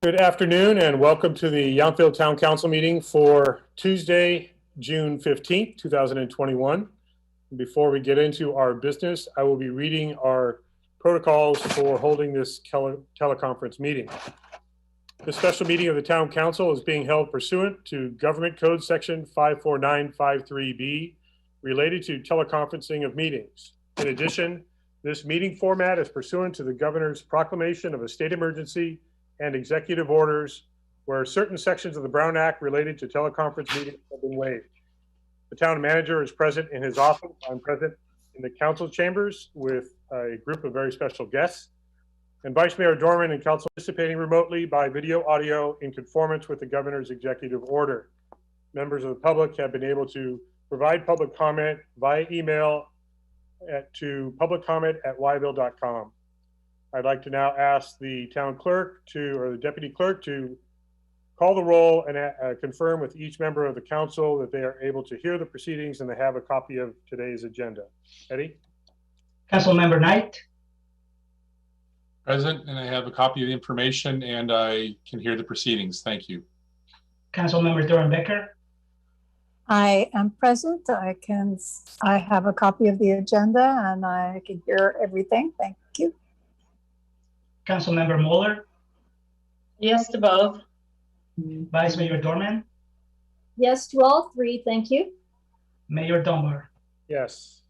Good afternoon and welcome to the Yountville Town Council meeting for Tuesday, June 15th, 2021. Before we get into our business, I will be reading our protocols for holding this teleconference meeting. The special meeting of the Town Council is being held pursuant to Government Code Section 54953B related to teleconferencing of meetings. In addition, this meeting format is pursuant to the Governor's proclamation of a state emergency and executive orders where certain sections of the Brown Act related to teleconference meetings have been waived. The town manager is present in his office. I'm present in the council chambers with a group of very special guests. And Vice Mayor Dorman and council participating remotely by video audio in conformance with the governor's executive order. Members of the public have been able to provide public comment via email to publiccomment@yville.com. I'd like to now ask the town clerk or the deputy clerk to call the roll and confirm with each member of the council that they are able to hear the proceedings and they have a copy of today's agenda. Eddie? Councilmember Knight? Present, and I have a copy of the information and I can hear the proceedings. Thank you. Councilmember Doran-Becker? I am present. I have a copy of the agenda and I can hear everything. Thank you. Councilmember Mueller? Yes to both. Vice Mayor Dorman? Yes to all three, thank you. Mayor Dunbar? Yes.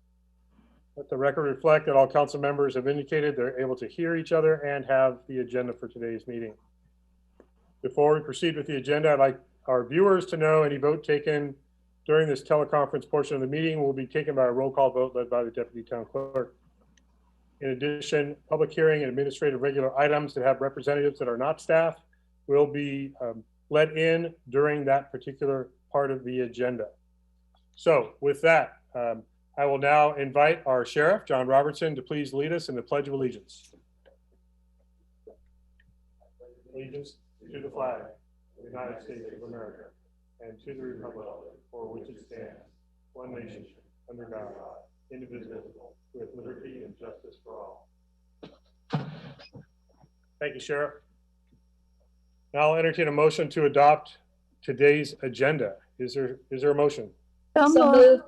Let the record reflect that all council members have indicated they're able to hear each other and have the agenda for today's meeting. Before we proceed with the agenda, I'd like our viewers to know any vote taken during this teleconference portion of the meeting will be taken by a roll call vote led by the deputy town clerk. In addition, public hearing and administrative regular items that have representatives that are not staff will be let in during that particular part of the agenda. So with that, I will now invite our sheriff, John Robertson, to please lead us in the Pledge of Allegiance. Allegiance to the flag of the United States of America and to the republic for which it stands, one nation, under God, indivisible, with liberty and justice for all. Thank you, Sheriff. Now I'll entertain a motion to adopt today's agenda. Is there a motion? So moved.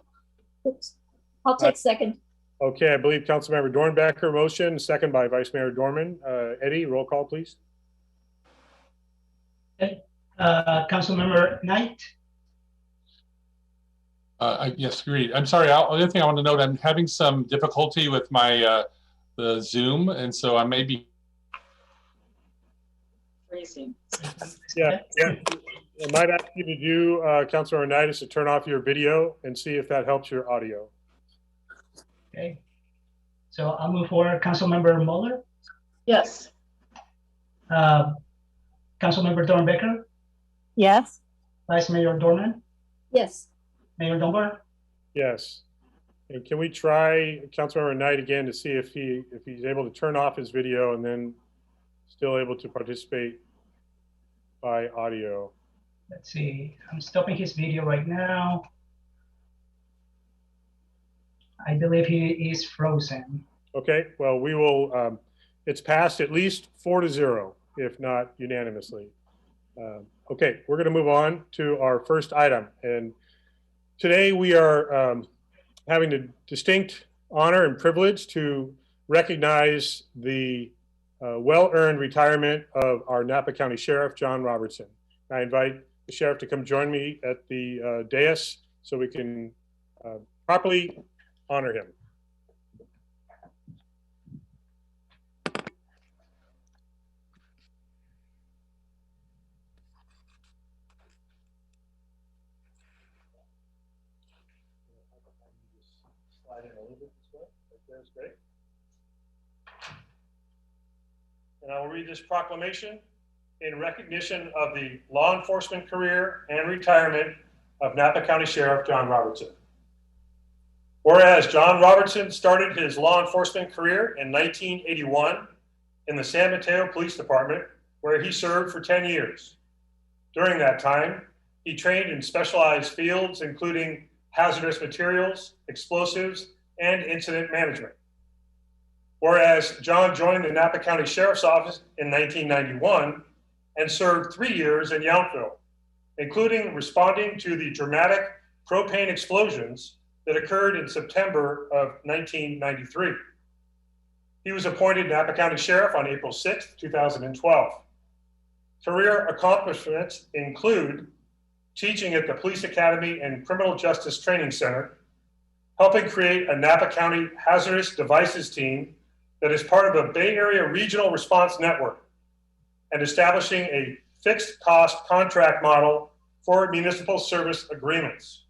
Oops. I'll take second. Okay, I believe Councilmember Dornbecker motion, second by Vice Mayor Dorman. Eddie, roll call, please. Okay. Councilmember Knight? Yes, agreed. I'm sorry. The other thing I want to note, I'm having some difficulty with my the Zoom, and so I may be Freezing. Yeah. I might ask you to do, Councilmember Knight, is to turn off your video and see if that helps your audio. Okay. So I'll move forward. Councilmember Mueller? Yes. Councilmember Doran-Becker? Yes. Vice Mayor Dorman? Yes. Mayor Dunbar? Yes. And can we try Councilmember Knight again to see if he's able to turn off his video and then still able to participate by audio? Let's see. I'm stopping his video right now. I believe he is frozen. Okay, well, we will, it's passed at least 4-0, if not unanimously. Okay, we're going to move on to our first item. And today we are having the distinct honor and privilege to recognize the well-earned retirement of our Napa County Sheriff, John Robertson. I invite the Sheriff to come join me at the dais so we can properly honor him. Slide in a little bit this way. Right there is great. And I will read this proclamation in recognition of the law enforcement career and retirement of Napa County Sheriff John Robertson. Whereas John Robertson started his law enforcement career in 1981 in the San Mateo Police Department, where he served for 10 years. During that time, he trained in specialized fields, including hazardous materials, explosives, and incident management. Whereas John joined the Napa County Sheriff's Office in 1991, and served 3 years in Yountville, including responding to the dramatic propane explosions that occurred in September of 1993. He was appointed Napa County Sheriff on April 6, 2012. Career accomplishments include teaching at the Police Academy and Criminal Justice Training Center, helping create a Napa County hazardous devices team that is part of a Bay Area regional response network, and establishing a fixed cost contract model for municipal service agreements.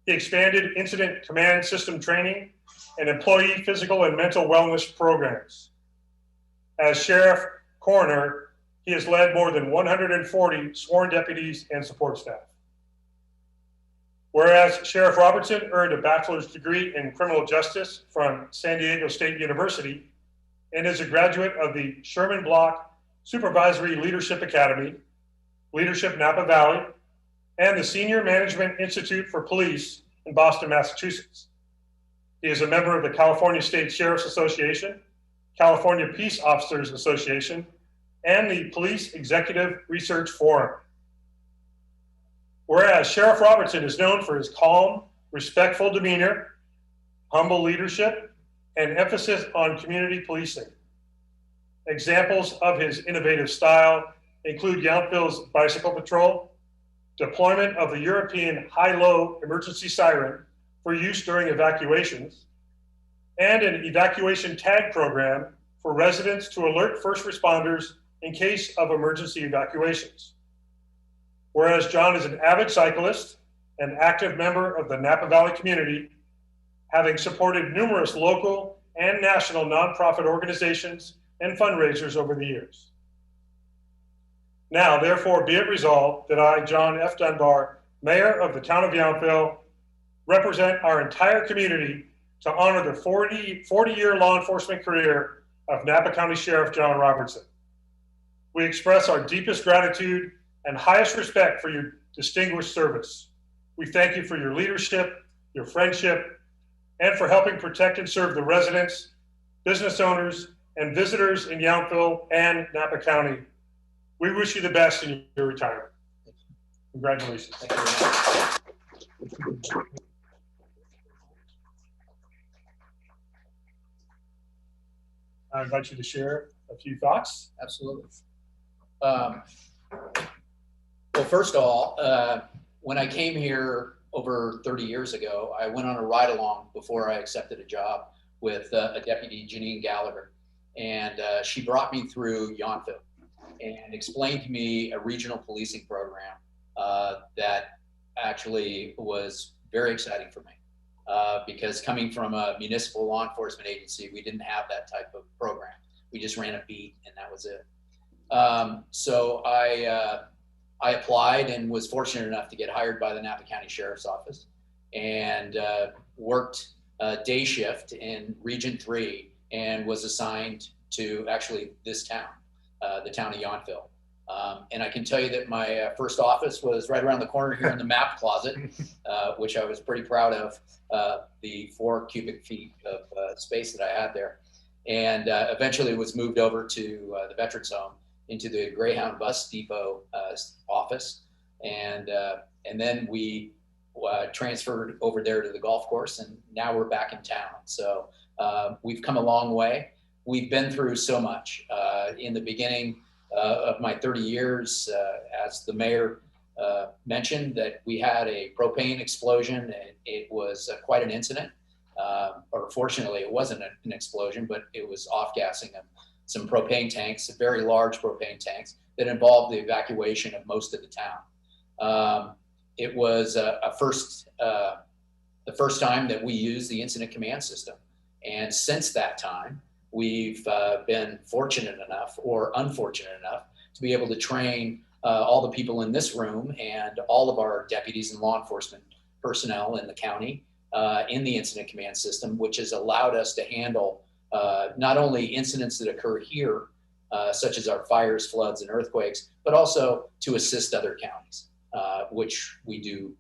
He expanded incident command system training and employee physical and mental wellness programs. As sheriff coroner, he has led more than 140 sworn deputies and support staff. Whereas Sheriff Robertson earned a bachelor's degree in criminal justice from San Diego State University and is a graduate of the Sherman Block Supervisory Leadership Academy, Leadership Napa Valley, and the Senior Management Institute for Police in Boston, Massachusetts. He is a member of the California State Sheriff's Association, California Peace Officers Association, and the Police Executive Research Forum. Whereas Sheriff Robertson is known for his calm, respectful demeanor, humble leadership, and emphasis on community policing. Examples of his innovative style include Yountville's bicycle patrol, deployment of the European high-low emergency siren for use during evacuations, and an evacuation tag program for residents to alert first responders in case of emergency evacuations. Whereas John is an avid cyclist and active member of the Napa Valley community, having supported numerous local and national nonprofit organizations and fundraisers over the years. Now, therefore, be it resolved that I, John F. Dunbar, Mayor of the Town of Yountville, represent our entire community to honor the 40-year law enforcement career of Napa County Sheriff John Robertson. We express our deepest gratitude and highest respect for your distinguished service. We thank you for your leadership, your friendship, and for helping protect and serve the residents, business owners, and visitors in Yountville and Napa County. We wish you the best in your retirement. Congratulations. Thank you very much. I invite you to share a few thoughts. Absolutely. Well, first of all, when I came here over 30 years ago, I went on a ride along before I accepted a job with a deputy, Janine Gallagher, and she brought me through Yountville and explained to me a regional policing program that actually was very exciting for me because coming from a municipal law enforcement agency, we didn't have that type of program. We just ran a beat and that was it. So I applied and was fortunate enough to get hired by the Napa County Sheriff's Office and worked day shift in Region 3 and was assigned to actually this town, the town of Yountville. And I can tell you that my first office was right around the corner here in the map closet, which I was pretty proud of, the 4 cubic feet of space that I had there. And eventually was moved over to the Veterans Home into the Greyhound Bus Depot office. And then we transferred over there to the golf course, and now we're back in town. So we've come a long way. We've been through so much. In the beginning of my 30 years, as the mayor mentioned, that we had a propane explosion, and it was quite an incident. Or fortunately, it wasn't an explosion, but it was off-gassing of some propane tanks, very large propane tanks that involved the evacuation of most of the town. It was the first time that we used the incident command system. And since that time, we've been fortunate enough or unfortunate enough to be able to train all the people in this room and all of our deputies and law enforcement personnel in the county in the incident command system, which has allowed us to handle not only incidents that occur here, such as our fires, floods, and earthquakes, but also to assist other counties, which we do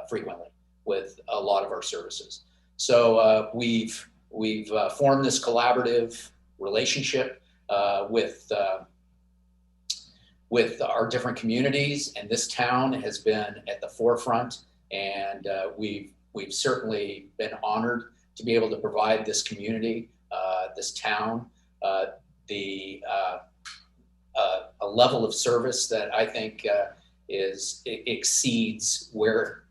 frequently with a lot of our services. So we've formed this collaborative relationship with with our different communities, and this town has been at the forefront, and we've certainly been honored to be able to provide this community, this town, a level of service that I think exceeds where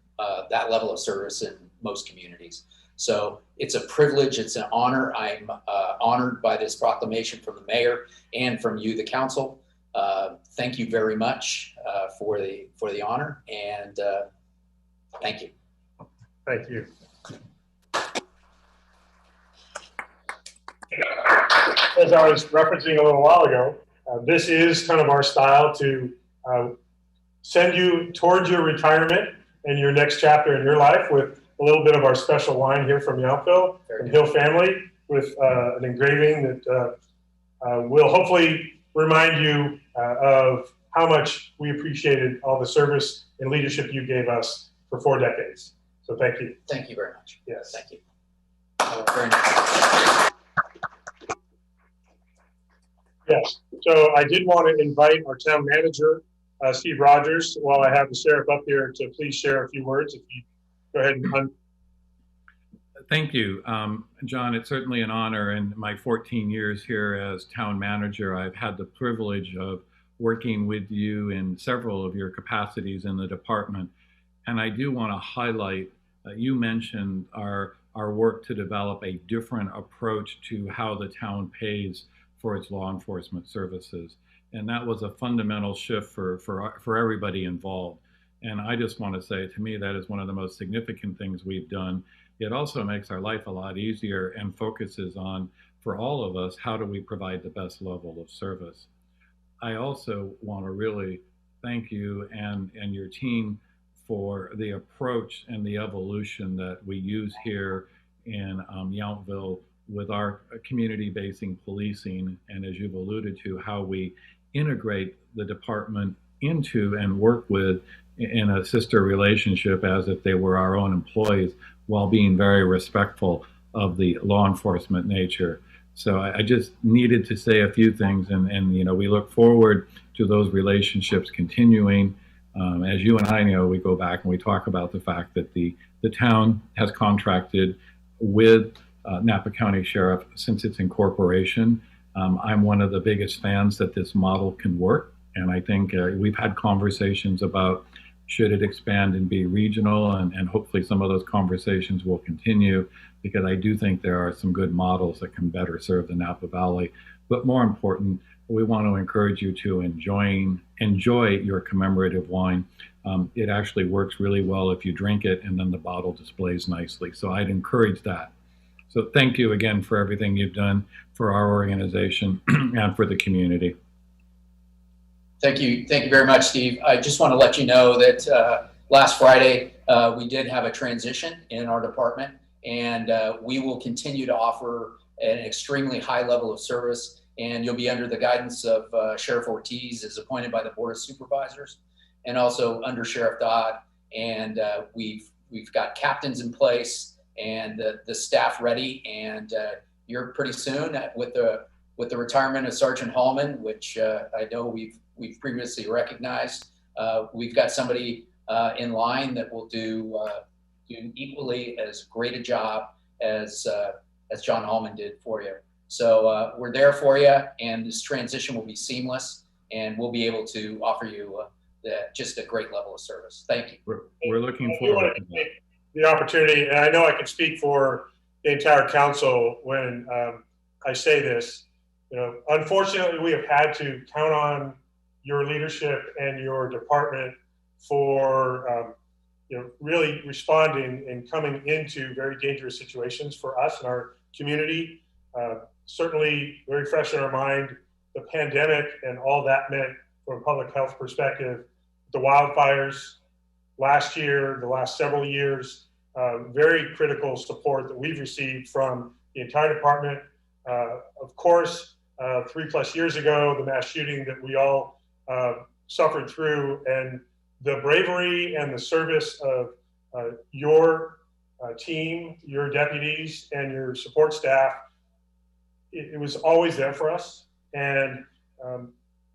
that level of service in most communities. So it's a privilege, it's an honor. I'm honored by this proclamation from the mayor and from you, the council. Thank you very much for the honor, and thank you. Thank you. As I was referencing a little while ago, this is kind of our style to send you towards your retirement and your next chapter in your life with a little bit of our special wine here from Yountville, from Hill Family, with an engraving that will hopefully remind you of how much we appreciated all the service and leadership you gave us for 4 decades. So thank you. Thank you very much. Yes. Thank you. Very nice. Yes. So I did want to invite our town manager, Steve Rogers, while I have the sheriff up here, to please share a few words. If you go ahead and Thank you, John. It's certainly an honor. In my 14 years here as town manager, I've had the privilege of working with you in several of your capacities in the department. And I do want to highlight, you mentioned our work to develop a different approach to how the town pays for its law enforcement services. And that was a fundamental shift for everybody involved. And I just want to say, to me, that is one of the most significant things we've done. It also makes our life a lot easier and focuses on, for all of us, how do we provide the best level of service. I also want to really thank you and your team for the approach and the evolution that we use here in Yountville with our community-basing policing, and as you've alluded to, how we integrate the department into and work with in a sister relationship as if they were our own employees, while being very respectful of the law enforcement nature. So I just needed to say a few things, and you know, we look forward to those relationships continuing. As you and I know, we go back and we talk about the fact that the town has contracted with Napa County Sheriff since its incorporation. I'm one of the biggest fans that this model can work, and I think we've had conversations about should it expand and be regional, and hopefully some of those conversations will continue, because I do think there are some good models that can better serve the Napa Valley. But more important, we want to encourage you to enjoy your commemorative wine. It actually works really well if you drink it and then the bottle displays nicely. So I'd encourage that. So thank you again for everything you've done for our organization and for the community. Thank you very much, Steve. I just want to let you know that last Friday we did have a transition in our department, and we will continue to offer an extremely high level of service, and you'll be under the guidance of Sheriff Ortiz, as appointed by the Board of Supervisors, and also under Sheriff Dodd. And we've got captains in place and the staff ready, and you're pretty soon with the retirement of Sergeant Hallman, which I know we've previously recognized. We've got somebody in line that will do equally as great a job as John Hallman did for you. So we're there for you, and this transition will be seamless, and we'll be able to offer you just a great level of service. Thank you. We're looking forward to that. The opportunity, and I know I can speak for the entire council when I say this. You know, unfortunately, we have had to count on your leadership and your department for really responding and coming into very dangerous situations for us and our community. Certainly very fresh in our mind, the pandemic and all that meant from a public health perspective, the wildfires last year, the last several years, very critical support that we've received from the entire department. Of course, 3+ years ago, the mass shooting that we all suffered through, and the bravery and the service of your team, your deputies, and your support staff, it was always there for us. And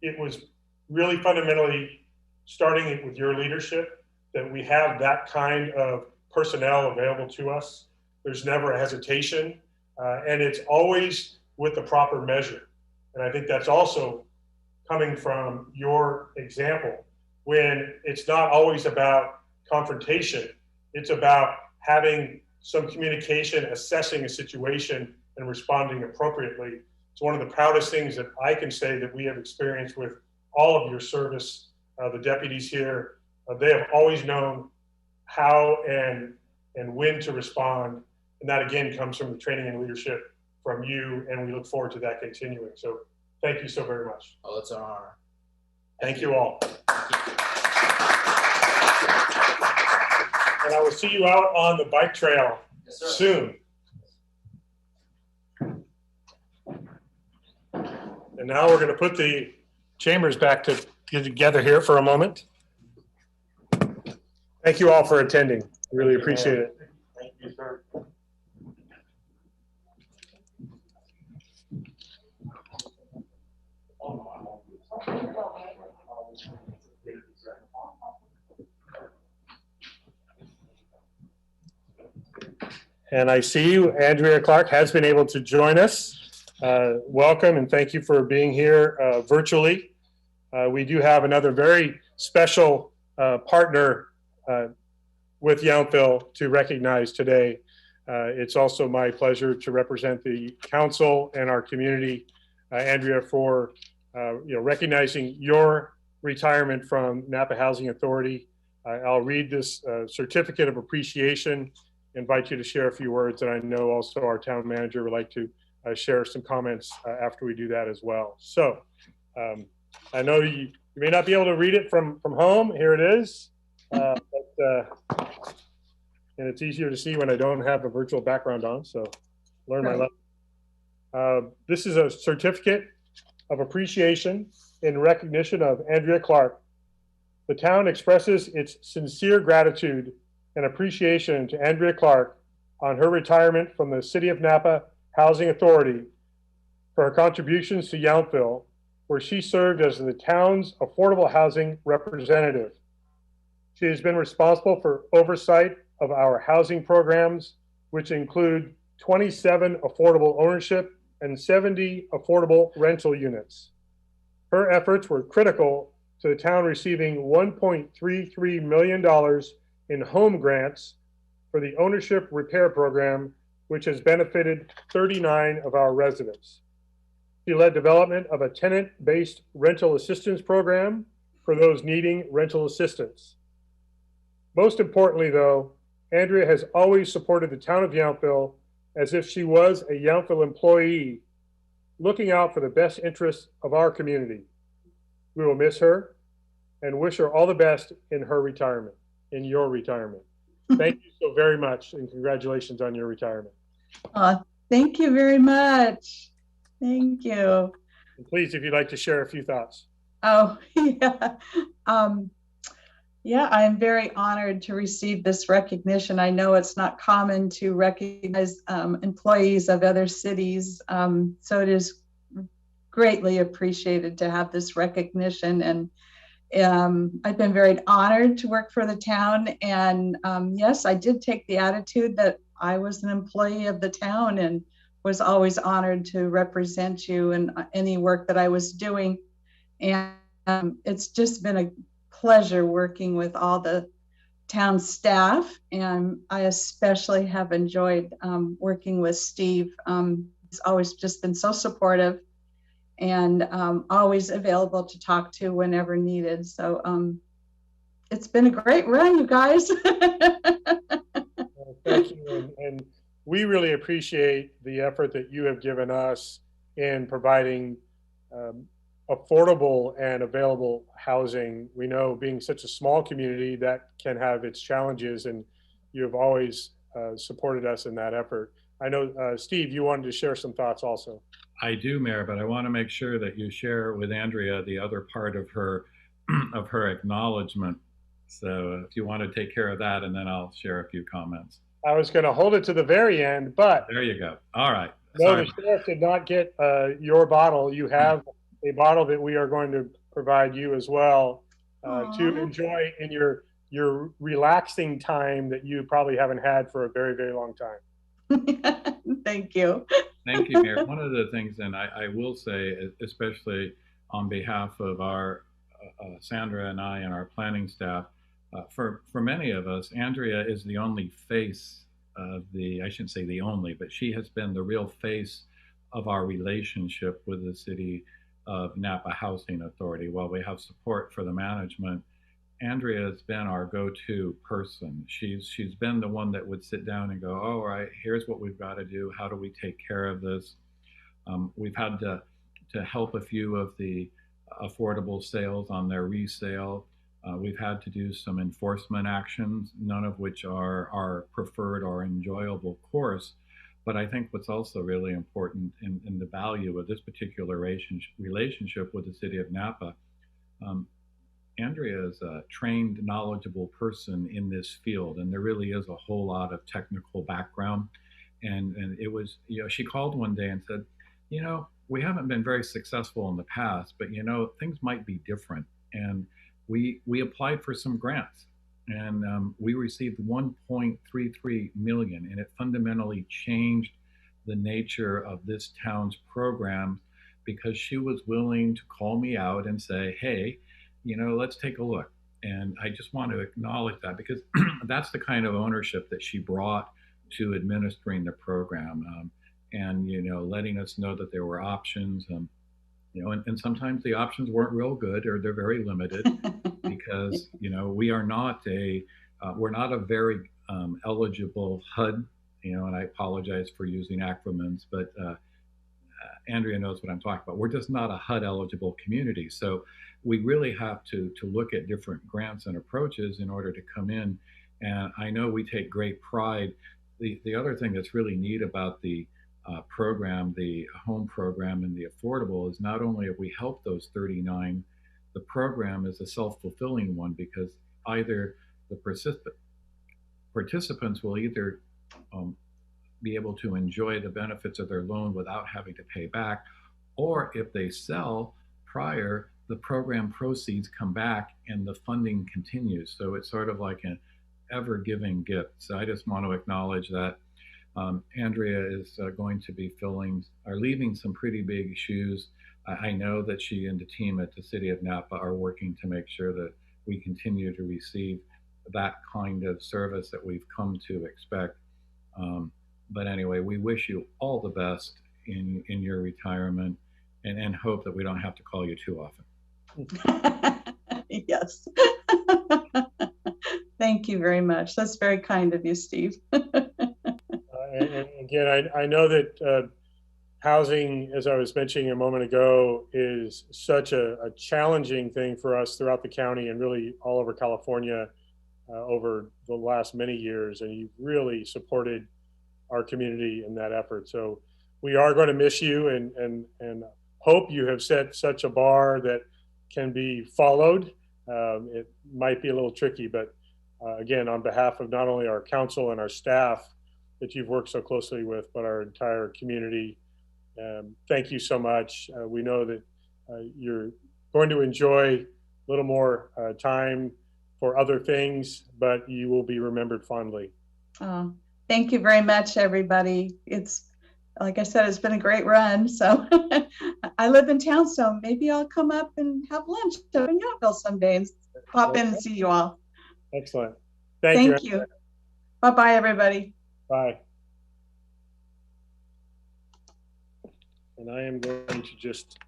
it was really fundamentally starting it with your leadership, that we have that kind of personnel available to us. There's never a hesitation, and it's always with the proper measure. And I think that's also coming from your example, when it's not always about confrontation, it's about having some communication, assessing a situation, and responding appropriately. It's one of the proudest things that I can say that we have experienced with all of your service. The deputies here, they have always known how and when to respond. And that again comes from the training and leadership from you, and we look forward to that continuing. So thank you so very much. Oh, it's an honor. Thank you all. And I will see you out on the bike trail Yes, sir. soon. And now we're going to put the chambers back together here for a moment. Thank you all for attending. Really appreciate it. Thank you, sir. And I see you, Andrea Clark has been able to join us. Welcome and thank you for being here virtually. We do have another very special partner with Yountville to recognize today. It's also my pleasure to represent the council and our community, Andrea, for recognizing your retirement from Napa Housing Authority. I'll read this certificate of appreciation. Invite you to share a few words, and I know also our town manager would like to share some comments after we do that as well. So I know you may not be able to read it from home. Here it is. And it's easier to see when I don't have a virtual background on, so learn my lesson. This is a certificate of appreciation in recognition of Andrea Clark. The town expresses its sincere gratitude and appreciation to Andrea Clark on her retirement from the City of Napa Housing Authority for her contributions to Yountville, where she served as the town's affordable housing representative. She has been responsible for oversight of our housing programs, which include 27 affordable ownership and 70 affordable rental units. Her efforts were critical to the town receiving $1.33 million in home grants for the ownership repair program, which has benefited 39 of our residents. She led development of a tenant-based rental assistance program for those needing rental assistance. Most importantly, though, Andrea has always supported the town of Yountville as if she was a Yountville employee, looking out for the best interests of our community. We will miss her and wish her all the best in her retirement, in your retirement. Thank you so very much, and congratulations on your retirement. Thank you very much. Thank you. And please, if you'd like to share a few thoughts. Oh, yeah. Yeah, I'm very honored to receive this recognition. I know it's not common to recognize employees of other cities, so it is greatly appreciated to have this recognition. And I've been very honored to work for the town. And yes, I did take the attitude that I was an employee of the town and was always honored to represent you in any work that I was doing. And it's just been a pleasure working with all the town staff. And I especially have enjoyed working with Steve. He's always just been so supportive and always available to talk to whenever needed. So it's been a great run, you guys. Well, thank you. And we really appreciate the effort that you have given us in providing affordable and available housing. We know, being such a small community, that can have its challenges, and you have always supported us in that effort. I know, Steve, you wanted to share some thoughts also. I do, Mayor, but I want to make sure that you share with Andrea the other part of her of her acknowledgement. So if you want to take care of that, and then I'll share a few comments. I was going to hold it to the very end, but There you go. All right. no, Sorry. the sheriff did not get your bottle. You have a bottle that we are going to provide you as well to Aw. enjoy in your relaxing time that you probably haven't had for a very, very long time. Thank you. Thank you, Mayor. One of the things, and I will say, especially on behalf of our Sandra and I and our planning staff, for many of us, Andrea is the only face of I shouldn't say the only, but she has been the real face of our relationship with the City of Napa Housing Authority. While we have support for the management, Andrea has been our go-to person. She's been the one that would sit down and go, "Oh, all right, here's what we've got to do. How do we take care of this?" We've had to help a few of the affordable sales on their resale. We've had to do some enforcement actions, none of which are our preferred or enjoyable course. But I think what's also really important in the value of this particular relationship with the City of Napa, Andrea is a trained, knowledgeable person in this field, and there really is a whole lot of technical background. And it was, she called one day and said, we haven't been very successful in the past, but things might be different. And we applied for some grants, and we received 1.33 million, and it fundamentally changed the nature of this town's programs, because she was willing to call me out and say, "Hey, let's take a look." And I just want to acknowledge that, because that's the kind of ownership that she brought to administering the program, and letting us know that there were options, and sometimes the options weren't real good, or they're very limited, because we're not a very eligible HUD, and I apologize for using acronyms, but Andrea knows what I'm talking about. We're just not a HUD eligible community, so we really have to look at different grants and approaches in order to come in. And I know we take great pride. The other thing that's really neat about the program, the home program and the affordable, is not only have we helped those 39, the program is a self-fulfilling one, because either the participants will either be able to enjoy the benefits of their loan without having to pay back, or if they sell prior, the program proceeds come back and the funding continues. So it's sort of like an ever-giving gift. So I just want to acknowledge that Andrea is going to be leaving some pretty big shoes. I know that she and the team at the City of Napa are working to make sure that we continue to receive that kind of service that we've come to expect. But anyway, we wish you all the best in your retirement, and hope that we don't have to call you too often. Yes. Thank you very much. That's very kind of you, Steve. And again, I know that housing, as I was mentioning a moment ago, is such a challenging thing for us throughout the county and really all over California over the last many years. And you've really supported our community in that effort. So we are going to miss you, and hope you have set such a bar that can be followed. It might be a little tricky, but again, on behalf of not only our council and our staff that you've worked so closely with, but our entire community, thank you so much. We know that you're going to enjoy a little more time for other things, but you will be remembered fondly. Thank you very much, everybody. It's, like I said, it's been a great run. So I live in town, so maybe I'll come up and have lunch up in Yountville someday and pop in and see you all. Excellent. Thank you. Bye-bye, everybody. Bye. And I am going to just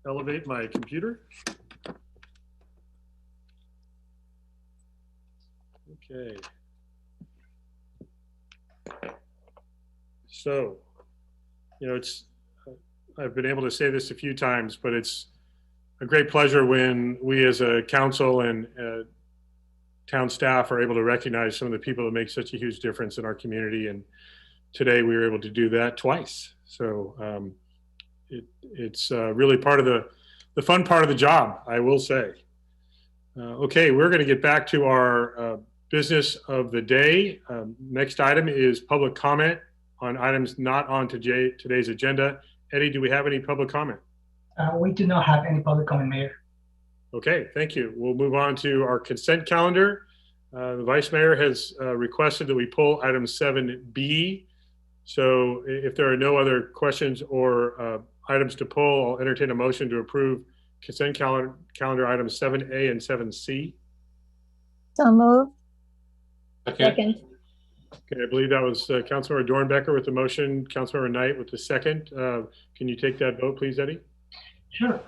elevate my computer. Okay. So, I've been able to say this a few times, but it's a great pleasure when we as a council and town staff are able to recognize some of the people that make such a huge difference in our community. And today we were able to do that twice. So it's really part of the fun part of the job, I will say. Okay, we're going to get back to our business of the day. Next item is public comment on items not on today's agenda. Eddie, do we have any public comment? We do not have any public comment, Mayor. Okay, thank you. We'll move on to our consent calendar. The Vice Mayor has requested that we pull item 7B. So if there are no other questions or items to pull, I'll entertain a motion to approve consent calendar items 7A and 7C. So moved. Okay. Second. Okay, I believe that was Councilmember Dornbecker with the motion, Councilmember Knight with the second. Can you take that vote, please, Eddie? Sure.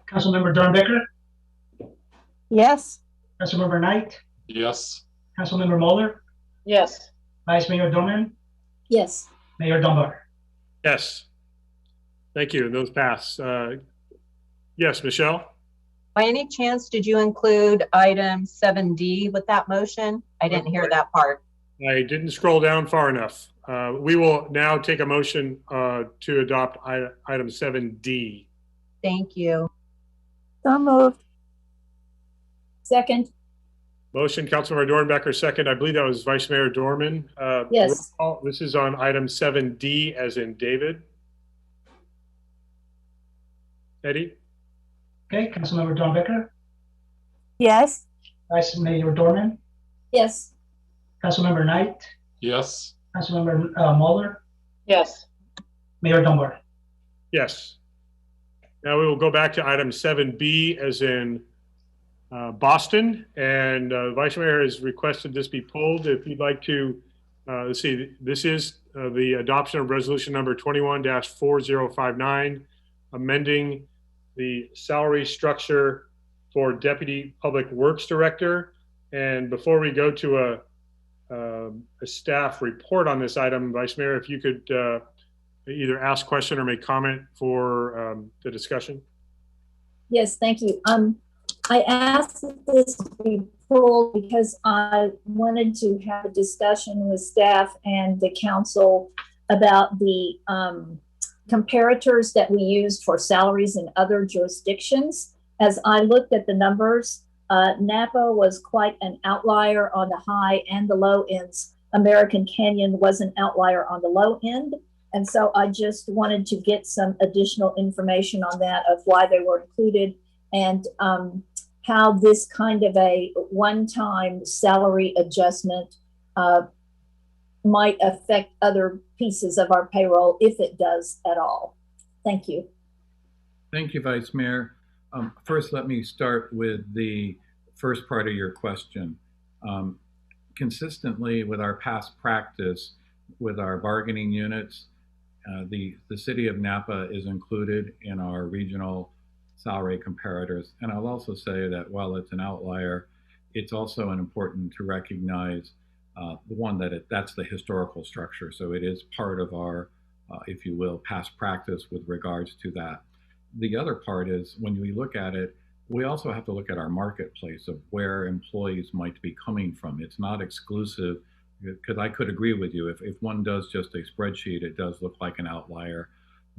Councilmember Dornbecker, Yes. Councilmember Knight, Yes. Councilmember Mueller, Yes. Vice Mayor Dorman, Yes. Mayor Dunbar. Yes. Thank you. Those pass. Yes, Michelle? By any chance, did you include item 7D with that motion? I didn't hear that part. I didn't scroll down far enough. We will now take a motion to adopt item 7D. Thank you. So moved. Second. Motion, Councilmember Dornbecker, second. I believe that was Vice Mayor Dorman. Yes. Roll call. This is on item 7D as in David. Eddie? Okay, Councilmember Dornbecker, Yes. Vice Mayor Dorman, Yes. Councilmember Knight, Yes. Councilmember Mueller, Yes. Mayor Dunbar. Yes. Now we will go back to item 7B as in Boston, and Vice Mayor has requested this be pulled. If you'd like to, let's see, this is the adoption of resolution number 21-4059, amending the salary structure for Deputy Public Works Director. And before we go to a staff report on this item, Vice Mayor, if you could either ask question or make comment for the discussion. Yes, thank you. I asked that this be pulled because I wanted to have a discussion with staff and the council about the comparators that we used for salaries in other jurisdictions. As I looked at the numbers, Napa was quite an outlier on the high and the low ends. American Canyon was an outlier on the low end. And so I just wanted to get some additional information on that, of why they were included, and how this kind of a one-time salary adjustment might affect other pieces of our payroll, if it does at all. Thank you. Thank you, Vice Mayor. First, let me start with the first part of your question. Consistently with our past practice with our bargaining units, the city of Napa is included in our regional salary comparators. And I'll also say that while it's an outlier, it's also important to recognize that's the historical structure. So it is part of our, if you will, past practice with regards to that. The other part is, when we look at it, we also have to look at our marketplace of where employees might be coming from. It's not exclusive, because I could agree with you. If one does just a spreadsheet, it does look like an outlier.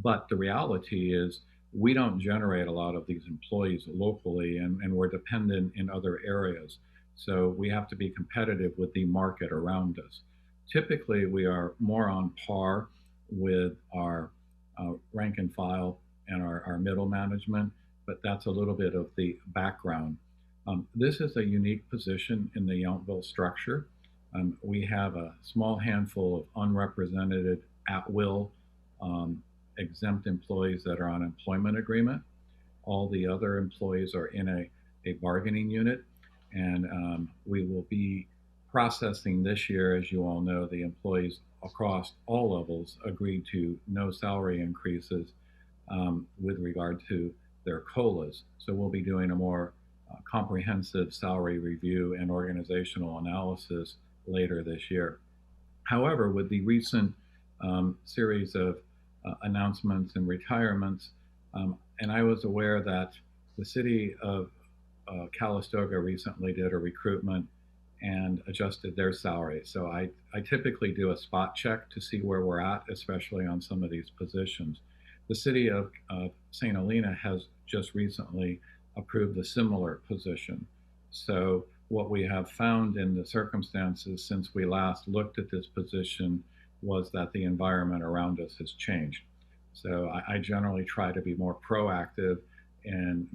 But the reality is, we don't generate a lot of these employees locally, and we're dependent in other areas. So we have to be competitive with the market around us. Typically, we are more on par with our rank and file and our middle management, but that's a little bit of the background. This is a unique position in the Yountville structure. We have a small handful of unrepresented at-will exempt employees that are on employment agreement. All the other employees are in a bargaining unit, and we will be processing this year, as you all know, the employees across all levels agreed to no salary increases with regard to their COLAs. So we'll be doing a more comprehensive salary review and organizational analysis later this year. However, with the recent series of announcements and retirements, and I was aware that the city of Calistoga recently did a recruitment and adjusted their salary. So I typically do a spot check to see where we're at, especially on some of these positions. The city of St. Helena has just recently approved a similar position. So what we have found in the circumstances since we last looked at this position was that the environment around us has changed. So I generally try to be more proactive and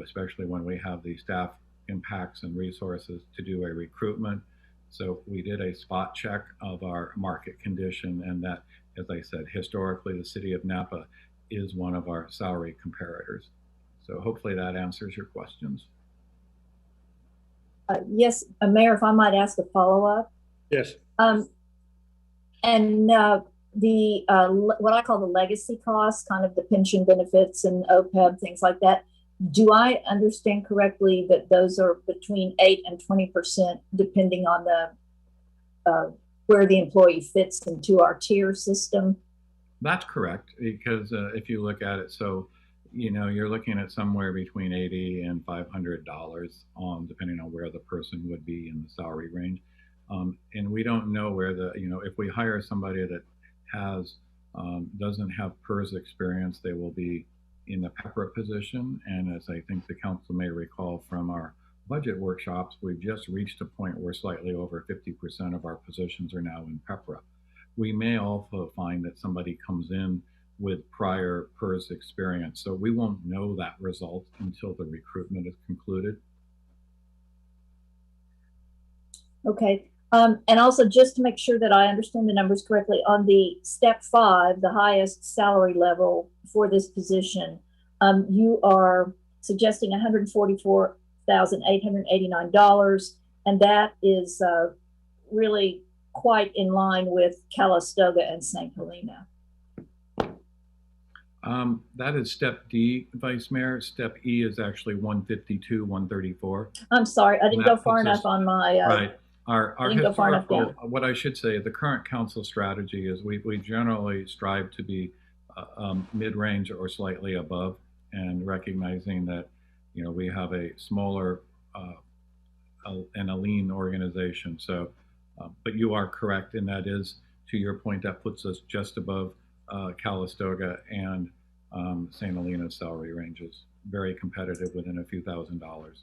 especially when we have the staff impacts and resources to do a recruitment. So we did a spot check of our market condition, and that, as I said, historically the city of Napa is one of our salary comparators. So hopefully that answers your questions. Yes, Mayor, if I might ask a follow-up. Yes. And the what I call the legacy costs, kind of the pension benefits and OPEB, things like that. Do I understand correctly that those are between 8 and 20%, depending on the where the employee fits into our tier system? That's correct, because if you look at it, so you're looking at somewhere between $80 and $500 depending on where the person would be in the salary range. And we don't know where if we hire somebody that doesn't have PERS experience, they will be in the PEPRA position. And as I think the council may recall from our budget workshops, we've just reached a point where slightly over 50% of our positions are now in PEPRA. We may also find that somebody comes in with prior PERS experience. So we won't know that result until the recruitment is concluded. Okay. And also, just to make sure that I understand the numbers correctly, on the step 5, the highest salary level for this position, you are suggesting $144,889, and that is really quite in line with Calistoga and St. Helena. That is step D, Vice Mayor. Step E is actually 152, 134. I'm sorry, I didn't go far enough on my. Right. Our historical, what I should say, the current council strategy is we generally strive to be mid-range or slightly above, and recognizing that we have a smaller and a lean organization. So, but you are correct, and that is, to your point, that puts us just above Calistoga and St. Helena's salary ranges. Very competitive, within a few $1,000s.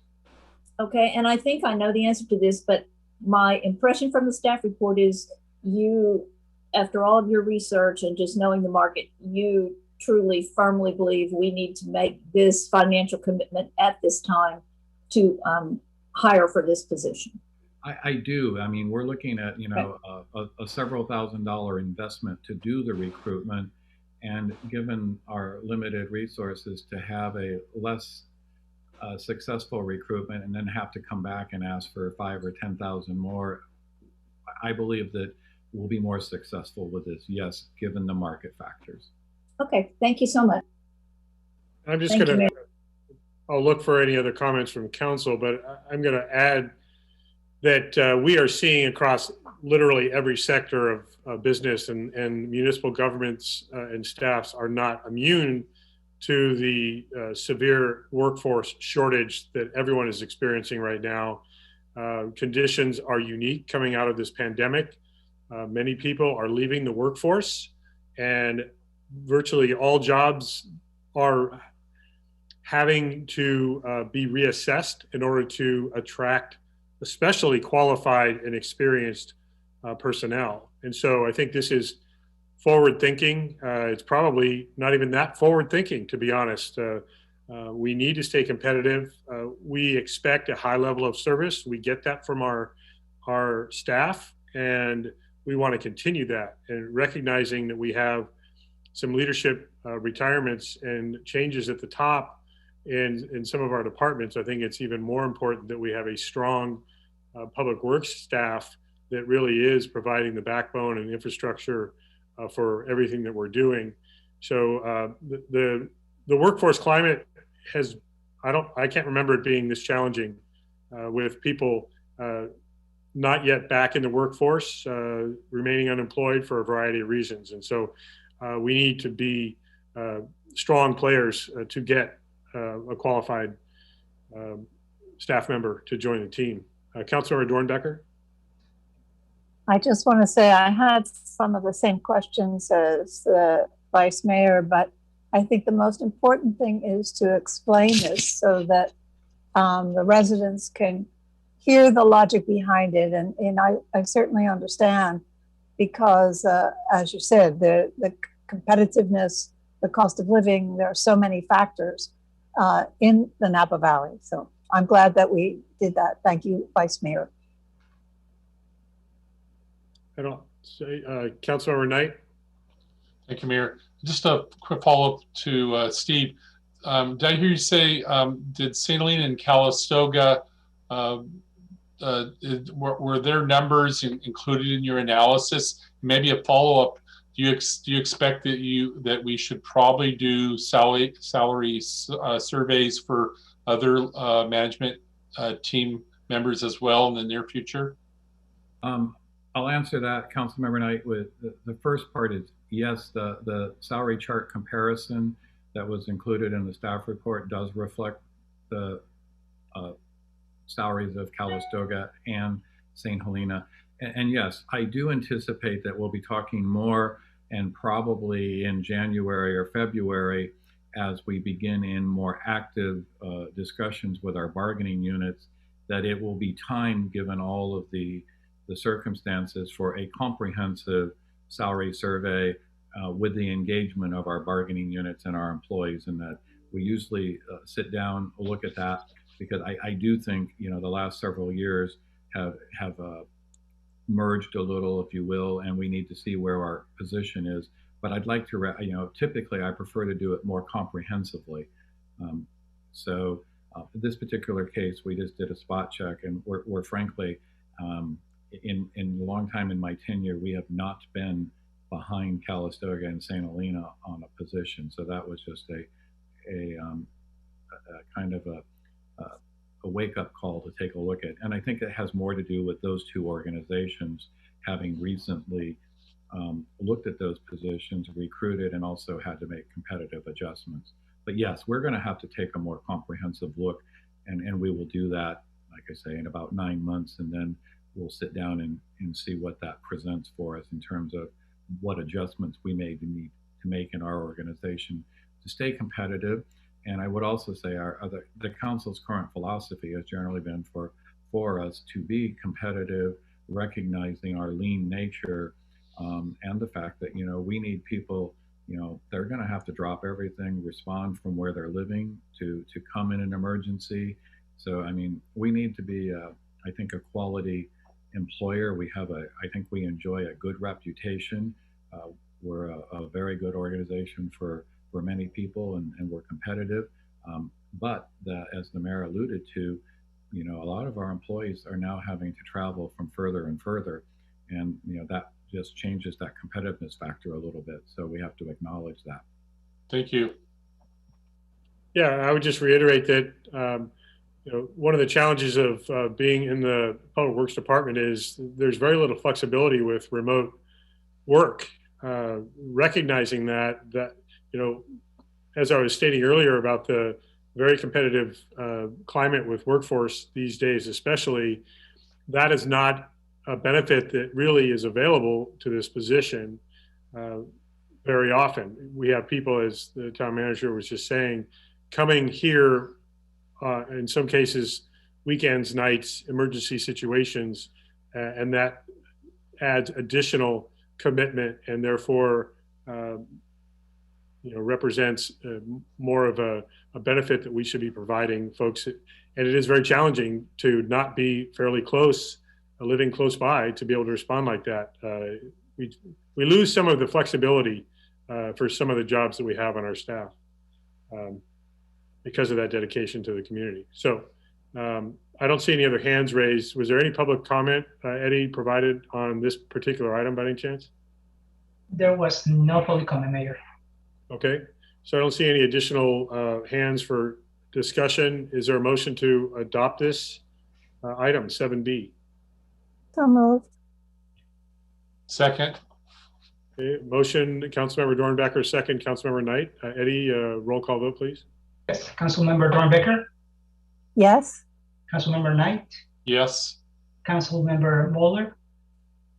Okay, and I think I know the answer to this, but my impression from the staff report is you, after all of your research and just knowing the market, you truly firmly believe we need to make this financial commitment at this time to hire for this position. I do. I mean, we're looking at, a several $1,000s investment to do the recruitment. And given our limited resources, to have a less successful recruitment and then have to come back and ask for 5,000 or 10,000 more, I believe that we'll be more successful with this, yes, given the market factors. Okay, thank you so much. I'm just going to, I'll look for any other comments from council, but I'm going to add that we are seeing across literally every sector of business, and municipal governments and staffs are not immune to the severe workforce shortage that everyone is experiencing right now. Conditions are unique coming out of this pandemic. Many people are leaving the workforce, and virtually all jobs are having to be reassessed in order to attract especially qualified and experienced personnel. And so I think this is forward thinking. It's probably not even that forward thinking, to be honest. We need to stay competitive. We expect a high level of service. We get that from our staff, and we want to continue that. And recognizing that we have some leadership retirements and changes at the top in some of our departments, I think it's even more important that we have a strong public works staff that really is providing the backbone and infrastructure for everything that we're doing. So the workforce climate has, I can't remember it being this challenging with people not yet back in the workforce, remaining unemployed for a variety of reasons. And so we need to be strong players to get a qualified staff member to join the team. Councilor Dornbecker? I just want to say I had some of the same questions as the Vice Mayor, but I think the most important thing is to explain this so that the residents can hear the logic behind it. And I certainly understand, because as you said, the competitiveness, the cost of living, there are so many factors. in the Napa Valley. So I'm glad that we did that. Thank you, Vice Mayor. I don't say, Councilmember Knight. Thank you, Mayor. Just a quick follow-up to Steve. Did I hear you say, did St. Helena and Calistoga, were their numbers included in your analysis? Maybe a follow-up. Do you expect that we should probably do salary surveys for other management team members as well in the near future? I'll answer that, Councilmember Knight, with the first part is yes, the salary chart comparison that was included in the staff report does reflect the salaries of Calistoga and St. Helena. And yes, I do anticipate that we'll be talking more, and probably in January or February, as we begin in more active discussions with our bargaining units, that it will be time, given all of the circumstances, for a comprehensive salary survey with the engagement of our bargaining units and our employees, and that we usually sit down, look at that, because I do think, you know, the last several years have merged a little, if you will, and we need to see where our position is. But I'd like to, you know, typically I prefer to do it more comprehensively. So this particular case, we just did a spot check, and we're frankly, in a long time in my tenure, we have not been behind Calistoga and St. Helena on a position. So that was just a kind of a wake-up call to take a look at. And I think it has more to do with those two organizations having recently looked at those positions, recruited, and also had to make competitive adjustments. But yes, we're going to have to take a more comprehensive look, and we will do that, like I say, in about 9 months, and then we'll sit down and see what that presents for us in terms of what adjustments we may need to make in our organization to stay competitive. And I would also say the council's current philosophy has generally been for us to be competitive, recognizing our lean nature, and the fact that, you know, we need people, you know, they're going to have to drop everything, respond from where they're living to come in an emergency. So, I mean, we need to be, I think, a quality employer. I think we enjoy a good reputation. We're a very good organization for many people, and we're competitive. But as the mayor alluded to, you know, a lot of our employees are now having to travel from further and further, and, you know, that just changes that competitiveness factor a little bit. So we have to acknowledge that. Thank you. Yeah, I would just reiterate that, you know, one of the challenges of being in the Public Works Department is there's very little flexibility with remote work. Recognizing that, you know, as I was stating earlier about the very competitive climate with workforce these days, especially, that is not a benefit that really is available to this position very often. We have people, as the town manager was just saying, coming here in some cases, weekends, nights, emergency situations, and that adds additional commitment, and therefore, you know, represents more of a benefit that we should be providing folks. And it is very challenging to not be fairly close, living close by, to be able to respond like that. We lose some of the flexibility for some of the jobs that we have on our staff because of that dedication to the community. So I don't see any other hands raised. Was there any public comment, Eddie, provided on this particular item by any chance? There was no public comment, Mayor. Okay, so I don't see any additional hands for discussion. Is there a motion to adopt this item 7B? So moved. Second. Okay, motion, Councilmember Dornbecker, second, Councilmember Knight. Eddie, roll call vote, please. Yes, Councilmember Dornbecker, Yes. Councilmember Knight, Yes. Councilmember Moeller,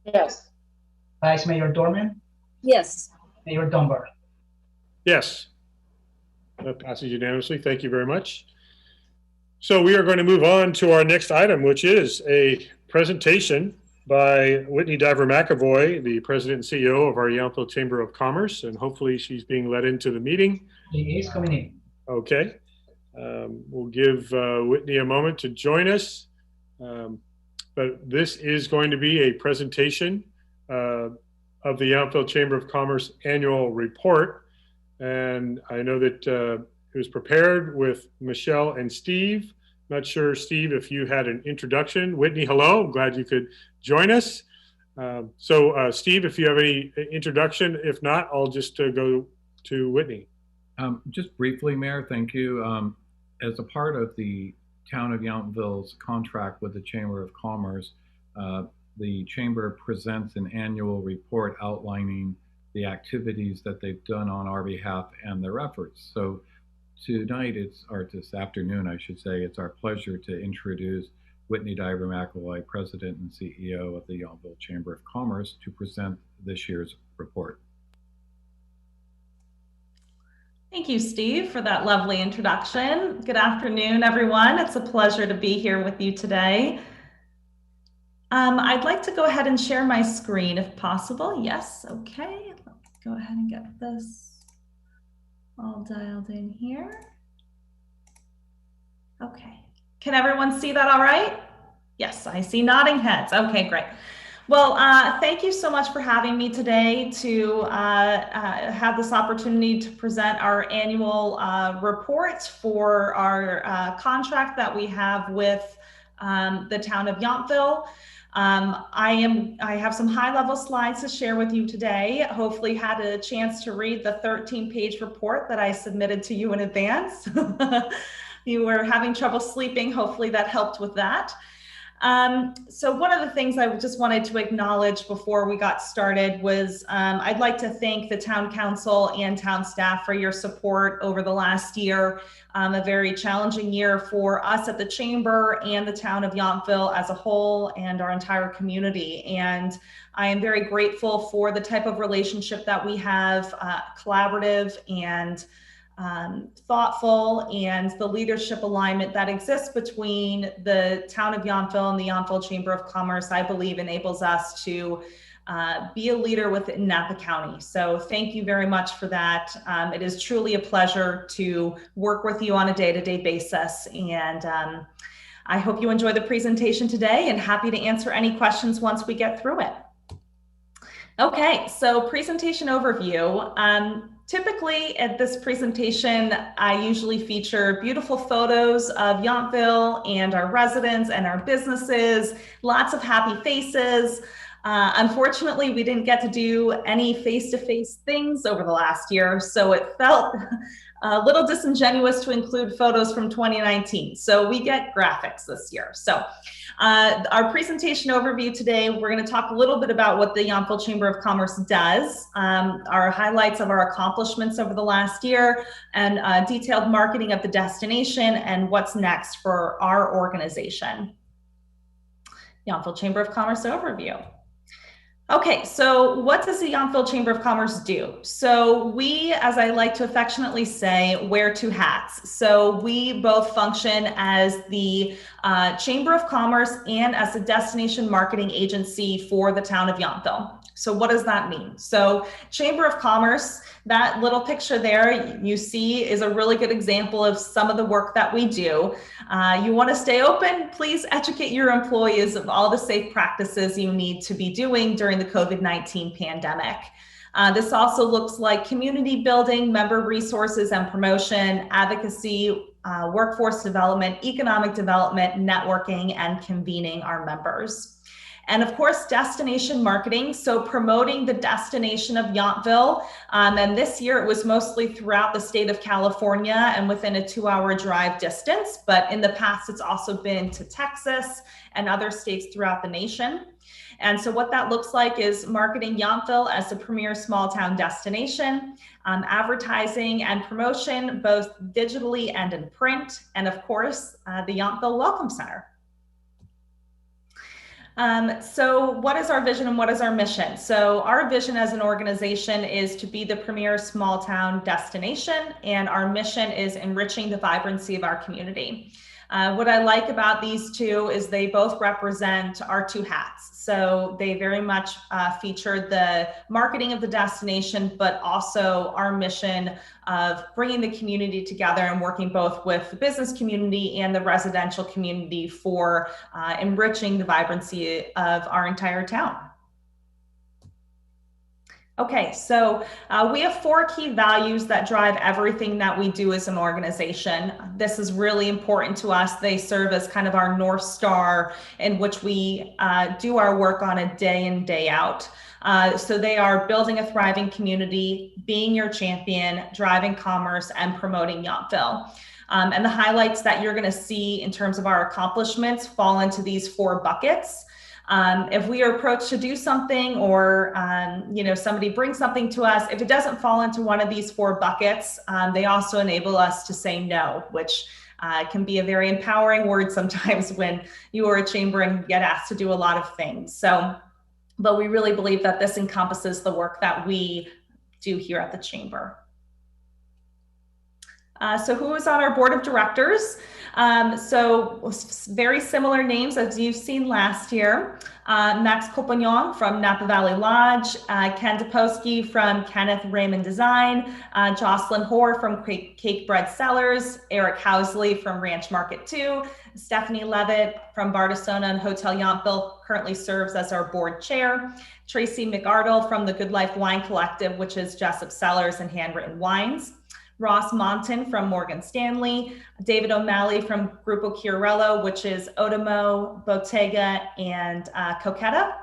Yes. Vice Mayor Dorman, Yes. Mayor Dunbar. Yes. That passes unanimously. Thank you very much. So we are going to move on to our next item, which is a presentation by Whitney Diver McAvoy, the president and CEO of our Yountville Chamber of Commerce, and hopefully she's being let into the meeting. He is coming in. Okay. We'll give Whitney a moment to join us. But this is going to be a presentation of the Yountville Chamber of Commerce annual report. And I know that it was prepared with Michelle and Steve. Not sure, Steve, if you had an introduction. Whitney, hello. I'm glad you could join us. Steve, if you have any introduction, if not, I'll just go to Whitney. Just briefly, Mayor, thank you. As a part of the Town of Yountville's contract with the Chamber of Commerce, the Chamber presents an annual report outlining the activities that they've done on our behalf and their efforts. So tonight, or this afternoon, I should say, it's our pleasure to introduce Whitney Diver McElroy, President and CEO of the Yountville Chamber of Commerce, to present this year's report. Thank you, Steve, for that lovely introduction. Good afternoon, everyone. It's a pleasure to be here with you today. I'd like to go ahead and share my screen if possible. Yes, okay. Let's go ahead and get this all dialed in here. Okay. Can everyone see that all right? Yes, I see nodding heads. Okay, great. Well, thank you so much for having me today to have this opportunity to present our annual report for our contract that we have with the town of Yountville. I have some high-level slides to share with you today. Hopefully had a chance to read the 13-page report that I submitted to you in advance. You were having trouble sleeping. Hopefully that helped with that. So one of the things I just wanted to acknowledge before we got started was I'd like to thank the town council and town staff for your support over the last year, a very challenging year for us at the chamber and the town of Yountville as a whole and our entire community. And I am very grateful for the type of relationship that we have, collaborative and thoughtful, and the leadership alignment that exists between the town of Yountville and the Yountville Chamber of Commerce, I believe enables us to be a leader within Napa County. So thank you very much for that. It is truly a pleasure to work with you on a day-to-day basis. And I hope you enjoy the presentation today, and happy to answer any questions once we get through it. Okay, so presentation overview. Typically at this presentation, I usually feature beautiful photos of Yountville and our residents and our businesses, lots of happy faces. Unfortunately, we didn't get to do any face-to-face things over the last year, so it felt a little disingenuous to include photos from 2019. So we get graphics this year. So our presentation overview today, we're going to talk a little bit about what the Yountville Chamber of Commerce does, our highlights of our accomplishments over the last year, and detailed marketing of the destination and what's next for our organization. Yountville Chamber of Commerce overview. Okay, so what does the Yountville Chamber of Commerce do? So we, as I like to affectionately say, wear two hats. So we both function as the Chamber of Commerce and as a destination marketing agency for the town of Yountville. So what does that mean? So Chamber of Commerce, that little picture there you see is a really good example of some of the work that we do. You want to stay open, please educate your employees of all the safe practices you need to be doing during the COVID-19 pandemic. This also looks like community building, member resources and promotion, advocacy, workforce development, economic development, networking, and convening our members. And of course, destination marketing, so promoting the destination of Yountville. And this year it was mostly throughout the state of California and within a 2-hour drive distance. But in the past, it's also been to Texas and other states throughout the nation. And so what that looks like is marketing Yountville as a premier small town destination, advertising and promotion, both digitally and in print, and of course, the Yountville Welcome Center. So what is our vision and what is our mission? So our vision as an organization is to be the premier small town destination, and our mission is enriching the vibrancy of our community. What I like about these two is they both represent our two hats. So they very much featured the marketing of the destination, but also our mission of bringing the community together and working both with the business community and the residential community for enriching the vibrancy of our entire town. Okay, so we have 4 key values that drive everything that we do as an organization. This is really important to us. They serve as kind of our North Star in which we do our work on a day in, day out. So they are building a thriving community, being your champion, driving commerce, and promoting Yountville. And the highlights that you're going to see in terms of our accomplishments fall into these 4 buckets. If we are approached to do something or, somebody brings something to us, if it doesn't fall into one of these 4 buckets, they also enable us to say no, which can be a very empowering word sometimes when you are a chamber and get asked to do a lot of things. So, but we really believe that this encompasses the work that we do here at the chamber. So who is on our board of directors? So very similar names as you've seen last year. Max Copagnon from Napa Valley Lodge, Ken Dopowski from Kenneth Raymond Design, Jocelyn Hoare from Cake Bread Cellars, Eric Housley from Ranch Market 2, Stephanie Levitt from Bardesona and Hotel Yountville currently serves as our board chair, Tracy McArdle from the Good Life Wine Collective, which is Jessup Cellars and Handwritten Wines, Ross Monton from Morgan Stanley, David O'Malley from Grupo Chiarello, which is Otomo, Bottega, and Coquetta,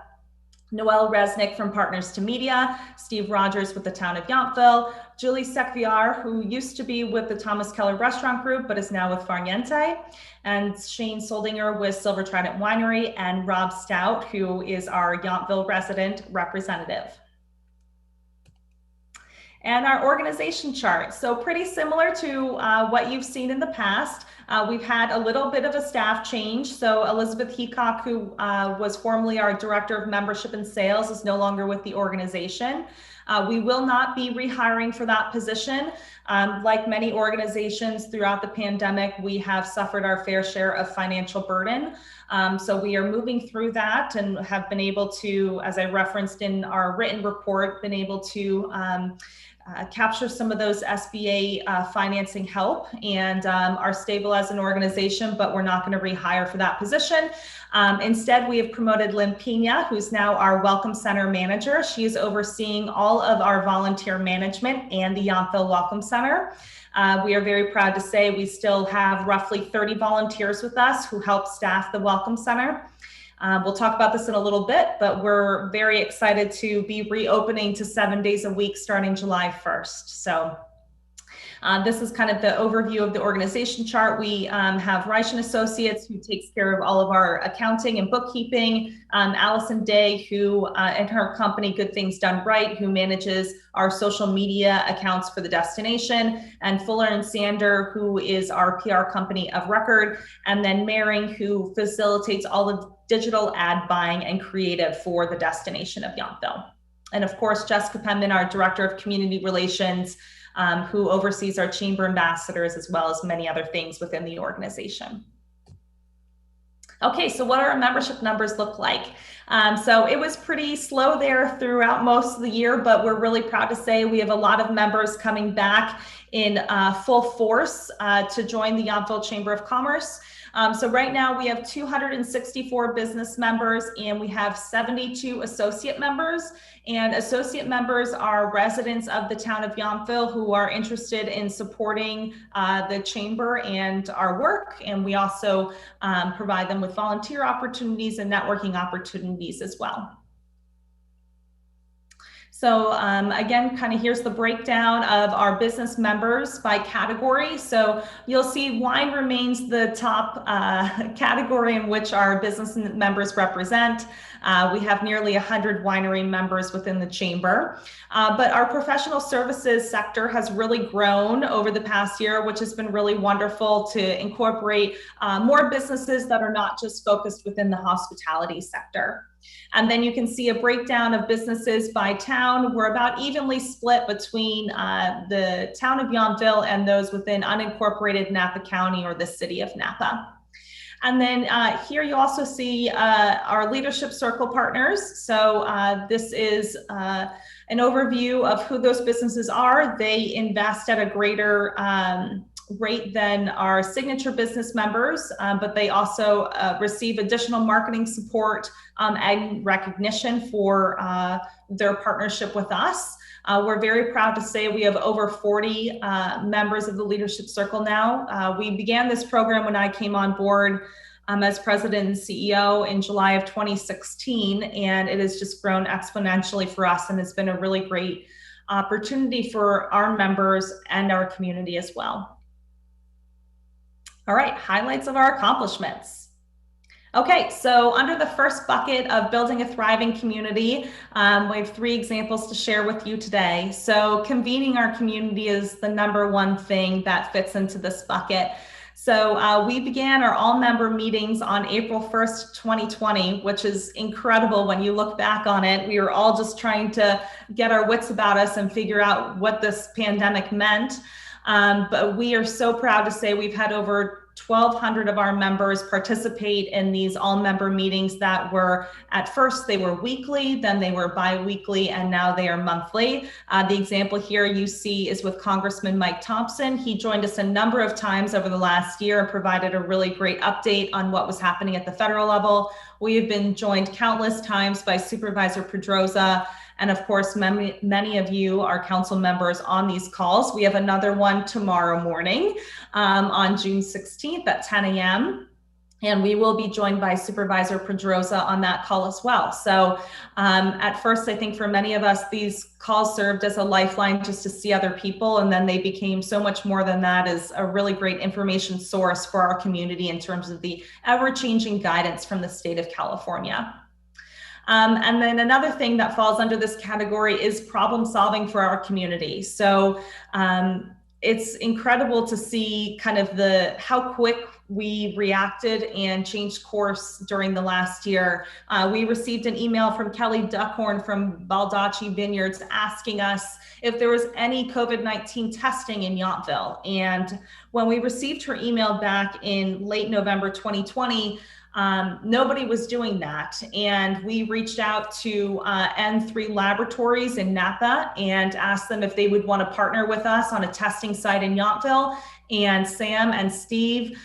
Noelle Resnick from Partners to Media, Steve Rogers with the Town of Yountville, Julie Secviar, who used to be with the Thomas Keller Restaurant Group, but is now with Farniente, and Shane Soldinger with Silver Trident Winery, and Rob Stout, who is our Yountville resident representative. And our organization chart. So pretty similar to what you've seen in the past. We've had a little bit of a staff change. So Elizabeth Heacock, who was formerly our Director of Membership and Sales, is no longer with the organization. We will not be rehiring for that position. Like many organizations throughout the pandemic, we have suffered our fair share of financial burden. So we are moving through that and have been able to, as I referenced in our written report, been able to capture some of those SBA financing help and are stable as an organization, but we're not going to rehire for that position. Instead, we have promoted Lynn Pina, who's now our Welcome Center manager. She is overseeing all of our volunteer management and the Yountville Welcome Center. We are very proud to say we still have roughly 30 volunteers with us who help staff the Welcome Center. We'll talk about this in a little bit, but we're very excited to be reopening to 7 days a week starting July 1st. So this is kind of the overview of the organization chart. We have Reich & Associates, who takes care of all of our accounting and bookkeeping, Allison Day, who and her company Good Things Done Right, who manages our social media accounts for the destination, and Fuller and Sander, who is our PR company of record, and then Maring, who facilitates all of digital ad buying and creative for the destination of Yountville. And of course, Jessica Penman, our Director of Community Relations, who oversees our chamber ambassadors as well as many other things within the organization. Okay, so what do our membership numbers look like? So it was pretty slow there throughout most of the year, but we're really proud to say we have a lot of members coming back in full force to join the Yountville Chamber of Commerce. So right now we have 264 business members and we have 72 associate members. And associate members are residents of the town of Yountville who are interested in supporting the chamber and our work. And we also provide them with volunteer opportunities and networking opportunities as well. So again, kind of here's the breakdown of our business members by category. So you'll see wine remains the top category in which our business members represent. We have nearly 100 winery members within the chamber, but our professional services sector has really grown over the past year, which has been really wonderful to incorporate more businesses that are not just focused within the hospitality sector. And then you can see a breakdown of businesses by town. We're about evenly split between the town of Yountville and those within unincorporated Napa County or the city of Napa. And then here you also see our Leadership Circle partners. So this is an overview of who those businesses are. They invest at a greater rate than our signature business members, but they also receive additional marketing support and recognition for their partnership with us. We're very proud to say we have over 40 members of the Leadership Circle now. We began this program when I came on board as president and CEO in July of 2016, and it has just grown exponentially for us, and it's been a really great opportunity for our members and our community as well. All right, highlights of our accomplishments. Okay, so under the first bucket of building a thriving community, we have 3 examples to share with you today. So convening our community is the #1 thing that fits into this bucket. So we began our all-member meetings on April 1st, 2020, which is incredible when you look back on it. We were all just trying to get our wits about us and figure out what this pandemic meant. But we are so proud to say we've had over 1,200 of our members participate in these all-member meetings that were, at first they were weekly, then they were bi-weekly, and now they are monthly. The example here you see is with Congressman Mike Thompson. He joined us a number of times over the last year and provided a really great update on what was happening at the federal level. We have been joined countless times by Supervisor Pedroza, and of course, many of you are council members on these calls. We have another one tomorrow morning on June 16th at 10 a.m. And we will be joined by Supervisor Pedroza on that call as well. So at first, I think for many of us, these calls served as a lifeline just to see other people. And then they became so much more than that, as a really great information source for our community in terms of the ever-changing guidance from the state of California. And then another thing that falls under this category is problem solving for our community. So it's incredible to see kind of how quick we reacted and changed course during the last year. We received an email from Kelly Duckhorn from Baldacci Vineyards asking us if there was any COVID-19 testing in Yountville. And when we received her email back in late November 2020, nobody was doing that. And we reached out to N3 Laboratories in Napa and asked them if they would want to partner with us on a testing site in Yountville. And Sam and Steve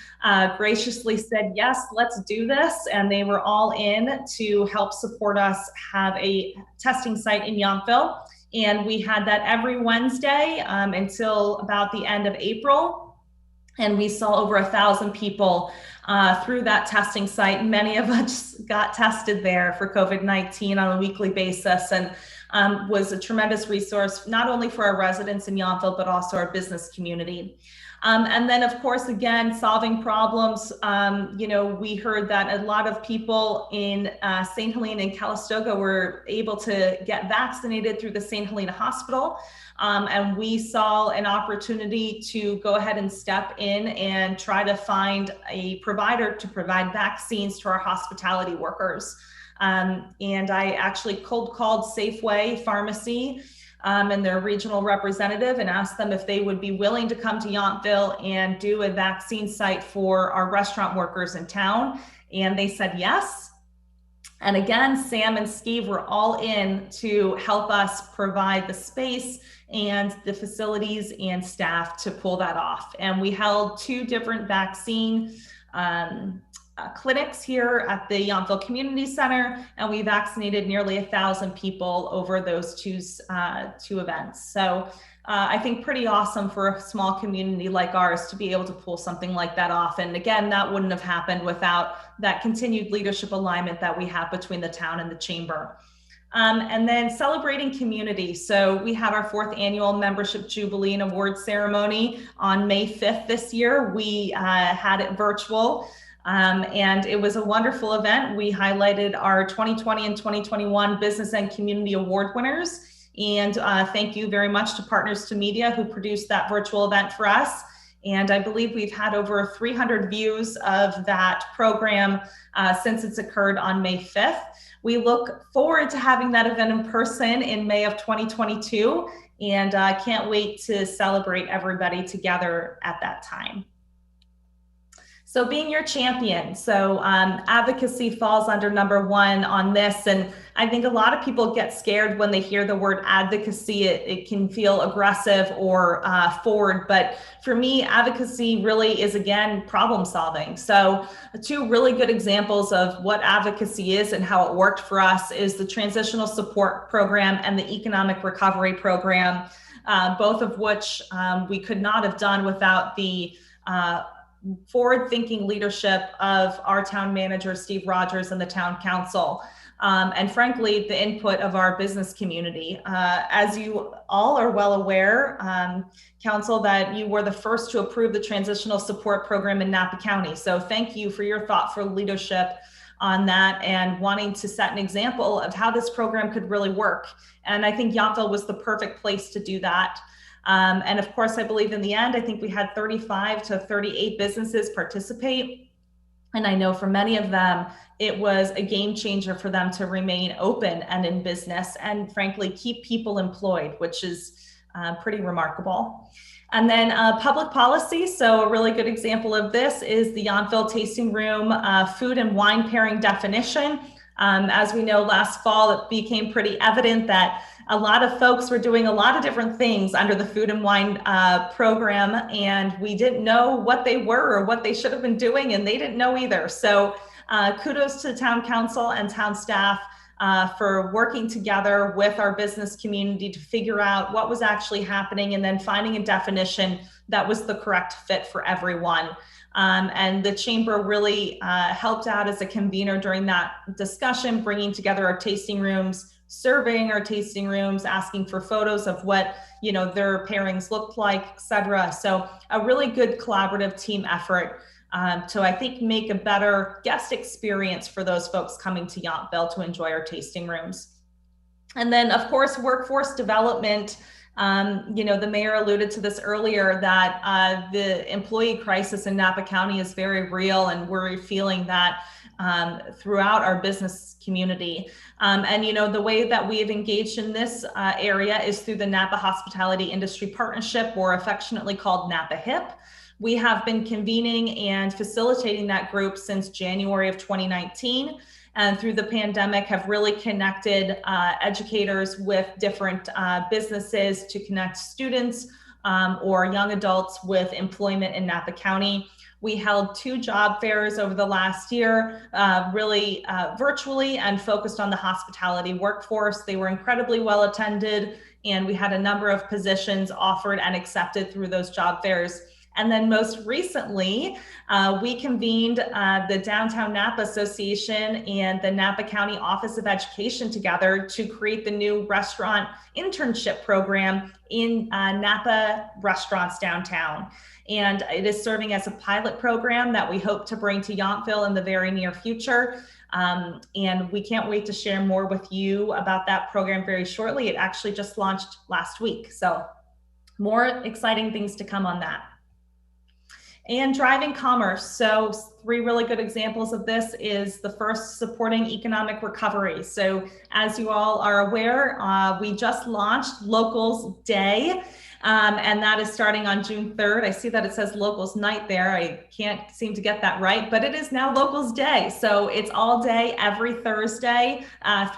graciously said, yes, let's do this. And they were all in to help support us have a testing site in Yountville. And we had that every Wednesday until about the end of April. And we saw over 1,000 people through that testing site. Many of us got tested there for COVID-19 on a weekly basis, and was a tremendous resource, not only for our residents in Yountville, but also our business community. And then, of course, again, solving problems. We heard that a lot of people in St. Helena and Calistoga were able to get vaccinated through the St. Helena Hospital. And we saw an opportunity to go ahead and step in and try to find a provider to provide vaccines to our hospitality workers. And I actually cold called Safeway Pharmacy and their regional representative and asked them if they would be willing to come to Yountville and do a vaccine site for our restaurant workers in town. And they said yes. And again, Sam and Steve were all in to help us provide the space and the facilities and staff to pull that off. And we held 2 different vaccine clinics here at the Yountville Community Center, and we vaccinated nearly 1,000 people over those two events. So I think pretty awesome for a small community like ours to be able to pull something like that off. And again, that wouldn't have happened without that continued leadership alignment that we have between the town and the chamber. And then celebrating community. So we had our 4th annual membership jubilee and award ceremony on May 5th this year. We had it virtual. And it was a wonderful event. We highlighted our 2020 and 2021 Business and Community Award winners. And thank you very much to Partners to Media who produced that virtual event for us. And I believe we've had over 300 views of that program since it's occurred on May 5th. We look forward to having that event in person in May of 2022. And I can't wait to celebrate everybody together at that time. So being your champion. So advocacy falls under number one on this. And I think a lot of people get scared when they hear the word advocacy. It can feel aggressive or forward. But for me, advocacy really is, again, problem solving. So two really good examples of what advocacy is and how it worked for us is the Transitional Support Program and the Economic Recovery Program, both of which we could not have done without the forward-thinking leadership of our town manager, Steve Rogers, and the town council. And frankly, the input of our business community. As you all are well aware, council, that you were the first to approve the Transitional Support Program in Napa County. So thank you for your thoughtful leadership on that and wanting to set an example of how this program could really work. And I think Yountville was the perfect place to do that. And of course, I believe in the end, I think we had 35 to 38 businesses participate. And I know for many of them, it was a game changer for them to remain open and in business and frankly, keep people employed, which is pretty remarkable. And then public policy. So a really good example of this is the Yountville Tasting Room food and wine pairing definition. As we know, last fall, it became pretty evident that a lot of folks were doing a lot of different things under the food and wine program, and we didn't know what they were or what they should have been doing, and they didn't know either. So kudos to the town council and town staff for working together with our business community to figure out what was actually happening and then finding a definition that was the correct fit for everyone. And the chamber really helped out as a convener during that discussion, bringing together our tasting rooms, surveying our tasting rooms, asking for photos of what, you know, their pairings looked like, et cetera. So a really good collaborative team effort to, I think, make a better guest experience for those folks coming to Yountville to enjoy our tasting rooms. And then, of course, workforce development. You know, the mayor alluded to this earlier, that the employee crisis in Napa County is very real, and we're feeling that throughout our business community. And, you know, the way that we have engaged in this area is through the Napa Hospitality Industry Partnership, or affectionately called Napa HIP. We have been convening and facilitating that group since January of 2019. And through the pandemic have really connected educators with different businesses to connect students or young adults with employment in Napa County. We held 2 job fairs over the last year, really virtually, and focused on the hospitality workforce. They were incredibly well attended, and we had a number of positions offered and accepted through those job fairs. And then most recently, we convened the Downtown Napa Association and the Napa County Office of Education together to create the new restaurant internship program in Napa restaurants downtown. And it is serving as a pilot program that we hope to bring to Yountville in the very near future. And we can't wait to share more with you about that program very shortly. It actually just launched last week. So more exciting things to come on that. And driving commerce. So 3 really good examples of this is the first, supporting economic recovery. So as you all are aware, we just launched Locals Day. And that is starting on June 3rd. I see that it says Locals Night there. I can't seem to get that right, but it is now Locals Day. So it's all day, every Thursday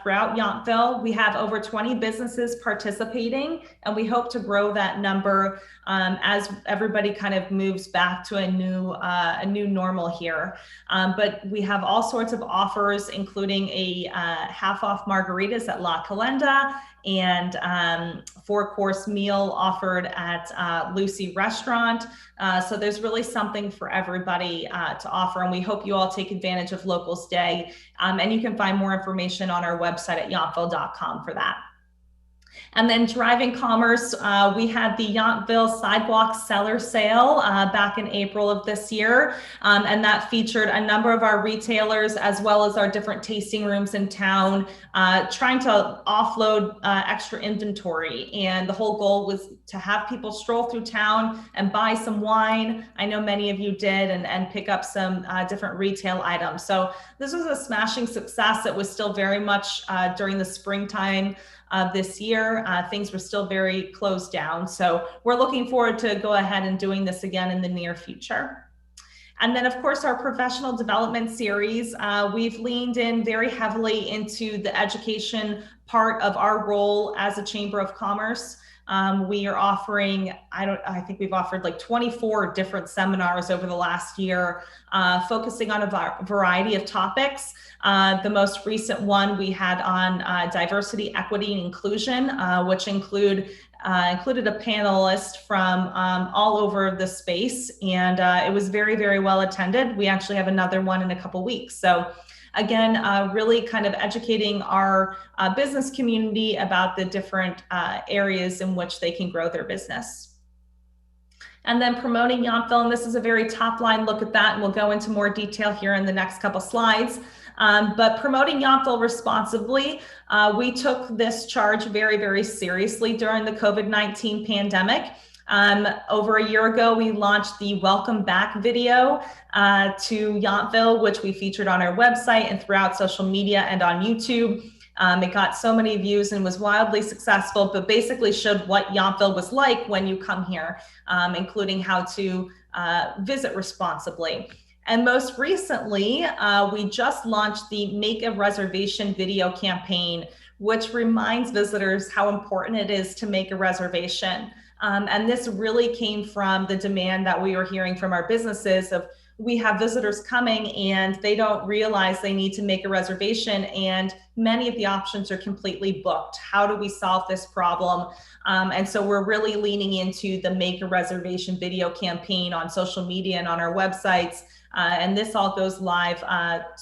throughout Yountville. We have over 20 businesses participating, and we hope to grow that number as everybody kind of moves back to a new normal here. But we have all sorts of offers, including a half-off margaritas at La Calenda, and 4-course meal offered at Lucy Restaurant. So there's really something for everybody to offer, and we hope you all take advantage of Locals Day. And you can find more information on our website at yountville.com for that. And then driving commerce, we had the Yountville Sidewalk Seller Sale back in April of this year. And that featured a number of our retailers as well as our different tasting rooms in town, trying to offload extra inventory. And the whole goal was to have people stroll through town and buy some wine. I know many of you did, and pick up some different retail items. So this was a smashing success. It was still very much during the springtime this year. Things were still very closed down. So we're looking forward to go ahead and doing this again in the near future. And then, of course, our professional development series, we've leaned in very heavily into the education part of our role as a Chamber of Commerce. We are offering, I think we've offered like 24 different seminars over the last year, focusing on a variety of topics. The most recent one we had on diversity, equity, and inclusion, which included a panelist from all over the space, and it was very, very well attended. We actually have another one in a couple weeks. So again, really kind of educating our business community about the different areas in which they can grow their business. And then promoting Yountville, and this is a very top line look at that, and we'll go into more detail here in the next couple slides. But promoting Yountville responsibly, we took this charge very, very seriously during the COVID-19 pandemic. Over a year ago, we launched the Welcome Back video to Yountville, which we featured on our website and throughout social media and on YouTube. It got so many views and was wildly successful, but basically showed what Yountville was like when you come here, including how to visit responsibly. And most recently, we just launched the Make a Reservation video campaign, which reminds visitors how important it is to make a reservation. And this really came from the demand that we were hearing from our businesses of, we have visitors coming and they don't realize they need to make a reservation, and many of the options are completely booked. How do we solve this problem? And so we're really leaning into the Make a Reservation video campaign on social media and on our websites. And this all goes live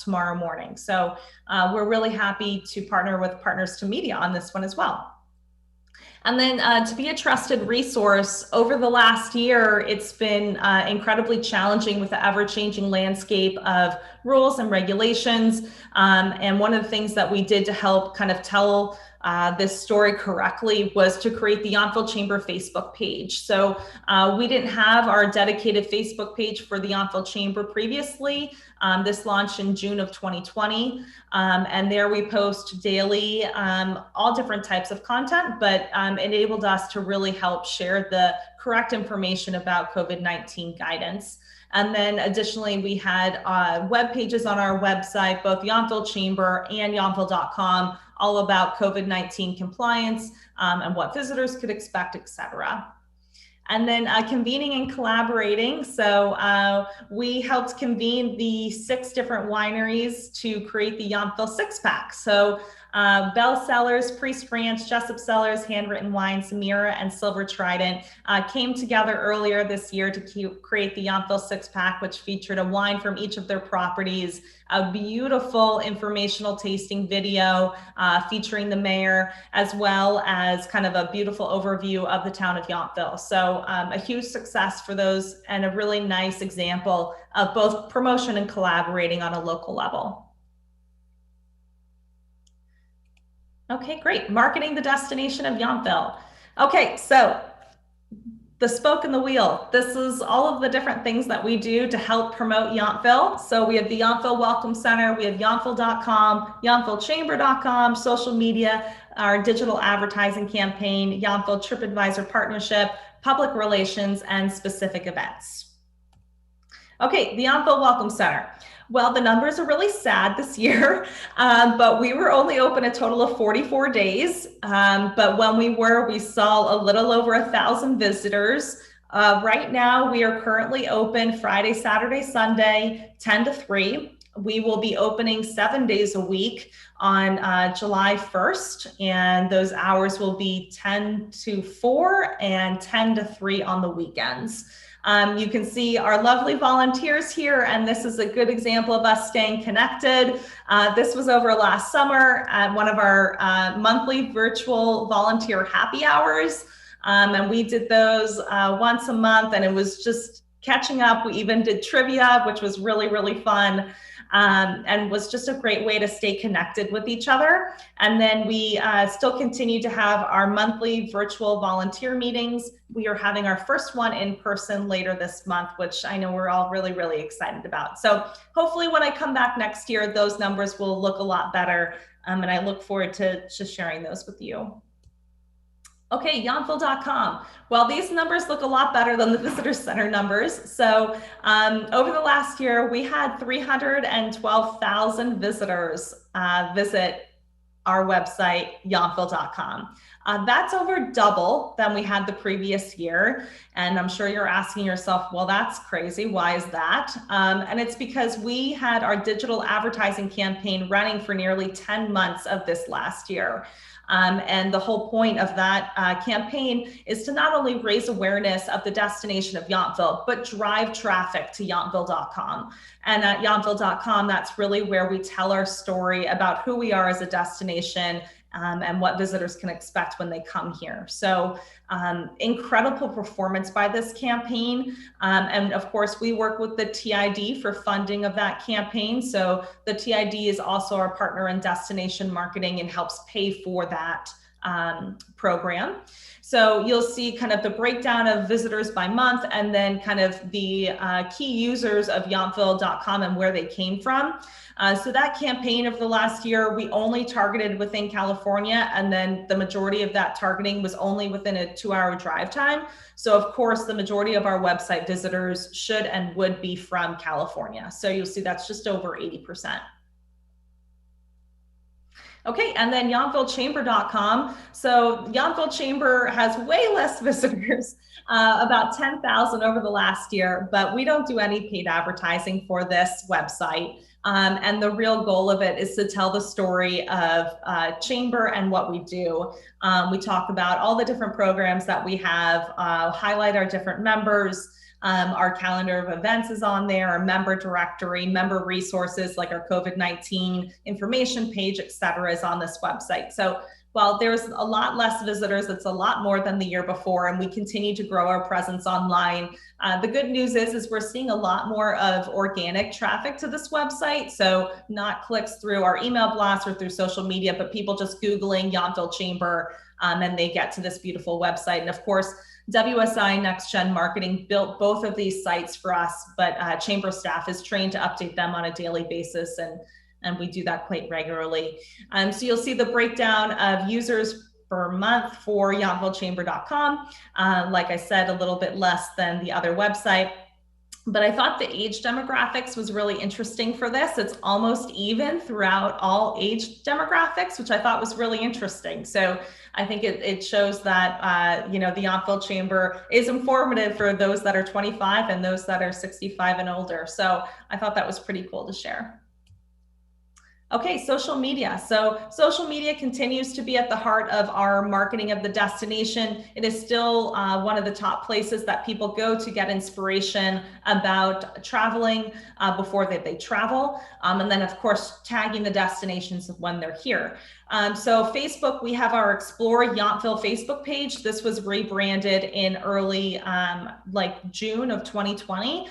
tomorrow morning. So we're really happy to partner with Partners to Media on this one as well. And then to be a trusted resource, over the last year, it's been incredibly challenging with the ever-changing landscape of rules and regulations. And one of the things that we did to help kind of tell this story correctly was to create the Yountville Chamber Facebook page. So we didn't have our dedicated Facebook page for the Yountville Chamber previously. This launched in June of 2020. And there we post daily all different types of content, but enabled us to really help share the correct information about COVID-19 guidance. And then additionally, we had web pages on our website, both Yountville Chamber and Yountville.com, all about COVID-19 compliance and what visitors could expect, et cetera. And then convening and collaborating. So we helped convene the 6 different wineries to create the Yountville 6-pack. So Bell Cellars, Priest Ranch, Jessup Cellars, Handwritten Wine, Samira, and Silver Trident came together earlier this year to create the Yountville 6-pack, which featured a wine from each of their properties, a beautiful informational tasting video featuring the mayor, as well as kind of a beautiful overview of the town of Yountville. So a huge success for those, and a really nice example of both promotion and collaborating on a local level. Okay, great. Marketing the destination of Yountville. Okay, so the spoke in the wheel. This is all of the different things that we do to help promote Yountville. So we have the Yountville Welcome Center, we have Yountville.com, YountvilleChamber.com, social media, our digital advertising campaign, Yountville TripAdvisor partnership, public relations, and specific events. Okay, the Yountville Welcome Center. Well, the numbers are really sad this year, but we were only open a total of 44 days. But when we were, we saw a little over 1,000 visitors. Right now, we are currently open Friday, Saturday, Sunday, 10 to 3. We will be opening 7 days a week on July 1st, and those hours will be 10 to 4 and 10 to 3 on the weekends. You can see our lovely volunteers here, and this is a good example of us staying connected. This was over last summer at one of our monthly virtual volunteer happy hours. And we did those once a month, and it was just catching up. We even did trivia, which was really, really fun. And was just a great way to stay connected with each other. And then we still continue to have our monthly virtual volunteer meetings. We are having our first one in person later this month, which I know we're all really, really excited about. So hopefully when I come back next year, those numbers will look a lot better. And I look forward to sharing those with you. Okay, Yountville.com. Well, these numbers look a lot better than the visitor center numbers. So over the last year, we had 312,000 visitors visit our website, Yountville.com. That's over double than we had the previous year. And I'm sure you're asking yourself, well, that's crazy. Why is that? And it's because we had our digital advertising campaign running for nearly 10 months of this last year. And the whole point of that campaign is to not only raise awareness of the destination of Yountville, but drive traffic to Yountville.com. And at Yountville.com, that's really where we tell our story about who we are as a destination and what visitors can expect when they come here. So incredible performance by this campaign. And of course, we work with the TID for funding of that campaign. So the TID is also our partner in destination marketing and helps pay for that program. So you'll see kind of the breakdown of visitors by month and then kind of the key users of Yountville.com and where they came from. So that campaign of the last year, we only targeted within California, and then the majority of that targeting was only within a 2-hour drive time. So of course, the majority of our website visitors should and would be from California. So you'll see that's just over 80%. Okay, and then YountvilleChamber.com. So Yountville Chamber has way less visitors, about 10,000 over the last year, but we don't do any paid advertising for this website. And the real goal of it is to tell the story of Chamber and what we do. We talk about all the different programs that we have, highlight our different members. Our calendar of events is on there, our member directory, member resources like our COVID-19 information page, et cetera, is on this website. So while there's a lot less visitors, it's a lot more than the year before, and we continue to grow our presence online. The good news is we're seeing a lot more of organic traffic to this website. So not clicks through our email blast or through social media, but people just Googling Yountville Chamber, and they get to this beautiful website. And of course, WSI Next Gen Marketing built both of these sites for us, but Chamber staff is trained to update them on a daily basis, and we do that quite regularly. So you'll see the breakdown of users per month for YountvilleChamber.com. Like I said, a little bit less than the other website. But I thought the age demographics was really interesting for this. It's almost even throughout all age demographics, which I thought was really interesting. So I think it shows that, you know, the Yountville Chamber is informative for those that are 25 and those that are 65 and older. So I thought that was pretty cool to share. Okay, social media. So social media continues to be at the heart of our marketing of the destination. It is still one of the top places that people go to get inspiration about traveling before they travel. And then of course, tagging the destinations when they're here. So Facebook, we have our Explore Yountville Facebook page. This was rebranded in early like June of 2020.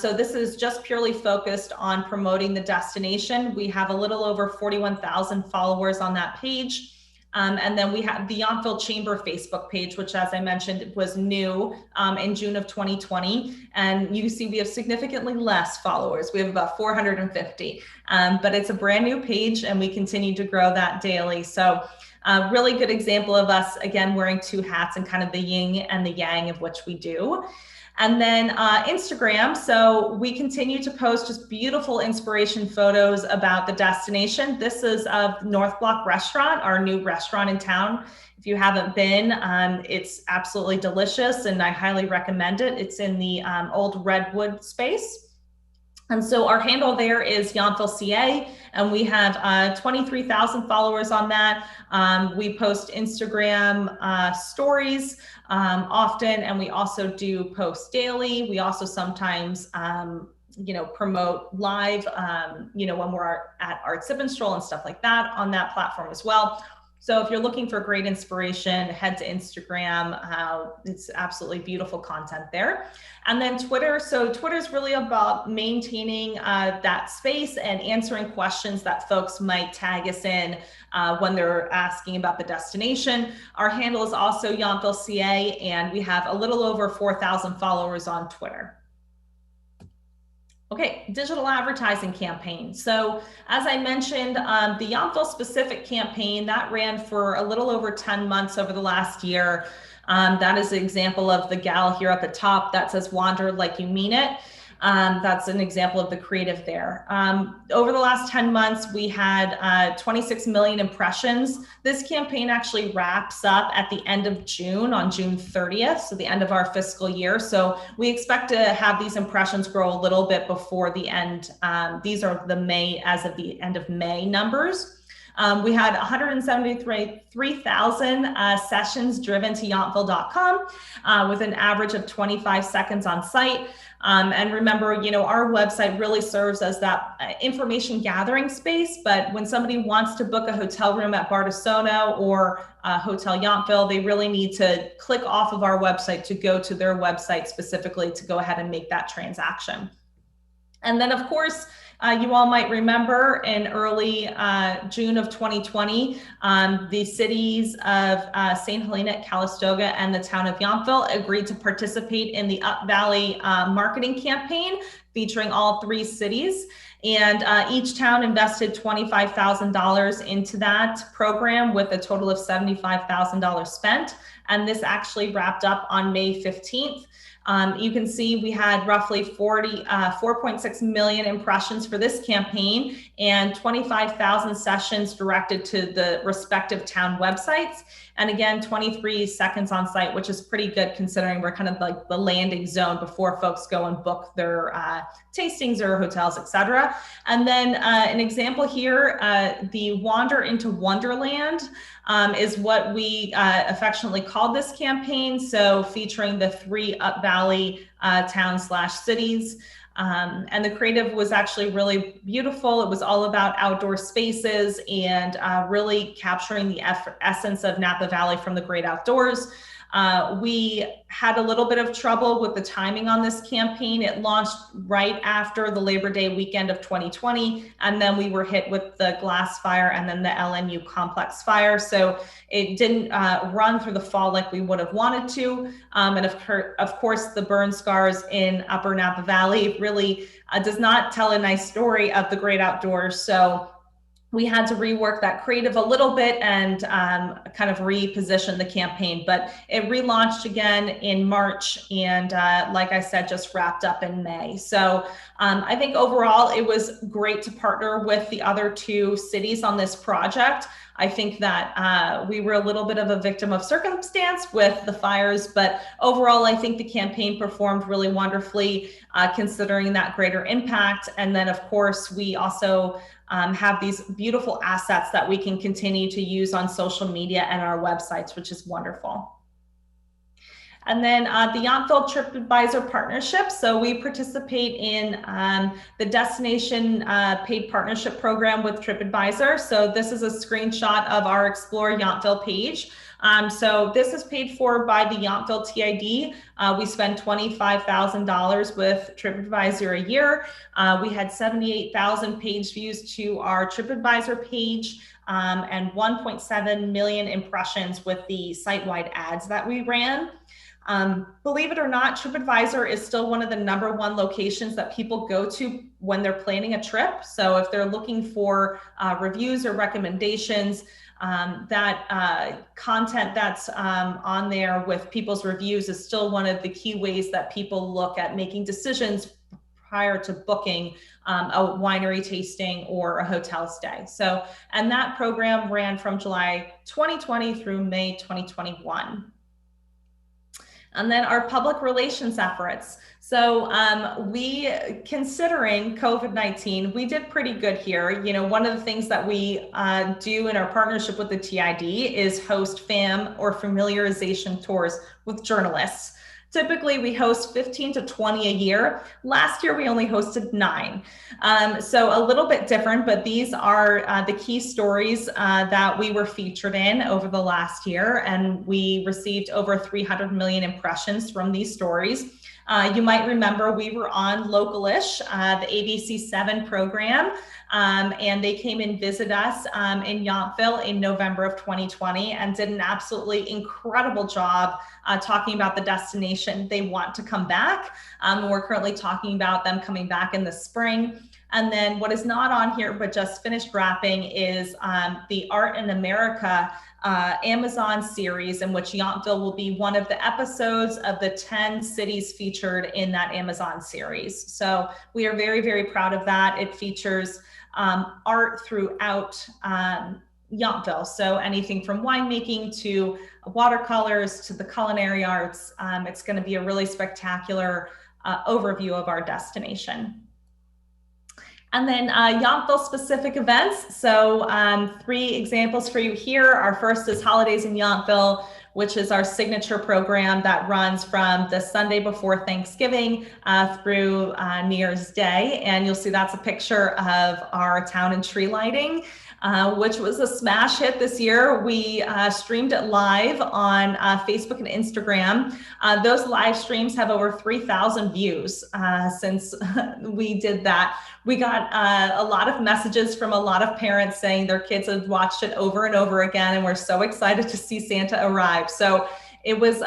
So this is just purely focused on promoting the destination. We have a little over 41,000 followers on that page. And then we have the Yountville Chamber Facebook page, which, as I mentioned, was new in June of 2020. And you see we have significantly less followers. We have about 450, but it's a brand new page and we continue to grow that daily. So really good example of us, again, wearing two hats and kind of the yin and the yang of which we do. And then Instagram, so we continue to post just beautiful inspiration photos about the destination. This is of North Block Restaurant, our new restaurant in town. If you haven't been, it's absolutely delicious and I highly recommend it. It's in the old Redwood space. And so our handle there is Yountville CA, and we have 23,000 followers on that. We post Instagram stories often, and we also do post daily. We also sometimes, you know, promote live, you know, when we're at Art Sip and Stroll and stuff like that on that platform as well. So if you're looking for great inspiration, head to Instagram. It's absolutely beautiful content there. And then Twitter. So Twitter is really about maintaining that space and answering questions that folks might tag us in when they're asking about the destination. Our handle is also Yountville CA, and we have a little over 4,000 followers on Twitter. Okay, digital advertising campaign. So as I mentioned, the Yountville specific campaign that ran for a little over 10 months over the last year. That is an example of the gal here at the top that says "Wander like you mean it." That's an example of the creative there. Over the last 10 months, we had 26 million impressions. This campaign actually wraps up at the end of June, on June 30th, so the end of our fiscal year. So we expect to have these impressions grow a little bit before the end. These are the May, as of the end of May numbers. We had 173,000 sessions driven to yountville.com with an average of 25 seconds on site. And remember, our website really serves as that information gathering space. But when somebody wants to book a hotel room at Bardessono or Hotel Yountville, they really need to click off of our website to go to their website specifically to go ahead and make that transaction. And then, of course, you all might remember in early June of 2020, the cities of St. Helena, Calistoga, and the town of Yountville agreed to participate in the Up Valley marketing campaign featuring all 3 cities. And each town invested $25,000 into that program with a total of $75,000 spent. And this actually wrapped up on May 15th. You can see we had roughly 4.6 million impressions for this campaign and 25,000 sessions directed to the respective town websites. And again, 23 seconds on site, which is pretty good considering we're kind of like the landing zone before folks go and book their tastings or hotels, etc. And then an example here, the Wander into Wonderland is what we affectionately called this campaign. So featuring the 3 Up Valley towns/cities. And the creative was actually really beautiful. It was all about outdoor spaces and really capturing the essence of Napa Valley from the great outdoors. We had a little bit of trouble with the timing on this campaign. It launched right after the Labor Day weekend of 2020, and then we were hit with the glass fire and then the LNU complex fire. So it didn't run through the fall like we would have wanted to. And of course, the burn scars in Upper Napa Valley really does not tell a nice story of the great outdoors. So we had to rework that creative a little bit and kind of reposition the campaign, but it relaunched again in March and like I said, just wrapped up in May. So I think overall it was great to partner with the other 2 cities on this project. I think that we were a little bit of a victim of circumstance with the fires, but overall, I think the campaign performed really wonderfully considering that greater impact. And then of course, we also have these beautiful assets that we can continue to use on social media and our websites, which is wonderful. And then the Yountville TripAdvisor partnership. So we participate in the destination paid partnership program with TripAdvisor. So this is a screenshot of our Explore Yountville page. So this is paid for by the Yountville TID. We spend $25,000 with TripAdvisor a year. We had 78,000 page views to our TripAdvisor page and 1.7 million impressions with the site-wide ads that we ran. Believe it or not, TripAdvisor is still one of the #1 locations that people go to when they're planning a trip. So if they're looking for reviews or recommendations, that content that's on there with people's reviews is still one of the key ways that people look at making decisions prior to booking a winery tasting or a hotel stay. So, and that program ran from July 2020 through May 2021. And then our public relations efforts. So we, considering COVID-19, we did pretty good here. You know, one of the things that we do in our partnership with the TID is host FAM or familiarization tours with journalists. Typically, we host 15 to 20 a year. Last year, we only hosted 9. So a little bit different, but these are the key stories that we were featured in over the last year. And we received over 300 million impressions from these stories. You might remember we were on Local-ish, the ABC7 program, and they came and visited us in Yountville in November of 2020 and did an absolutely incredible job talking about the destination destination. They want to come back. We're currently talking about them coming back in the spring. And then what is not on here, but just finished wrapping, is the Art in America Amazon series, in which Yountville will be one of the episodes of the 10 cities featured in that Amazon series. So we are very, very proud of that. It features art throughout Yountville. So anything from winemaking to watercolors to the culinary arts. It's going to be a really spectacular overview of our destination. And then Yountville specific events. So 3 examples for you here. Our first is Holidays in Yountville, which is our signature program that runs from the Sunday before Thanksgiving through New Year's Day. And you'll see that's a picture of our town and tree lighting, which was a smash hit this year. We streamed it live on Facebook and Instagram. Those live streams have over 3,000 views since we did that. We got a lot of messages from a lot of parents saying their kids have watched it over and over again, and we're so excited to see Santa arrive. So it was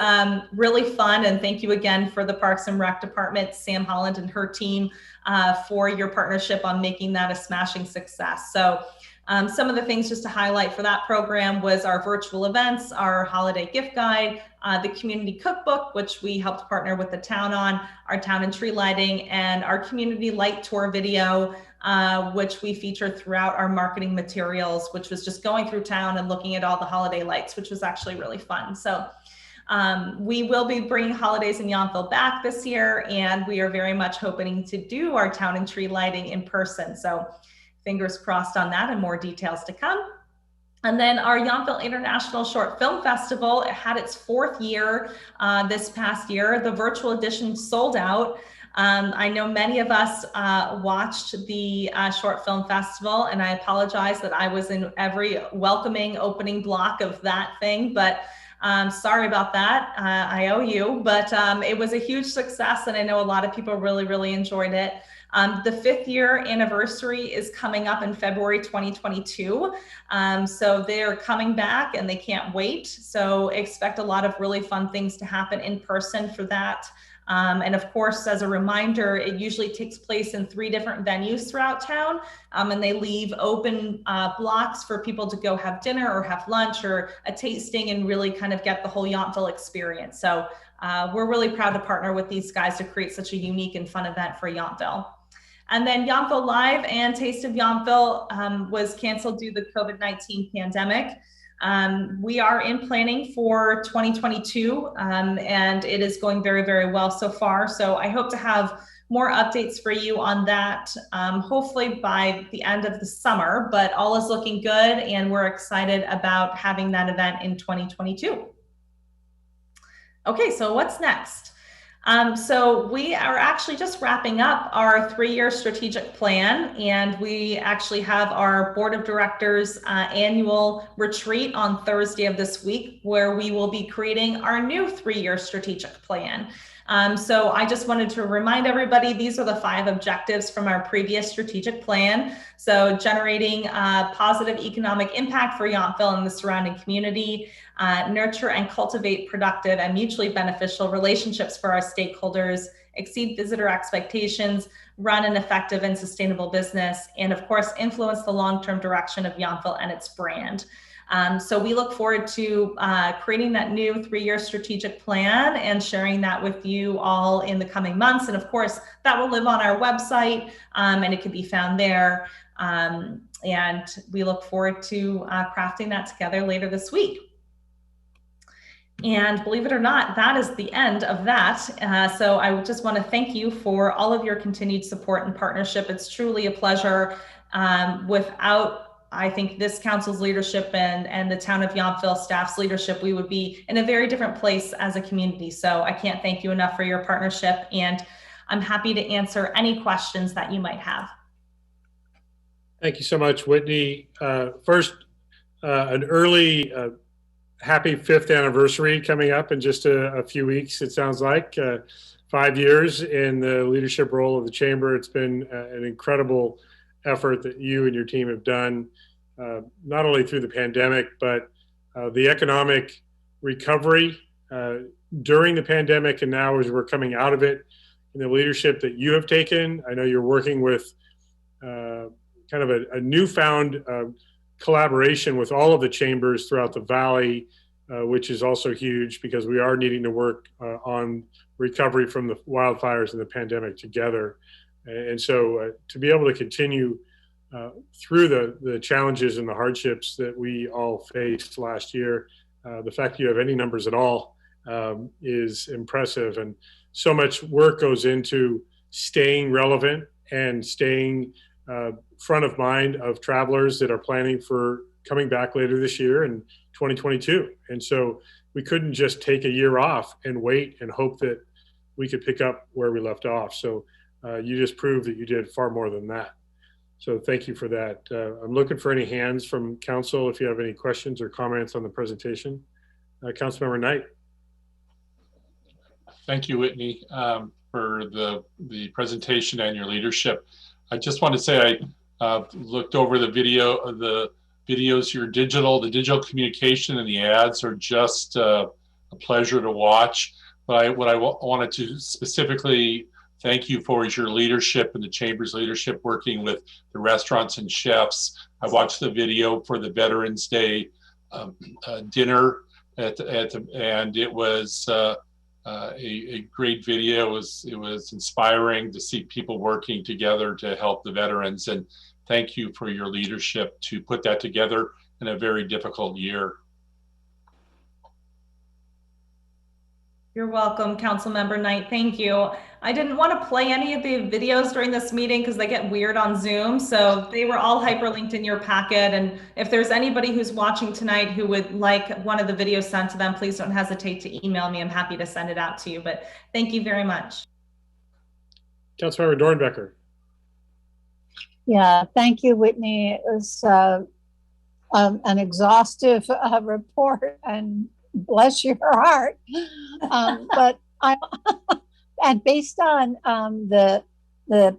really fun, and thank you again for the Parks and Rec Department, Sam Holland and her team, for your partnership on making that a smashing success. So some of the things just to highlight for that program was our virtual events, our holiday gift guide, the community cookbook, which we helped partner with the town on, our town and tree lighting, and our community light tour video, which we featured throughout our marketing materials, which was just going through town and looking at all the holiday lights, which was actually really fun. So we will be bringing Holidays in Yountville back this year, and we are very much hoping to do our town and tree lighting in person. So fingers crossed on that, and more details to come. And then our Yountville International Short Film Festival, it had its 4th year this past year. The virtual edition sold out. I know many of us watched the Short Film Festival, and I apologize that I was in every welcoming opening block of that thing, but sorry about that. I owe you, but it was a huge success, and I know a lot of people really, really enjoyed it. The 5th year anniversary is coming up in February 2022. So they're coming back and they can't wait. So expect a lot of really fun things to happen in person for that. And of course, as a reminder, it usually takes place in 3 different venues throughout town. And they leave open blocks for people to go have dinner or have lunch or a tasting and really kind of get the whole Yountville experience. So we're really proud to partner with these guys to create such a unique and fun event for Yountville. And then Yountville Live and Taste of Yountville was canceled due to the COVID-19 pandemic. We are in planning for 2022, and it is going very, very well so far. So I hope to have more updates for you on that, hopefully by the end of the summer, but all is looking good, and we're excited about having that event in 2022. Okay, so what's next? So we are actually just wrapping up our 3-year strategic plan, and we actually have our board of directors annual retreat on Thursday of this week, where we will be creating our new 3-year strategic plan. So I just wanted to remind everybody, these are the 5 objectives from our previous strategic plan. So generating positive economic impact for Yountville and the surrounding community, nurture and cultivate productive and mutually beneficial relationships for our stakeholders, exceed visitor expectations, run an effective and sustainable business, and of course, influence the long-term direction of Yountville and its brand. So we look forward to creating that new 3-year strategic plan and sharing that with you all in the coming months. And of course, that will live on our website, and it can be found there. And we look forward to crafting that together later this week. And believe it or not, that is the end of that. So I just want to thank you for all of your continued support and partnership. It's truly a pleasure. Without, I think, this council's leadership and the town of Yountville staff's leadership, we would be in a very different place as a community. So I can't thank you enough for your partnership, and I'm happy to answer any questions that you might have. Thank you so much, Whitney. First, an early happy 5th anniversary coming up in just a few weeks, it sounds like. 5 years in the leadership role of the chamber. It's been an incredible effort that you and your team have done, not only through the pandemic, but the economic recovery during the pandemic and now as we're coming out of it, and the leadership that you have taken. I know you're working with kind of a newfound collaboration with all of the chambers throughout the valley, which is also huge because we are needing to work on recovery from the wildfires and the pandemic together. And so to be able to continue through the challenges and the hardships that we all faced last year, the fact that you have any numbers at all is impressive. And so much work goes into staying relevant and staying front of mind of travelers that are planning for coming back later this year in 2022. And so we couldn't just take a year off and wait and hope that we could pick up where we left off. So you just proved that you did far more than that. So thank you for that. I'm looking for any hands from council if you have any questions or comments on the presentation. Councilmember Knight. Thank you, Whitney, for the presentation and your leadership. I just want to say I looked over the videos, the digital communication and the ads are just a pleasure to watch. But what I wanted to specifically thank you for is your leadership and the Chamber's leadership working with the restaurants and chefs. I watched the video for the Veterans Day dinner and it was a great video. It was inspiring to see people working together to help the veterans, and thank you for your leadership to put that together in a very difficult year. You're welcome, Councilmember Knight. Thank you. I didn't want to play any of the videos during this meeting because they get weird on Zoom. So they were all hyperlinked in your packet. And if there's anybody who's watching tonight who would like one of the videos sent to them, please don't hesitate to email me. I'm happy to send it out to you. But thank you very much. Councilmember Dornbecker. Yeah, thank you, Whitney. It was an exhaustive report, and bless your heart. But and based on the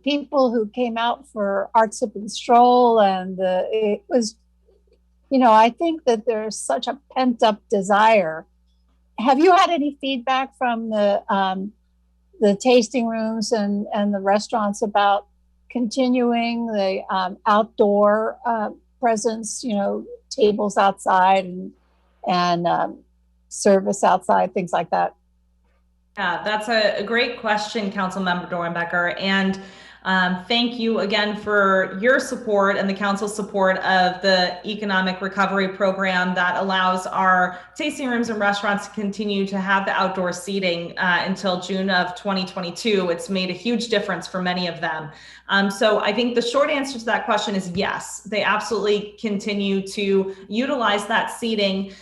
people who came out for Art Sip and Stroll, and it was, I think that there's such a pent up desire. Have you had any feedback from the tasting rooms and the restaurants about continuing the outdoor presence, tables outside and service outside, things like that? Yeah, that's a great question, Councilmember Dornbecker. And thank you again for your support and the council's support of the economic recovery program that allows our tasting rooms and restaurants to continue to have the outdoor seating until June of 2022. It's made a huge difference for many of them. So I think the short answer to that question is yes, they absolutely continue to utilize that seating.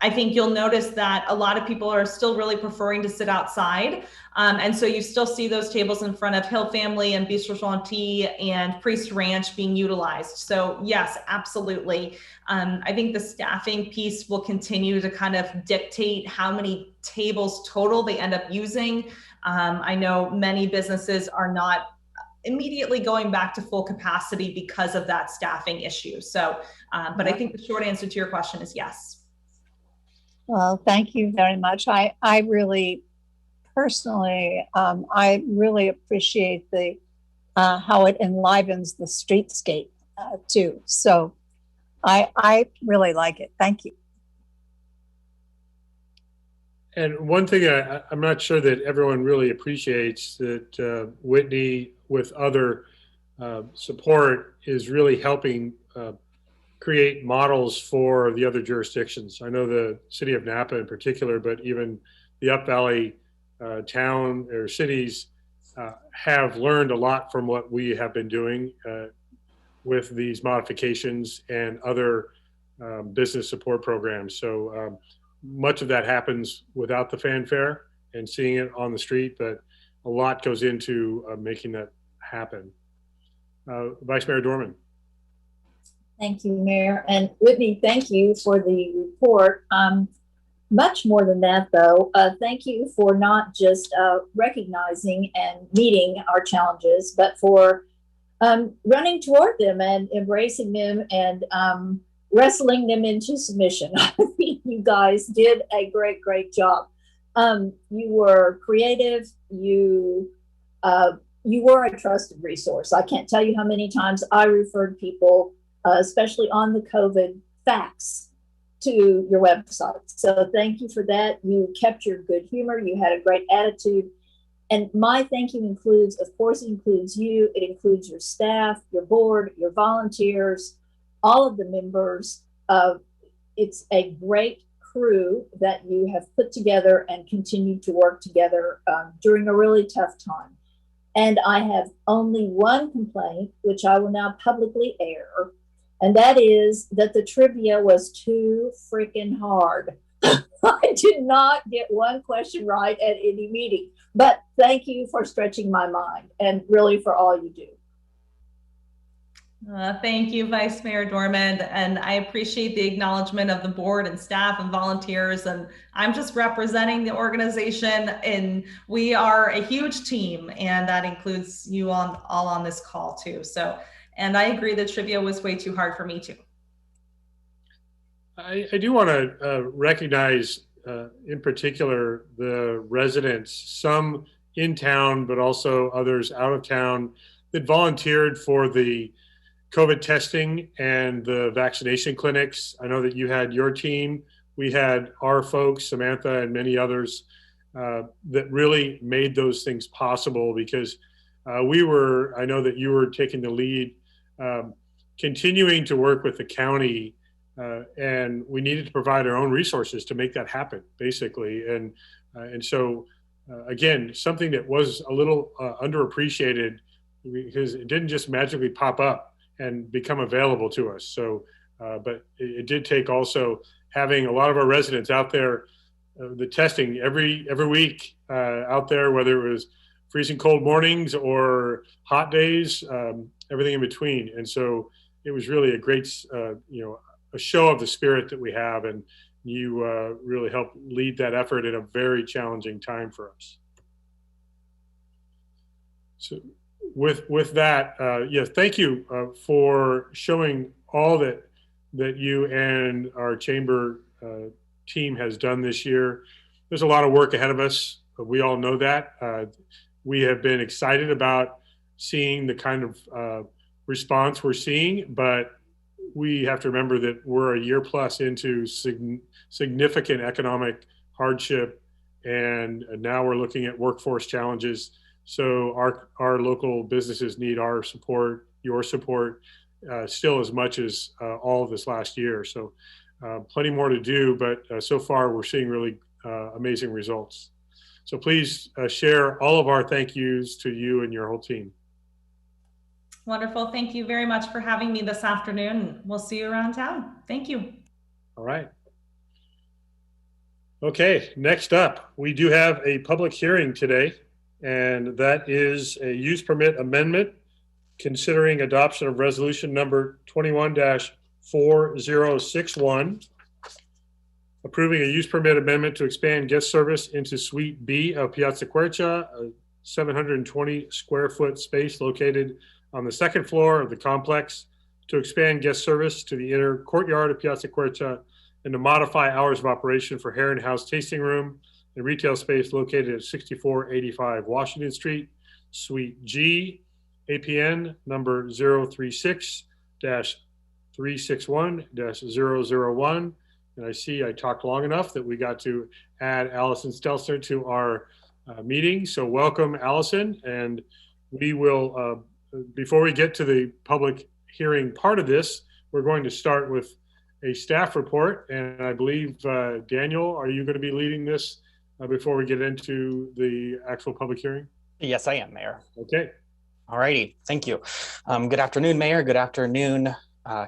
I think you'll notice that a lot of people are still really preferring to sit outside. And so you still see those tables in front of Hill Family and Bistro Gentil and Priest Ranch being utilized. So yes, absolutely. I think the staffing piece will continue to kind of dictate how many tables total they end up using. I know many businesses are not immediately going back to full capacity because of that staffing issue. So, but I think the short answer to your question is yes. Well, thank you very much. I really, personally, I really appreciate the how it enlivens the streetscape too. So I really like it. Thank you. And one thing I'm not sure that everyone really appreciates that Whitney, with other support, is really helping create models for the other jurisdictions. I know the city of Napa in particular, but even the Up Valley town or cities have learned a lot from what we have been doing with these modifications and other business support programs. So much of that happens without the fanfare and seeing it on the street, but a lot goes into making that happen. Vice Mayor Dorman. Thank you, Mayor. And Whitney, thank you for the report. Much more than that, though, thank you for not just recognizing and meeting our challenges, but for running toward them and embracing them and wrestling them into submission. I think you guys did a great job. You were creative. You were a trusted resource. I can't tell you how many times I referred people, especially on the COVID facts, to your website. So thank you for that. You kept your good humor. You had a great attitude. And my thank you includes, of course, it includes you. It includes your staff, your board, your volunteers, all of the members. It's a great crew that you have put together and continued to work together during a really tough time. And I have only one complaint, which I will now publicly air, and that is that the trivia was too freaking hard. I did not get one question right at any meeting, but thank you for stretching my mind and really for all you do. Thank you, Vice Mayor Dormand, and I appreciate the acknowledgement of the board and staff and volunteers, and I'm just representing the organization, and we are a huge team, and that includes you all on this call too. So, and I agree that trivia was way too hard for me too. I do want to recognize in particular the residents, some in town, but also others out of town, that volunteered for the COVID testing and the vaccination clinics. I know that you had your team. We had our folks, Samantha and many others, that really made those things possible, because I know that you were taking the lead, continuing to work with the county, and we needed to provide our own resources to make that happen, basically. And so, again, something that was a little underappreciated, because it didn't just magically pop up and become available to us. So, but it did take also having a lot of our residents out there, the testing every week out there, whether it was freezing cold mornings or hot days, everything in between. And so it was really a great, a show of the spirit that we have, and you really helped lead that effort in a very challenging time for us. So with that, yes, thank you for showing all that you and our chamber team has done this year. There's a lot of work ahead of us. We all know that. We have been excited about seeing the kind of response we're seeing, but we have to remember that we're a year plus into significant economic hardship, and now we're looking at workforce challenges. So our local businesses need our support, your support, still as much as all of this last year. So plenty more to do, but so far we're seeing really amazing results. So please share all of our thank yous to you and your whole team. Wonderful. Thank you very much for having me this afternoon. We'll see you around town. Thank you. All right. Okay, next up, we do have a public hearing today, and that is a use permit amendment considering adoption of resolution number 21-4061, approving a use permit amendment to expand guest service into Suite B of Piazza Quercia, a 720 square foot space located on the second floor of the complex, to expand guest service to the inner courtyard of Piazza Quercia, and to modify hours of operation for Heron House Tasting Room and retail space located at 6485 Washington Street, Suite G, APN number 036-361-001. And I see I talked long enough that we got to add Allison Stelzner to our meeting. So welcome, Allison. And we will, before we get to the public hearing part of this, we're going to start with a staff report. And I believe, Daniel, are you going to be leading this before we get into the actual public hearing? Yes, I am, Mayor. Okay. All righty. Thank you. Good afternoon, Mayor. Good afternoon,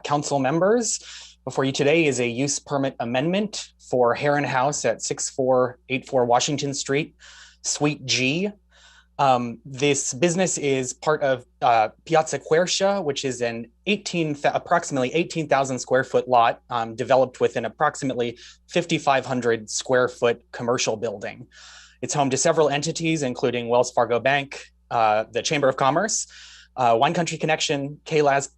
council members. Before you today is a use permit amendment for Heron House at 6484 Washington Street, Suite G. This business is part of Piazza Quercia, which is an approximately 18,000 square foot lot developed with an approximately 5,500 square foot commercial building. It's home to several entities, including Wells Fargo Bank, the Chamber of Commerce, Wine Country Connection, KLAS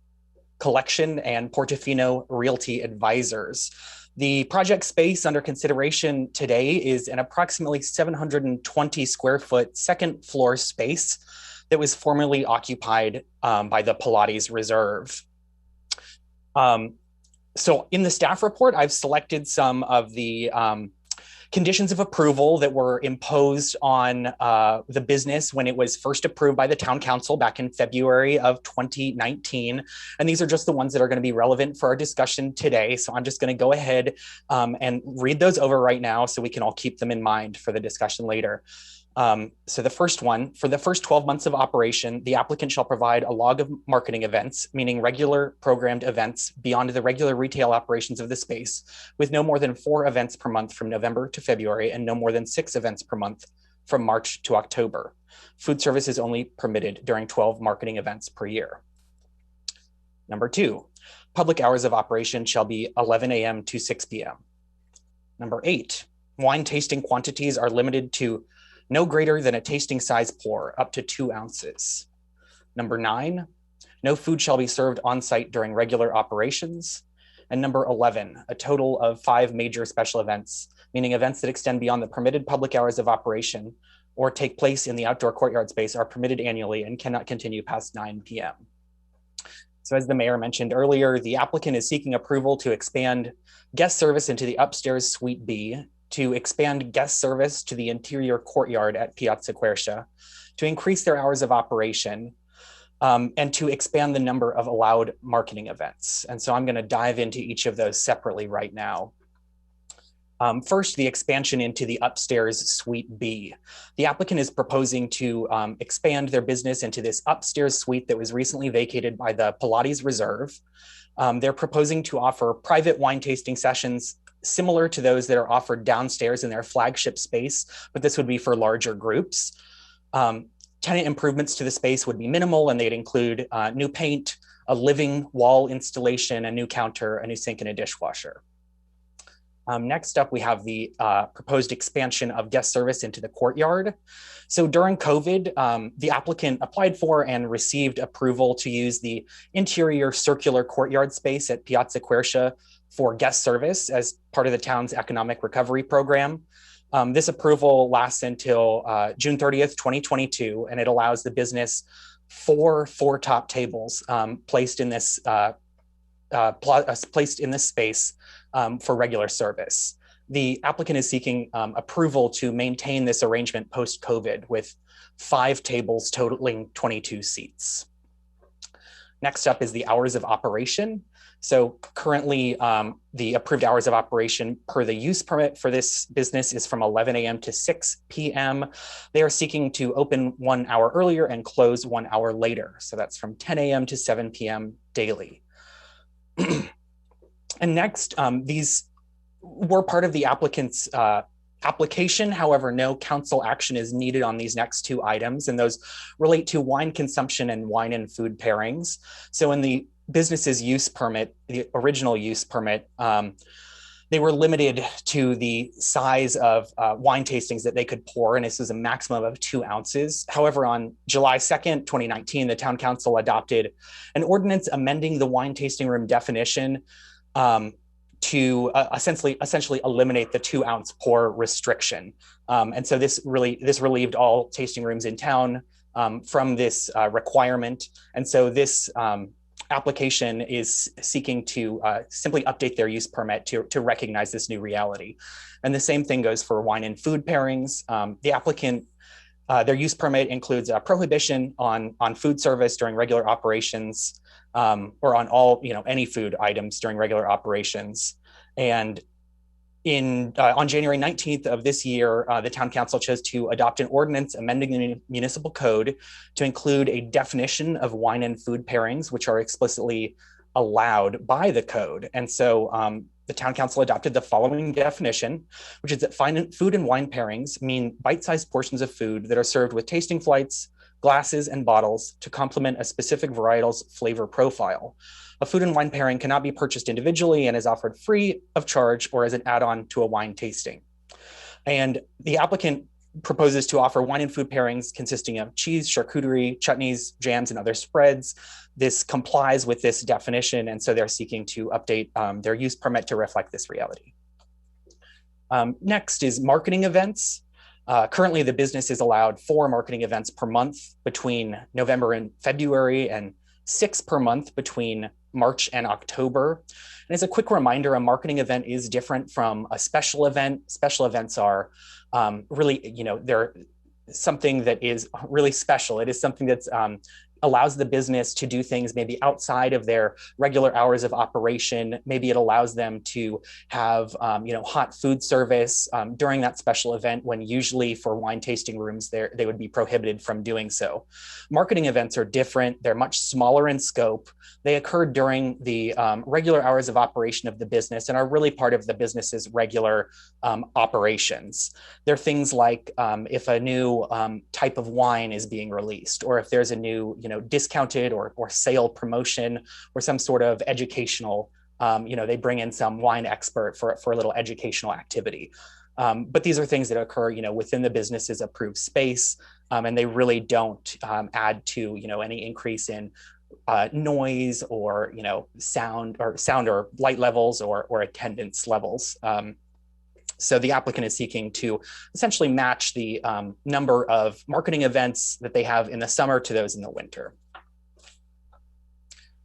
Collection, and Portofino Realty Advisors. The project space under consideration today is an approximately 720 square foot second floor space that was formerly occupied by the Pilates Reserve. So in the staff report, I've selected some of the conditions of approval that were imposed on the business when it was first approved by the town council back in February of 2019. And these are just the ones that are going to be relevant for our discussion today. So I'm just going to go ahead and read those over right now so we can all keep them in mind for the discussion later. So the first one, for the first 12 months of operation, the applicant shall provide a log of marketing events, meaning regular programmed events beyond the regular retail operations of the space, with no more than 4 events per month from November to February and no more than 6 events per month from March to October. Food service is only permitted during 12 marketing events per year. Number 2, public hours of operation shall be 11 a.m. to 6 p.m. Number 8, wine tasting quantities are limited to no greater than a tasting size pour, up to 2 ounces. Number 9, no food shall be served on site during regular operations. And number 11, a total of 5 major special events, meaning events that extend beyond the permitted public hours of operation or take place in the outdoor courtyard space, are permitted annually and cannot continue past 9 p.m. So as the mayor mentioned earlier, the applicant is seeking approval to expand guest service into the upstairs suite B, to expand guest service to the interior courtyard at Piazza Quercia, to increase their hours of operation, and to expand the number of allowed marketing events. And so I'm going to dive into each of those separately right now. First, the expansion into the upstairs suite B. The applicant is proposing to expand their business into this upstairs suite that was recently vacated by the Pilates Reserve. They're proposing to offer private wine tasting sessions similar to those that are offered downstairs in their flagship space, but this would be for larger groups. Tenant improvements to the space would be minimal, and they'd include new paint, a living wall installation, a new counter, a new sink, and a dishwasher. Next up, we have the proposed expansion of guest service into the courtyard. So during COVID, the applicant applied for and received approval to use the interior circular courtyard space at Piazza Quercia for guest service as part of the town's economic recovery program. This approval lasts until June 30th, 2022, and it allows the business 4 top tables placed in this space for regular service. The applicant is seeking approval to maintain this arrangement post-COVID with 5 tables totaling 22 seats. Next up is the hours of operation. So currently, the approved hours of operation per the use permit for this business is from 11 a.m. to 6 p.m. They are seeking to open 1 hour earlier and close 1 hour later. So that's from 10 a.m. to 7 p.m. daily. And next, these were part of the applicant's application. However, no council action is needed on these next 2 items, and those relate to wine consumption and wine and food pairings. So in the business's use permit, the original use permit, they were limited to the size of wine tastings that they could pour, and this is a maximum of 2 ounces. However, on July 2nd, 2019, the town council adopted an ordinance amending the wine tasting room definition to essentially eliminate the 2 ounce pour restriction. And so this relieved all tasting rooms in town from this requirement. And so this application is seeking to simply update their use permit to recognize this new reality. And the same thing goes for wine and food pairings. The applicant, their use permit includes a prohibition on food service during regular operations, or on all, any food items during regular operations. And on January 19th of this year, the town council chose to adopt an ordinance amending the municipal code to include a definition of wine and food pairings, which are explicitly allowed by the code. And so the town council adopted the following definition, which is that food and wine pairings mean bite-sized portions of food that are served with tasting flights, glasses, and bottles to complement a specific varietal's flavor profile. A food and wine pairing cannot be purchased individually and is offered free of charge or as an add-on to a wine tasting. And the applicant proposes to offer wine and food pairings consisting of cheese, charcuterie, chutneys, jams, and other spreads. This complies with this definition, and so they're seeking to update their use permit to reflect this reality. Next is marketing events. Currently, the business is allowed 4 marketing events per month between November and February, and 6 per month between March and October. And as a quick reminder, a marketing event is different from a special event. Special events are really, they're something that is really special. It is something that's allows the business to do things maybe outside of their regular hours of operation. Maybe it allows them to have hot food service during that special event, when usually for wine tasting rooms they would be prohibited from doing so. Marketing events are different. They're much smaller in scope. They occur during the regular hours of operation of the business and are really part of the business's regular operations. They're things like if a new type of wine is being released, or if there's a new discounted or sale promotion, or some sort of educational, they bring in some wine expert for a little educational activity. But these are things that occur, within the business's approved space, and they really don't add to, any increase in noise or, sound or light levels or attendance levels. So the applicant is seeking to essentially match the number of marketing events that they have in the summer to those in the winter.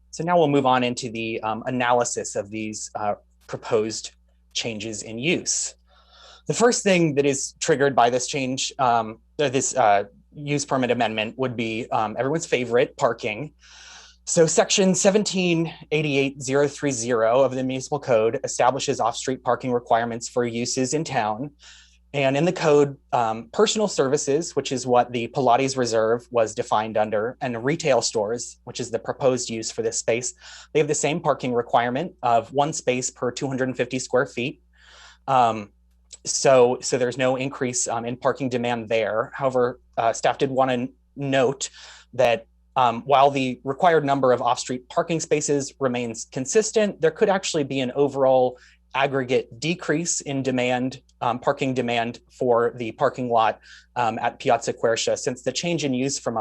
So now we'll move on into the analysis of these proposed changes in use. The first thing that is triggered by this change, this use permit amendment, would be everyone's favorite, parking. So section 1788030 of the municipal code establishes off-street parking requirements for uses in town. And in the code, personal services, which is what the Pilates Reserve was defined under, and retail stores, which is the proposed use for this space, they have the same parking requirement of 1 space per 250 square feet. So there's no increase in parking demand there. However, staff did want to note that while the required number of off-street parking spaces remains consistent, there could actually be an overall aggregate decrease in demand, parking demand for the parking lot at Piazza Quercia, since the change in use from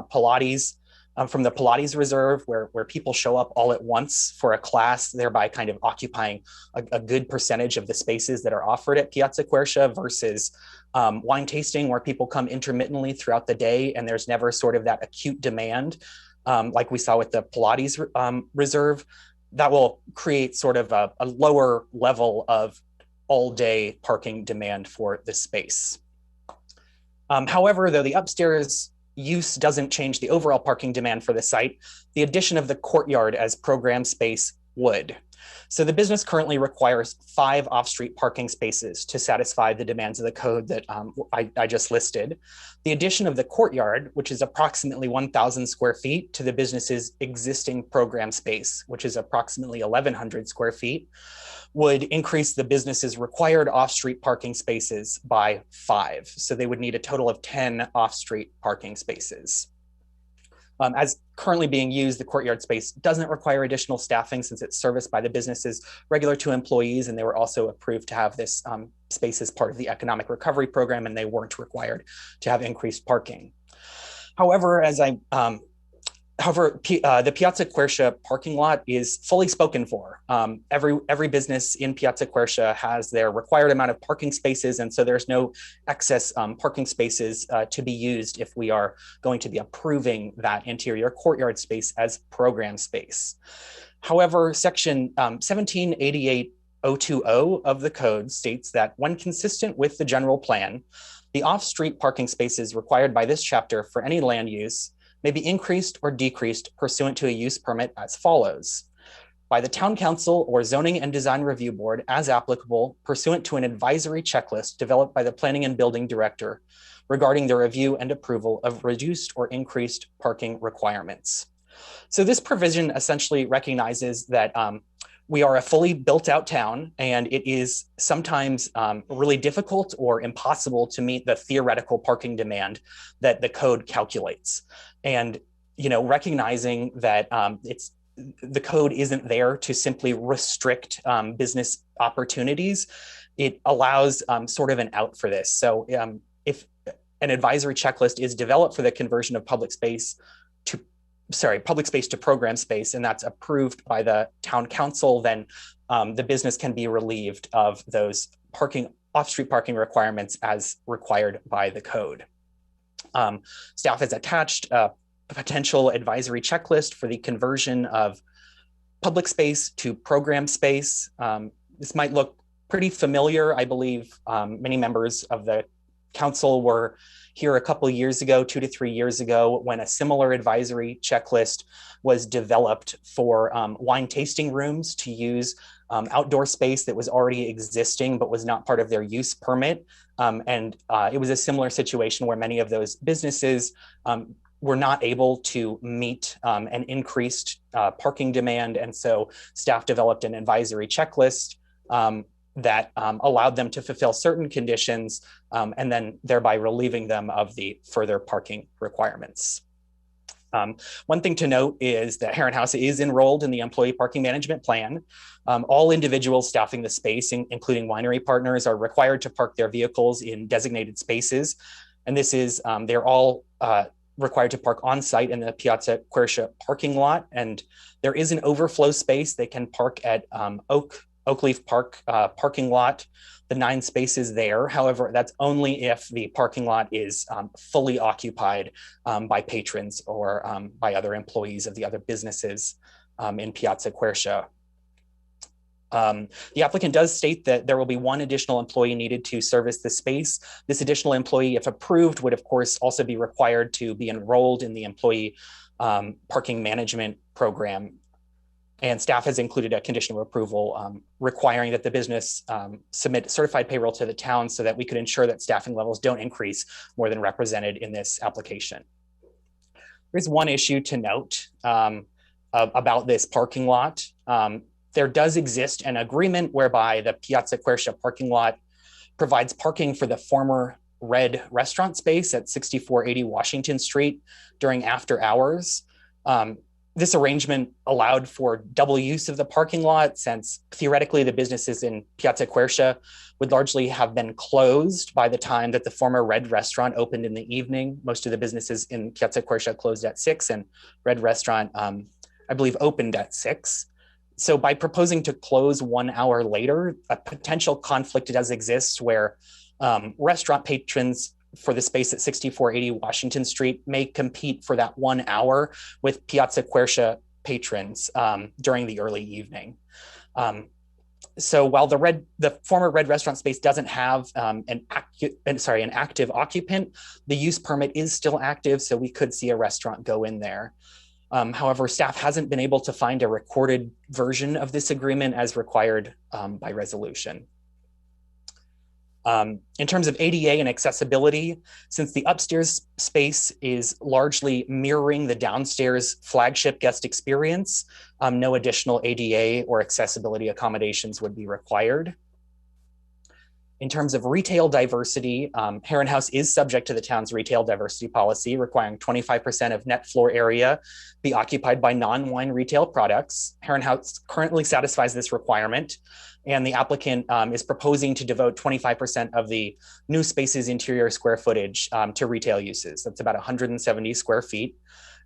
from the Pilates Reserve, where people show up all at once for a class, thereby kind of occupying a good percentage of the spaces that are offered at Piazza Quercia, versus wine tasting, where people come intermittently throughout the day and there's never sort of that acute demand. Like we saw with the Pilates Reserve, that will create sort of a lower level of all-day parking demand for the space. However, though the upstairs use doesn't change the overall parking demand for the site, the addition of the courtyard as program space would. So the business currently requires 5 off-street parking spaces to satisfy the demands of the code that I just listed. The addition of the courtyard, which is approximately 1,000 square feet, to the business's existing program space, which is approximately 1,100 square feet, would increase the business's required off-street parking spaces by 5. So they would need a total of 10 off-street parking spaces. As currently being used, the courtyard space doesn't require additional staffing, since it's serviced by the business's regular 2 employees, and they were also approved to have this space as part of the economic recovery program, and they weren't required to have increased parking. However, the Piazza Quercia parking lot is fully spoken for. Every business in Piazza Quercia has their required amount of parking spaces, and so there's no excess parking spaces to be used if we are going to be approving that interior courtyard space as program space. However, section 1788020 of the code states that when consistent with the general plan, the off-street parking spaces required by this chapter for any land use may be increased or decreased pursuant to a use permit as follows: by the town council or zoning and design review board as applicable, pursuant to an advisory checklist developed by the planning and building director regarding the review and approval of reduced or increased parking requirements. So this provision essentially recognizes that we are a fully built out town, and it is sometimes really difficult or impossible to meet the theoretical parking demand that the code calculates. And, recognizing that the code isn't there to simply restrict business opportunities, it allows sort of an out for this. So an advisory checklist is developed for the conversion of public space to program space, and that's approved by the town council, then the business can be relieved of those off-street parking requirements as required by the code. Staff has attached a potential advisory checklist for the conversion of public space to program space. This might look pretty familiar. I believe many members of the council were here a couple years ago, 2 to 3 years ago, when a similar advisory checklist was developed for wine tasting rooms to use outdoor space that was already existing but was not part of their use permit. It was a similar situation where many of those businesses were not able to meet an increased parking demand. And so staff developed an advisory checklist that allowed them to fulfill certain conditions and then thereby relieving them of the further parking requirements. One thing to note is that Heron House is enrolled in the employee parking management plan. All individuals staffing the space, including winery partners, are required to park their vehicles in designated spaces. And this is, they're all required to park on site in the Piazza Quercia parking lot. And there is an overflow space. They can park at Oakleaf Park parking lot, the 9 spaces there. However, that's only if the parking lot is fully occupied by patrons or by other employees of the other businesses in Piazza Quercia. The applicant does state that there will be 1 additional employee needed to service the space. This additional employee, if approved, would of course also be required to be enrolled in the employee parking management program. And staff has included a condition of approval requiring that the business submit certified payroll to the town so that we could ensure that staffing levels don't increase more than represented in this application. There's one issue to note about this parking lot. There does exist an agreement whereby the Piazza Quercia parking lot provides parking for the former Red restaurant space at 6480 Washington Street during after hours. This arrangement allowed for double use of the parking lot, since theoretically the businesses in Piazza Quercia would largely have been closed by the time that the former Red restaurant opened in the evening. Most of the businesses in Piazza Quercia closed at 6, and Red restaurant, I believe, opened at 6. So by proposing to close 1 hour later, a potential conflict does exist where restaurant patrons for the space at 6480 Washington Street may compete for that 1 hour with Piazza Quercia patrons during the early evening. So while the former Red restaurant space doesn't have an active occupant, the use permit is still active, so we could see a restaurant go in there. However, staff hasn't been able to find a recorded version of this agreement as required by resolution. In terms of ADA and accessibility, since the upstairs space is largely mirroring the downstairs flagship guest experience, no additional ADA or accessibility accommodations would be required. In terms of retail diversity, Heron House is subject to the town's retail diversity policy, requiring 25% of net floor area be occupied by non-wine retail products. Heron House currently satisfies this requirement, and the applicant is proposing to devote 25% of the new space's interior square footage to retail uses. That's about 170 square feet.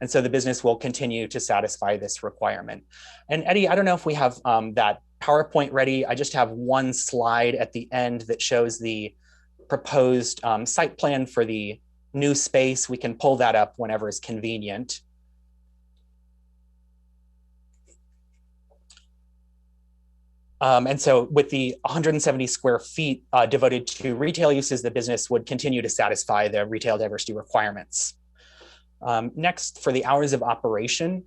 And so the business will continue to satisfy this requirement. And Eddie, I don't know if we have that PowerPoint ready. I just have one slide at the end that shows the proposed site plan for the new space. We can pull that up whenever is convenient. And so with the 170 square feet devoted to retail uses, the business would continue to satisfy the retail diversity requirements. Next, for the hours of operation,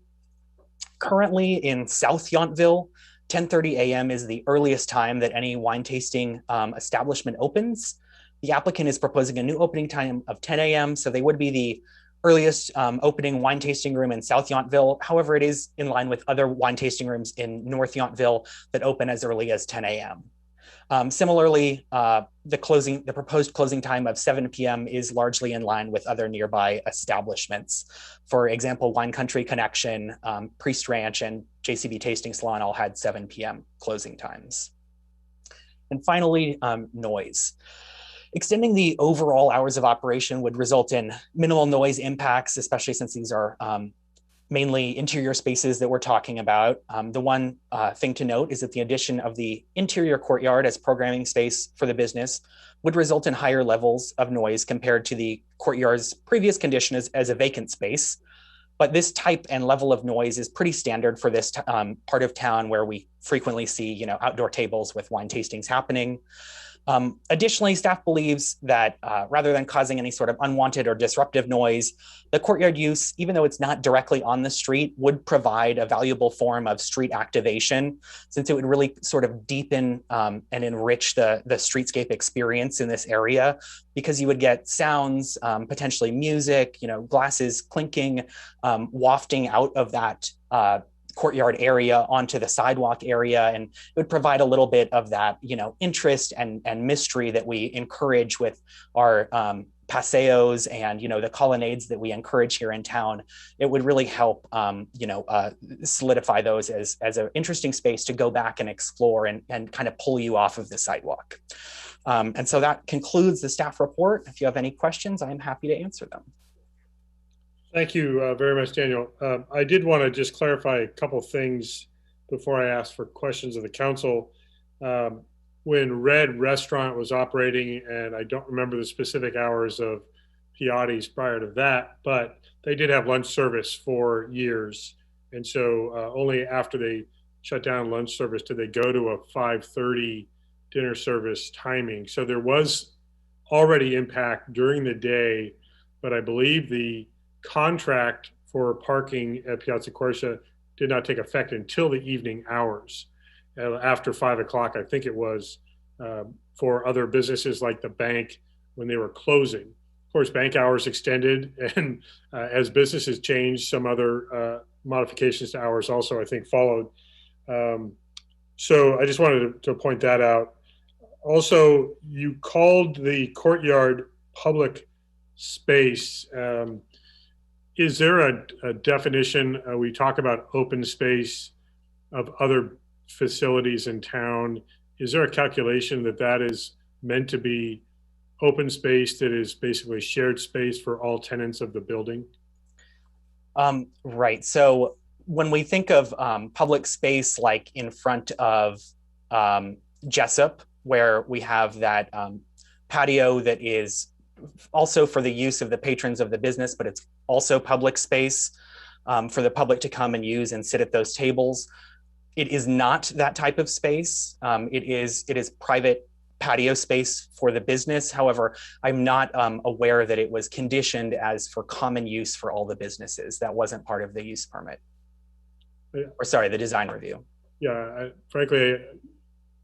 currently in South Yountville, 10:30 a.m. is the earliest time that any wine tasting establishment opens. The applicant is proposing a new opening time of 10 a.m., so they would be the earliest opening wine tasting room in South Yountville. However, it is in line with other wine tasting rooms in North Yountville that open as early as 10 a.m. Similarly, the proposed closing time of 7 p.m. is largely in line with other nearby establishments. For example, Wine Country Connection, Priest Ranch, and JCB Tasting Salon all had 7 p.m. closing times. And finally, noise. Extending the overall hours of operation would result in minimal noise impacts, especially since these are mainly interior spaces that we're talking about. The one thing to note is that the addition of the interior courtyard as programming space for the business would result in higher levels of noise compared to the courtyard's previous condition as a vacant space. But this type and level of noise is pretty standard for this part of town where we frequently see, outdoor tables with wine tastings happening. Additionally, staff believes that rather than causing any sort of unwanted or disruptive noise, the courtyard use, even though it's not directly on the street, would provide a valuable form of street activation, since it would really sort of deepen and enrich the streetscape experience in this area, because you would get sounds, potentially music, glasses clinking, wafting out of that courtyard area onto the sidewalk area, and it would provide a little bit of that interest and mystery that we encourage with our paseos and the colonnades that we encourage here in town. It would really help solidify those as an interesting space to go back and explore and kind of pull you off of the sidewalk. And so that concludes the staff report. If you have any questions, I'm happy to answer them. Thank you very much, Daniel. I did want to just clarify a couple things before I ask for questions of the council. When Red Restaurant was operating, and I don't remember the specific hours of Piatti's prior to that, but they did have lunch service for years. And so only after they shut down lunch service did they go to a 5:30 dinner service timing. So there was already impact during the day, but I believe the contract for parking at Piazza Corsia did not take effect until the evening hours, after 5 o'clock, I think it was, for other businesses like the bank when they were closing. Of course, bank hours extended, and as businesses changed, some other modifications to hours also, I think, followed. So I just wanted to point that out. Also, you called the courtyard public space. Is there a definition? We talk about open space of other facilities in town. Is there a calculation that is meant to be open space that is basically shared space for all tenants of the building? Right. So when we think of public space, like in front of Jessup, where we have that patio that is also for the use of the patrons of the business, but it's also public space for the public to come and use and sit at those tables. It is not that type of space. It is private patio space for the business. However, I'm not aware that it was conditioned as for common use for all the businesses. That wasn't part of the use permit. Or sorry, the design review. Yeah, frankly,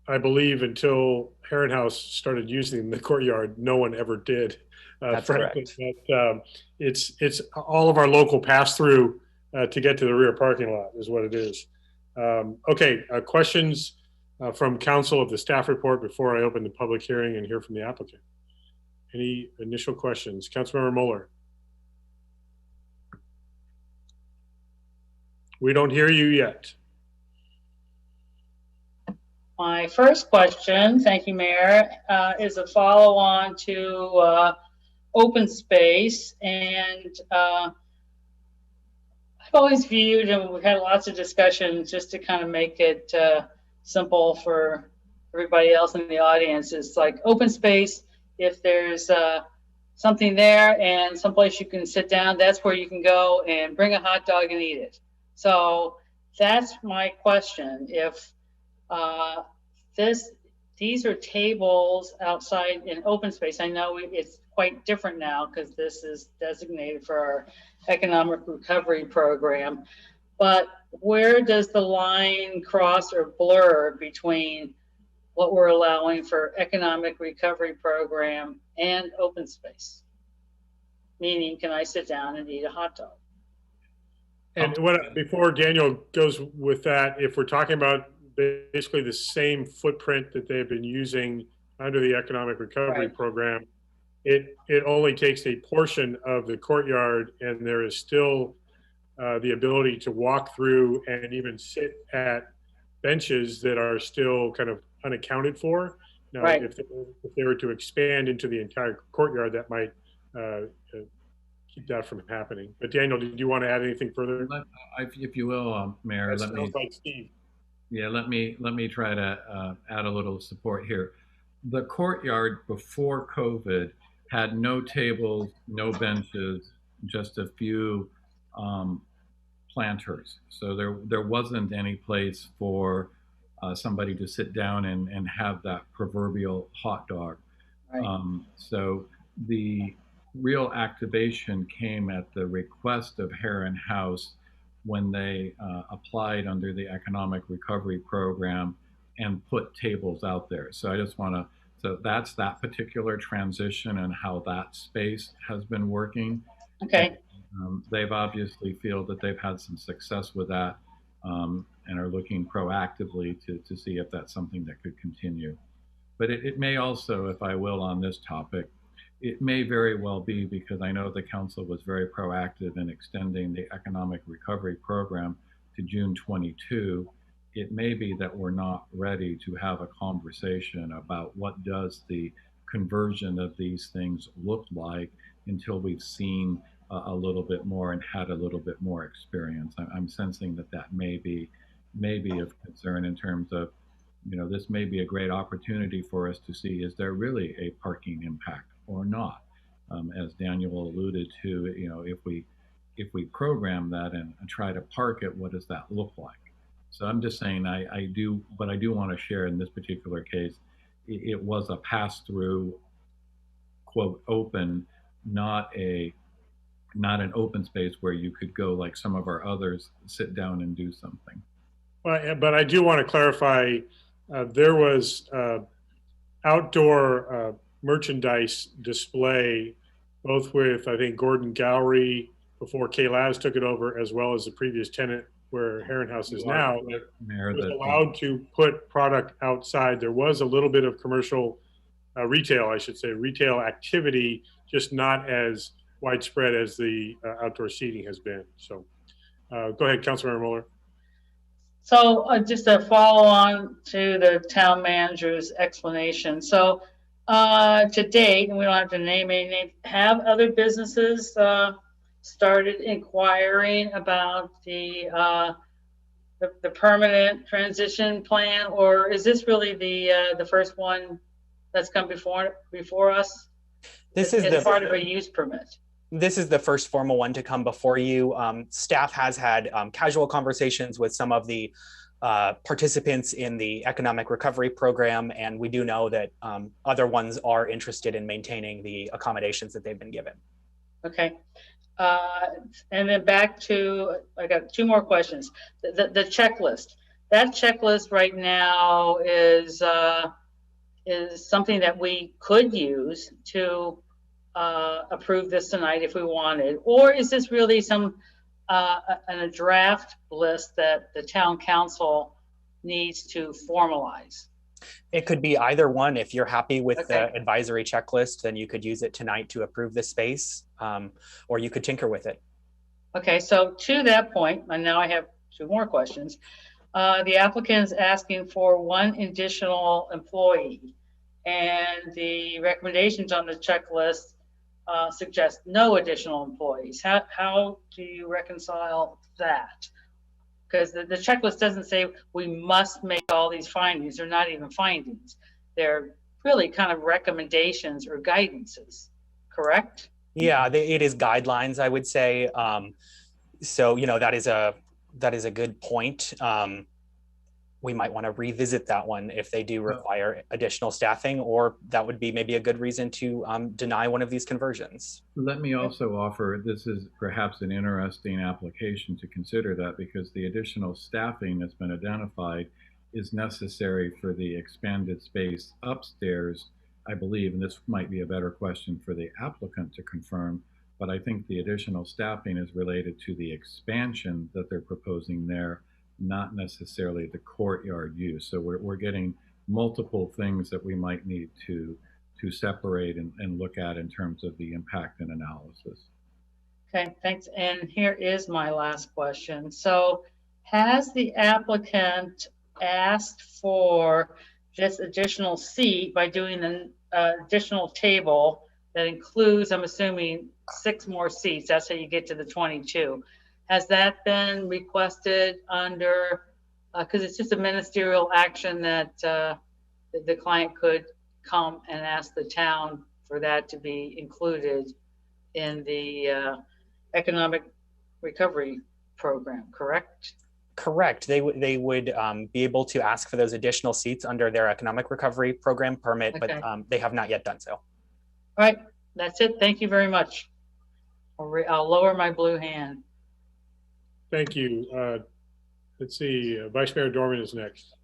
I believe until Heron House started using the courtyard, no one ever did. That's frankly, correct. But, it's all of our local pass-through to get to the rear parking lot is what it is. Okay, questions from council of the staff report before I open the public hearing and hear from the applicant. Any initial questions? Councilmember Mueller. We don't hear you yet. My first question, thank you, Mayor, is a follow-on to open space. And I've always viewed, and we've had lots of discussions just to kind of make it simple for everybody else in the audience, is like open space. If there's something there and someplace you can sit down, that's where you can go and bring a hot dog and eat it. So that's my question. If these are tables outside in open space. I know it's quite different now because this is designated for our economic recovery program, but where does the line cross or blur between what we're allowing for economic recovery program and open space? Meaning, can I sit down and eat a hot dog? And before Daniel goes with that, if we're talking about basically the same footprint that they've been using under the economic recovery program, it only takes a portion of the courtyard, and there is still the ability to walk through and even sit at benches that are still kind of unaccounted for. Now, Right. if they were to expand into the entire courtyard, that might keep that from happening. But Daniel, did you want to add anything further? If you will, Mayor, That let me. sounds like Steve. Yeah, let me try to add a little support here. The courtyard before COVID had no tables, no benches, just a few planters. So there wasn't any place for somebody to sit down and have that proverbial hot dog. Right. So the real activation came at the request of Heron House when they applied under the Economic Recovery Program and put tables out there. So I just want to, so that's that particular transition and how that space has been working. Okay. They've obviously feel that they've had some success with that and are looking proactively to see if that's something that could continue. But it may also, if I will, on this topic, it may very well be, because I know the council was very proactive in extending the economic recovery program to June 22. It may be that we're not ready to have a conversation about what does the conversion of these things look like until we've seen a little bit more and had a little bit more experience. I'm sensing that may be of concern in terms of, this may be a great opportunity for us to see, is there really a parking impact or not? As Daniel alluded to, if we program that and try to park it, what does that look like? So I'm just saying, I do want to share in this particular case, it was a pass-through, quote, open, not an open space where you could go like some of our others, sit down and do something. Well, but I do want to clarify, there was outdoor merchandise display, both with, I think, Gordon Gallery before Kay Laz took it over, as well as the previous tenant where Heron House is now. Mayor, was allowed to put product outside. There was a little bit of commercial retail, I should say, retail activity, just not as widespread as the outdoor seating has been. So go ahead, Councilmember Mueller. So just a follow on to the town manager's explanation. So to date, and we don't have to name any names, have other businesses started inquiring about the permanent transition plan, or is this really the first one that's come before us? This is part of a use permit. This is the first formal one to come before you. Staff has had casual conversations with some of the participants in the economic recovery program, and we do know that other ones are interested in maintaining the accommodations that they've been given. Okay. And then back to, I got two more questions. The checklist. That checklist right now is something that we could use to approve this tonight if we wanted, or is this really some a draft list that the town council needs to formalize? It could be either one. If you're happy with Okay. the advisory checklist, then you could use it tonight to approve the space, or you could tinker with it. Okay, so to that point, and now I have two more questions. The applicant is asking for one additional employee, and the recommendations on the checklist suggest no additional employees. How do you reconcile that? Because the checklist doesn't say we must make all these findings. They're not even findings. They're really kind of recommendations or guidances, correct? Yeah, it is guidelines, I would say. So, that is a good point. We might want to revisit that one if they do require additional staffing, or that would be maybe a good reason to deny one of these conversions. Let me also offer, this is perhaps an interesting application to consider that, because the additional staffing that's been identified is necessary for the expanded space upstairs, I believe, and this might be a better question for the applicant to confirm, but I think the additional staffing is related to the expansion that they're proposing there, not necessarily the courtyard use. So we're getting multiple things that we might need to separate and look at in terms of the impact and analysis. Okay, thanks. And here is my last question. So has the applicant asked for this additional seat by doing an additional table that includes, I'm assuming, 6 more seats. That's how you get to the 22. Has that been requested under, because it's just a ministerial action that the client could come and ask the town for that to be included in the economic recovery program, correct? Correct. They would be able to ask for those additional seats under their economic recovery program permit, Okay. but they have not yet done so. All right, that's it. Thank you very much. I'll lower my blue hand. Thank you. Let's see, Vice Mayor Dorman is next.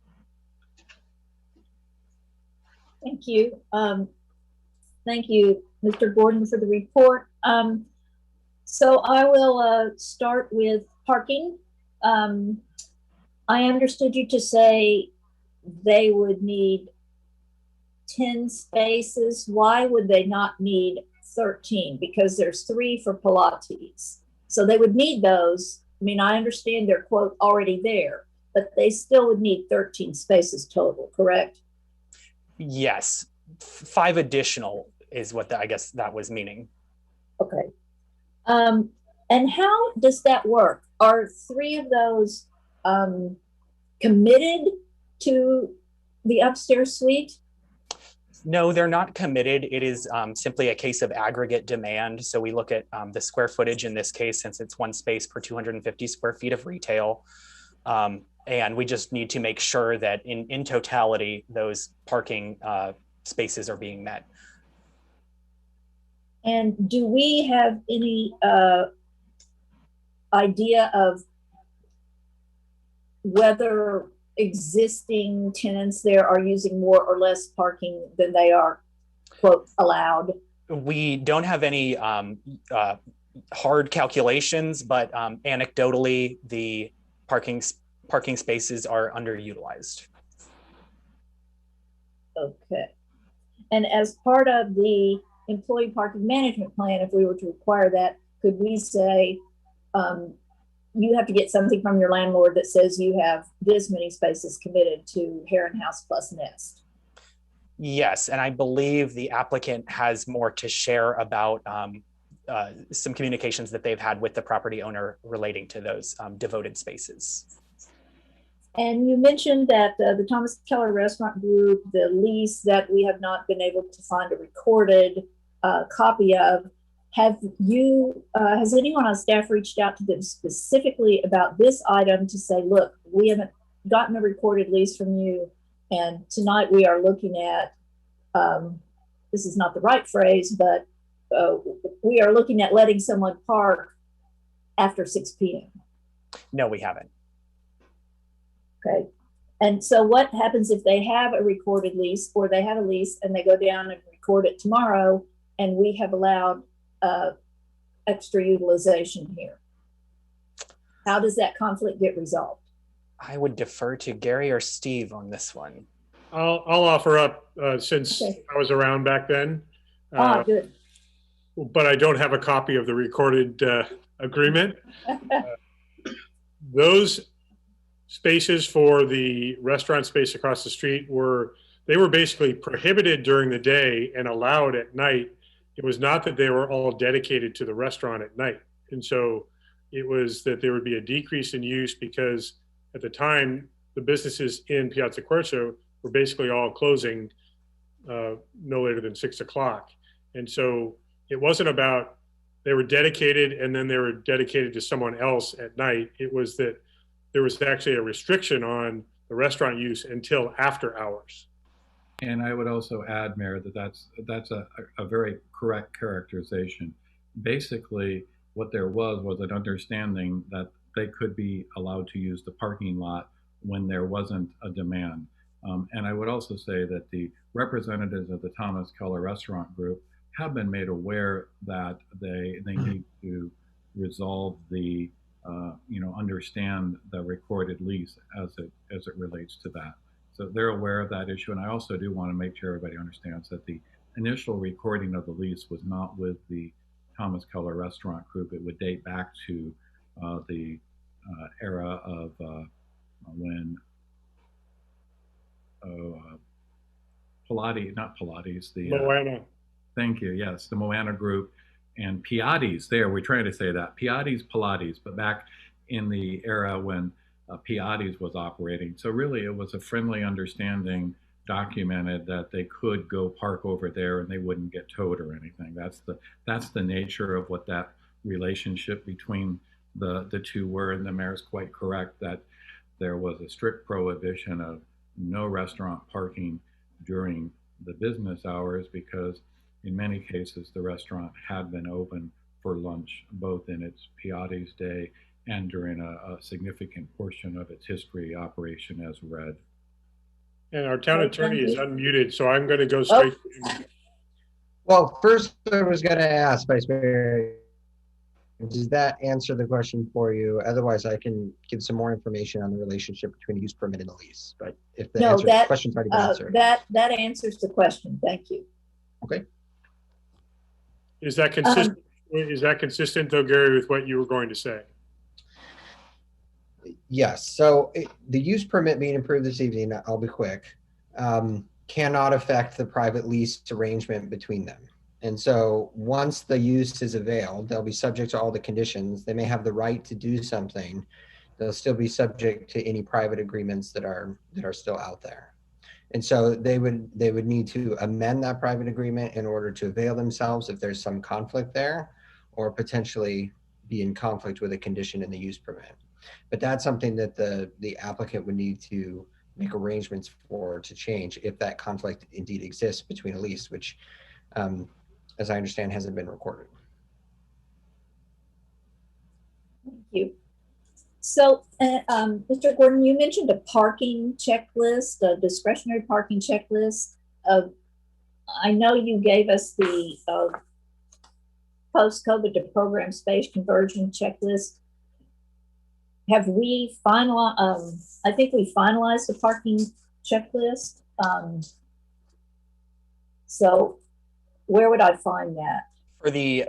Thank you. Thank you, Mr. Gordon, for the report. So I will start with parking. I understood you to say they would need 10 spaces. Why would they not need 13? Because there's 3 for Pilates. So they would need those. I mean, I understand they're, quote, already there, but they still would need 13 spaces total, correct? Yes, 5 additional is what I guess that was meaning. Okay. And how does that work? Are 3 of those committed to the upstairs suite? No, they're not committed. It is simply a case of aggregate demand. So we look at the square footage in this case, since it's 1 space per 250 square feet of retail. And we just need to make sure that in totality, those parking spaces are being met. And do we have any idea of whether existing tenants there are using more or less parking than they are, quote, allowed? We don't have any hard calculations, but anecdotally, the parking spaces are underutilized. Okay. And as part of the employee parking management plan, if we were to require that, could we say you have to get something from your landlord that says you have this many spaces committed to Heron House plus Nest? Yes, and I believe the applicant has more to share about some communications that they've had with the property owner relating to those devoted spaces. And you mentioned that the Thomas Keller Restaurant Group, the lease that we have not been able to find a recorded copy of, has anyone on staff reached out to them specifically about this item to say, look, we haven't gotten a recorded lease from you, and tonight we are looking at, this is not the right phrase, but we are looking at letting someone park after 6 p.m. No, we haven't. Okay. And so what happens if they have a recorded lease, or they have a lease and they go down and record it tomorrow, and we have allowed extra utilization here? How does that conflict get resolved? I would defer to Gary or Steve on this one. I'll offer up since I was around back then. Good. But I don't have a copy of the recorded agreement. Those spaces for the restaurant space across the street were basically prohibited during the day and allowed at night. It was not that they were all dedicated to the restaurant at night. And so it was that there would be a decrease in use because at the time, the businesses in Piazza Quercia were basically all closing no later than 6 o'clock. And so it wasn't about they were dedicated and then they were dedicated to someone else at night. It was that there was actually a restriction on the restaurant use until after hours. And I would also add, Mayor, that that's a very correct characterization. Basically, what there was an understanding that they could be allowed to use the parking lot when there wasn't a demand. And I would also say that the representatives of the Thomas Keller Restaurant Group have been made aware that they need to resolve the, understand the recorded lease as it relates to that. So they're aware of that issue. And I also do want to make sure everybody understands that the initial recording of the lease was not with the Thomas Keller Restaurant Group. It would date back to the era of when Pilates, not Pilates, the Moana. thank you. Yes, the Moana group and Pilates. There, we're trying to say that Pilates, but back in the era when Pilates was operating. So really, it was a friendly understanding, documented that they could go park over there and they wouldn't get towed or anything. That's the nature of what that relationship between the two were. And the mayor's quite correct that there was a strict prohibition of no restaurant parking during the business hours, because in many cases the restaurant had been open for lunch, both in its Pilates day and during a significant portion of its history operation as Red. And our town attorney is unmuted, so I'm going to go Oh. straight to him. Well, first I was going to ask, Vice Mayor, does that answer the question for you? Otherwise, I can give some more information on the relationship between the use permit and the lease. But if the No, that, question's already been answered. that answers the question. Thank you. Okay. Is that consistent? Is that consistent, though, Gary, with what you were going to say? Yes. So the use permit being approved this evening, I'll be quick, cannot affect the private lease arrangement between them. And so once the use is availed, they'll be subject to all the conditions. They may have the right to do something. They'll still be subject to any private agreements that are still out there. And so they would need to amend that private agreement in order to avail themselves if there's some conflict there, or potentially be in conflict with a condition in the use permit. But that's something that the applicant would need to make arrangements for to change if that conflict indeed exists between a lease, which, as I understand, hasn't been recorded. Thank you. So, Mr. Gordon, you mentioned a parking checklist, a discretionary parking checklist. I know you gave us the post-COVID to program space conversion checklist. Have we finalized, I think we finalized the parking checklist. So where would I find that?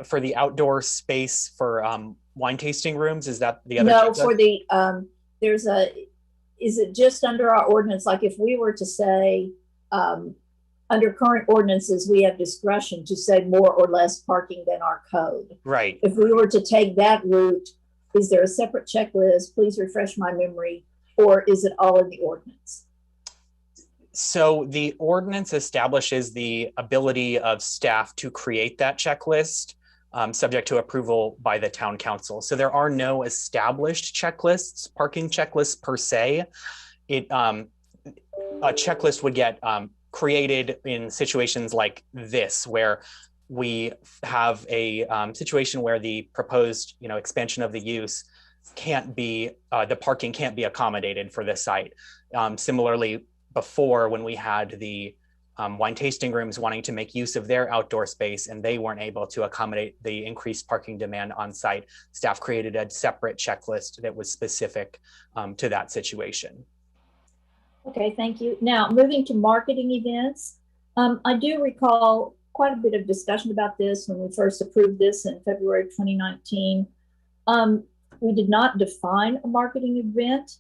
For the outdoor space for wine tasting rooms, is that the other? No, checklist? for the, is it just under our ordinance? Like if we were to say, under current ordinances, we have discretion to say more or less parking than our code. Right. If we were to take that route, is there a separate checklist? Please refresh my memory. Or is it all in the ordinance? So the ordinance establishes the ability of staff to create that checklist, subject to approval by the town council. So there are no established checklists, parking checklists per se. A checklist would get created in situations like this, where we have a situation where the proposed, expansion of the use can't be, the parking can't be accommodated for this site. Similarly, before, when we had the wine tasting rooms wanting to make use of their outdoor space and they weren't able to accommodate the increased parking demand on site, staff created a separate checklist that was specific to that situation. Okay, thank you. Now, moving to marketing events, I do recall quite a bit of discussion about this when we first approved this in February 2019. We did not define a marketing event.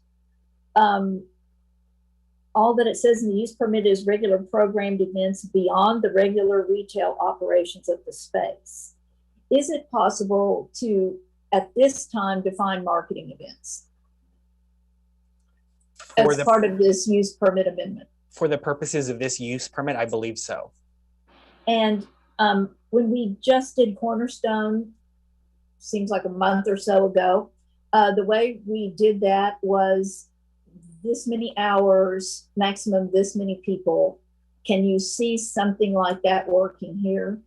All that it says in the use permit is regular programmed events beyond the regular retail operations of the space. Is it possible to, at this time, define marketing events as part of this use permit amendment? For the purposes of this use permit, I believe so. And when we just did Cornerstone, seems like a month or so ago, the way we did that was this many hours, maximum this many people. Can you see something like that working here?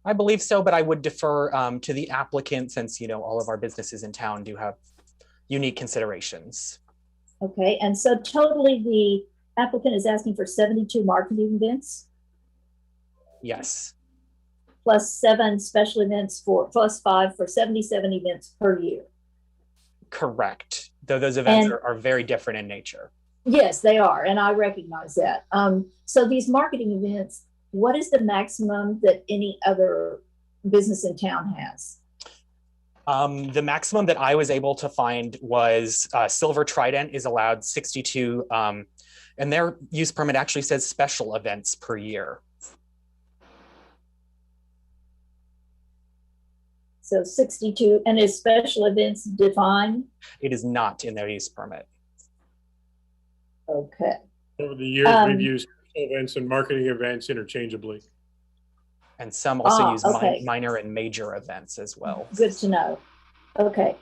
I believe so, but I would defer to the applicant, since all of our businesses in town do have unique considerations. Okay, and so totally the applicant is asking for 72 marketing events? Yes. Plus 7 special events plus 5 for 77 events per year. Correct. Though those events are very different in nature. Yes, they are, and I recognize that. So these marketing events, what is the maximum that any other business in town has? The maximum that I was able to find was Silver Trident is allowed 62 And their use permit actually says special events per year. So 62, and is special events defined? It is not in their use permit. Okay. Over the years, we've used events and marketing events interchangeably. And some also use okay. minor and major events as well. Good to know. Okay.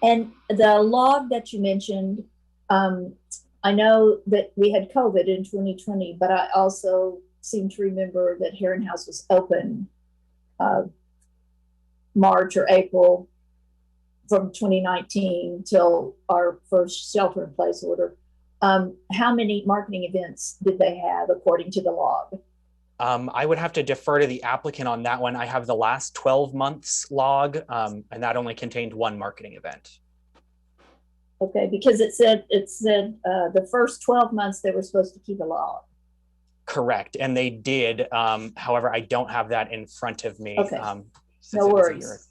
And the log that you mentioned, I know that we had COVID in 2020, but I also seem to remember that Heron House was open March or April from 2019 till our first shelter-in-place order. How many marketing events did they have according to the log? I would have to defer to the applicant on that one. I have the last 12 months log, and that only contained one marketing event. Okay, because it said the first 12 months they were supposed to keep a log. Correct, and they did. However, I don't have that in front of me. Okay, no worries.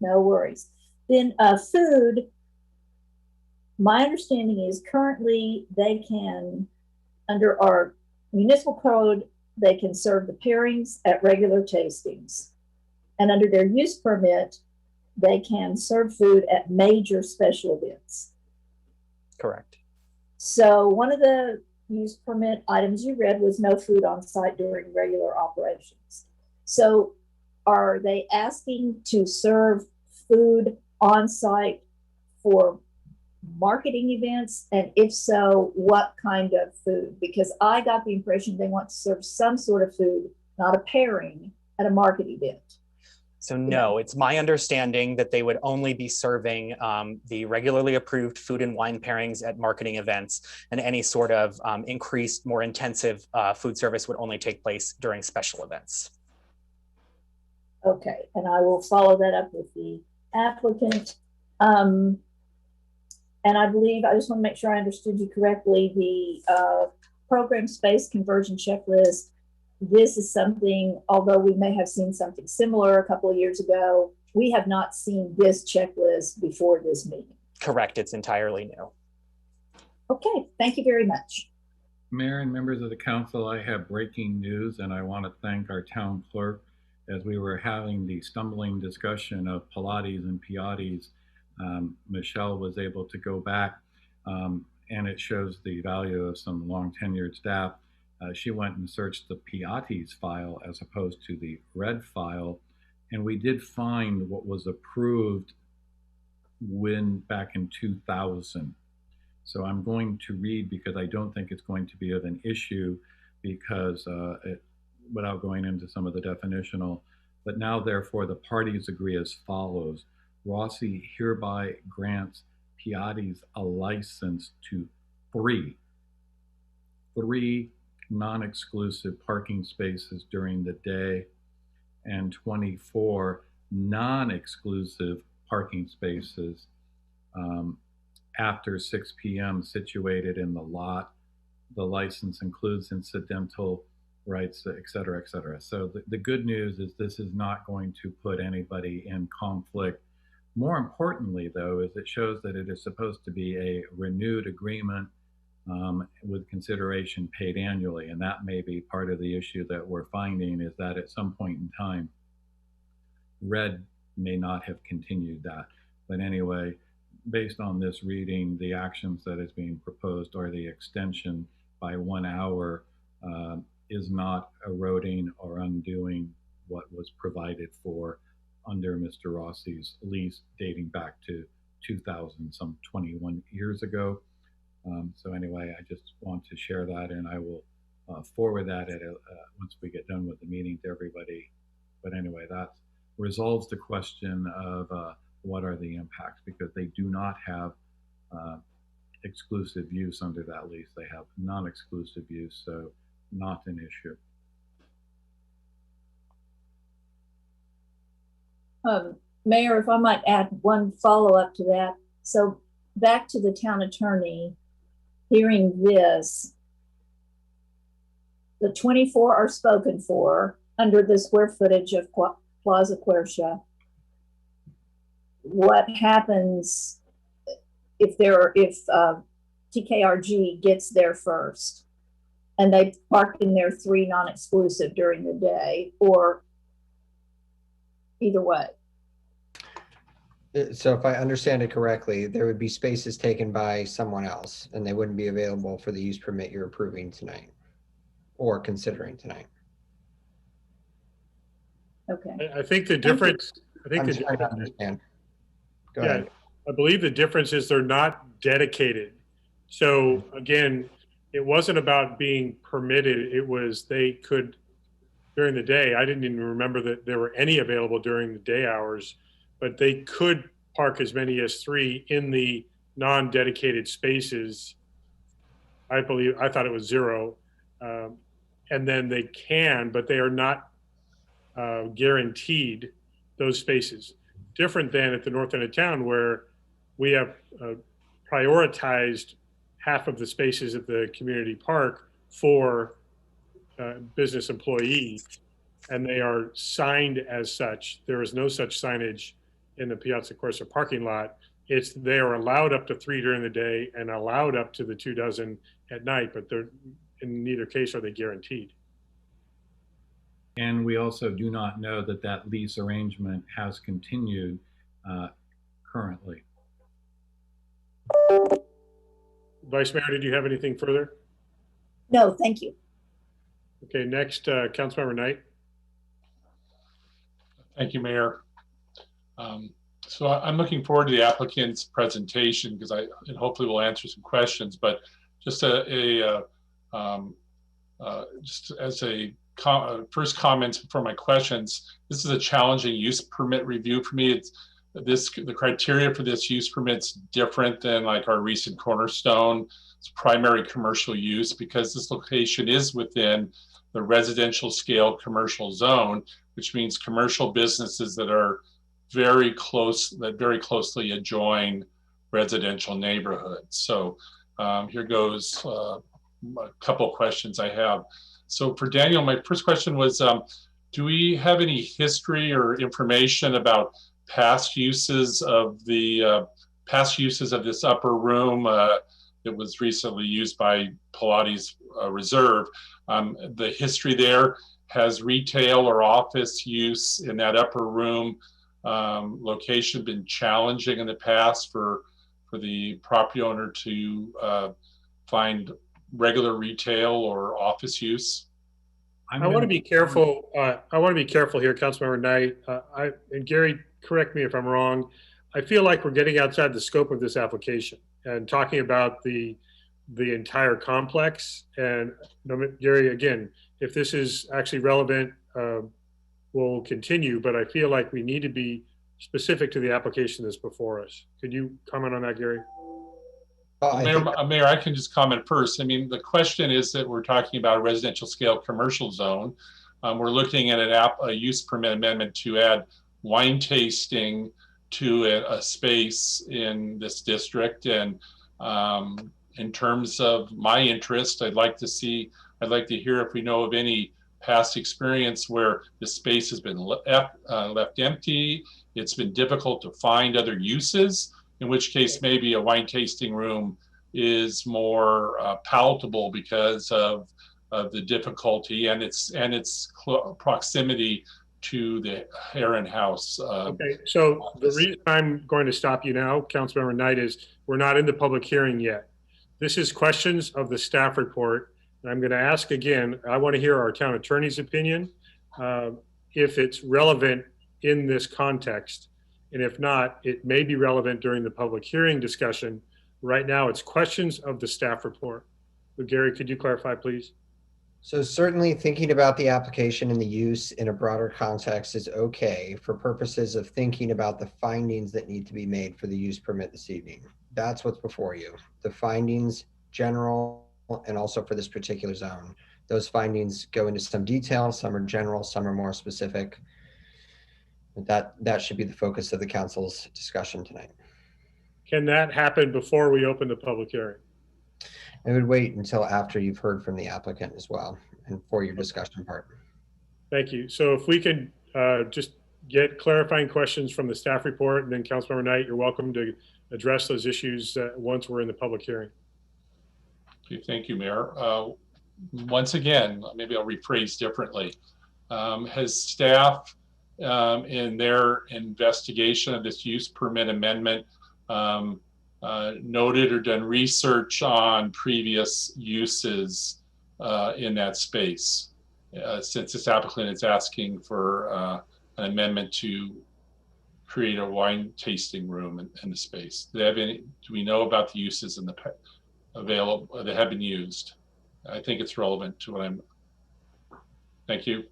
No worries. Then food, my understanding is currently they can, under our municipal code, they can serve the pairings at regular tastings. And under their use permit, they can serve food at major special events. Correct. So one of the use permit items you read was no food on site during regular operations. So are they asking to serve food on site for marketing events? And if so, what kind of food? Because I got the impression they want to serve some sort of food, not a pairing, at a market event. So no, it's my understanding that they would only be serving the regularly approved food and wine pairings at marketing events, and any sort of increased, more intensive food service would only take place during special events. Okay, and I will follow that up with the applicant. And I believe, I just want to make sure I understood you correctly, the program space conversion checklist, this is something, although we may have seen something similar a couple of years ago, we have not seen this checklist before this meeting. Correct, it's entirely new. Okay, thank you very much. Mayor and members of the council, I have breaking news, and I want to thank our town clerk. As we were having the stumbling discussion of Pilates and Pilates, Michelle was able to go back, and it shows the value of some long tenured staff. She went and searched the Pilates file as opposed to the red file, and we did find what was approved back in 2000. So I'm going to read, because I don't think it's going to be of an issue, because without going into some of the definitional, but now therefore the parties agree as follows. Rossi hereby grants Pilates a license to three non-exclusive parking spaces during the day and 24 non-exclusive parking spaces after 6 p.m. situated in the lot. The license includes incidental rights, et cetera, et cetera. So the good news is this is not going to put anybody in conflict. More importantly, though, is it shows that it is supposed to be a renewed agreement with consideration paid annually. And that may be part of the issue that we're finding, is that at some point in time, Red may not have continued that. But anyway, based on this reading, the actions that is being proposed, or the extension by 1 hour, is not eroding or undoing what was provided for under Mr. Rossi's lease dating back to 2000, some 21 years ago. So anyway, I just want to share that, and I will forward that once we get done with the meeting to everybody. But anyway, that resolves the question of what are the impacts, because they do not have exclusive use under that lease. They have non-exclusive use, so not an issue. Mayor, if I might add one follow-up to that. So back to the town attorney, hearing this, the 24 are spoken for under the square footage of Plaza Quercia. What happens if TKRG gets there first and they park in their 3 non-exclusive during the day, or either way? So if I understand it correctly, there would be spaces taken by someone else and they wouldn't be available for the use permit you're approving tonight or considering tonight. Okay. I think the difference, I'm trying to understand. Go ahead. I believe the difference is they're not dedicated. So again, it wasn't about being permitted. It was they could, during the day, I didn't even remember that there were any available during the day hours, but they could park as many as 3 in the non-dedicated spaces. I thought it was 0. And then they can, but they are not guaranteed those spaces. Different than at the north end of town, where we have prioritized half of the spaces at the community park for business employees, and they are signed as such. There is no such signage in the Piazza Corsa parking lot. They are allowed up to 3 during the day and allowed up to the 2 dozen at night, but they're, in neither case are they guaranteed. And we also do not know that that lease arrangement has continued currently. Vice Mayor, did you have anything further? No, thank you. Okay, next, Councilmember Knight. Thank you, Mayor. So I'm looking forward to the applicant's presentation because and hopefully we'll answer some questions. But just just as a first comments for my questions, this is a challenging use permit review for me. The criteria for this use permit's different than like our recent Cornerstone. It's primary commercial use because this location is within the residential scale commercial zone, which means commercial businesses that are very closely adjoin residential neighborhoods. So here goes a couple of questions I have. So for Daniel, my first question was, do we have any history or information about past uses of this upper room that was recently used by Pilates Reserve? The history there, has retail or office use in that upper room location been challenging in the past for the property owner to find regular retail or office use? I want to be careful. I want to be careful here, Councilmember Knight. And Gary, correct me if I'm wrong. I feel like we're getting outside the scope of this application and talking about the entire complex. And Gary, again, if this is actually relevant, we'll continue. But I feel like we need to be specific to the application that's before us. Could you comment on that, Gary? Mayor, I can just comment first. I mean, the question is that we're talking about a residential scale commercial zone. We're looking at a use permit amendment to add wine tasting to a space in this district. And in terms of my interest, I'd like to hear if we know of any past experience where the space has been left empty. It's been difficult to find other uses, in which case maybe a wine tasting room is more palatable because of the difficulty and its proximity to the Heron House. Okay, so the reason I'm going to stop you now, Councilmember Knight, is we're not in the public hearing yet. This is questions of the staff report. And I'm going to ask again, I want to hear our town attorney's opinion, if it's relevant in this context. And if not, it may be relevant during the public hearing discussion. Right now, it's questions of the staff report. So Gary, could you clarify, please? So certainly thinking about the application and the use in a broader context is okay for purposes of thinking about the findings that need to be made for the use permit this evening. That's what's before you. The findings, general, and also for this particular zone. Those findings go into some detail, some are general, some are more specific. That should be the focus of the council's discussion tonight. Can that happen before we open the public hearing? I would wait until after you've heard from the applicant as well and for your discussion part. Thank you. So if we could just get clarifying questions from the staff report, and then Councilmember Knight, you're welcome to address those issues once we're in the public hearing. Okay, thank you, Mayor. Once again, maybe I'll rephrase differently. Has staff in their investigation of this use permit amendment noted or done research on previous uses in that space? Since this applicant is asking for an amendment to create a wine tasting room in the space. Do we know about the uses in the available that have been used? I think it's relevant to what I'm. Thank you.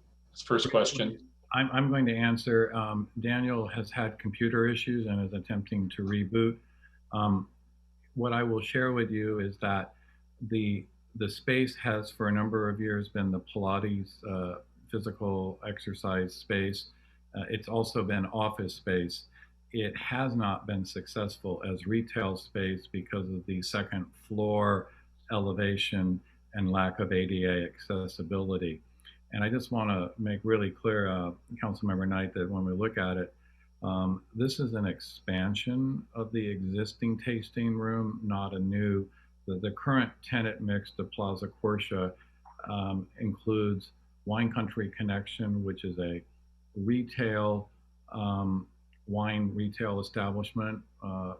First question. I'm going to answer. Daniel has had computer issues and is attempting to reboot. What I will share with you is that the space has for a number of years been the Pilates physical exercise space. It's also been office space. It has not been successful as retail space because of the second floor elevation and lack of ADA accessibility. And I just want to make really clear, Councilmember Knight, that when we look at it, this is an expansion of the existing tasting room, not a new. The current tenant mix to Plaza Quercia includes Wine Country Connection, which is a retail wine retail establishment,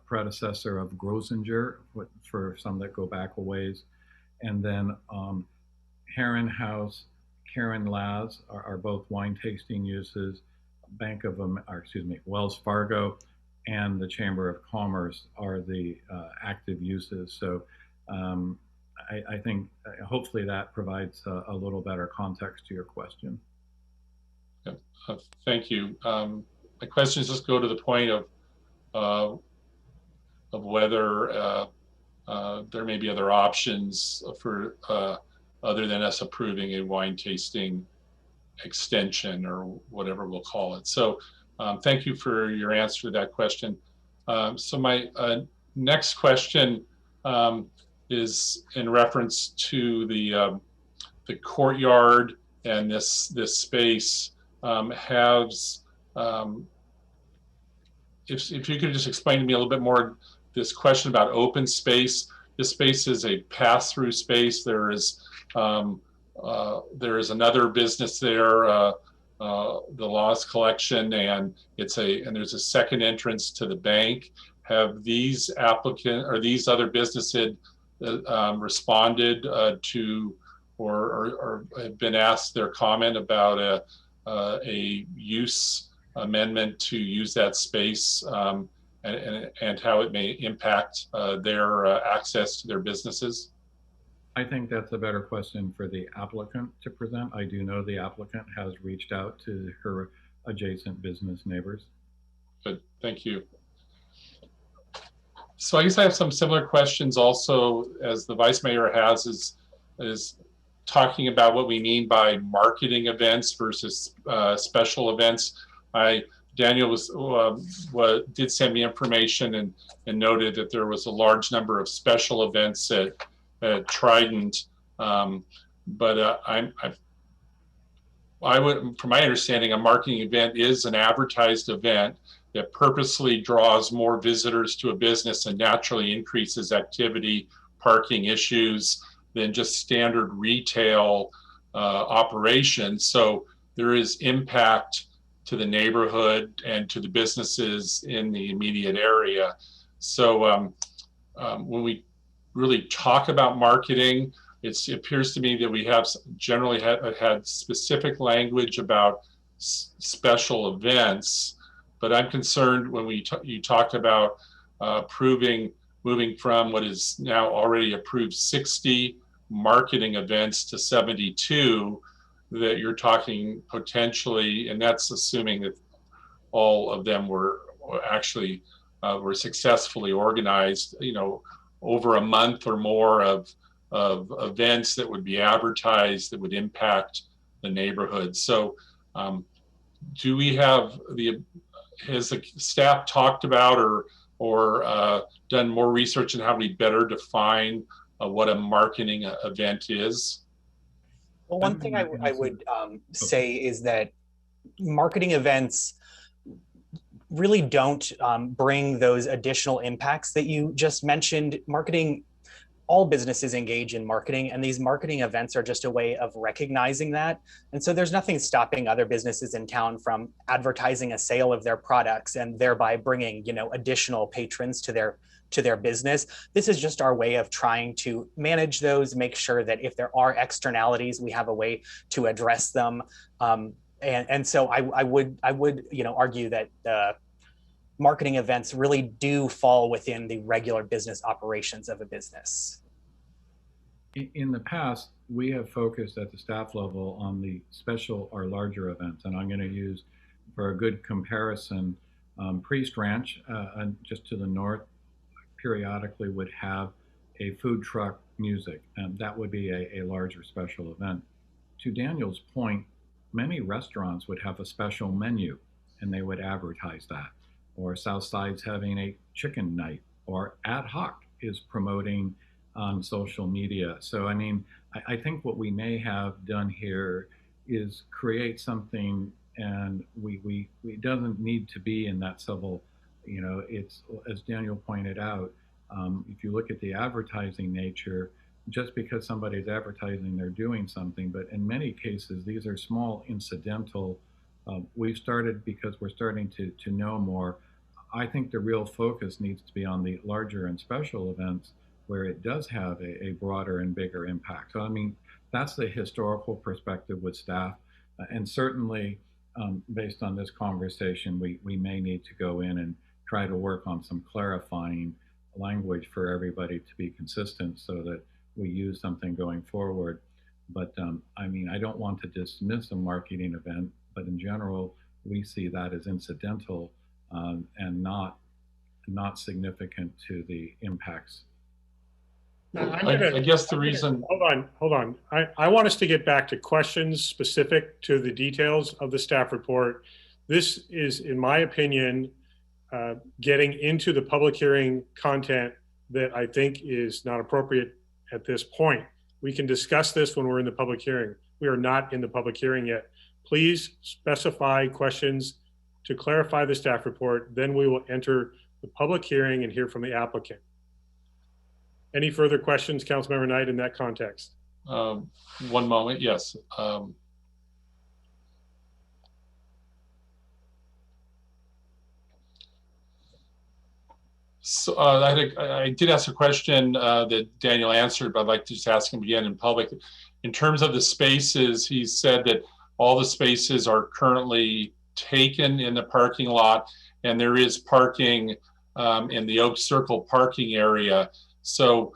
predecessor of Grosinger, for some that go back a ways, and then Heron House, Karen Laz are both wine tasting uses. Wells Fargo and the Chamber of Commerce are the active uses. So I think hopefully that provides a little better context to your question. Yep. Thank you. My questions just go to the point of whether there may be other options for other than us approving a wine tasting extension or whatever we'll call it. So thank you for your answer to that question. So my next question is in reference to the courtyard and this space. If you could just explain to me a little bit more this question about open space. This space is a pass-through space. There is another business there, the Laws Collection, and there's a second entrance to the bank. Have these these other businesses responded to or have been asked their comment about a use amendment to use that space and how it may impact their access to their businesses? I think that's a better question for the applicant to present. I do know the applicant has reached out to her adjacent business neighbors. Good, thank you. So I guess I have some similar questions also, as the Vice Mayor has, is talking about what we mean by marketing events versus special events. Daniel did send me information and noted that there was a large number of special events at Trident, but I would, from my understanding, a marketing event is an advertised event that purposely draws more visitors to a business and naturally increases activity, parking issues than just standard retail operations. So there is impact to the neighborhood and to the businesses in the immediate area. So when we really talk about marketing, it appears to me that we have generally had specific language about special events, but I'm concerned when you talk about moving from what is now already approved 60 marketing events to 72, that you're talking potentially, and that's assuming that all of them were actually were successfully organized, over a month or more of events that would be advertised that would impact the neighborhood. So do we have has the staff talked about or done more research on how we better define what a marketing event is? Well, one thing I would say is that marketing events really don't bring those additional impacts that you just mentioned. Marketing all businesses engage in marketing, and these marketing events are just a way of recognizing that. And so there's nothing stopping other businesses in town from advertising a sale of their products and thereby bringing, you know, additional patrons to their business. This is just our way of trying to manage those, make sure that if there are externalities, we have a way to address them. And so I would, you know, argue that marketing events really do fall within the regular business operations of a business. In the past, we have focused at the staff level on the special or larger events, and I'm going to use, for a good comparison, Priest Ranch, just to the north, periodically would have a food truck music, and that would be a larger special event. To Daniel's point, many restaurants would have a special menu, and they would advertise that. Or Southside's having a chicken night, or Ad Hoc is promoting on social media. So, I mean, I think what we may have done here is create something, and it doesn't need to be in that civil, you know, it's, as Daniel pointed out, if you look at the advertising nature, just because somebody's advertising, they're doing something, but in many cases, these are small incidental. We've started because we're starting to know more. I think the real focus needs to be on the larger and special events where it does have a broader and bigger impact. So, I mean, that's the historical perspective with staff. And certainly, based on this conversation, we may need to go in and try to work on some clarifying language for everybody to be consistent so that we use something going forward. But I mean, I don't want to dismiss a marketing event, but in general, we see that as incidental and not significant to the impacts. I guess the reason. Hold on. I want us to get back to questions specific to the details of the staff report. This is, in my opinion, getting into the public hearing content that I think is not appropriate at this point. We can discuss this when we're in the public hearing. We are not in the public hearing yet. Please specify questions to clarify the staff report. Then we will enter the public hearing and hear from the applicant. Any further questions, Councilmember Knight, in that context? One moment, yes. So I did ask a question that Daniel answered, but I'd like to just ask him again in public. In terms of the spaces, he said that all the spaces are currently taken in the parking lot, and there is parking in the Oak Circle parking area. So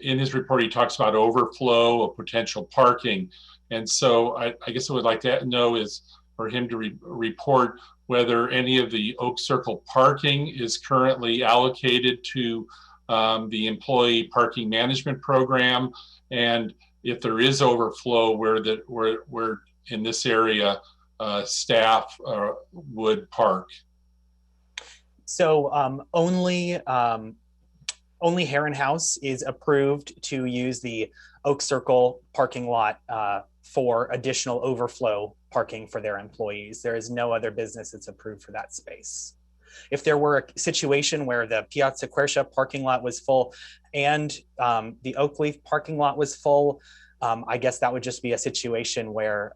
in his report, he talks about overflow of potential parking. And so I guess I would like to know is for him to report whether any of the Oak Circle parking is currently allocated to the employee parking management program, and if there is overflow, where in this area staff would park. So only Heron House is approved to use the Oak Circle parking lot for additional overflow parking for their employees. There is no other business that's approved for that space. If there were a situation where the Piazza Quercia parking lot was full and the Oakleaf parking lot was full, I guess that would just be a situation where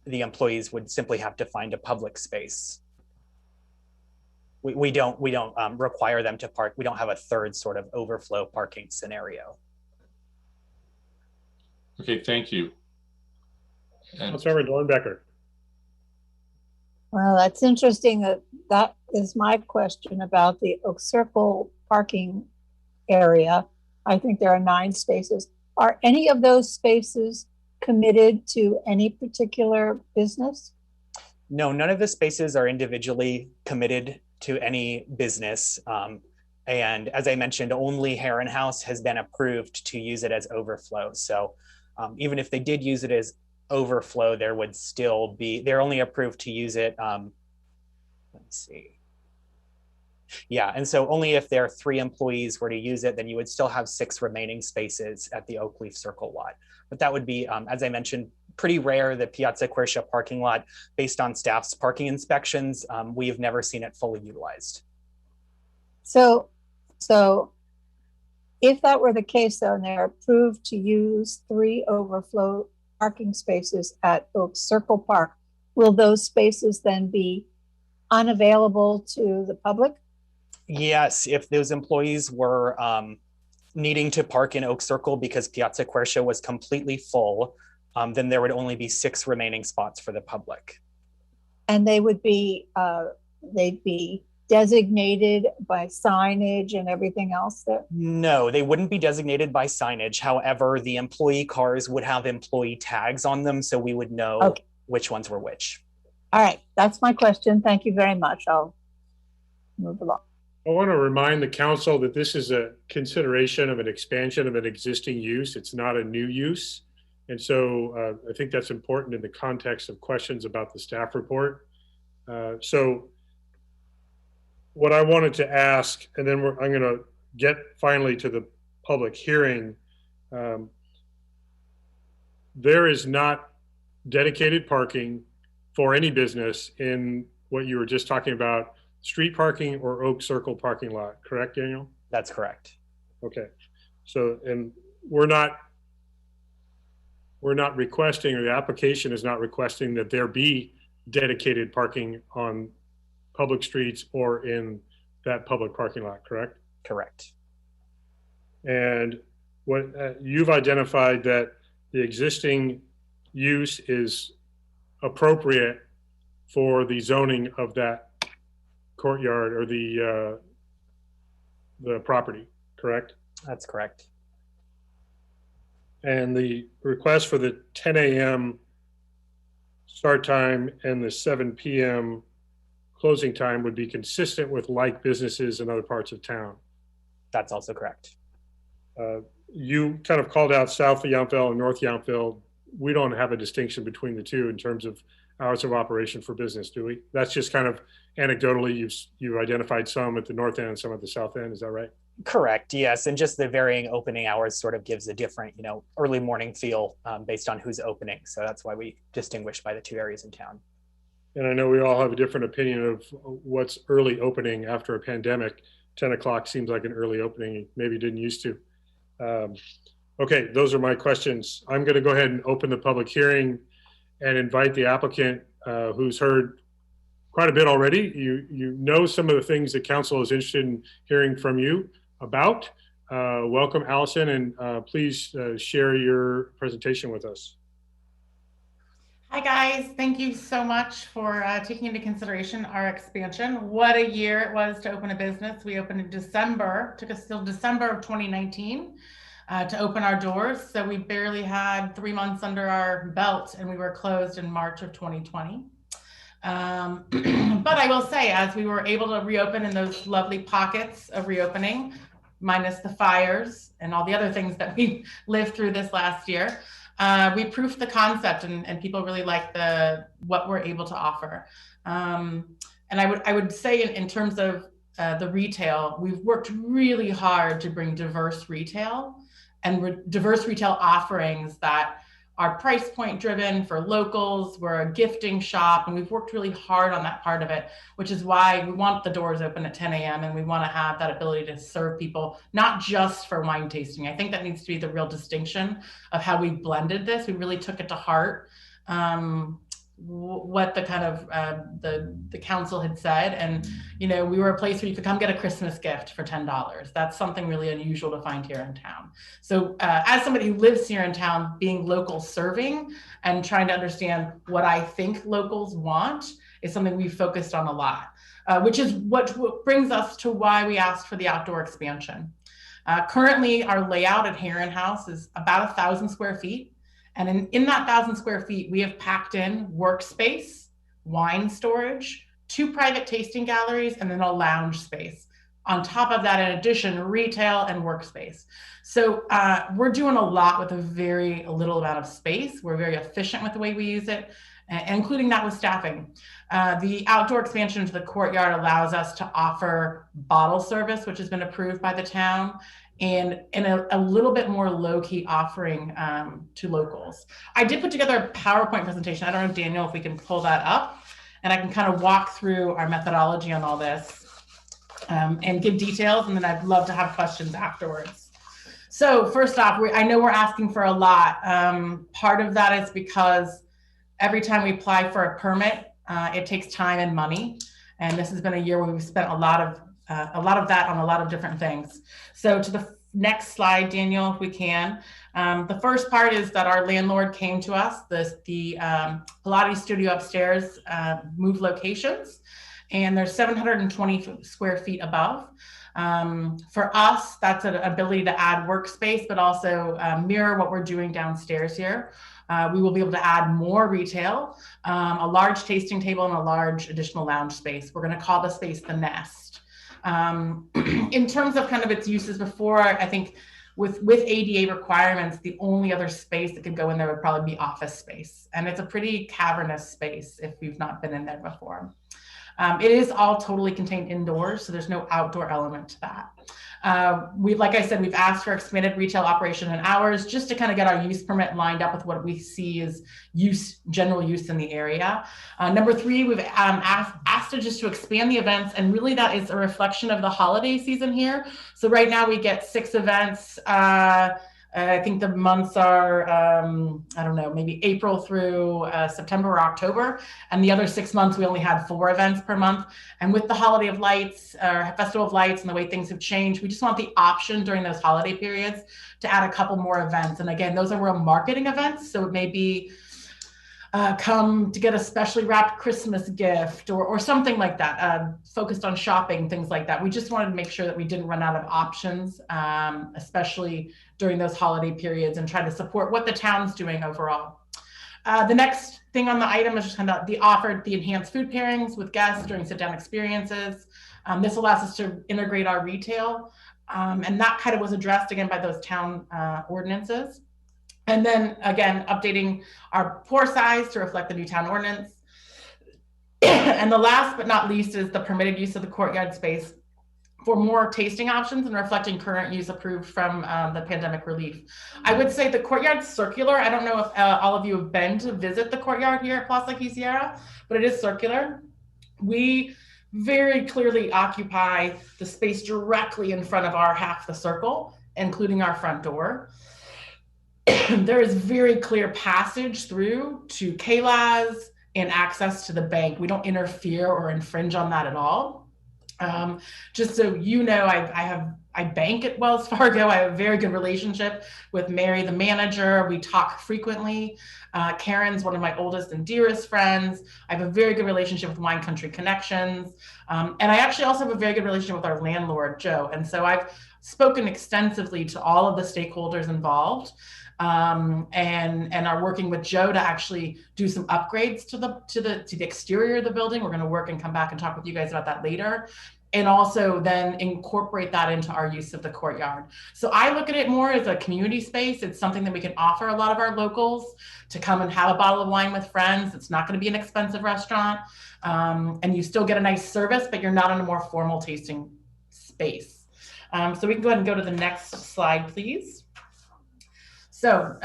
the employees would simply have to find a public space. We don't require them to park. We don't have a third sort of overflow parking scenario. Okay, thank you. Councilmember Dornbecker. Well, that's interesting. That is my question about the Oak Circle parking area. I think there are 9 spaces. Are any of those spaces committed to any particular business? No, none of the spaces are individually committed to any business. And as I mentioned, only Heron House has been approved to use it as overflow. So even if they did use it as overflow, there would still be, they're only approved to use it. Let me see. Yeah, and so only if there are 3 employees were to use it, then you would still have 6 remaining spaces at the Oakleaf Circle lot. But that would be, as I mentioned, pretty rare. The Piazza Quercia parking lot, based on staff's parking inspections, we have never seen it fully utilized. So if that were the case though, and they're approved to use 3 overflow parking spaces at Oak Circle Park, will those spaces then be unavailable to the public? Yes, if those employees were needing to park in Oak Circle because Piazza Quercia was completely full, then there would only be 6 remaining spots for the public. And they would be, they'd be designated by signage and everything else there? No, they wouldn't be designated by signage. However, the employee cars would have employee tags on them, so we would know which ones were which. All right, that's my question. Thank you very much. I'll move along. I want to remind the council that this is a consideration of an expansion of an existing use. It's not a new use. And so I think that's important in the context of questions about the staff report. So what I wanted to ask, and then I'm going to get finally to the public hearing. There is not dedicated parking for any business in what you were just talking about, street parking or Oak Circle parking lot, correct, Daniel? That's correct. Okay. So, and we're not requesting, or the application is not requesting that there be dedicated parking on public streets or in that public parking lot, correct? Correct. And what you've identified that the existing use is appropriate for the zoning of that courtyard or the property, correct? That's correct. And the request for the 10 a.m. start time and the 7 p.m. closing time would be consistent with like businesses in other parts of town. That's also correct. You kind of called out south of Yountville and north Yountville. We don't have a distinction between the two in terms of hours of operation for business, do we? That's just kind of anecdotally, you've identified some at the north end and some at the south end, is that right? Correct, yes. And just the varying opening hours sort of gives a different, early morning feel based on who's opening. So that's why we distinguish by the 2 areas in town. And I know we all have a different opinion of what's early opening after a pandemic. 10 o'clock seems like an early opening, maybe didn't used to. Okay, those are my questions. I'm going to go ahead and open the public hearing and invite the applicant who's heard quite a bit already. You know some of the things that council is interested in hearing from you about. Welcome, Allison, and please share your presentation with us. Hi guys, thank you so much for taking into consideration our expansion. What a year it was to open a business. We opened in December, took us till December of 2019 to open our doors. So we barely had 3 months under our belt and we were closed in March of 2020. But I will say, as we were able to reopen in those lovely pockets of reopening, minus the fires and all the other things that we lived through this last year, we proofed the concept and people really like what we're able to offer. And I would say in terms of the retail, we've worked really hard to bring diverse retail and diverse retail offerings that are price point driven for locals. We're a gifting shop and we've worked really hard on that part of it, which is why we want the doors open at 10 a.m. and we want to have that ability to serve people, not just for wine tasting. I think that needs to be the real distinction of how we blended this. We really took it to heart, what the kind of the council had said. And, we were a place where you could come get a Christmas gift for $10. That's something really unusual to find here in town. So as somebody who lives here in town, being local serving and trying to understand what I think locals want is something we've focused on a lot, which is what brings us to why we asked for the outdoor expansion. Currently, our layout at Heron House is about 1,000 square feet. And in that 1,000 square feet, we have packed in workspace, wine storage, 2 private tasting galleries, and then a lounge space. On top of that, in addition, retail and workspace. So we're doing a lot with a very little amount of space. We're very efficient with the way we use it, including that with staffing. The outdoor expansion into the courtyard allows us to offer bottle service, which has been approved by the town, and a little bit more low-key offering to locals. I did put together a PowerPoint presentation. I don't know, Daniel, if we can pull that up, and I can kind of walk through our methodology on all this and give details, and then I'd love to have questions afterwards. So first off, I know we're asking for a lot. Part of that is because every time we apply for a permit, it takes time and money. And this has been a year where we've spent a lot of that on a lot of different things. So to the next slide, Daniel, if we can. The first part is that our landlord came to us, the Pilates studio upstairs moved locations, and there's 720 square feet above. For us, that's an ability to add workspace, but also mirror what we're doing downstairs here. We will be able to add more retail, a large tasting table, and a large additional lounge space. We're going to call the space the Nest. In terms of kind of its uses before, I think with ADA requirements, the only other space that could go in there would probably be office space. And it's a pretty cavernous space if you've not been in there before. It is all totally contained indoors, so there's no outdoor element to that. Like I said, we've asked for expanded retail operation and hours just to kind of get our use permit lined up with what we see as general use in the area. Number 3, we've asked just to expand the events, and really that is a reflection of the holiday season here. So right now we get 6 events. I think the months are, I don't know, maybe April through September or October. And the other 6 months, we only had 4 events per month. And with the Holiday of Lights, Festival of Lights, and the way things have changed, we just want the option during those holiday periods to add a couple more events. And again, those are real marketing events. So it may be come to get a specially wrapped Christmas gift or something like that, focused on shopping, things like that. We just wanted to make sure that we didn't run out of options, especially during those holiday periods, and try to support what the town's doing overall. The next thing on the item is just kind of the enhanced food pairings with guests during sit-down experiences. This allows us to integrate our retail, and that kind of was addressed again by those town ordinances. And then again, updating our pour size to reflect the new town ordinance. And the last but not least is the permitted use of the courtyard space for more tasting options and reflecting current use approved from the pandemic relief. I would say the courtyard's circular. I don't know if all of you have been to visit the courtyard here at Plaza Quisiera, but it is circular. We very clearly occupy the space directly in front of our half the circle, including our front door. There is very clear passage through to KLAS and access to the bank. We don't interfere or infringe on that at all. Just so you know, I bank at Wells Fargo. I have a very good relationship with Mary, the manager. We talk frequently. Karen's one of my oldest and dearest friends. I have a very good relationship with Wine Country Connections. And I actually also have a very good relationship with our landlord, Joe. And so I've spoken extensively to all of the stakeholders involved. And are working with Joe to actually do some upgrades to the exterior of the building. We're going to work and come back and talk with you guys about that later, and also then incorporate that into our use of the courtyard. So I look at it more as a community space. It's something that we can offer a lot of our locals to come and have a bottle of wine with friends. It's not going to be an expensive restaurant, and you still get a nice service, but you're not in a more formal tasting space. So we can go ahead and go to the next slide, please. So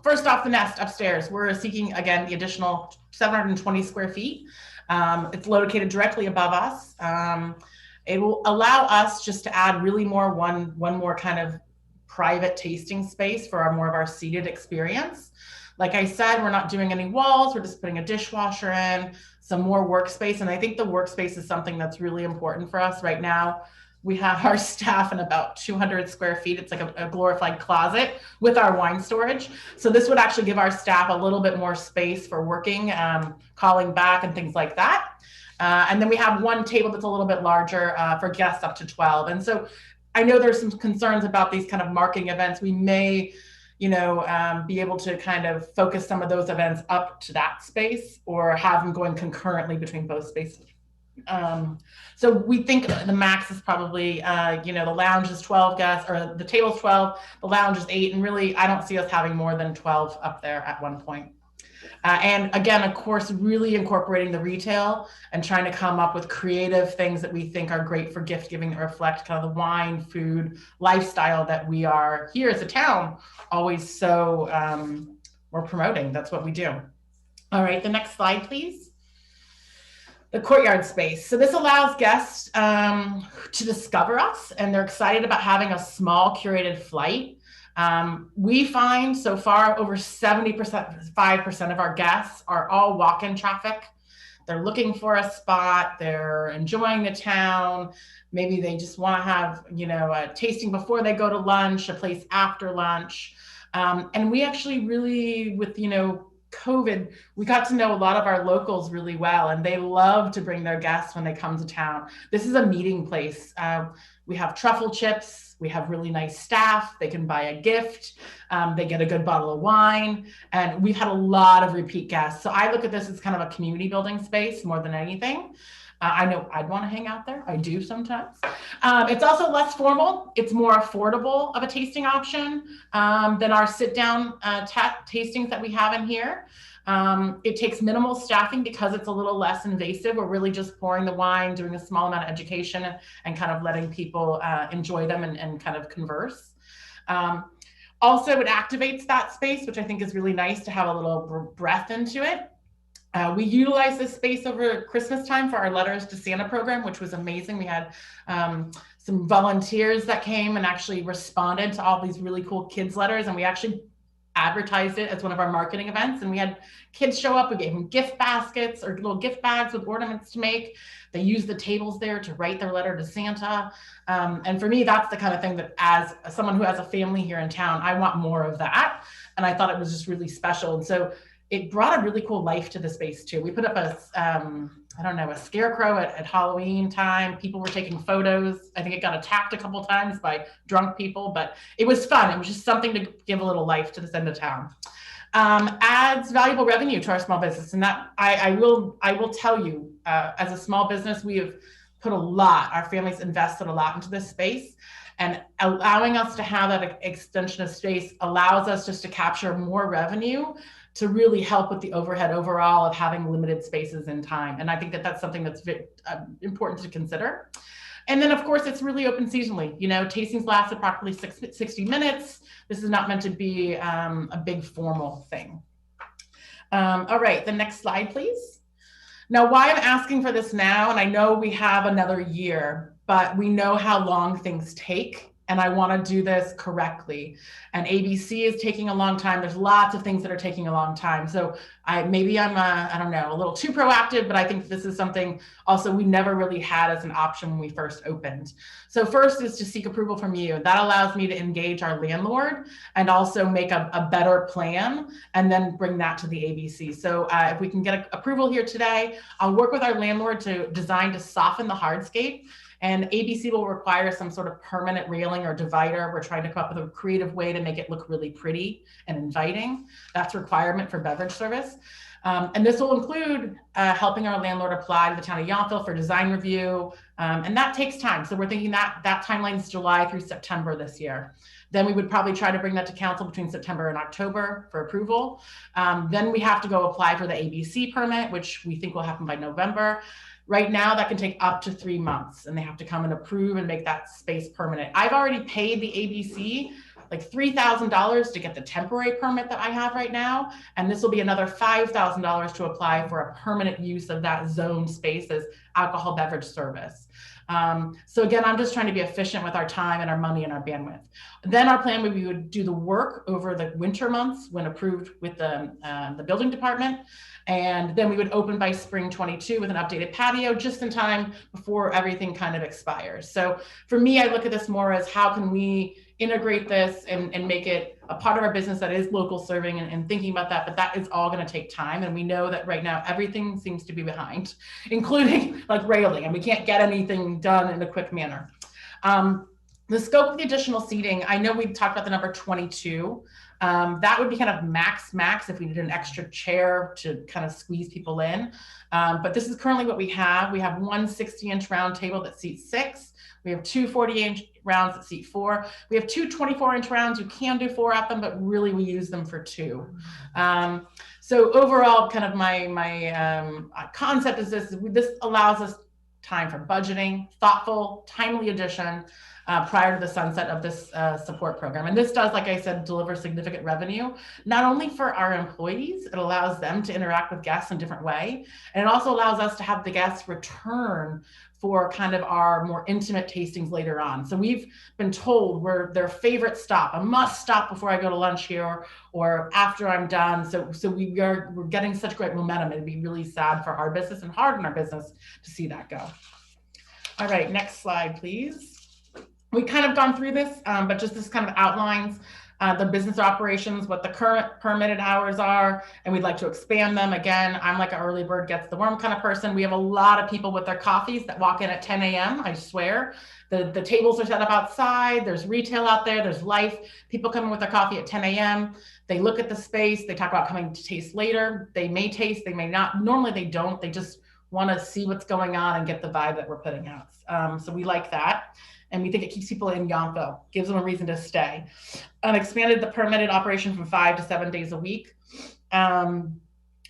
first off, the Nest upstairs, we're seeking, again, the additional 720 square feet. It's located directly above us. It will allow us just to add really one more kind of private tasting space for more of our seated experience. Like I said, we're not doing any walls. We're just putting a dishwasher in, some more workspace. And I think the workspace is something that's really important for us right now. We have our staff in about 200 square feet. It's like a glorified closet with our wine storage. So this would actually give our staff a little bit more space for working, calling back and things like that. And then we have one table that's a little bit larger for guests up to 12. And so I know there's some concerns about these kind of marketing events. We may, be able to kind of focus some of those events up to that space or have them going concurrently between both spaces. So we think the max is probably, the lounge is 12 guests, or the table's 12, the lounge is 8, and really I don't see us having more than 12 up there at one point. And again, of course, really incorporating the retail and trying to come up with creative things that we think are great for gift giving that reflect kind of the wine, food, lifestyle that we are here as a town always so we're promoting. That's what we do. All right, the next slide, please. The courtyard space. So this allows guests to discover us, and they're excited about having a small curated flight We find so far over 75% of our guests are all walk-in traffic. They're looking for a spot, they're enjoying the town. Maybe they just want to have, a tasting before they go to lunch, a place after lunch. And we actually really, with, COVID, we got to know a lot of our locals really well, and they love to bring their guests when they come to town. This is a meeting place. We have truffle chips. We have really nice staff. They can buy a gift. They get a good bottle of wine. And we've had a lot of repeat guests. So I look at this as kind of a community building space more than anything. I know I'd want to hang out there. I do sometimes. It's also less formal. It's more affordable of a tasting option than our sit-down tastings that we have in here. It takes minimal staffing because it's a little less invasive. We're really just pouring the wine, doing a small amount of education, and kind of letting people enjoy them and kind of converse. Also, it activates that space, which I think is really nice to have a little breath into it. We utilized this space over Christmas time for our Letters to Santa program, which was amazing. We had some volunteers that came and actually responded to all these really cool kids letters, and we actually advertised it as one of our marketing events. And we had kids show up. We gave them gift baskets or little gift bags with ornaments to make. They used the tables there to write their letter to Santa. And for me, that's the kind of thing that, as someone who has a family here in town, I want more of that. And I thought it was just really special. And so it brought a really cool life to the space too. We put up a scarecrow at Halloween time. People were taking photos. I think it got attacked a couple times by drunk people, but it was fun. It was just something to give a little life to this end of town. Adds valuable revenue to our small business. And that I will tell you, as a small business, we have put our families invested a lot into this space. And allowing us to have that extension of space allows us just to capture more revenue to really help with the overhead overall of having limited spaces in time. And I think that that's something that's important to consider. And then, of course, it's really open seasonally. Tastings last approximately 60 minutes. This is not meant to be a big formal thing. All right, the next slide, please. Now, why I'm asking for this now, and I know we have another year, but we know how long things take. And I want to do this correctly. And ABC is taking a long time. There's lots of things that are taking a long time. So maybe I'm a little too proactive, but I think this is something also we never really had as an option when we first opened. So first is to seek approval from you. That allows me to engage our landlord and also make a better plan and then bring that to the ABC. So if we can get approval here today, I'll work with our landlord to design to soften the hardscape. And ABC will require some sort of permanent railing or divider. We're trying to come up with a creative way to make it look really pretty and inviting. That's a requirement for beverage service. And this will include helping our landlord apply to the town of Yountville for design review. And that takes time. So we're thinking that timeline is July through September this year. Then we would probably try to bring that to council between September and October for approval. Then we have to go apply for the ABC permit, which we think will happen by November. Right now, that can take up to 3 months, and they have to come and approve and make that space permanent. I've already paid the ABC like $3,000 to get the temporary permit that I have right now, and this will be another $5,000 to apply for a permanent use of that zone space as alcohol beverage service. So again, I'm just trying to be efficient with our time and our money and our bandwidth. Then our plan would be we would do the work over the winter months when approved with the building department. And then we would open by spring 22 with an updated patio just in time before everything kind of expires. So for me, I look at this more as how can we integrate this and make it a part of our business that is local serving and thinking about that, but that is all going to take time. And we know that right now, everything seems to be behind, including like railing, and we can't get anything done in a quick manner. The scope of the additional seating, I know we talked about the number 22. That would be kind of max if we did an extra chair to kind of squeeze people in. But this is currently what we have. We have one 60-inch round table that seats 6. We have two 40-inch rounds that seat 4. We have two 24-inch rounds. You can do 4 at them, but really we use them for 2. So overall, kind of my concept is this allows us time for budgeting, thoughtful, timely addition, prior to the sunset of this support program. And this does, like I said, deliver significant revenue, not only for our employees, it allows them to interact with guests in a different way, and it also allows us to have the guests return for kind of our more intimate tastings later on. So we've been told we're their favorite stop, a must stop before I go to lunch here or after I'm done. So we're getting such great momentum. It'd be really sad for our business and hard on our business to see that go. All right, next slide, please. We kind of gone through this, but just this kind of outlines the business operations, what the current permitted hours are, and we'd like to expand them. Again, I'm like an early bird gets the worm kind of person. We have a lot of people with their coffees that walk in at 10 a.m. I swear. The tables are set up outside. There's retail out there. There's life. People come in with their coffee at 10 a.m. They look at the space. They talk about coming to taste later. They may taste, they may not. Normally they don't. They just want to see what's going on and get the vibe that we're putting out. So we like that. And we think it keeps people in Yountville, gives them a reason to stay. Expanded the permitted operation from 5 to 7 days a week. And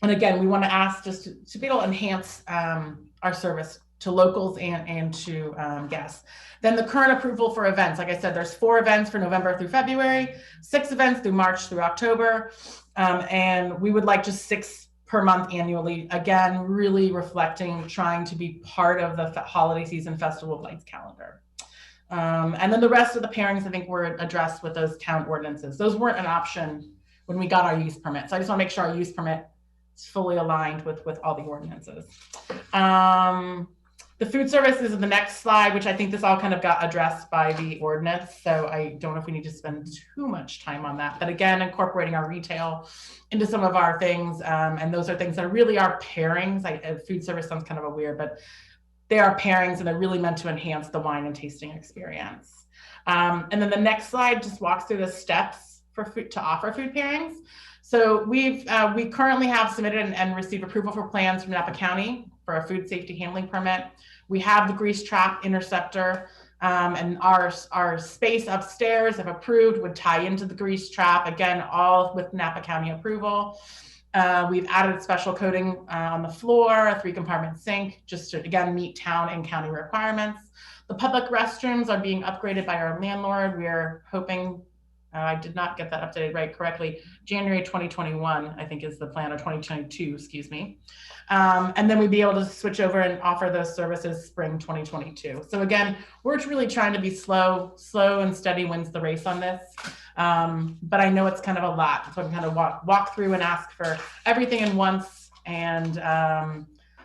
again, we want to ask just to be able to enhance our service to locals and to guests. Then the current approval for events, like I said, there's 4 events for November through February, 6 events through March through October. And we would like just 6 per month annually. Again, really reflecting, trying to be part of the holiday season Festival of Lights calendar. And then the rest of the pairings, I think, were addressed with those town ordinances. Those weren't an option when we got our use permit. So I just want to make sure our use permit is fully aligned with all the ordinances. The food services is the next slide, which I think this all kind of got addressed by the ordinance. So I don't know if we need to spend too much time on that. But again, incorporating our retail into some of our things. And those are things that really are pairings. Food service sounds kind of a weird, but they are pairings and they're really meant to enhance the wine and tasting experience. And then the next slide just walks through the steps for food to offer food pairings. So we currently have submitted and received approval for plans from Napa County for a food safety handling permit. We have the grease trap interceptor and our space upstairs, if approved, would tie into the grease trap. Again, all with Napa County approval. We've added special coating on the floor, a 3-compartment sink, just to, again, meet town and county requirements. The public restrooms are being upgraded by our landlord. We are hoping, I did not get that updated correctly, January 2021, I think is the plan, or 2022, excuse me. And then we'd be able to switch over and offer those services spring 2022. So again, we're really trying to be slow and steady wins the race on this. But I know it's kind of a lot. So I can kind of walk through and ask for everything in once and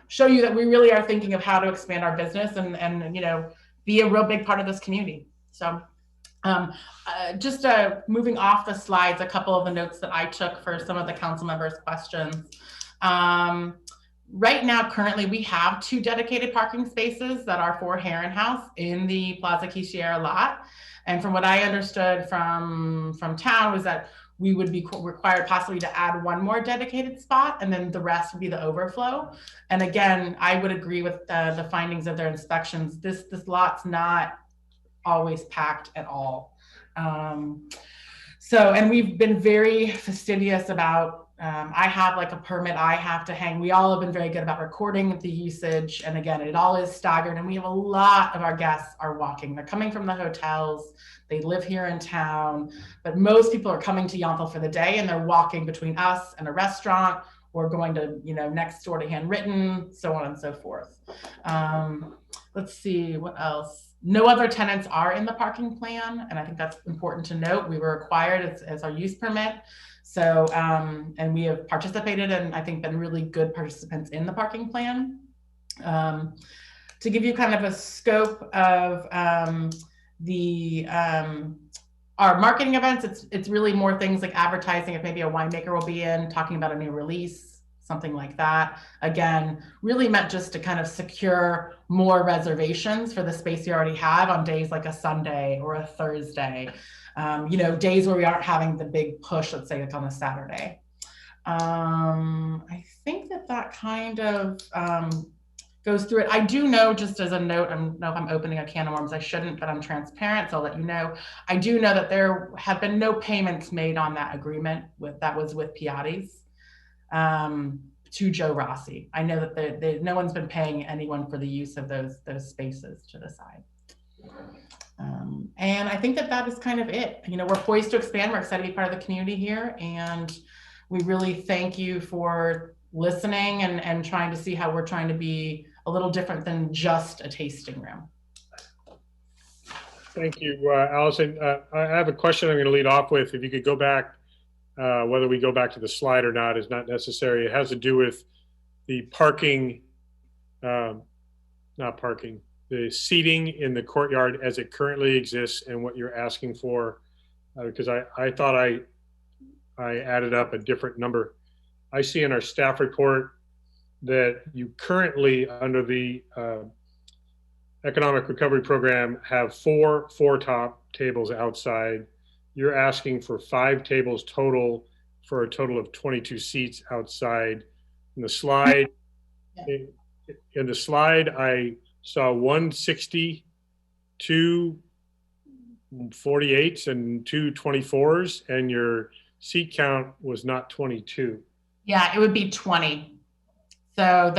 show you that we really are thinking of how to expand our business and be a real big part of this community. So just moving off the slides, a couple of the notes that I took for some of the council members' questions. Right now, currently, we have 2 dedicated parking spaces that are for Heron House in the Plaza Quichiera lot. And from what I understood from town was that we would be required possibly to add 1 more dedicated spot, and then the rest would be the overflow. And again, I would agree with the findings of their inspections. This lot's not always packed at all. And we've been very fastidious about, I have like a permit I have to hang. We all have been very good about recording the usage. And again, it all is staggered. And we have a lot of our guests are walking. They're coming from the hotels. They live here in town, but most people are coming to Yountville for the day and they're walking between us and a restaurant or going to, next door to Handwritten, so on and so forth. Let's see, what else? No other tenants are in the parking plan. And I think that's important to note. We were required as our use permit. So, and we have participated and I think been really good participants in the parking plan. To give you kind of a scope of our marketing events, it's really more things like advertising. If maybe a winemaker will be in, talking about a new release, something like that. Again, really meant just to kind of secure more reservations for the space you already have on days like a Sunday or a Thursday. Days where we aren't having the big push, let's say like on a Saturday. I think that kind of goes through it. I do know, just as a note, I don't know if I'm opening a can of worms, I shouldn't, but I'm transparent, so I'll let you know. I do know that there have been no payments made on that agreement that was with Piatti's to Joe Rossi. I know that no one's been paying anyone for the use of those spaces to the side. And I think that is kind of it. We're poised to expand. We're excited to be part of the community here. And we really thank you for listening and trying to see how we're trying to be a little different than just a tasting room. Thank you, Allison. I have a question I'm going to lead off with. If you could go back, whether we go back to the slide or not is not necessary. It has to do with the parking, not parking, the seating in the courtyard as it currently exists and what you're asking for. Because I thought I added up a different number. I see in our staff report that you currently, under the Economic Recovery Program, have four top tables outside. You're asking for 5 tables total for a total of 22 seats outside. In the slide, I saw 160, 2 48s, and 2 24s, and your seat count was not 22. Yeah, it would be 20. So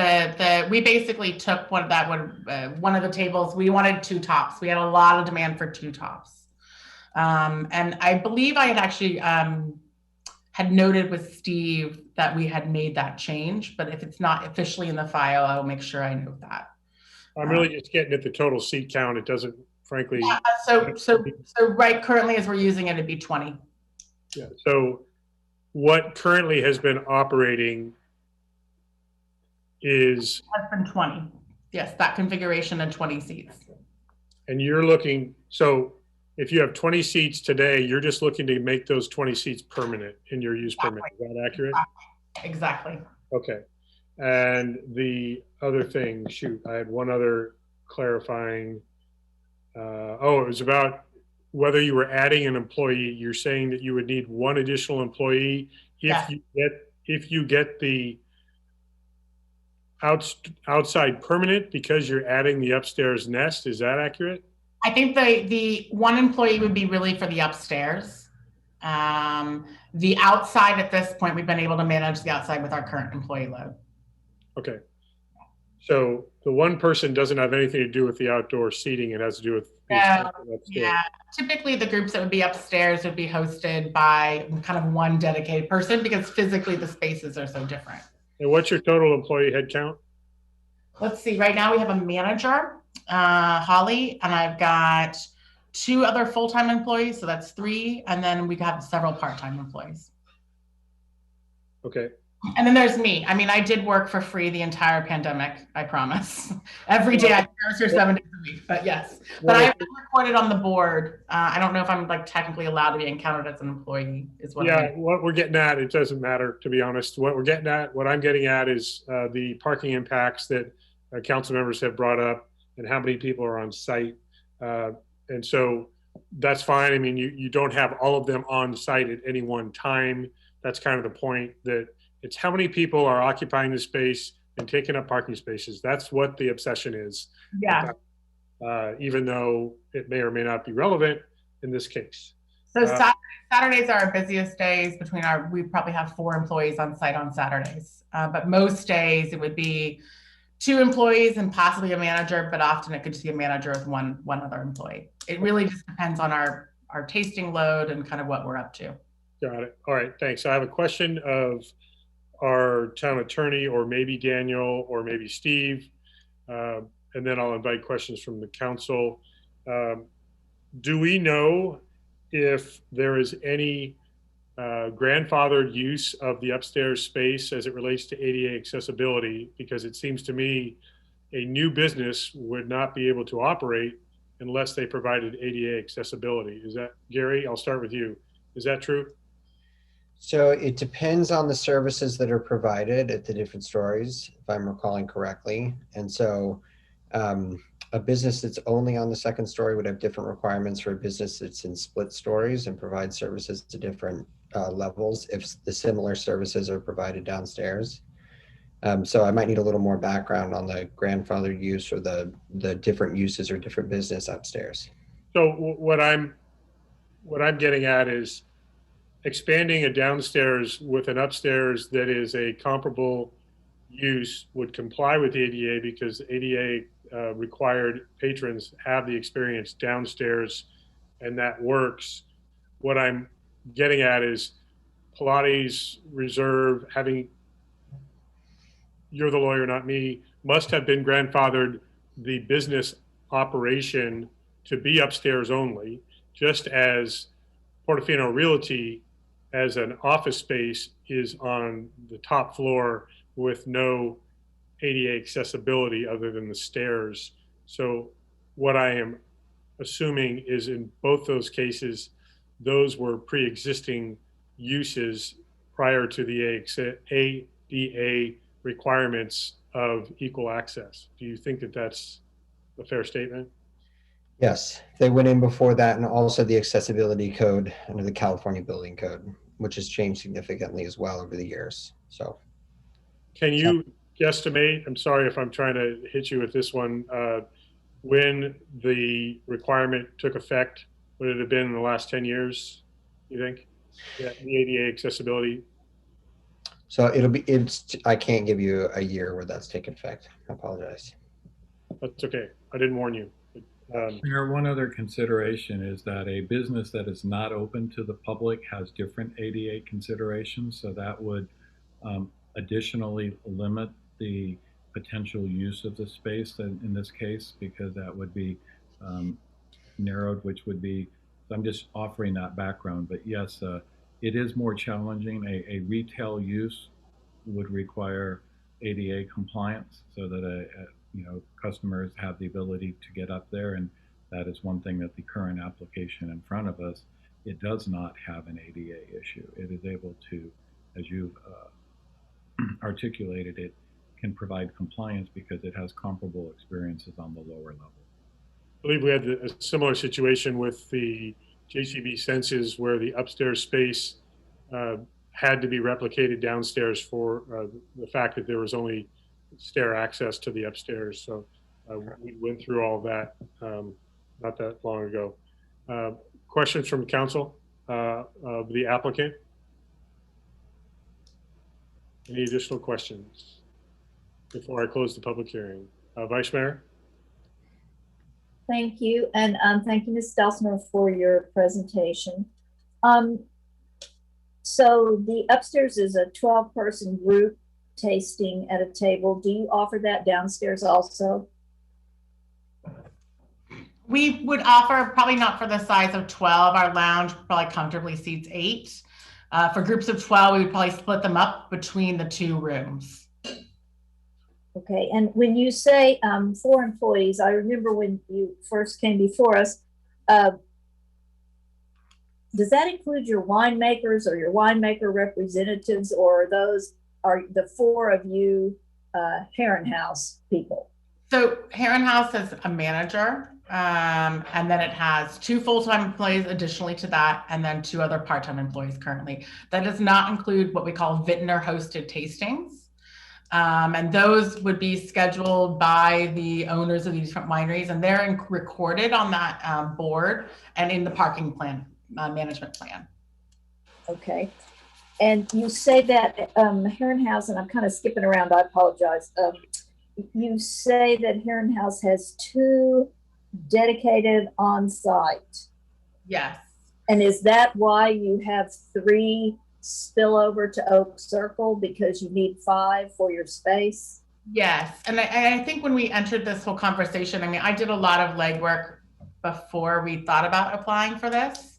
we basically took one of the tables. We wanted 2 tops. We had a lot of demand for 2 tops. And I believe I had actually had noted with Steve that we had made that change, but if it's not officially in the file, I'll make sure I note that. I'm really just getting at the total seat count. It doesn't, frankly. Yeah, so right, currently as we're using it, it'd be 20. Yeah. So what currently has been operating is has been 20. Yes, that configuration and 20 seats. And you're looking, so if you have 20 seats today, you're just looking to make those 20 seats permanent in your use permit. Is that accurate? Exactly. Okay. And the other thing, shoot, I had one other clarifying. It was about whether you were adding an employee. You're saying that you would need 1 additional employee if you get the outside permanent because you're adding the upstairs nest. Is that accurate? I think the 1 employee would be really for the upstairs. The outside at this point, we've been able to manage the outside with our current employee load. Okay. So the 1 person doesn't have anything to do with the outdoor seating. It has to do with yeah. Typically the groups that would be upstairs would be hosted by kind of 1 dedicated person because physically the spaces are so different. And what's your total employee head count? Let's see. Right now we have a manager, Holly, and I've got 2 other full-time employees, so that's 3, and then we have several part-time employees. Okay. And then there's me. I mean, I did work for free the entire pandemic, I promise. Every day I was here 7 days a week, but yes. But I've been recorded on the board. I don't know if I'm like technically allowed to be encountered as an employee is what what we're getting at, it doesn't matter, to be honest. What I'm getting at is the parking impacts that council members have brought up and how many people are on site. And so that's fine. I mean, you don't have all of them on site at any one time. That's kind of the point, that it's how many people are occupying the space and taking up parking spaces. That's what the obsession is. Yeah. Even though it may or may not be relevant in this case. So Saturdays are our busiest days we probably have 4 employees on site on Saturdays. But most days it would be 2 employees and possibly a manager, but often it could just be a manager with one other employee. It really just depends on our tasting load and kind of what we're up to. Got it. All right, thanks. I have a question of our town attorney, or maybe Daniel, or maybe Steve, and then I'll invite questions from the council. Do we know if there is any grandfathered use of the upstairs space as it relates to ADA accessibility? Because it seems to me a new business would not be able to operate unless they provided ADA accessibility. Is that, Gary, I'll start with you. Is that true? So it depends on the services that are provided at the different stories, if I'm recalling correctly. And so a business that's only on the 2nd story would have different requirements for a business that's in split stories and provide services to different levels if the similar services are provided downstairs. So I might need a little more background on the grandfather use or the different uses or different business upstairs. So what I'm getting at is expanding a downstairs with an upstairs that is a comparable use would comply with the ADA, because ADA required patrons have the experience downstairs, and that works. What I'm getting at is Pilates, Reserve, you're the lawyer, not me, must have been grandfathered the business operation to be upstairs only, just as Portofino Realty as an office space is on the top floor with no ADA accessibility other than the stairs. So what I am assuming is in both those cases, those were pre-existing uses prior to the ADA requirements of equal access. Do you think that that's a fair statement? Yes, they went in before that, and also the accessibility code under the California Building Code, which has changed significantly as well over the years. So, can you guesstimate? I'm sorry if I'm trying to hit you with this one. When the requirement took effect, would it have been in the last 10 years? You think? Yeah, the ADA accessibility. So I can't give you a year where that's taken effect. I apologize. That's okay. I didn't warn you. Mayor, one other consideration is that a business that is not open to the public has different ADA considerations. So that would additionally limit the potential use of the space in this case, because that would be narrowed, which would be, so I'm just offering that background. But yes, it is more challenging. A retail use would require ADA compliance so that customers have the ability to get up there, and that is one thing that the current application in front of us, it does not have an ADA issue. It is able to, as you've articulated, it can provide compliance because it has comparable experiences on the lower level. I believe we had a similar situation with the JCB Senses where the upstairs space had to be replicated downstairs for the fact that there was only stair access to the upstairs. So we went through all that not that long ago. Questions from council of the applicant? Any additional questions before I close the public hearing? Vice Mayor? Thank you. And thank you, Ms. Stelzner, for your presentation. So the upstairs is a 12-person group tasting at a table. Do you offer that downstairs also? We would offer, probably not for the size of 12. Our lounge probably comfortably seats 8. For groups of 12, we would probably split them up between the 2 rooms. Okay, and when you say 4 employees, I remember when you first came before us, does that include your winemakers or your winemaker representatives, or are the 4 of you Herrenhaus people? So Herrenhaus has a manager, and then it has 2 full-time employees additionally to that, and then 2 other part-time employees currently. That does not include what we call vintner-hosted tastings. And those would be scheduled by the owners of these different wineries, and they're recorded on that board and in the parking plan, management plan. Okay. And you say that Herrenhaus, and I'm kind of skipping around, I apologize. You say that Herrenhaus has 2 dedicated on-site. Yes. And is that why you have 3 spill over to Oak Circle, because you need 5 for your space? Yes. And I think when we entered this whole conversation, I mean, I did a lot of legwork before we thought about applying for this.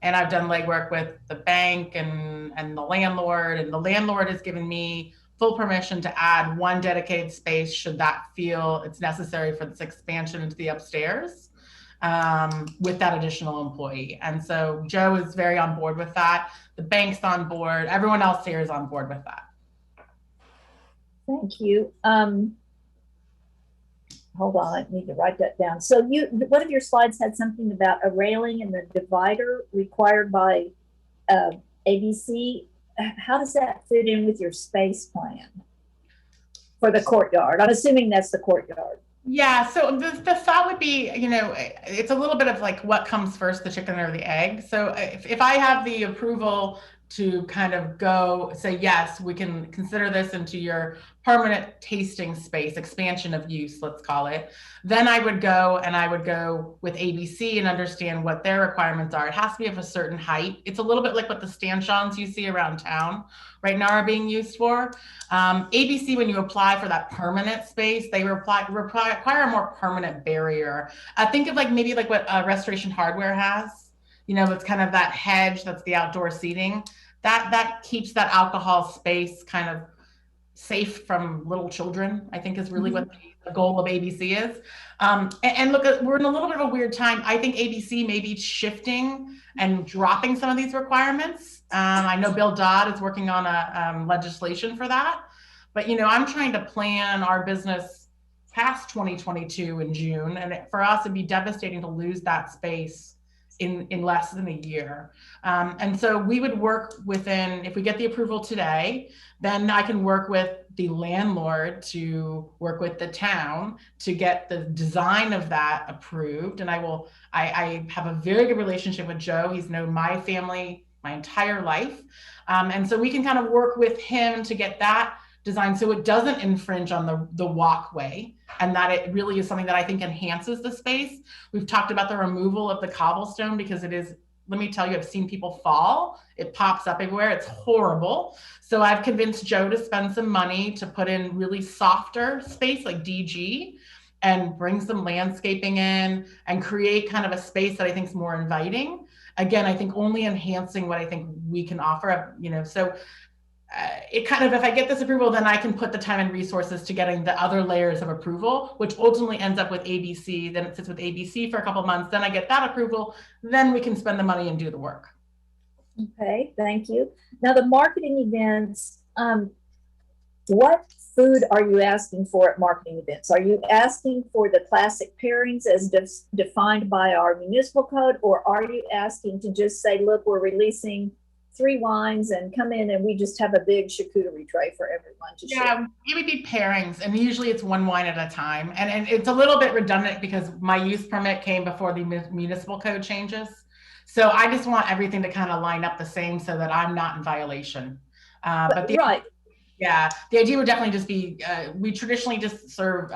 And I've done legwork with the bank and the landlord has given me full permission to add 1 dedicated space should that feel it's necessary for this expansion into the upstairs with that additional employee. And so Joe is very on board with that. The bank's on board. Everyone else here is on board with that. Thank you. Hold on, I need to write that down. So one of your slides had something about a railing and the divider required by ABC. How does that fit in with your space plan for the courtyard? I'm assuming that's the courtyard. Yeah, so the thought would be, it's a little bit of like what comes first, the chicken or the egg. So if I have the approval to kind of go say, yes, we can consider this into your permanent tasting space, expansion of use, let's call it. Then I would go with ABC and understand what their requirements are. It has to be of a certain height. It's a little bit like what the stanchions you see around town right now are being used for. ABC, when you apply for that permanent space, they require a more permanent barrier. Think of like maybe like what Restoration Hardware has. You know, it's kind of that hedge, that's the outdoor seating. That keeps that alcohol space kind of safe from little children, I think is really what the goal of ABC is. And look, we're in a little bit of a weird time. I think ABC may be shifting and dropping some of these requirements. I know Bill Dodd is working on a legislation for that. But, you know, I'm trying to plan our business past 2022 in June. And for us, it'd be devastating to lose that space in less than a year. And so we would work within, if we get the approval today, then I can work with the landlord to work with the town to get the design of that approved. And I have a very good relationship with Joe. He's known my family my entire life. And so we can kind of work with him to get that design so it doesn't infringe on the walkway, and that it really is something that I think enhances the space. We've talked about the removal of the cobblestone because it is, let me tell you, I've seen people fall. It pops up everywhere. It's horrible. So I've convinced Joe to spend some money to put in really softer space like DG and bring some landscaping in and create kind of a space that I think is more inviting. Again, I think only enhancing what I think we can offer, you know, so it kind of, if I get this approval, then I can put the time and resources to getting the other layers of approval, which ultimately ends up with ABC. Then it sits with ABC for a couple of months. Then I get that approval. Then we can spend the money and do the work. Okay, thank you. Now the marketing events, what food are you asking for at marketing events? Are you asking for the classic pairings as defined by our municipal code, or are you asking to just say, look, we're releasing 3 wines and come in and we just have a big charcuterie tray for everyone to share? Yeah, it would be pairings, and usually it's 1 wine at a time. And it's a little bit redundant because my use permit came before the municipal code changes. So I just want everything to kind of line up the same so that I'm not in violation. But right. Yeah, the idea would definitely just be, we traditionally just serve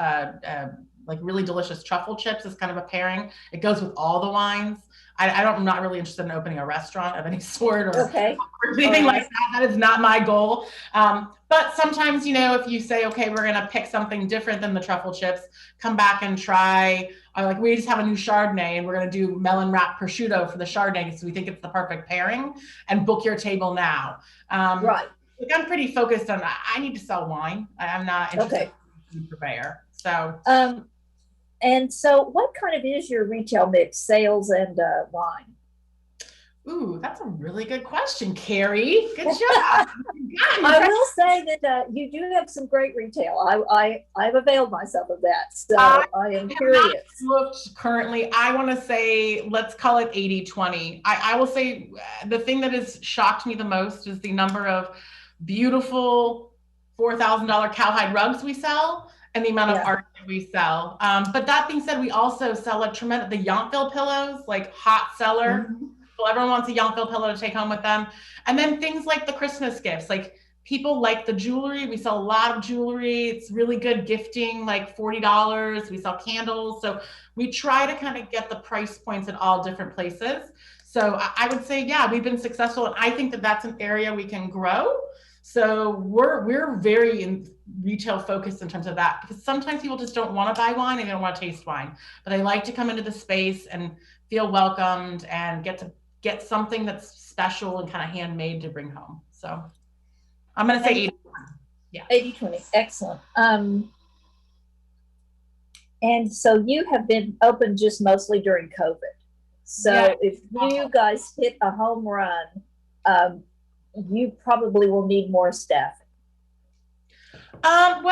like really delicious truffle chips as kind of a pairing. It goes with all the wines. I'm not really interested in opening a restaurant of any sort or anything like that. That is not my goal. But sometimes, you know, if you say, okay, we're going to pick something different than the truffle chips, come back and try, like we just have a new Chardonnay and we're going to do melon wrapped prosciutto for the Chardonnay because we think it's the perfect pairing, and book your table now. Right. Like I'm pretty focused on, I need to sell wine. I'm not interested in food purveyor. So. And so what kind of is your retail mix, sales and wine? Ooh, that's a really good question, Carrie. Good job. I will say that you do have some great retail. I've availed myself of that. So I am curious. Looked currently, I want to say, let's call it 80-20. I will say the thing that has shocked me the most is the number of beautiful $4,000 cowhide rugs we sell and the amount of art that we sell. But that being said, we also sell a tremendous, the Yountville pillows, like hot seller. Well, everyone wants a Yountville pillow to take home with them. And then things like the Christmas gifts, like people like the jewelry. We sell a lot of jewelry. It's really good gifting, like $40. We sell candles. So we try to kind of get the price points at all different places. So I would say, yeah, we've been successful. And I think that that's an area we can grow. So we're very retail focused in terms of that, because sometimes people just don't want to buy wine and they don't want to taste wine, but they like to come into the space and feel welcomed and get something that's special and kind of handmade to bring home. So I'm going to say 80-20. Yeah. 80-20. Excellent. And so you have been open just mostly during COVID. So if you guys hit a home run, you probably will need more staffing. I'm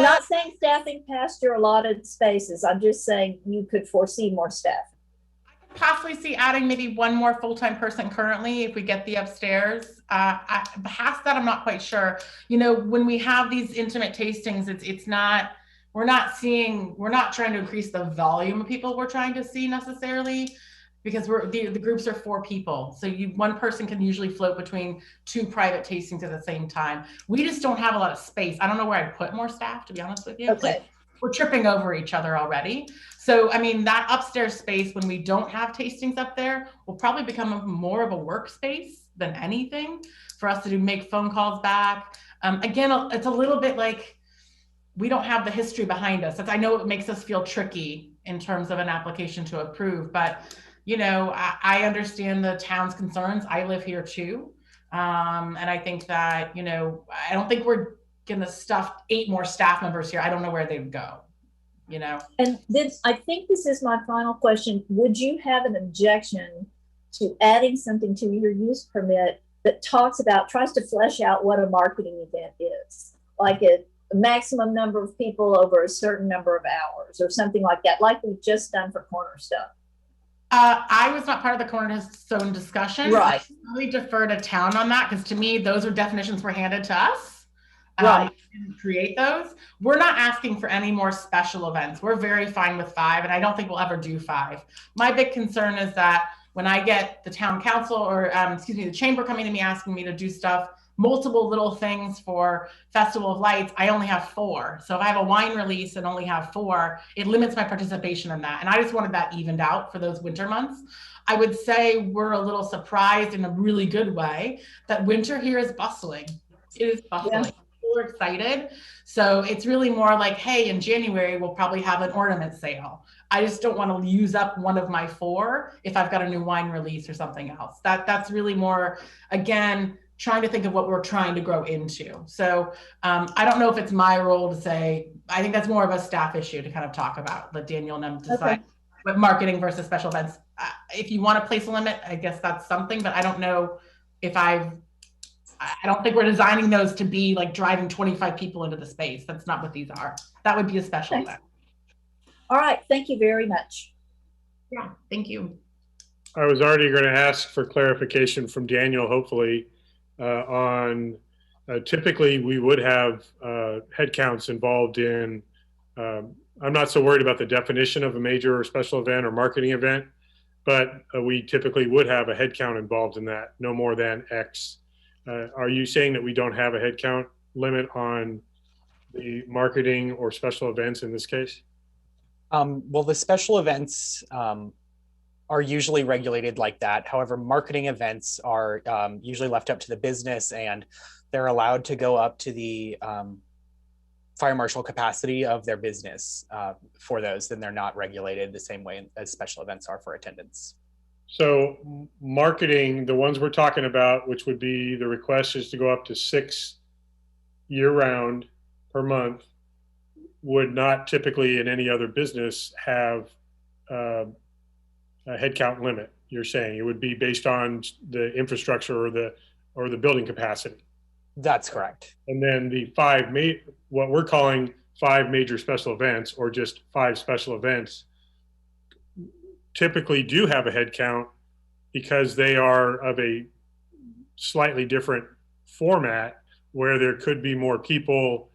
not saying staffing past your allotted spaces. I'm just saying you could foresee more staffing. I could possibly see adding maybe 1 more full-time person currently if we get the upstairs. Past that, I'm not quite sure. You know, when we have these intimate tastings, it's not, we're not trying to increase the volume of people we're trying to see necessarily. because the groups are 4 people. So one person can usually float between 2 private tastings at the same time. We just don't have a lot of space. I don't know where I'd put more staff, to be honest with you. Okay. Like, we're tripping over each other already. So, I mean, that upstairs space, when we don't have tastings up there, will probably become more of a workspace than anything for us to make phone calls back. Again, it's a little bit like we don't have the history behind us. I know it makes us feel tricky in terms of an application to approve, but you know, I understand the town's concerns. I live here too. And I think that, you know, I don't think we're gonna stuff 8 more staff members here. I don't know where they'd go, you know? And this, I think this is my final question. Would you have an objection to adding something to your use permit that tries to flesh out what a marketing event is? Like a maximum number of people over a certain number of hours or something like that, like we've just done for Cornerstone. I was not part of the Cornerstone discussion. Right. I really defer to town on that, because to me, those are definitions were handed to us. Right. We didn't create those. We're not asking for any more special events. We're very fine with 5, and I don't think we'll ever do 5. My big concern is that when I get the town council or, the chamber coming to me asking me to do stuff, multiple little things for Festival of Lights, I only have 4. So if I have a wine release and only have 4, it limits my participation in that. And I just wanted that evened out for those winter months. I would say we're a little surprised in a really good way that winter here is bustling. It is bustling. Yeah. People are excited. So it's really more like, hey, in January, we'll probably have an ornament sale. I just don't want to use up one of my 4 if I've got a new wine release or something else. That's really more, again, trying to think of what we're trying to grow into. So I don't know if it's my role to say, I think that's more of a staff issue to kind of talk about, let Daniel and them decide. Okay. But marketing versus special events. If you want to place a limit, I guess that's something, but I don't know if I don't think we're designing those to be like driving 25 people into the space. That's not what these are. That would be a special event. All right, thank you very much. Yeah, thank you. I was already going to ask for clarification from Daniel, hopefully, on typically we would have head counts involved in, I'm not so worried about the definition of a major or special event or marketing event, but we typically would have a head count involved in that, no more than X. Are you saying that we don't have a head count limit on the marketing or special events in this case? Well, the special events are usually regulated like that. However, marketing events are usually left up to the business, and they're allowed to go up to the fire marshal capacity of their business for those. Then they're not regulated the same way as special events are for attendance. So marketing, the ones we're talking about, which would be the request is to go up to 6 year-round per month, would not typically in any other business have a headcount limit. You're saying it would be based on the infrastructure or the building capacity. That's correct. And then the 5 what we're calling 5 major special events, or just 5 special events, typically do have a head count because they are of a slightly different format where there could be more people,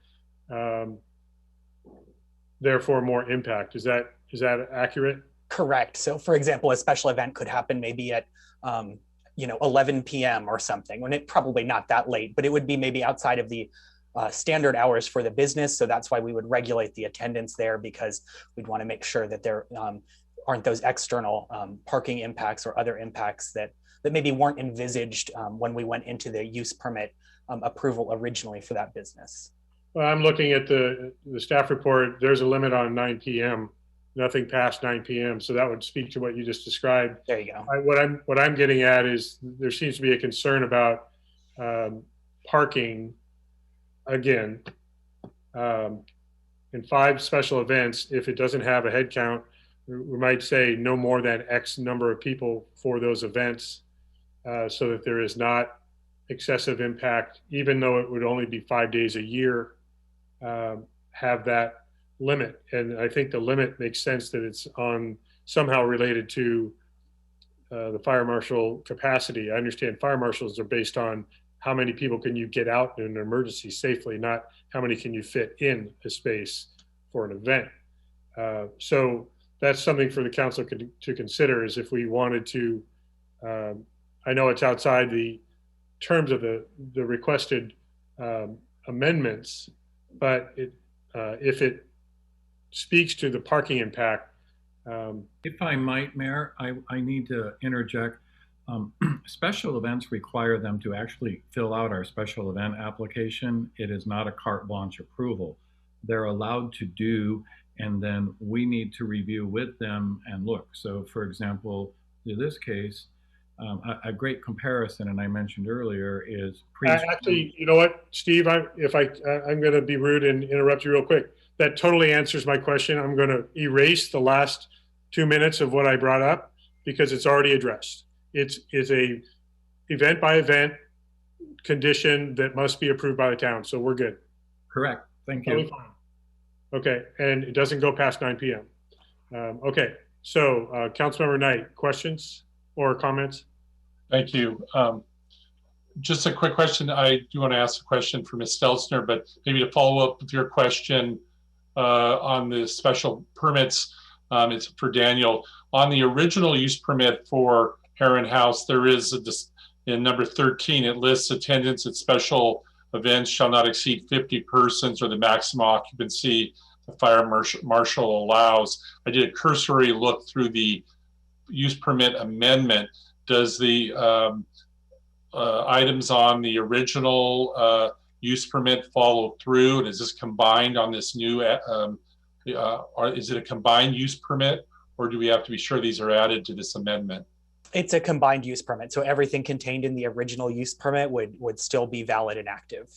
therefore more impact. Is that accurate? Correct. So for example, a special event could happen maybe at 11 p.m. or something, when it probably not that late, but it would be maybe outside of the standard hours for the business. So that's why we would regulate the attendance there, because we'd want to make sure that there aren't those external parking impacts or other impacts that maybe weren't envisaged when we went into the use permit approval originally for that business. Well, I'm looking at the staff report. There's a limit on 9 p.m. Nothing past 9 p.m. So that would speak to what you just described. There you go. What I'm getting at is there seems to be a concern about parking again in 5 special events. If it doesn't have a head count, we might say no more than X number of people for those events, so that there is not excessive impact, even though it would only be 5 days a year, have that limit. And I think the limit makes sense that it's on somehow related to the fire marshal capacity. I understand fire marshals are based on how many people can you get out in an emergency safely, not how many can you fit in a space for an event. So that's something for the council to consider, is if we wanted to, I know it's outside the terms of the requested amendments, but if it speaks to the parking impact. If I might, Mayor, I need to interject. Special events require them to actually fill out our special event application. It is not a carte blanche approval. They're allowed to do, and then we need to review with them and look. So for example, in this case, a great comparison, and I mentioned earlier, is actually, you know what, Steve, I'm going to be rude and interrupt you real quick. That totally answers my question. I'm going to erase the last 2 minutes of what I brought up because it's already addressed. It's a event by event condition that must be approved by the town. So we're good. Correct. Thank you. Totally fine. Okay, and it doesn't go past 9 p.m. Okay, so Councilmember Knight, questions or comments? Thank you. Just a quick question. I do want to ask a question for Ms. Stelzner, but maybe to follow up with your question on the special permits, it's for Daniel. On the original use permit for Heron House, there is in number 13, it lists attendance at special events shall not exceed 50 persons or the maximum occupancy the fire marshal allows. I did a cursory look through the use permit amendment. Does the items on the original use permit follow through? And is this combined on this new, is it a combined use permit, or do we have to be sure these are added to this amendment? It's a combined use permit. So everything contained in the original use permit would still be valid and active.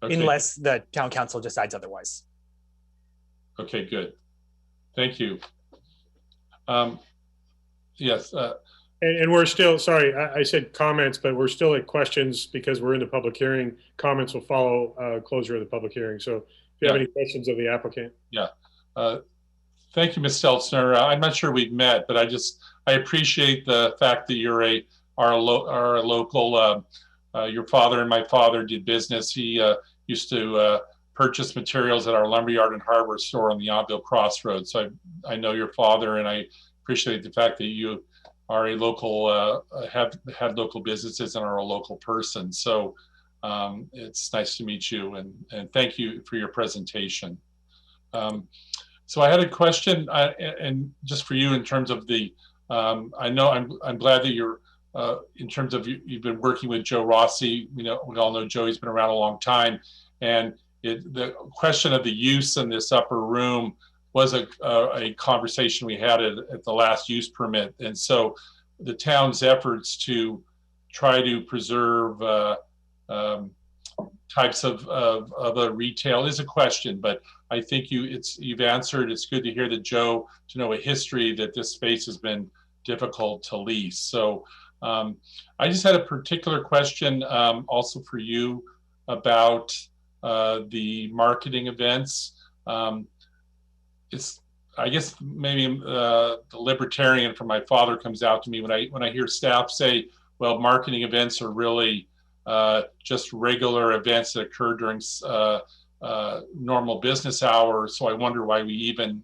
Okay. Unless the town council decides otherwise. Okay, good. Thank you. Yes. And we're still, sorry, I said comments, but we're still at questions because we're in the public hearing. Comments will follow closure of the public hearing. So if you have any questions of the applicant. Yeah. Thank you, Ms. Stelzner. I'm not sure we've met, but I appreciate the fact that you're our local, your father and my father did business. He used to purchase materials at our lumberyard and hardware store on the Yountville Crossroads. So I know your father, and I appreciate the fact that you are a local, have had local businesses and are a local person. So it's nice to meet you, and thank you for your presentation. So I had a question, and just for you in terms of the, I know I'm glad that you're, in terms of you've been working with Joe Rossi. We all know Joey's been around a long time, and the question of the use in this upper room was a conversation we had at the last use permit. And so the town's efforts to try to preserve types of other retail is a question, but I think you've answered. It's good to hear that Joe, to know a history that this space has been difficult to lease. So I just had a particular question also for you about the marketing events. It's, I guess maybe the libertarian from my father comes out to me when I hear staff say, well, marketing events are really just regular events that occur during normal business hours. So I wonder why we even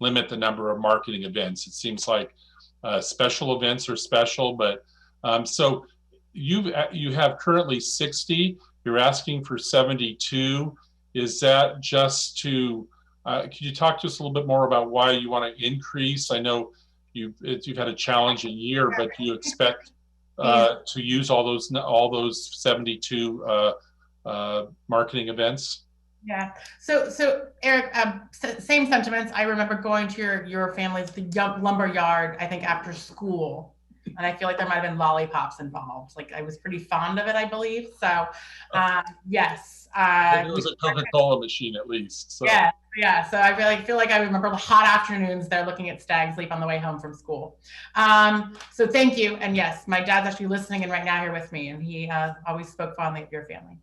limit the number of marketing events. It seems like special events are special, but so you have currently 60. You're asking for 72. Is that just to? Could you talk to us a little bit more about why you want to increase? I know you've had a challenging year, but do you expect to use all those 72 marketing events? Yeah. So Eric, same sentiments. I remember going to your family's lumber yard, I think after school, and I feel like there might have been lollipops involved. Like I was pretty fond of it, I believe. So yes. It was a Coca-Cola machine at least. So. Yeah. Yeah, so I really feel like I remember the hot afternoons there looking at Stag's Leap on the way home from school. So thank you. And yes, my dad's actually listening in right now here with me, and he always spoke fondly of your family.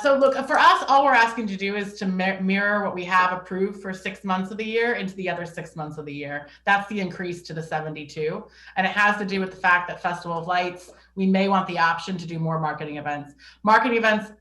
So look, for us, all we're asking to do is to mirror what we have approved for 6 months of the year into the other 6 months of the year. That's the increase to the 72. And it has to do with the fact that Festival of Lights, we may want the option to do more marketing events. Marketing events,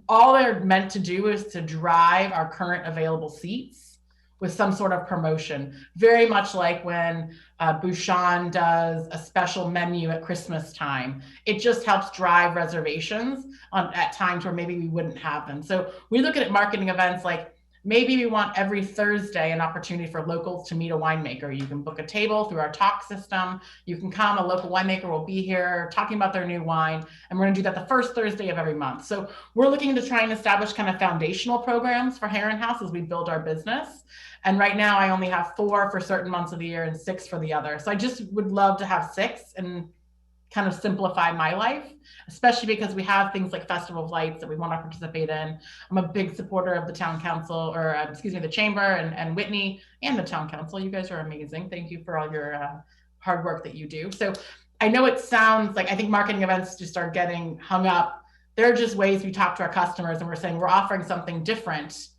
all they're meant to do is to drive our current available seats, with some sort of promotion, very much like when Bouchon does a special menu at Christmas time. It just helps drive reservations at times where maybe we wouldn't have them. So we look at marketing events like, maybe we want every Thursday an opportunity for locals to meet a winemaker. You can book a table through our talk system. You can come, a local winemaker will be here talking about their new wine. And we're gonna do that the first Thursday of every month. So we're looking to try and establish kind of foundational programs for Heron House as we build our business. And right now I only have 4 for certain months of the year and 6 for the other. So I just would love to have 6 and kind of simplify my life, especially because we have things like Festival of Lights that we want to participate in. I'm a big supporter of the town council, or excuse me, the chamber and Whitney and the town council. You guys are amazing. Thank you for all your hard work that you do. So I know it sounds like, I think marketing events just are getting hung up. They're just ways we talk to our customers and we're saying we're offering something different,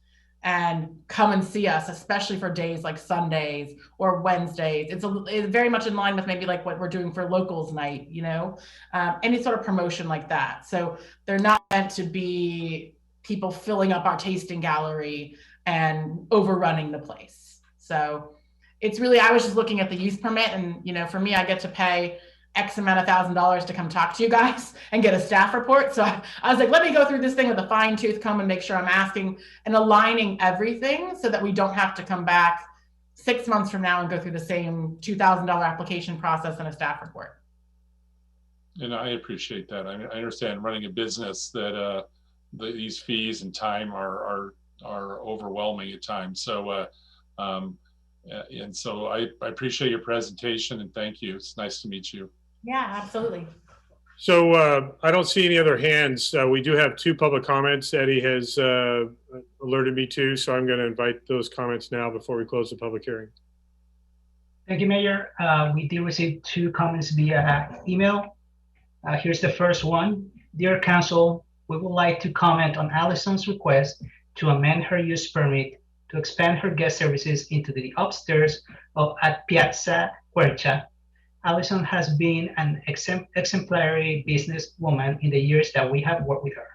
and come and see us, especially for days like Sundays or Wednesdays. It's very much in line with maybe like what we're doing for locals night, you know, any sort of promotion like that. So they're not meant to be people filling up our tasting gallery and overrunning the place. So it's really, I was just looking at the use permit, and, you know, for me, I get to pay X amount of $1,000s to come talk to you guys and get a staff report. So I was like, let me go through this thing with a fine tooth comb and make sure I'm asking and aligning everything so that we don't have to come back 6 months from now and go through the same $2,000 application process and a staff report. And I appreciate that. I mean, I understand running a business that these fees and time are overwhelming at times. So, and so I appreciate your presentation and thank you. It's nice to meet you. Yeah, absolutely. So I don't see any other hands. We do have 2 public comments Eddie has alerted me to, so I'm going to invite those comments now before we close the public hearing. Thank you, Mayor. We did receive 2 comments via email. Here's the first one. Dear Council, we would like to comment on Allison's request to amend her use permit to expand her guest services into the upstairs at Piazza Quercia. Allison has been an exemplary businesswoman in the years that we have worked with her.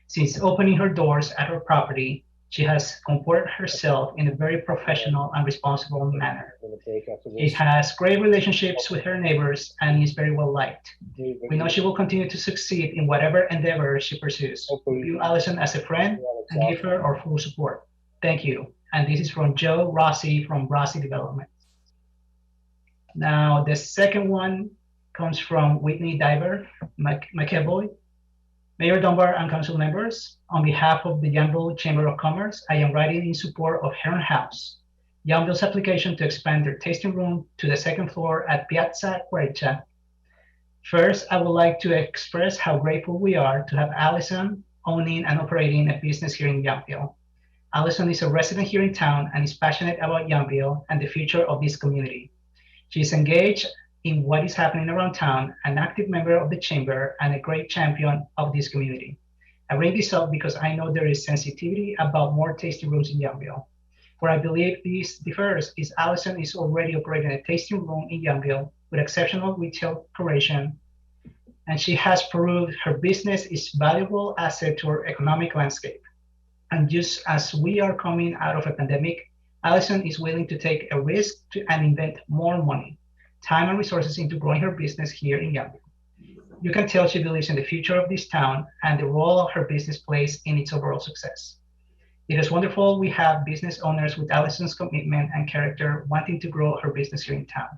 Since opening her doors at her property, she has comported herself in a very professional and responsible manner. She has great relationships with her neighbors and is very well liked. We know she will continue to succeed in whatever endeavor she pursues. We view Allison as a friend and give her our full support. Thank you. And this is from Joe Rossi from Rossi Development. Now, the second one comes from Whitney Diver McEvoy. Mayor Dunbar and council members, on behalf of the Yountville Chamber of Commerce, I am writing in support of Heron House, Yountville's application to expand their tasting room to the 2nd floor at Piazza Quercia. First, I would like to express how grateful we are to have Allison owning and operating a business here in Yountville. Allison is a resident here in town and is passionate about Yountville and the future of this community. She is engaged in what is happening around town, an active member of the chamber, and a great champion of this community. I bring this up because I know there is sensitivity about more tasting rooms in Yountville. Where I believe this differs is Allison is already operating a tasting room in Yountville with exceptional retail operation, and she has proved her business is a valuable asset to our economic landscape. And just as we are coming out of a pandemic, Allison is willing to take a risk and invest more money, time, and resources into growing her business here in Yountville. You can tell she believes in the future of this town and the role her business plays in its overall success. It is wonderful we have business owners with Allison's commitment and character wanting to grow her business here in town.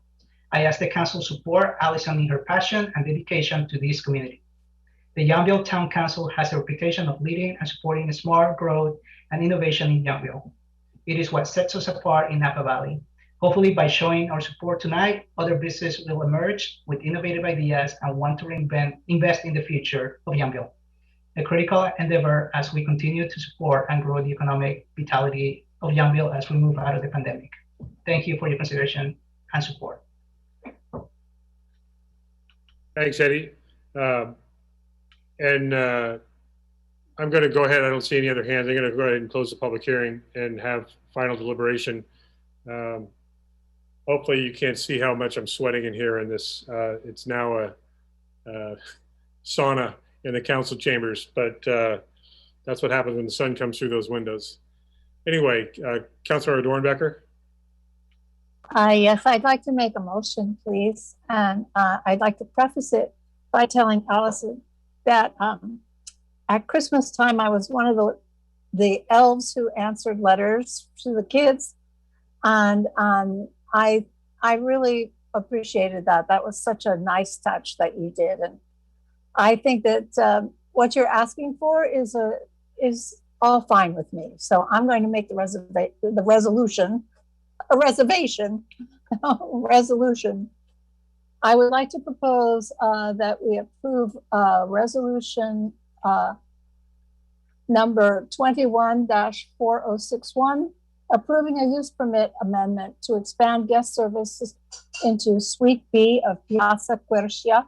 I ask the council support Allison in her passion and dedication to this community. The Yountville Town Council has a reputation of leading and supporting smart growth and innovation in Yountville. It is what sets us apart in Napa Valley. Hopefully, by showing our support tonight, other businesses will emerge with innovative ideas and want to invest in the future of Yountville, a critical endeavor as we continue to support and grow the economic vitality of Yountville as we move out of the pandemic. Thank you for your consideration and support. Thanks, Eddie. I'm going to go ahead. I don't see any other hands. I'm going to go ahead and close the public hearing and have final deliberation. Hopefully you can't see how much I'm sweating in here in this. It's now a sauna in the council chambers, but that's what happens when the sun comes through those windows. Anyway, Councilor Dornbecker. Yes, I'd like to make a motion, please. And I'd like to preface it by telling Allison that at Christmas time, I was one of the elves who answered letters to the kids. And I really appreciated that. That was such a nice touch that you did. And I think that what you're asking for is all fine with me. So I'm going to make the resolution. I would like to propose that we approve resolution number 21-4061, approving a use permit amendment to expand guest services into Suite B of Piazza Quercia,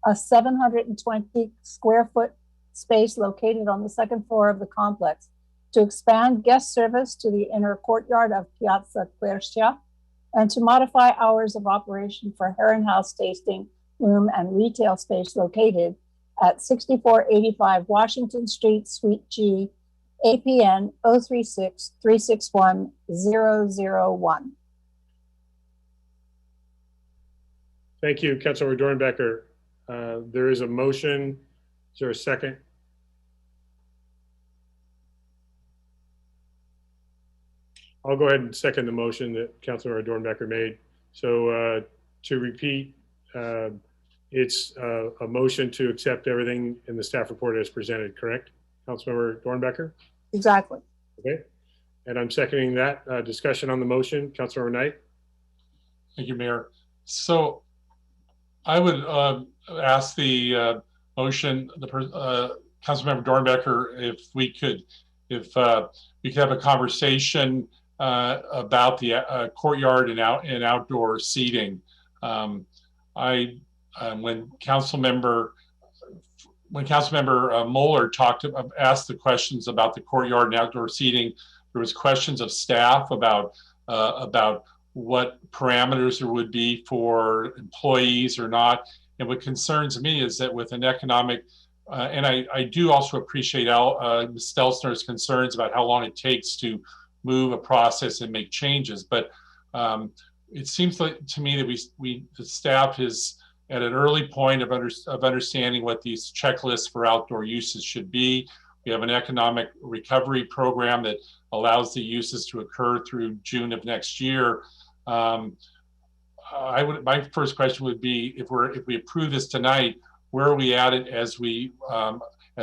a 720 square foot space located on the second floor of the complex, to expand guest service to the inner courtyard of Piazza Quercia, and to modify hours of operation for Heron House tasting room and retail space located at 6485 Washington Street, Suite G, APN 036-361-001. Thank you, Councilor Dornbecker. There is a motion. Is there a second? I'll go ahead and second the motion that Councilor Dornbecker made. So to repeat, it's a motion to accept everything in the staff report as presented, correct? Councilmember Dornbecker? Exactly. Okay. And I'm seconding that. Discussion on the motion. Councilor Knight? Thank you, Mayor. So I would ask the motion, Councilmember Dornbecker, if we could have a conversation about the courtyard and outdoor seating. When Councilmember Moeller asked the questions about the courtyard and outdoor seating, there was questions of staff about what parameters there would be for employees or not. And what concerns me is that with an economic, and I do also appreciate Ms. Stelzner's concerns about how long it takes to move a process and make changes. But it seems like to me that the staff is at an early point of understanding what these checklists for outdoor uses should be. We have an economic recovery program that allows the uses to occur through June of next year. My first question would be, if we approve this tonight, where are we at it as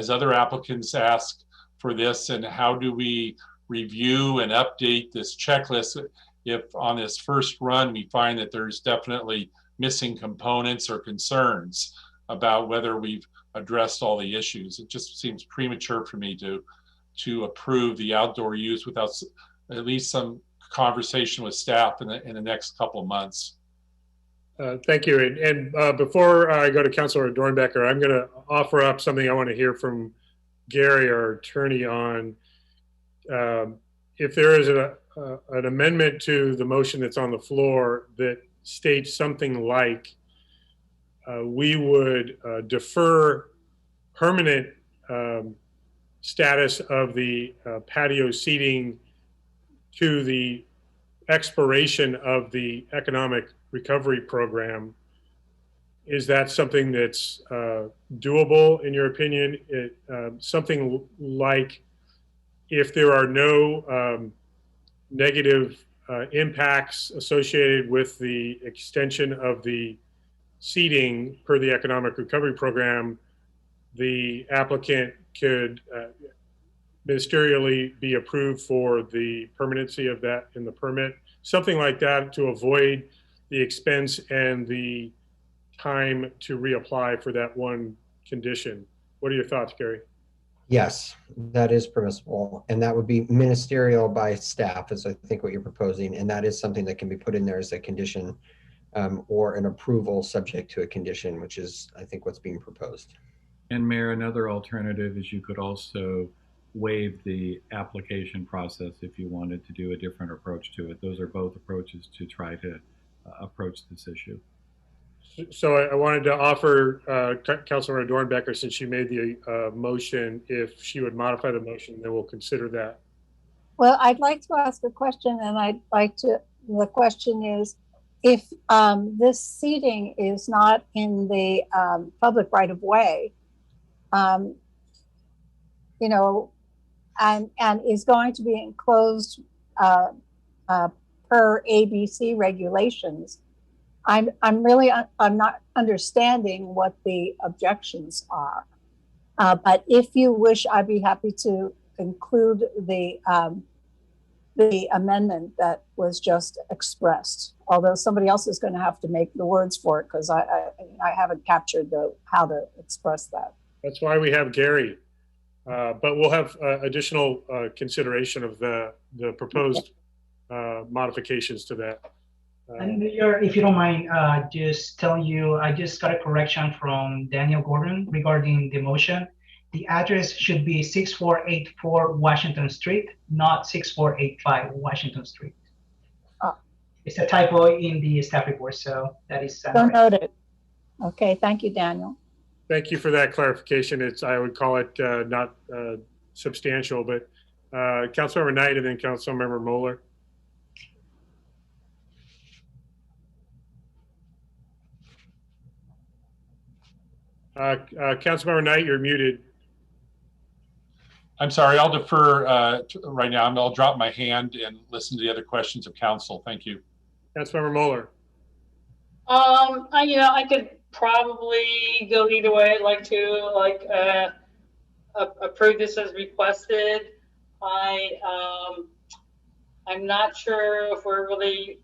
other applicants ask for this, and how do we review and update this checklist if on this first run we find that there's definitely missing components or concerns about whether we've addressed all the issues? It just seems premature for me to approve the outdoor use without at least some conversation with staff in the next couple of months. Thank you. And before I go to Councilor Dornbecker, I'm going to offer up something I want to hear from Gary, our attorney, on if there is an amendment to the motion that's on the floor that states something like we would defer permanent status of the patio seating to the expiration of the economic recovery program. Is that something that's doable in your opinion? Something like, if there are no negative impacts associated with the extension of the seating per the economic recovery program, the applicant could ministerially be approved for the permanency of that in the permit, something like that, to avoid the expense and the time to reapply for that one condition. What are your thoughts, Gary? Yes, that is permissible, and that would be ministerial by staff, is I think what you're proposing, and that is something that can be put in there as a condition or an approval subject to a condition, which is, I think, what's being proposed. And Mayor, another alternative is you could also waive the application process if you wanted to do a different approach to it. Those are both approaches to try to approach this issue. So I wanted to offer Councilor Dornbecker, since she made the motion, if she would modify the motion, then we'll consider that. Well, I'd like to ask a question, and the question is, if this seating is not in the public right of way, you know, and is going to be enclosed per ABC regulations, I'm not understanding what the objections are. But if you wish, I'd be happy to include the amendment that was just expressed. Although somebody else is going to have to make the words for it, because I haven't captured how to express that. That's why we have Gary. But we'll have additional consideration of the proposed modifications to that. And Mayor, if you don't mind, just telling you, I just got a correction from Daniel Gordon regarding the motion. The address should be 6484 Washington Street, not 6485 Washington Street. Oh. It's a typo in the staff report, so that is So noted. Okay, thank you, Daniel. Thank you for that clarification. I would call it not substantial, but Councilmember Knight and then Councilmember Moeller. Councilmember Knight, you're muted. I'm sorry, I'll defer right now. I'll drop my hand and listen to the other questions of council. Thank you. Councilmember Moeller. I could probably go either way. I'd like to approve this as requested. I'm not sure if we're really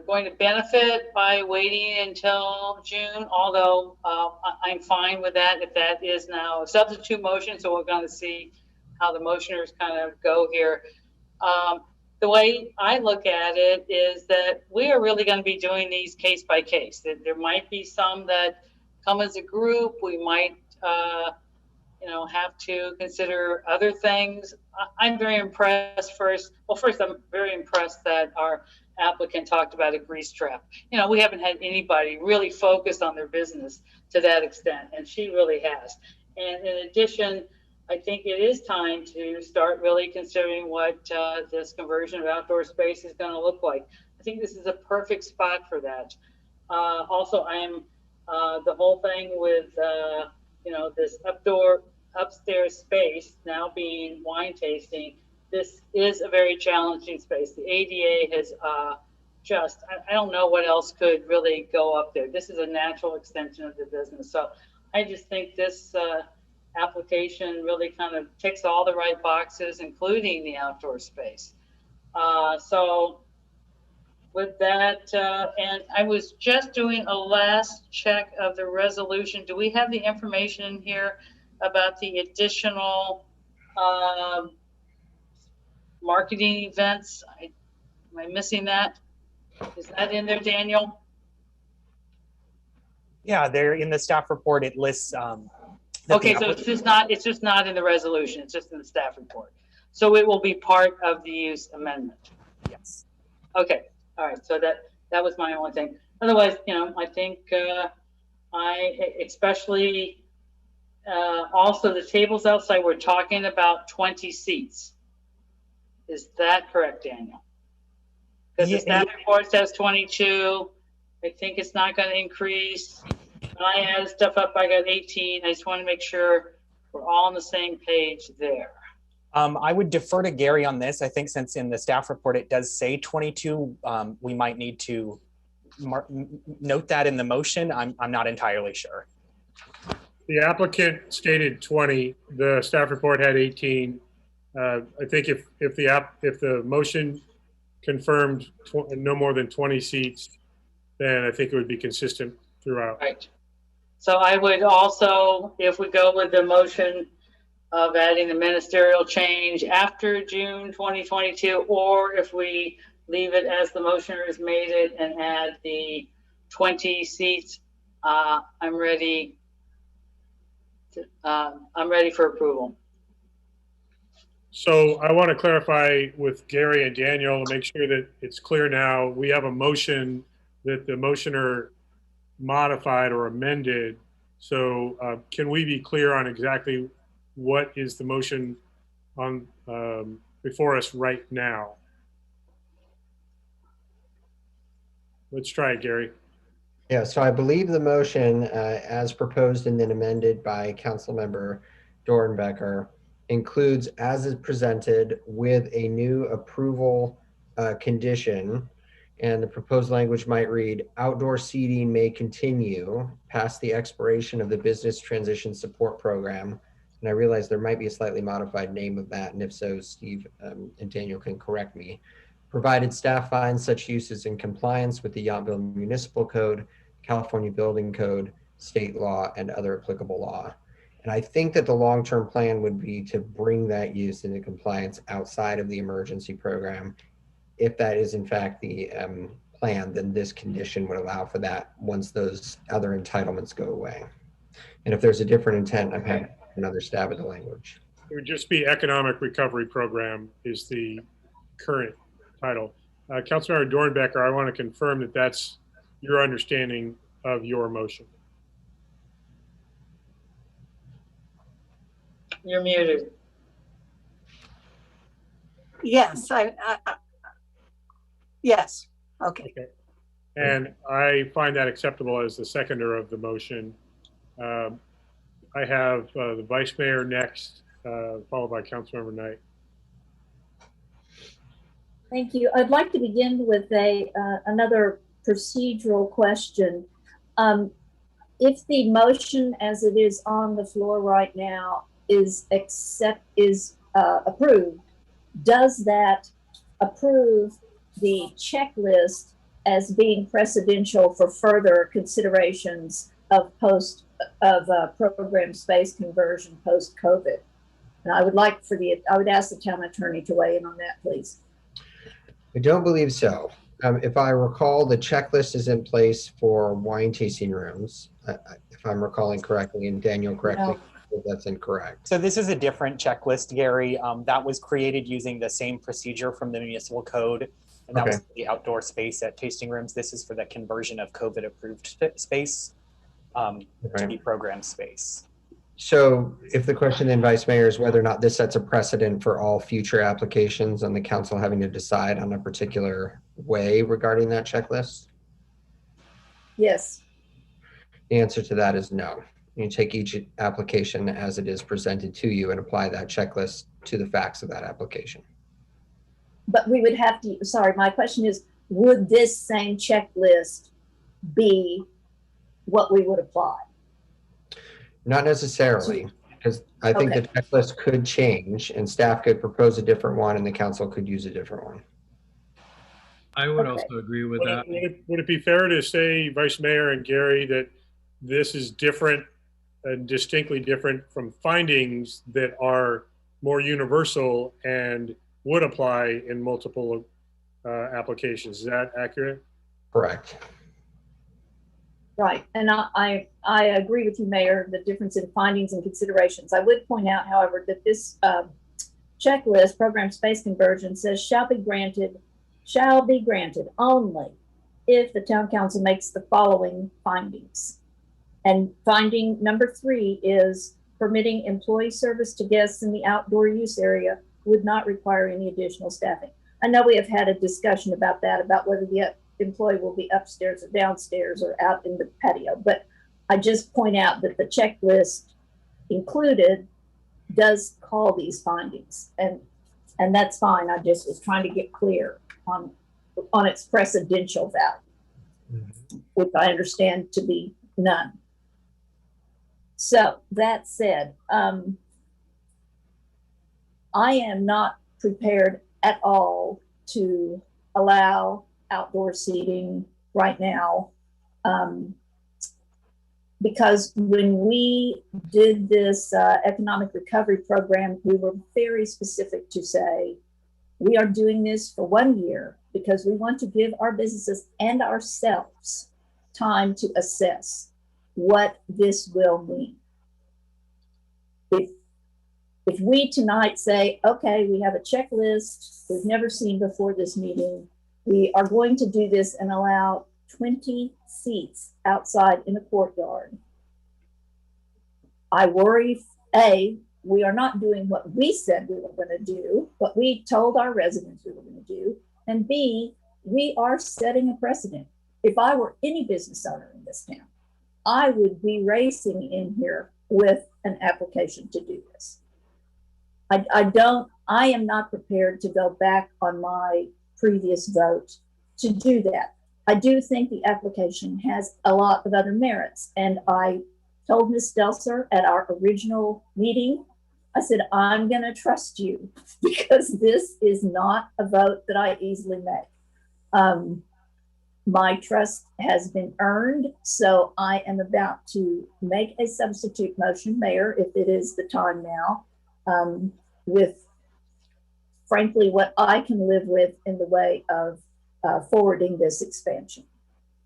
going to benefit by waiting until June, although I'm fine with that if that is now a substitute motion. So we're going to see how the motioners kind of go here. The way I look at it is that we are really going to be doing these case by case. There might be some that come as a group. We might, have to consider other things. I'm very impressed. First, I'm very impressed that our applicant talked about a grease trap. We haven't had anybody really focused on their business to that extent, and she really has. And in addition, I think it is time to start really considering what this conversion of outdoor space is going to look like. I think this is a perfect spot for that. Also, I am the whole thing with this upstairs space now being wine tasting. This is a very challenging space. The ADA has I don't know what else could really go up there. This is a natural extension of the business. So I just think this application really kind of ticks all the right boxes, including the outdoor space. So with that, and I was just doing a last check of the resolution. Do we have the information here about the additional marketing events? Am I missing that? Is that in there, Daniel? Yeah, they're in the staff report. It lists. Okay, so it's just not in the resolution. It's just in the staff report. So it will be part of the use amendment. Yes. Okay. All right. So that was my only thing. Otherwise, I think I especially also the tables outside. We're talking about 20 seats. Is that correct, Daniel? Because the staff report says 22. I think it's not going to increase. When I added stuff up, I got 18. I just want to make sure we're all on the same page there. I would defer to Gary on this. I think since in the staff report it does say 22, we might need to note that in the motion. I'm not entirely sure. The applicant stated 20. The staff report had 18. I think if the motion confirmed no more than 20 seats, then I think it would be consistent throughout. Right. So I would also, if we go with the motion of adding the ministerial change after June 2022, or if we leave it as the motioners made it and add the 20 seats, I'm ready for approval. So I want to clarify with Gary and Daniel to make sure that it's clear now. We have a motion that the motioner modified or amended. So can we be clear on exactly what is the motion on before us right now. Let's try it, Gary. Yeah, so I believe the motion, as proposed and then amended by Councilmember Dornbecker, includes as is presented with a new approval condition. And the proposed language might read, outdoor seating may continue past the expiration of the Business Transition Support Program. And I realize there might be a slightly modified name of that. And if so, Steve and Daniel can correct me. Provided staff finds such uses in compliance with the Yountville Municipal Code, California Building Code, state law, and other applicable law. And I think that the long-term plan would be to bring that use into compliance outside of the emergency program. If that is in fact the plan, then this condition would allow for that once those other entitlements go away. And if there's a different intent, I'm happy to have another stab at the language. It would just be Economic Recovery Program is the current title. Councilmember Dornbecker, I want to confirm that that's your understanding of your motion. You're muted. Yes, yes, okay. And I find that acceptable as the seconder of the motion. I have the Vice Mayor next, followed by Councilmember Knight. Thank you. I'd like to begin with another procedural question. If the motion as it is on the floor right now is approved, does that approve the checklist as being precedential for further considerations of program space conversion post-COVID? And I would ask the town attorney to weigh in on that, please. I don't believe so. If I recall, the checklist is in place for wine tasting rooms, if I'm recalling correctly, and Daniel correctly, if that's incorrect. So this is a different checklist, Gary. That was created using the same procedure from the municipal code, and that was the outdoor space at tasting rooms. This is for the conversion of COVID-approved space to be program space. So if the question then, Vice Mayor, is whether or not this sets a precedent for all future applications and the council having to decide on a particular way regarding that checklist? Yes. The answer to that is no. You take each application as it is presented to you and apply that checklist to the facts of that application. But we would have to, sorry, my question is, would this same checklist be what we would apply? Not necessarily, because I think the checklist could change and staff could propose a different one and the council could use a different one. I would also agree with that. Would it be fair to say, Vice Mayor and Gary, that this is different and distinctly different from findings that are more universal and would apply in multiple applications? Is that accurate? Correct. Right, and I agree with you, Mayor, the difference in findings and considerations. I would point out, however, that this checklist, program space conversion, says shall be granted only if the town council makes the following findings. And finding number 3 is permitting employee service to guests in the outdoor use area would not require any additional staffing. I know we have had a discussion about that, about whether the employee will be upstairs or downstairs or out in the patio, but I just point out that the checklist included does call these findings, and that's fine. I just was trying to get clear on its precedential value, which I understand to be none. So that said, I am not prepared at all to allow outdoor seating right now, because when we did this economic recovery program, we were very specific to say, we are doing this for 1 year because we want to give our businesses and ourselves time to assess what this will mean. If we tonight say, okay, we have a checklist we've never seen before this meeting, we are going to do this and allow 20 seats outside in the courtyard, I worry, A, we are not doing what we said we were going to do, what we told our residents we were going to do, and B, we are setting a precedent. If I were any business owner in this town, I would be racing in here with an application to do this. I am not prepared to go back on my previous vote to do that. I do think the application has a lot of other merits. And I told Ms. Stelzer at our original meeting, I said, I'm going to trust you because this is not a vote that I easily make. My trust has been earned, so I am about to make a substitute motion, Mayor, if it is the time now, with frankly what I can live with in the way of forwarding this expansion.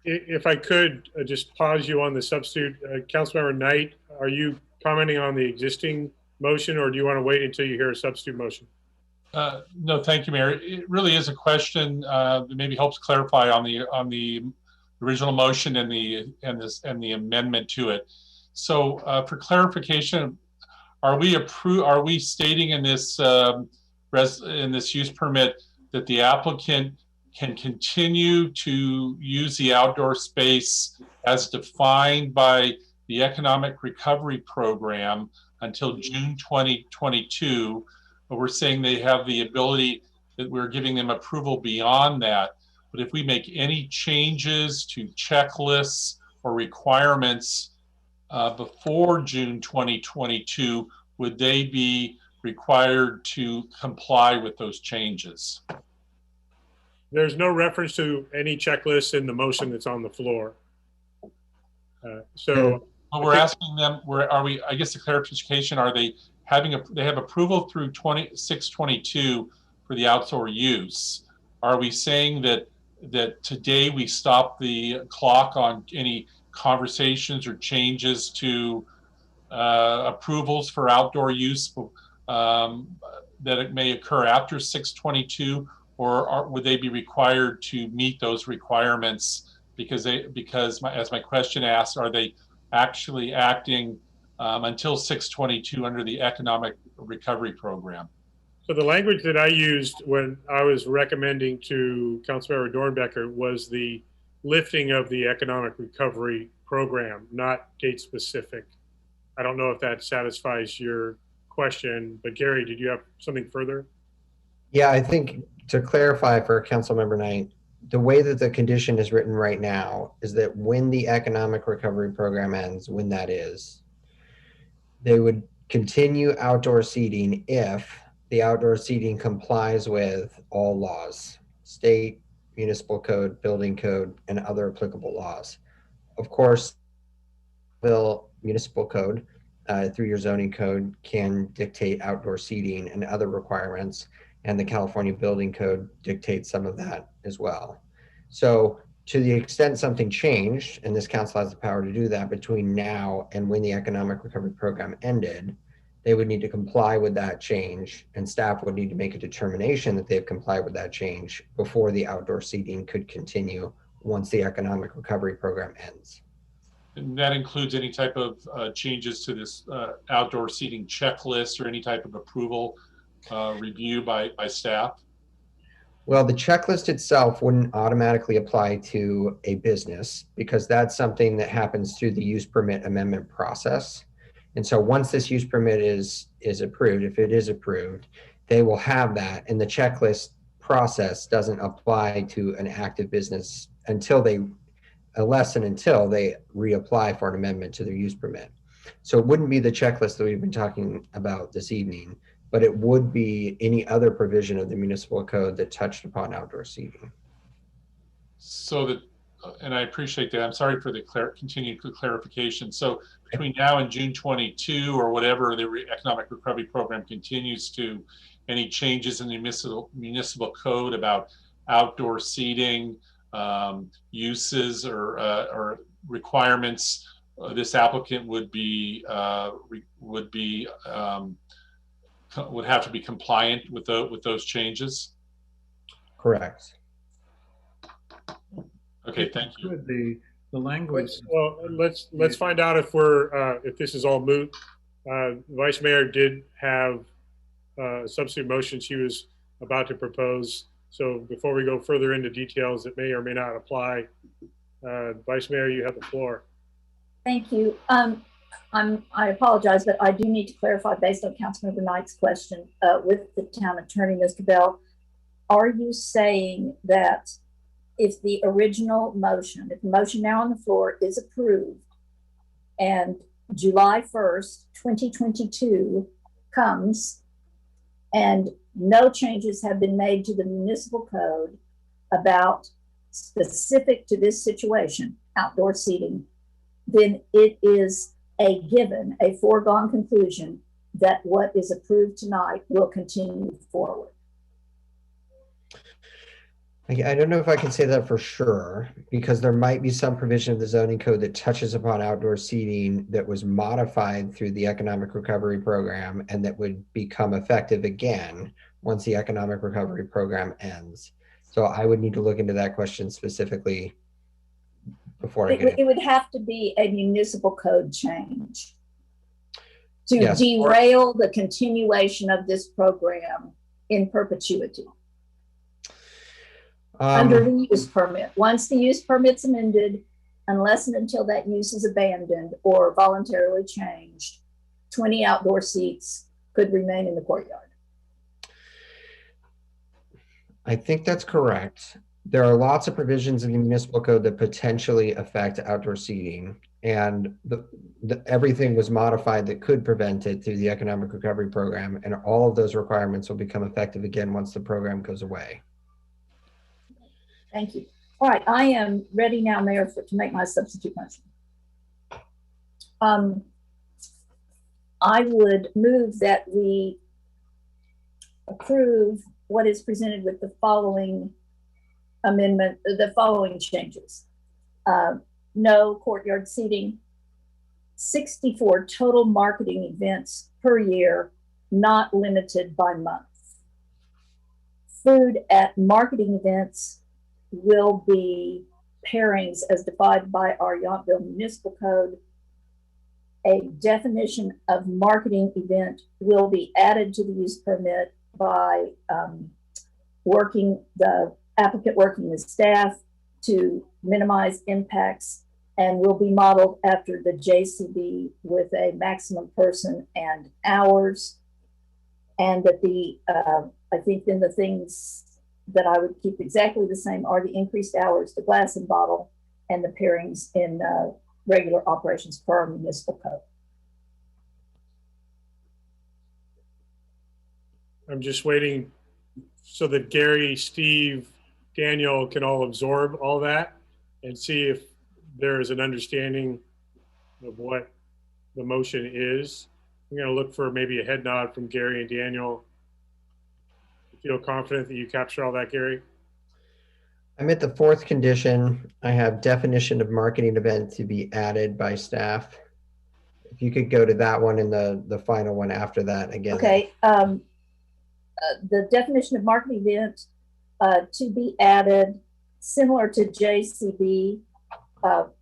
If I could just pause you on the substitute, Councilmember Knight, are you commenting on the existing motion, or do you want to wait until you hear a substitute motion? No, thank you, Mayor. It really is a question that maybe helps clarify on the original motion and the amendment to it. So for clarification, are we stating in this use permit that the applicant can continue to use the outdoor space as defined by the Economic Recovery Program until June 2022? But we're saying they have the ability, that we're giving them approval beyond that. But if we make any changes to checklists or requirements before June 2022, would they be required to comply with those changes? There's no reference to any checklist in the motion that's on the floor. But we're asking them, I guess the clarification, are they they have approval through 6/22 for the outdoor use? Are we saying that today we stop the clock on any conversations or changes to approvals for outdoor use that it may occur after 6/22, or would they be required to meet those requirements? Because as my question asks, are they actually acting until 6/22 under the Economic Recovery Program? So the language that I used when I was recommending to Councilmember Dornbecker was the lifting of the Economic Recovery Program, not date specific. I don't know if that satisfies your question, but Gary, did you have something further? Yeah, I think to clarify for Councilmember Knight, the way that the condition is written right now is that when the Economic Recovery Program ends, when that is, they would continue outdoor seating if the outdoor seating complies with all laws, state, municipal code, building code, and other applicable laws. Of course, the municipal code through your zoning code can dictate outdoor seating and other requirements, and the California Building Code dictates some of that as well. So to the extent something changed, and this council has the power to do that between now and when the Economic Recovery Program ended, they would need to comply with that change, and staff would need to make a determination that they've complied with that change before the outdoor seating could continue once the Economic Recovery Program ends. And that includes any type of changes to this outdoor seating checklist or any type of approval review by staff? Well, the checklist itself wouldn't automatically apply to a business because that's something that happens through the use permit amendment process. And so once this use permit is approved, if it is approved, they will have that. And the checklist process doesn't apply to an active business until they reapply for an amendment to their use permit. So it wouldn't be the checklist that we've been talking about this evening, but it would be any other provision of the municipal code that touched upon outdoor seating. So that, and I appreciate that. I'm sorry for the continued clarification. So between now and June 22 or whatever the Economic Recovery Program continues to, any changes in the municipal code about outdoor seating, uses or requirements, this applicant would have to be compliant with those changes? Correct. Okay, thank you. The language. Well, let's find out if this is all moot. Vice Mayor did have a substitute motion she was about to propose. So before we go further into details that may or may not apply, Vice Mayor, you have the floor. Thank you. I apologize, but I do need to clarify based on Councilmember Knight's question with the town attorney, Mr. Bell. Are you saying that if the original motion, if the motion now on the floor is approved and July 1st, 2022 comes and no changes have been made to the municipal code about specific to this situation, outdoor seating, then it is a given, a foregone conclusion that what is approved tonight will continue forward? I don't know if I can say that for sure, because there might be some provision of the zoning code that touches upon outdoor seating that was modified through the economic recovery program and that would become effective again once the economic recovery program ends. So I would need to look into that question specifically before I get it. It would have to be a municipal code change to Yes, derail the continuation of this program in perpetuity. Under the use permit. Once the use permit's amended, unless and until that use is abandoned or voluntarily changed, 20 outdoor seats could remain in the courtyard. I think that's correct. There are lots of provisions in the municipal code that potentially affect outdoor seating, and everything was modified that could prevent it through the economic recovery program, and all of those requirements will become effective again once the program goes away. Thank you. All right, I am ready now, Mayor, to make my substitute motion. I would move that we approve what is presented with the following amendment, the following changes. No courtyard seating, 64 total marketing events per year, not limited by month. Food at marketing events will be pairings as defined by our Yountville Municipal Code. A definition of marketing event will be added to the use permit by the applicant working with staff to minimize impacts, and will be modeled after the JCB with a maximum person and hours. And that I think then the things that I would keep exactly the same are the increased hours, the glass and bottle, and the pairings in regular operations per our municipal code. I'm just waiting so that Gary, Steve, Daniel can all absorb all that and see if there is an understanding of what the motion is. I'm going to look for maybe a head nod from Gary and Daniel. Feel confident that you capture all that, Gary? I'm at the fourth condition. I have definition of marketing event to be added by staff. If you could go to that one and the final one after that again. Okay. The definition of marketing event to be added, similar to JCB,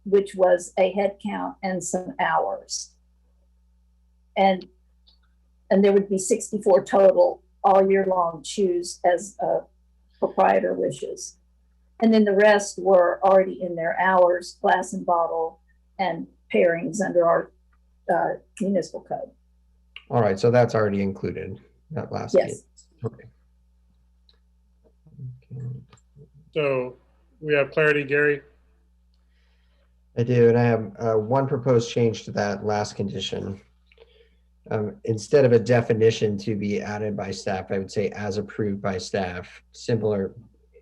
which was a head count and some hours. And there would be 64 total all year long, choose as a proprietor wishes. And then the rest were already in their hours, glass and bottle, and pairings under our municipal code. All right, so that's already included, that last yes. Okay. So we have clarity, Gary? I do, and I have one proposed change to that last condition. Instead of a definition to be added by staff, I would say as approved by staff. Similar,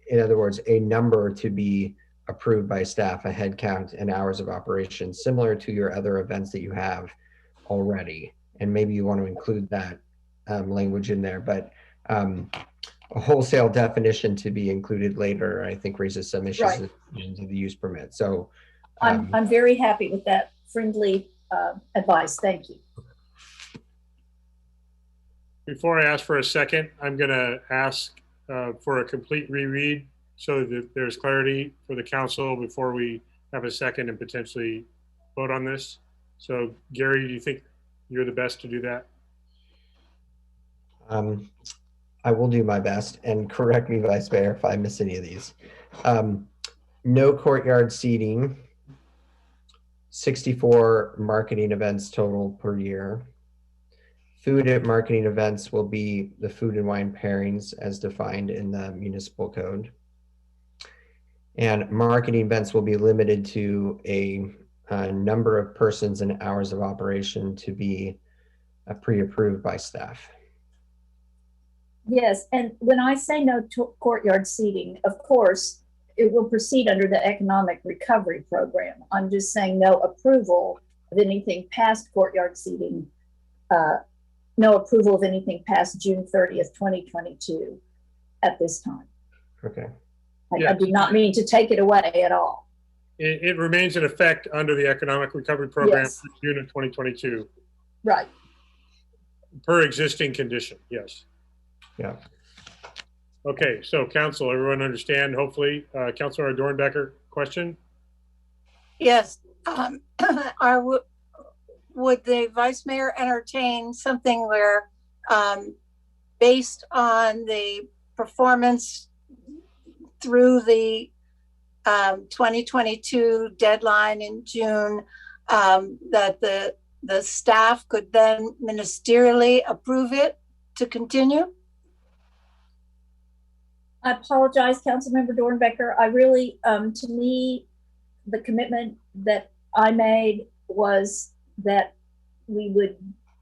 in other words, a number to be approved by staff, a head count and hours of operation, similar to your other events that you have already. And maybe you want to include that language in there, but a wholesale definition to be included later, I think raises some issues Right. into the use permit. So I'm very happy with that friendly advice. Thank you. Before I ask for a second, I'm going to ask for a complete reread so that there's clarity for the council before we have a second and potentially vote on this. So Gary, do you think you're the best to do that. I will do my best, and correct me, Vice Mayor, if I miss any of these. No courtyard seating, 64 marketing events total per year. Food at marketing events will be the food and wine pairings as defined in the municipal code. And marketing events will be limited to a number of persons and hours of operation to be pre-approved by staff. Yes, and when I say no courtyard seating, of course, it will proceed under the economic recovery program. I'm just saying no approval of anything past courtyard seating, no approval of anything past June 30th, 2022 at this time. Okay. I did not mean to take it away at all. It remains in effect under the economic recovery program Yes. for June of 2022. Right. Per existing condition, yes. Yeah. Okay, so council, everyone understand, hopefully. Councilor Dornbecker, question? Yes. Would the Vice Mayor entertain something where, based on the performance through the 2022 deadline in June, that the staff could then ministerially approve it to continue? I apologize, Councilmember Dornbecker. I really, to me, the commitment that I made was that we would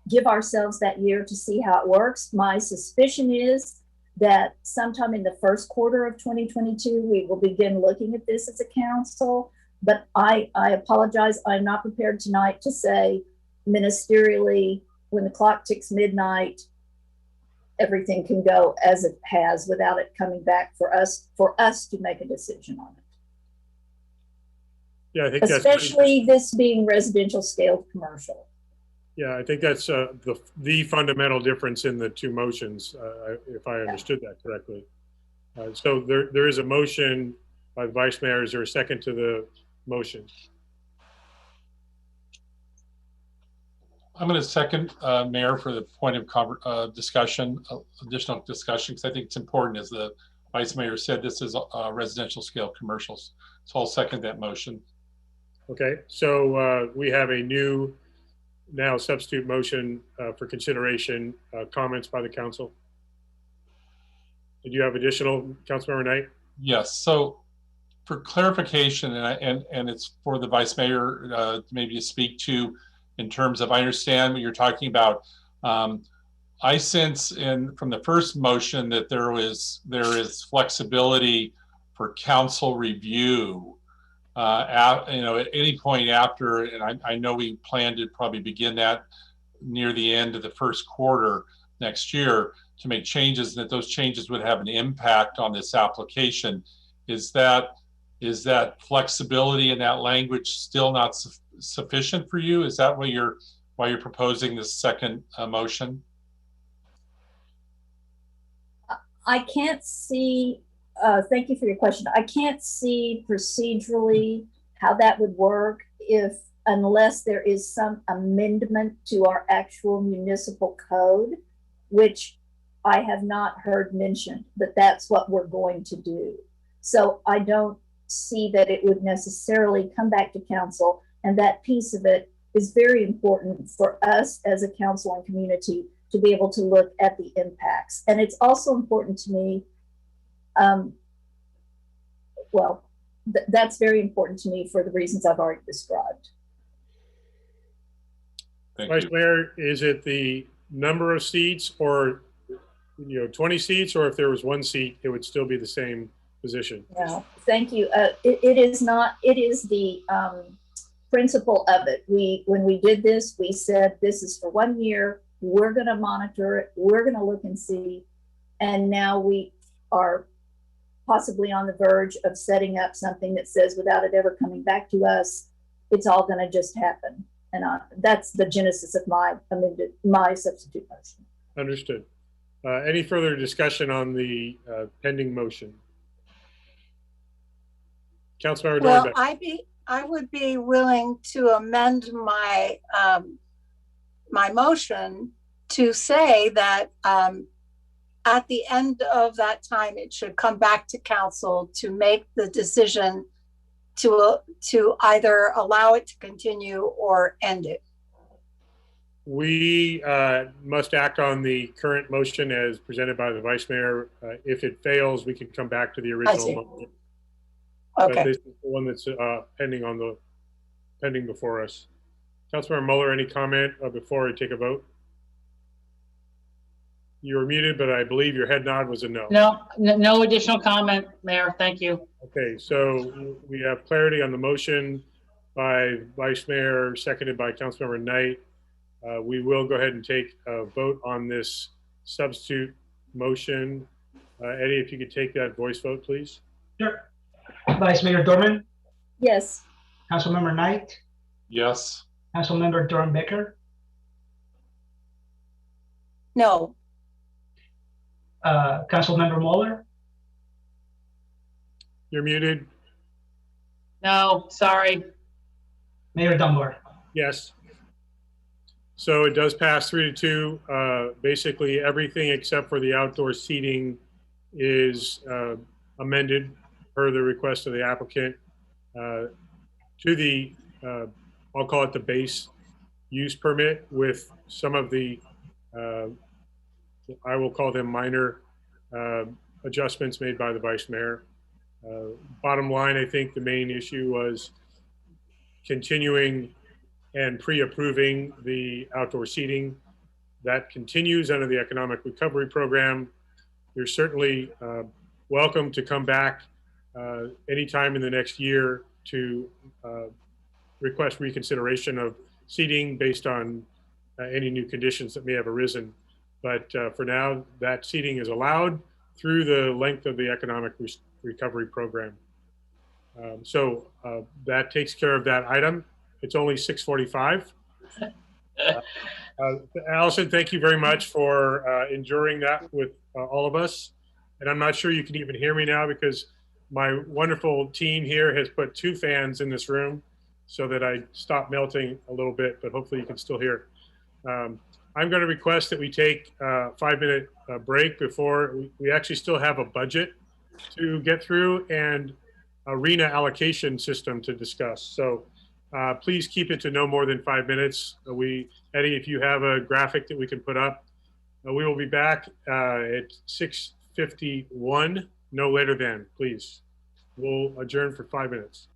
give ourselves that year to see how it works. My suspicion is that sometime in the first quarter of 2022, we will begin looking at this as a council. But I apologize. I'm not prepared tonight to say ministerially, when the clock ticks midnight, everything can go as it has without it coming back for us to make a decision on it. Yeah, I think especially this being residential scaled commercial. Yeah, I think that's the fundamental difference in the two motions, if I understood that correctly. So there is a motion by the Vice Mayor. Is there a second to the motion? I'm going to second, Mayor, for the point of discussion, additional discussion, because I think it's important, as the Vice Mayor said, this is residential scale commercials. So I'll second that motion. Okay, so we have a new now substitute motion for consideration. Comments by the council? Did you have additional, Councilmember Knight? Yes. So for clarification, and it's for the Vice Mayor maybe to speak to, in terms of, I understand what you're talking about. I sense from the first motion that there is flexibility for council review at any point after, and I know we plan to probably begin that near the end of the first quarter next year to make changes, and that those changes would have an impact on this application. Is that flexibility in that language still not sufficient for you? Is that why you're proposing this second motion? I can't see, thank you for your question. I can't see procedurally how that would work unless there is some amendment to our actual municipal code, which I have not heard mentioned, but that's what we're going to do. So I don't see that it would necessarily come back to council, and that piece of it is very important for us as a council and community to be able to look at the impacts. And it's also important to me, that's very important to me for the reasons I've already described. Vice Mayor, is it the number of seats, or 20 seats, or if there was one seat, it would still be the same position? No, thank you. It is not. It is the principle of it. When we did this, we said this is for 1 year. We're going to monitor it. We're going to look and see. And now we are possibly on the verge of setting up something that says, without it ever coming back to us, it's all going to just happen. And that's the genesis of my substitute motion. Understood. Any further discussion on the pending motion? Councilmember Dornbeck. Well, I would be willing to amend my my motion to say that at the end of that time, it should come back to council to make the decision to either allow it to continue or end it. We must act on the current motion as presented by the vice mayor. If it fails, we can come back to the original motion. But Okay. this is the one that's pending before us. Councilmember Mueller, any comment before I take a vote? You were muted, but I believe your head nod was a no. No additional comment, Mayor. Thank you. Okay, so we have clarity on the motion by Vice Mayor, seconded by Councilmember Knight. We will go ahead and take a vote on this substitute motion. Eddie, if you could take that voice vote, please. Sure. Vice Mayor Dorman, Yes. Councilmember Knight, Yes. Councilmember Durham Baker, No. Councilmember Mueller, You're muted. No, sorry. Mayor Dunbar. Yes. So it does pass 3-2. Basically, everything except for the outdoor seating is amended per the request of the applicant to the, I'll call it the base use permit with some of the, I will call them minor adjustments made by the vice mayor. Bottom line, I think the main issue was continuing and pre-approving the outdoor seating. That continues under the economic recovery program. You're certainly welcome to come back anytime in the next year to request reconsideration of seating based on any new conditions that may have arisen. But for now, that seating is allowed through the length of the economic recovery program. So that takes care of that item. It's only 6:45. Allison, thank you very much for enduring that with all of us. And I'm not sure you can even hear me now because my wonderful team here has put 2 fans in this room so that I stop melting a little bit, but hopefully you can still hear. I'm going to request that we take a 5-minute break before we actually still have a budget to get through and arena allocation system to discuss. So please keep it to no more than 5 minutes. Eddie, if you have a graphic that we can put up, we will be back at 6:51, no later than, please. We'll adjourn for 5 minutes.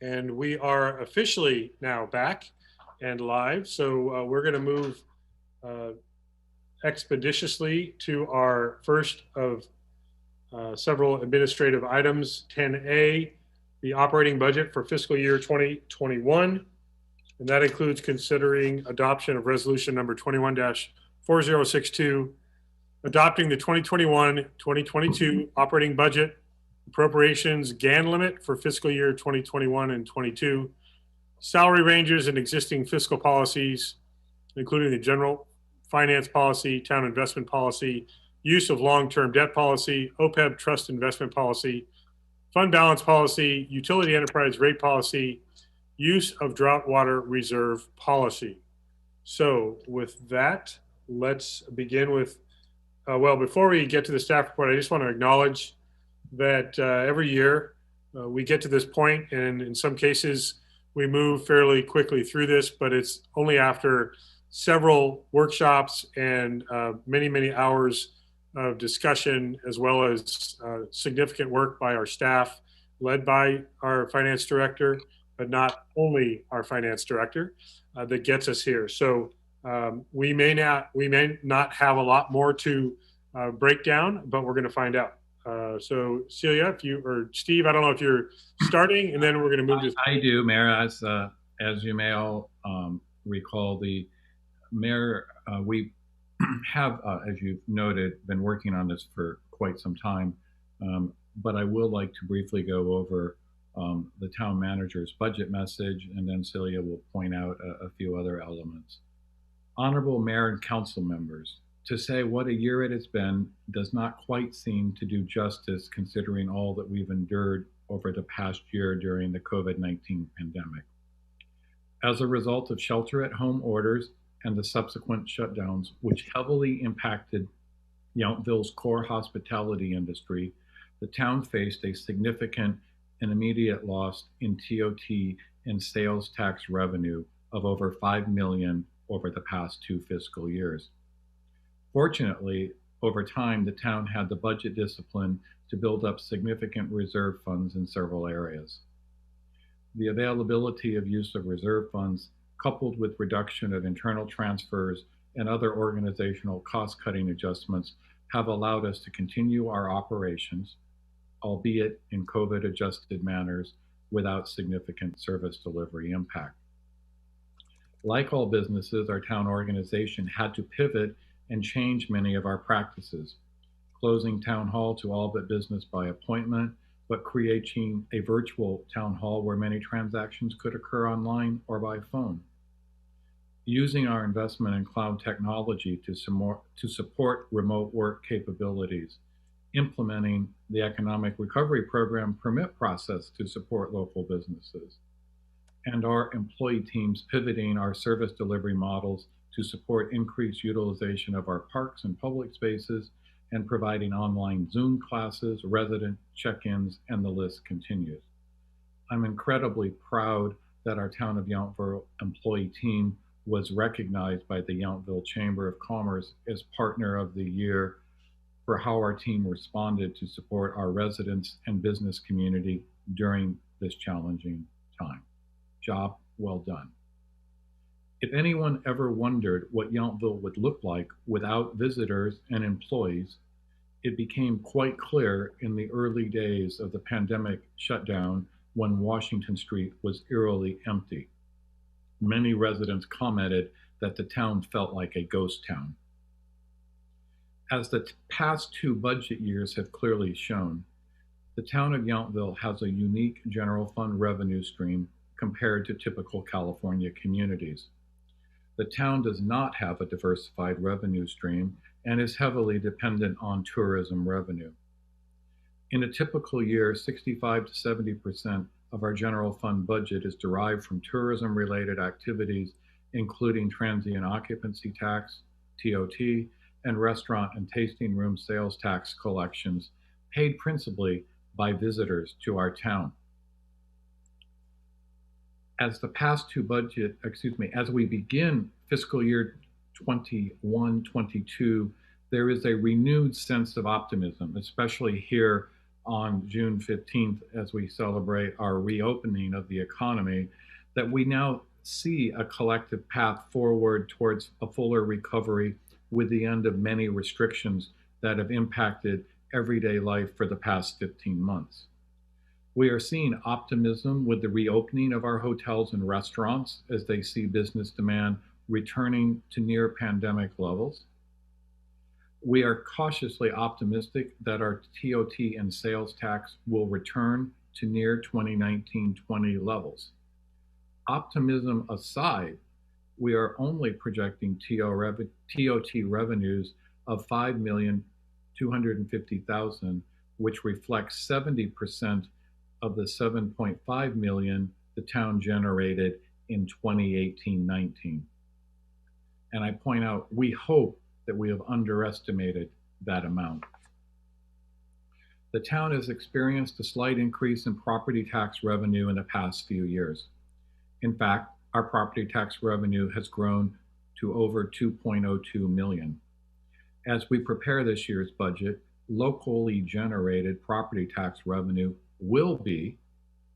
And we are officially now back and live. So we're going to move expeditiously to our first of several administrative items. 10A, the operating budget for fiscal year 2021. And that includes considering adoption of resolution number 21-4062, adopting the 2021-2022 operating budget, appropriations GAN limit for fiscal year 2021 and 22, salary ranges and existing fiscal policies, including the general finance policy, town investment policy, use of long-term debt policy, OPEB trust investment policy, fund balance policy, utility enterprise rate policy, use of drought water reserve policy. So with that, let's begin with, well, before we get to the staff report, I just want to acknowledge that every year we get to this point, and in some cases we move fairly quickly through this, but it's only after several workshops and many hours of discussion, as well as significant work by our staff, led by our finance director, but not only our finance director, that gets us here. So we may not have a lot more to break down, but we're going to find out. So Celia, if you, or Steve, I don't know if you're starting, and then we're going to move to. I do, Mayor. As you may all recall, the Mayor, we have, as you've noted, been working on this for quite some time, but I will like to briefly go over the town manager's budget message, and then Celia will point out a few other elements. Honorable Mayor and Council members, to say what a year it has been does not quite seem to do justice considering all that we've endured over the past year during the COVID-19 pandemic. As a result of shelter-at-home orders and the subsequent shutdowns, which heavily impacted Yountville's core hospitality industry, the town faced a significant and immediate loss in TOT and sales tax revenue of over $5 million over the past 2 fiscal years. Fortunately, over time, the town had the budget discipline to build up significant reserve funds in several areas. The availability of use of reserve funds, coupled with reduction of internal transfers and other organizational cost-cutting adjustments, have allowed us to continue our operations, albeit in COVID-adjusted manners, without significant service delivery impact. Like all businesses, our town organization had to pivot and change many of our practices, closing town hall to all but business by appointment, but creating a virtual town hall where many transactions could occur online or by phone. Using our investment in cloud technology to support remote work capabilities, implementing the economic recovery program permit process to support local businesses, and our employee teams pivoting our service delivery models to support increased utilization of our parks and public spaces, and providing online Zoom classes, resident check-ins, and the list continues. I'm incredibly proud that our Town of Yountville employee team was recognized by the Yountville Chamber of Commerce as Partner of the Year for how our team responded to support our residents and business community during this challenging time. Job well done. If anyone ever wondered what Yountville would look like without visitors and employees, it became quite clear in the early days of the pandemic shutdown when Washington Street was eerily empty. Many residents commented that the town felt like a ghost town. As the past 2 budget years have clearly shown, the town of Yountville has a unique general fund revenue stream compared to typical California communities. The town does not have a diversified revenue stream and is heavily dependent on tourism revenue. In a typical year, 65 to 70% of our general fund budget is derived from tourism-related activities, including transient occupancy tax, TOT, and restaurant and tasting room sales tax collections paid principally by visitors to our town. As we begin fiscal year 21-22, there is a renewed sense of optimism, especially here on June 15th as we celebrate our reopening of the economy, that we now see a collective path forward towards a fuller recovery with the end of many restrictions that have impacted everyday life for the past 15 months. We are seeing optimism with the reopening of our hotels and restaurants as they see business demand returning to near pandemic levels. We are cautiously optimistic that our TOT and sales tax will return to near 2019-20 levels. Optimism aside, we are only projecting TOT revenues of $5,250,000, which reflects 70% of the $7.5 million the town generated in 2018-19. And I point out, we hope that we have underestimated that amount. The town has experienced a slight increase in property tax revenue in the past few years. In fact, our property tax revenue has grown to over $2.02 million. As we prepare this year's budget, locally generated property tax revenue will be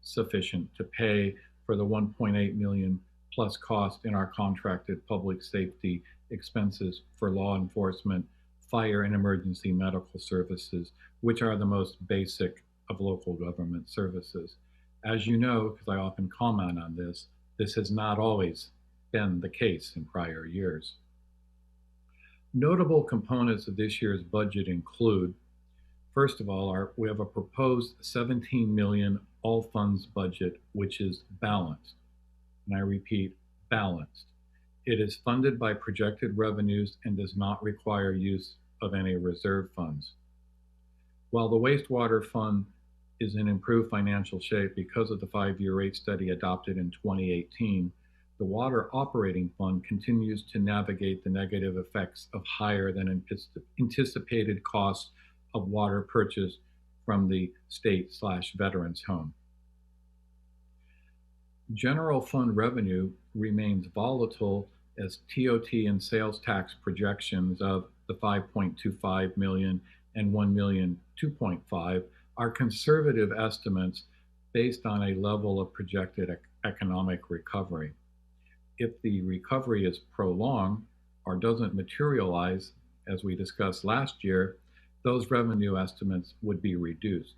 sufficient to pay for the $1.8 million plus cost in our contracted public safety expenses for law enforcement, fire and emergency medical services, which are the most basic of local government services. As you know, because I often comment on this, this has not always been the case in prior years. Notable components of this year's budget include, first of all, we have a proposed $17 million all funds budget, which is balanced. And I repeat, balanced. It is funded by projected revenues and does not require use of any reserve funds. While the wastewater fund is in improved financial shape because of the 5-year rate study adopted in 2018, the water operating fund continues to navigate the negative effects of higher than anticipated costs of water purchased from the state/veterans home. General fund revenue remains volatile as TOT and sales tax projections of the 5.25 million and 1,000,2.5 are conservative estimates based on a level of projected economic recovery. If the recovery is prolonged or doesn't materialize, as we discussed last year, those revenue estimates would be reduced.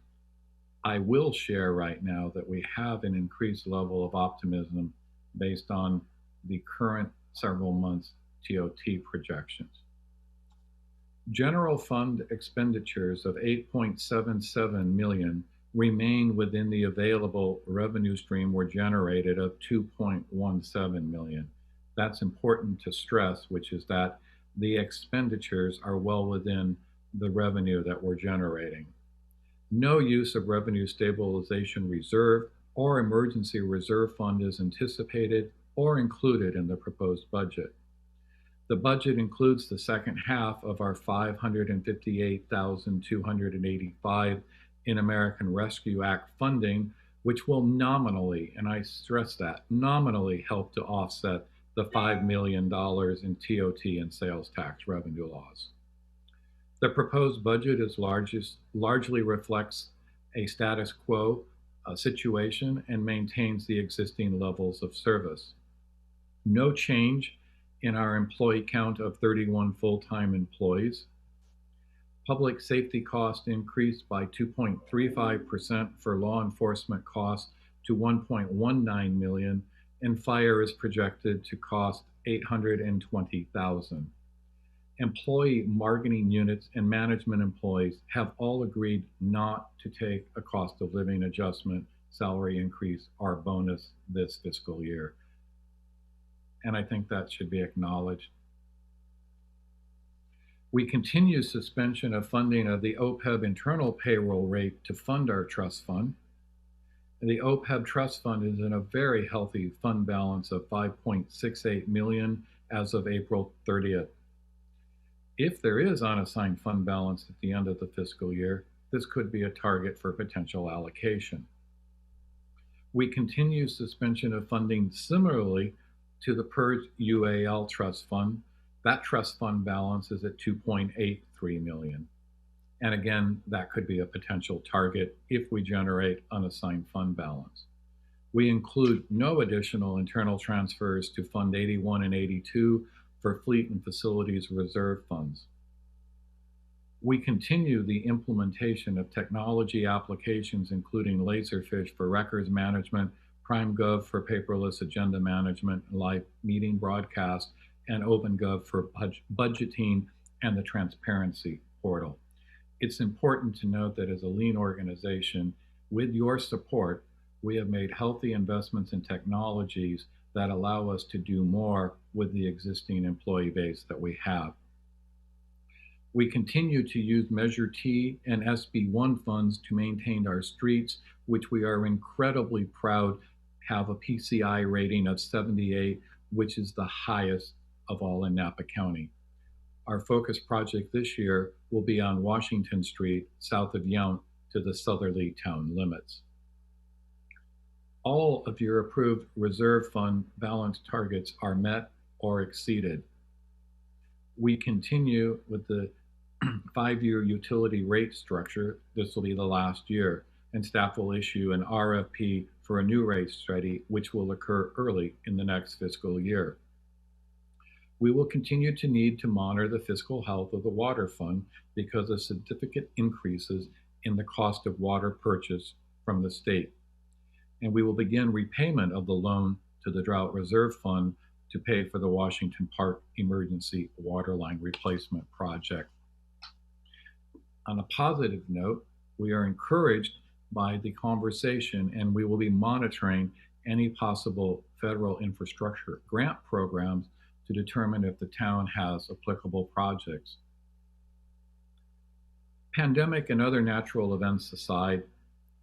I will share right now that we have an increased level of optimism based on the current several months TOT projections. General fund expenditures of 8.77 million remain within the available revenue stream were generated of 2.17 million. That's important to stress, which is that the expenditures are well within the revenue that we're generating. No use of revenue stabilization reserve or emergency reserve fund is anticipated or included in the proposed budget. The budget includes the second half of our $558,285 in American Rescue Act funding, which will nominally, and I stress that, nominally help to offset the $5 million in TOT and sales tax revenue loss. The proposed budget is largely reflects a status quo situation and maintains the existing levels of service. No change in our employee count of 31 full-time employees. Public safety costs increased by 2.35% for law enforcement costs to 1.19 million, and fire is projected to cost 820,000. Employee bargaining units and management employees have all agreed not to take a cost of living adjustment, salary increase, or bonus this fiscal year. And I think that should be acknowledged. We continue suspension of funding of the OPEB internal payroll rate to fund our trust fund. The OPEB trust fund is in a very healthy fund balance of 5.68 million as of April 30th. If there is unassigned fund balance at the end of the fiscal year, this could be a target for potential allocation. We continue suspension of funding similarly to the PERS UAL trust fund. That trust fund balance is at 2.83 million. And again, that could be a potential target if we generate unassigned fund balance. We include no additional internal transfers to Fund 81 and 82 for fleet and facilities reserve funds. We continue the implementation of technology applications, including Laserfish for records management, PrimeGov for paperless agenda management, live meeting broadcast, and OpenGov for budgeting and the transparency portal. It's important to note that as a lean organization, with your support, we have made healthy investments in technologies that allow us to do more with the existing employee base that we have. We continue to use Measure T and SB1 funds to maintain our streets, which we are incredibly proud have a PCI rating of 78, which is the highest of all in Napa County. Our focus project this year will be on Washington Street, south of Yount, to the southerly town limits. All of your approved reserve fund balance targets are met or exceeded. We continue with the 5-year utility rate structure. This will be the last year, and staff will issue an RFP for a new rate study, which will occur early in the next fiscal year. We will continue to need to monitor the fiscal health of the water fund because of significant increases in the cost of water purchase from the state. And we will begin repayment of the loan to the Drought Reserve Fund to pay for the Washington Park Emergency Waterline Replacement Project. On a positive note, we are encouraged by the conversation, and we will be monitoring any possible federal infrastructure grant programs to determine if the town has applicable projects. Pandemic and other natural events aside,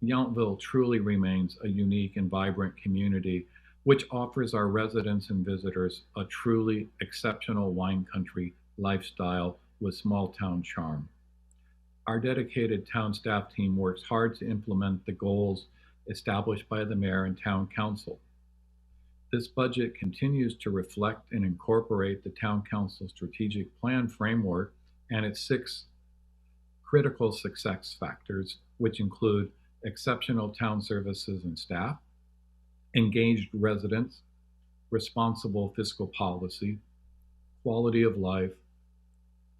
Yountville truly remains a unique and vibrant community which offers our residents and visitors a truly exceptional wine country lifestyle with small town charm. Our dedicated town staff team works hard to implement the goals established by the mayor and town council. This budget continues to reflect and incorporate the town council strategic plan framework and its 6 critical success factors, which include exceptional town services and staff, engaged residents, responsible fiscal policy, quality of life,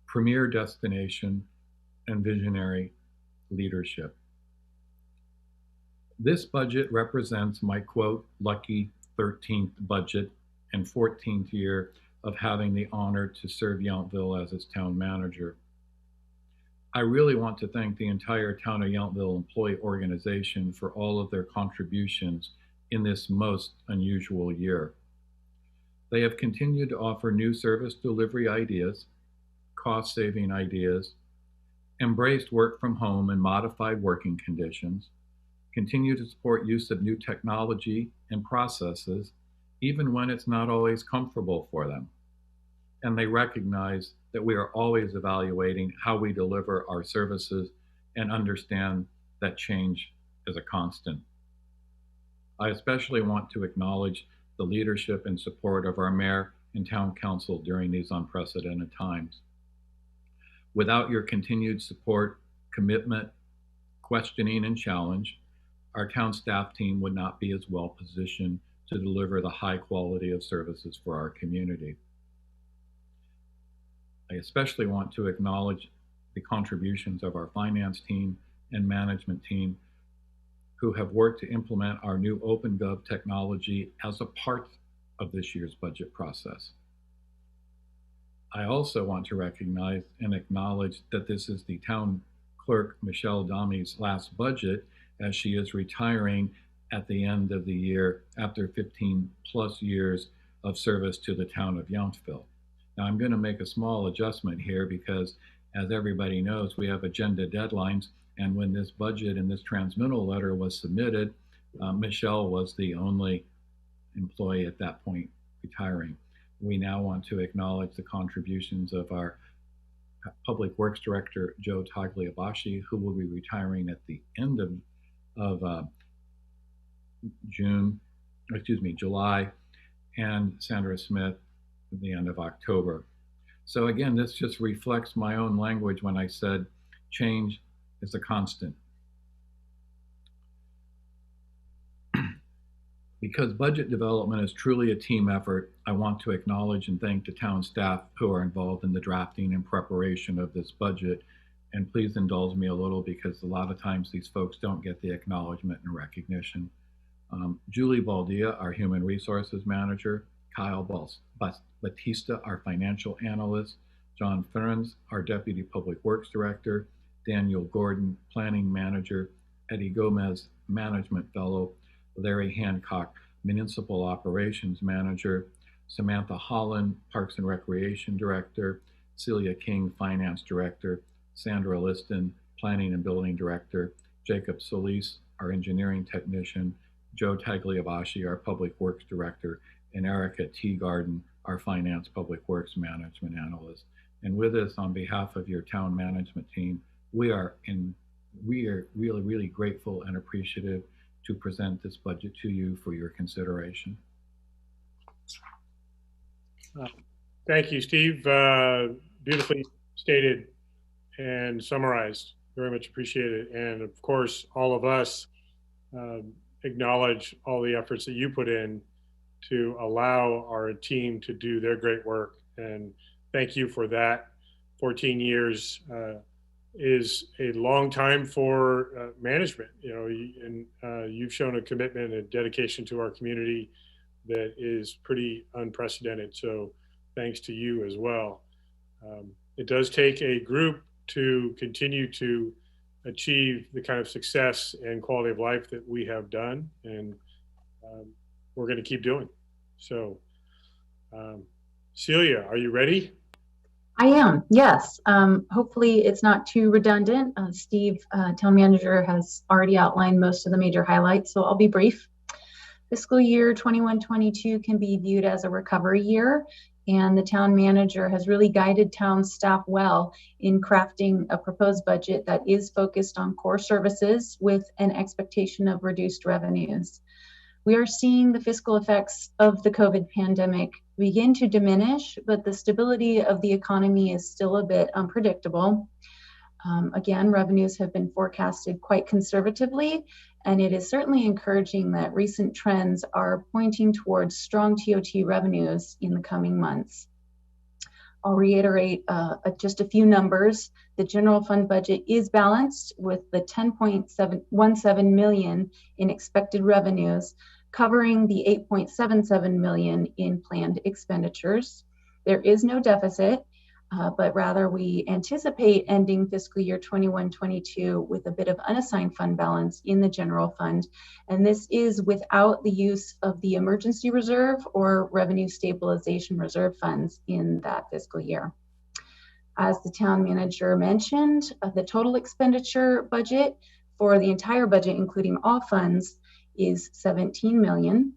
premier destination, and visionary leadership. This budget represents my quote, lucky 13th budget and 14th year of having the honor to serve Yountville as its town manager. I really want to thank the entire Town of Yountville employee organization for all of their contributions in this most unusual year. They have continued to offer new service delivery ideas, cost-saving ideas, embraced work from home and modified working conditions, continue to support use of new technology and processes, even when it's not always comfortable for them. And they recognize that we are always evaluating how we deliver our services and understand that change is a constant. I especially want to acknowledge the leadership and support of our mayor and town council during these unprecedented times. Without your continued support, commitment, questioning, and challenge, our town staff team would not be as well positioned to deliver the high quality of services for our community. I especially want to acknowledge the contributions of our finance team and management team who have worked to implement our new OpenGov technology as a part of this year's budget process. I also want to recognize and acknowledge that this is the town clerk, Michelle Dommy's last budget, as she is retiring at the end of the year after 15 plus years of service to the town of Yountville. Now I'm going to make a small adjustment here because, as everybody knows, we have agenda deadlines, and when this budget and this transmittal letter was submitted, Michelle was the only employee at that point retiring. We now want to acknowledge the contributions of our Public Works Director, Joe Tagliabashi, who will be retiring at the end of July, and Sandra Smith at the end of October. So again, this just reflects my own language when I said Change is a constant. Because budget development is truly a team effort, I want to acknowledge and thank the town staff who are involved in the drafting and preparation of this budget. And please indulge me a little because a lot of times these folks don't get the acknowledgement and recognition. Julie Baldia, our Human Resources Manager, Kyle Batista, our Financial Analyst, John Ferns, our Deputy Public Works Director, Daniel Gordon, Planning Manager, Eddie Gomez, Management Fellow, Larry Hancock, Municipal Operations Manager, Samantha Holland, Parks and Recreation Director, Celia King, Finance Director, Sandra Liston, Planning and Building Director, Jacob Solis, our Engineering Technician, Joe Tagliavashi, our Public Works Director, and Erica Teagarden, our Finance Public Works Management Analyst. And with us, on behalf of your town management team, we are really, really grateful and appreciative to present this budget to you for your consideration. Thank you, Steve. Beautifully stated and summarized. Very much appreciated. And of course, all of us acknowledge all the efforts that you put in to allow our team to do their great work. And thank you for that. 14 years is a long time for management, you know, and you've shown a commitment and dedication to our community that is pretty unprecedented. So thanks to you as well. It does take a group to continue to achieve the kind of success and quality of life that we have done, and we're going to keep doing. So Celia, are you ready? I am, yes. Hopefully it's not too redundant. Steve, town manager, has already outlined most of the major highlights, so I'll be brief. Fiscal year 21-22 can be viewed as a recovery year, and the town manager has really guided town staff well in crafting a proposed budget that is focused on core services with an expectation of reduced revenues. We are seeing the fiscal effects of the COVID pandemic begin to diminish, but the stability of the economy is still a bit unpredictable. Again, revenues have been forecasted quite conservatively, and it is certainly encouraging that recent trends are pointing towards strong TOT revenues in the coming months. I'll reiterate just a few numbers. The general fund budget is balanced with the $10.17 million in expected revenues, covering the $8.77 million in planned expenditures. There is no deficit, but rather we anticipate ending fiscal year 21-22 with a bit of unassigned fund balance in the general fund. And this is without the use of the emergency reserve or revenue stabilization reserve funds in that fiscal year. As the town manager mentioned, the total expenditure budget for the entire budget, including all funds, is $17 million.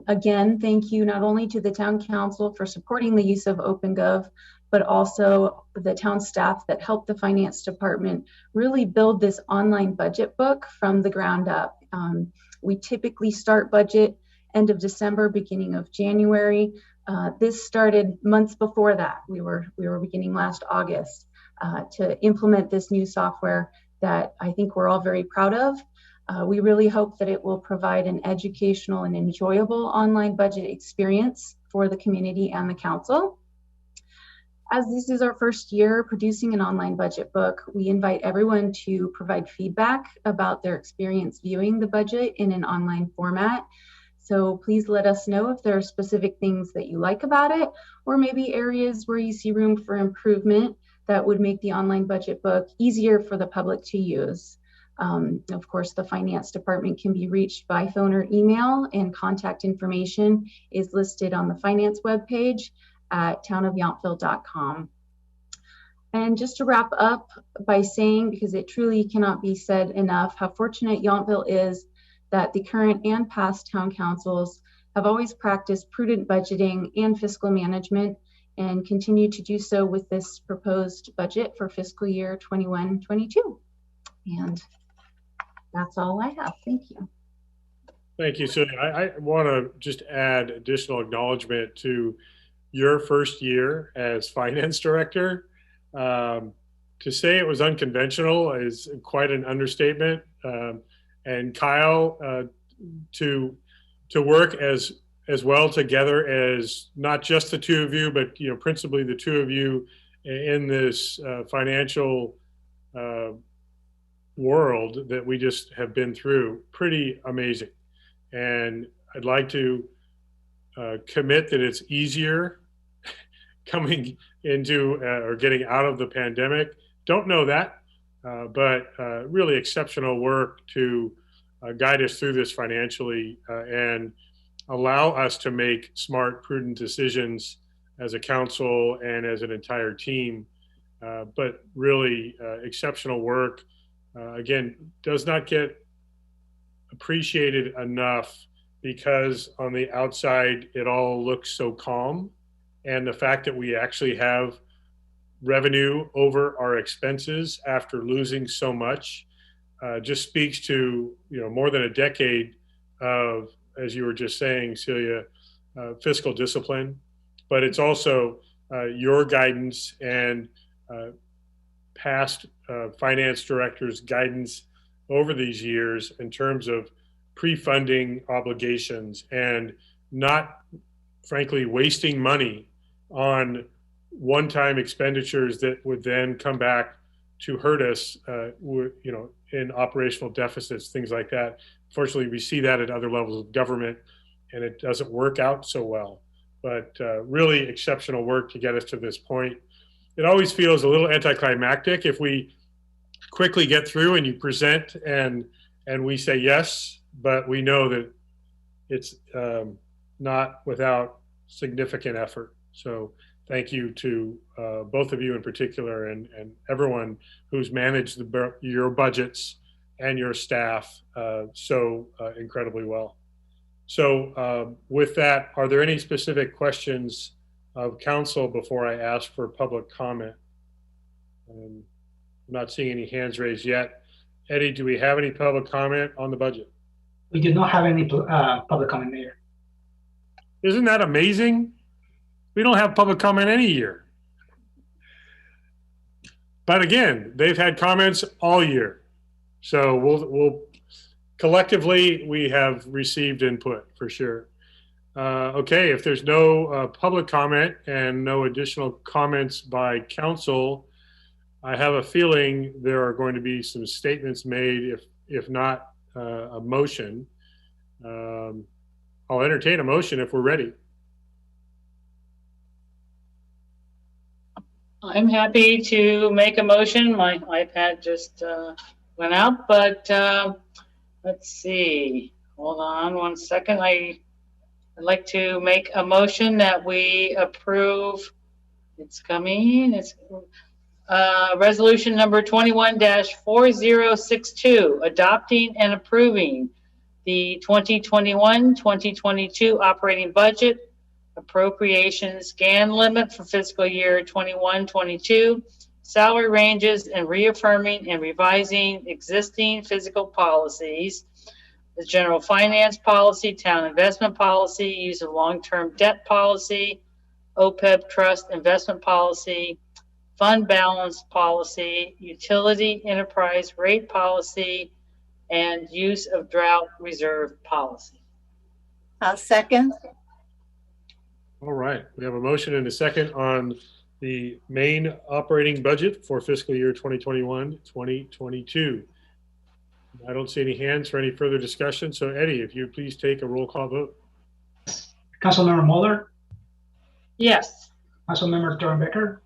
Again, thank you not only to the town council for supporting the use of OpenGov, but also the town staff that helped the finance department really build this online budget book from the ground up. We typically start budget end of December, beginning of January. This started months before that. We were beginning last August to implement this new software that I think we're all very proud of. We really hope that it will provide an educational and enjoyable online budget experience for the community and the council. As this is our first year producing an online budget book, we invite everyone to provide feedback about their experience viewing the budget in an online format. So please let us know if there are specific things that you like about it, or maybe areas where you see room for improvement that would make the online budget book easier for the public to use. Of course, the finance department can be reached by phone or email, and contact information is listed on the finance webpage at townofyountville.com. And just to wrap up by saying, because it truly cannot be said enough, how fortunate Yountville is that the current and past town councils have always practiced prudent budgeting and fiscal management, and continue to do so with this proposed budget for fiscal year 21-22. And that's all I have. Thank you. Thank you, Celia. I want to just add additional acknowledgement to your first year as finance director. To to say it was unconventional is quite an understatement. And Kyle, to work as well together as not just the two of you, but principally the two of you in this financial world that we just have been through, pretty amazing. And I'd like to commit that it's easier coming into or getting out of the pandemic. Don't know that, but really exceptional work to guide us through this financially and allow us to make smart, prudent decisions as a council and as an entire team. But really exceptional work. Again, does not get appreciated enough because on the outside, it all looks so calm. And the fact that we actually have revenue over our expenses after losing so much just speaks to more than a decade of, as you were just saying, Celia, fiscal discipline. But it's also your guidance and past finance directors' guidance over these years in terms of pre-funding obligations and not, frankly, wasting money on one-time expenditures that would then come back to hurt us, in operational deficits, things like that. Fortunately, we see that at other levels of government, and it doesn't work out so well. But really exceptional work to get us to this point. It always feels a little anticlimactic if we quickly get through and you present and we say yes, but we know that it's not without significant effort. So thank you to both of you in particular and everyone who's managed your budgets and your staff so incredibly well. So with that, are there any specific questions of council before I ask for public comment? I'm not seeing any hands raised yet. Eddie, do we have any public comment on the budget? We did not have any public comment, Mayor. Isn't that amazing? We don't have public comment any year. But again, they've had comments all year. So we'll collectively, we have received input for sure. Okay, if there's no public comment and no additional comments by council, I have a feeling there are going to be some statements made, if not a motion. I'll entertain a motion if we're ready. I'm happy to make a motion. My iPad just went out, but let's see. Hold on one second. I'd like to make a motion that we approve. It's coming. It's resolution number 21-4062, adopting and approving the 2021-2022 operating budget, appropriations scan limit for fiscal year 21-22, salary ranges, and reaffirming and revising existing fiscal policies, the general finance policy, town investment policy, use of long-term debt policy, OPEB trust investment policy, fund balance policy, utility enterprise rate policy, and use of drought reserve policy. I'll second. All right, we have a motion and a second on the main operating budget for fiscal year 2021-2022. I don't see any hands for any further discussion. So Eddie, if you please take a roll call vote. Councilmember Mueller, Yes. Councilmember Dornbecker,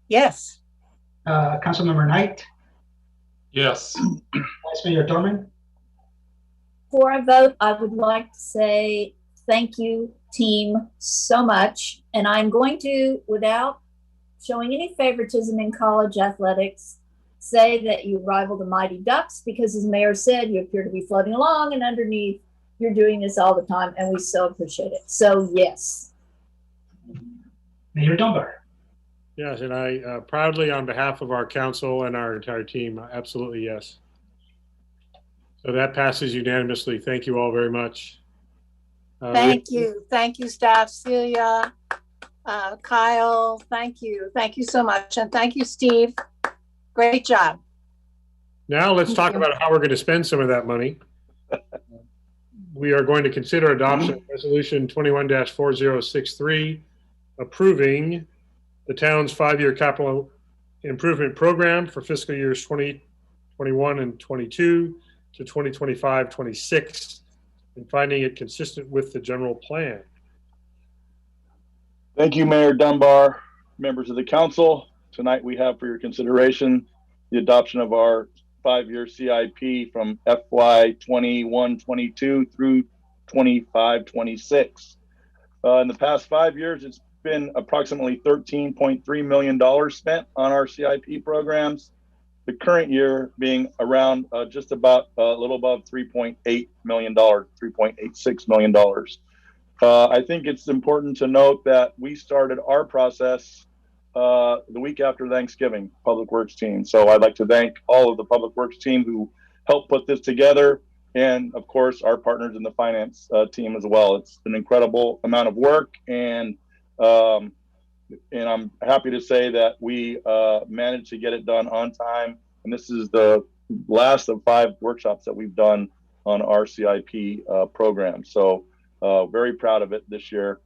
Yes. Councilmember Knight, Yes. Vice Mayor Dorman. Before I vote, I would like to say thank you, team, so much. And I'm going to, without showing any favoritism in college athletics, say that you rival the Mighty Ducks because, as the mayor said, you appear to be floating along, and underneath, you're doing this all the time, and we so appreciate it. So, yes. Mayor Dunbar. Yes, and I proudly, on behalf of our council and our entire team, absolutely yes. So that passes unanimously. Thank you all very much. Thank you. Thank you, staff. Celia, Kyle, thank you. Thank you so much. And thank you, Steve. Great job. Now let's Thank talk you. about how we're going to spend some of that money. We are going to consider adoption of Resolution 21-4063, approving the town's 5-year capital improvement program for fiscal years 2021 and 22 to 2025-26, and finding it consistent with the general plan. Thank you, Mayor Dunbar, members of the council. Tonight we have for your consideration the adoption of our 5-year CIP from FY 21-22 through 25-26. In the past 5 years, it's been approximately $13.3 million spent on our CIP programs. The current year being around just about a little above $3.8 million, $3.86 million. I think it's important to note that we started our process the week after Thanksgiving, Public Works team. So I'd like to thank all of the Public Works team who helped put this together, and of course our partners in the finance team as well. It's an incredible amount of work, and I'm happy to say that we managed to get it done on time. And this is the last of 5 workshops that we've done on our CIP program. So very proud of it this year.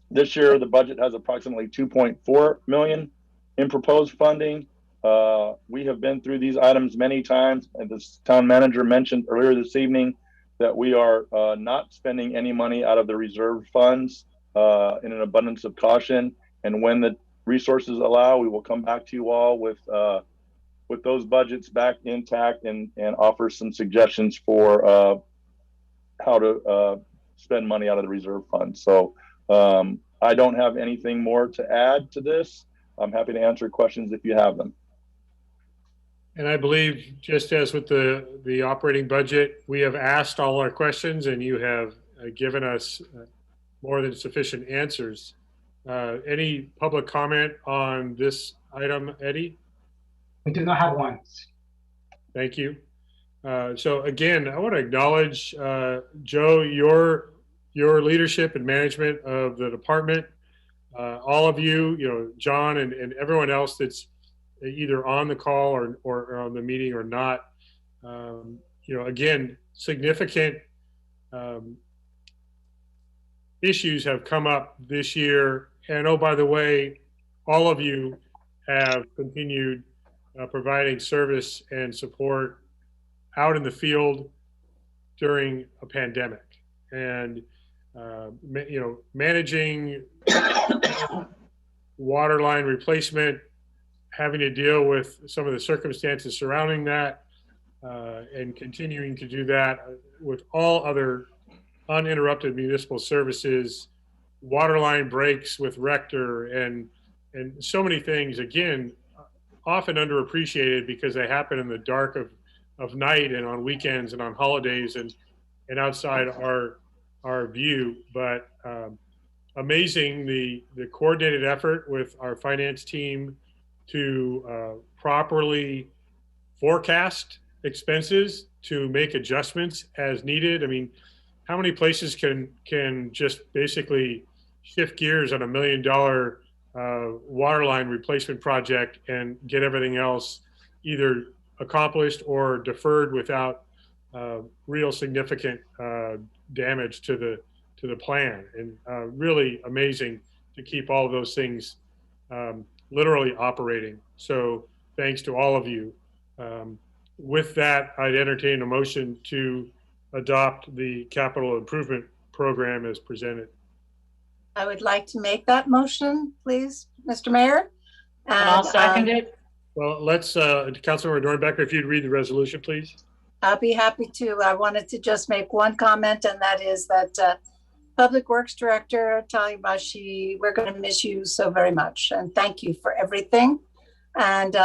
This year, the budget has approximately $2.4 million in proposed funding. We have been through these items many times, and the town manager mentioned earlier this evening that we are not spending any money out of the reserve funds in an abundance of caution. And when the resources allow, we will come back to you all with those budgets back intact and offer some suggestions for how to spend money out of the reserve fund. So I don't have anything more to add to this. I'm happy to answer questions if you have them. And I believe, just as with the operating budget, we have asked all our questions and you have given us more than sufficient answers. Any public comment on this item, Eddie? We do not have one. Thank you. So again, I want to acknowledge, Joe, your leadership and management of the department. All of you, John and everyone else that's either on the call or on the meeting or not. Again, significant issues have come up this year. And oh, by the way, all of you have continued providing service and support out in the field during a pandemic. And managing water line replacement, having to deal with some of the circumstances surrounding that, and continuing to do that with all other uninterrupted municipal services, water line breaks with Rector, and so many things, again, often underappreciated because they happen in the dark of night and on weekends and on holidays and outside our view. But amazing the coordinated effort with our finance team to properly forecast expenses, to make adjustments as needed. I mean, how many places can just basically shift gears on $1 million water line replacement project and get everything else either accomplished or deferred without real significant damage to the plan? And really amazing to keep all of those things literally operating. So thanks to all of you. With that, I'd entertain a motion to adopt the capital improvement program as presented. I would like to make that motion, please, Mr. Mayor. And I'll second it. Well, let's, Councilmember Dornbecker, if you'd read the resolution, please. I'll be happy to. I wanted to just make one comment, and that is that Public Works Director Talibashi, we're going to miss you so very much, and thank you for everything. And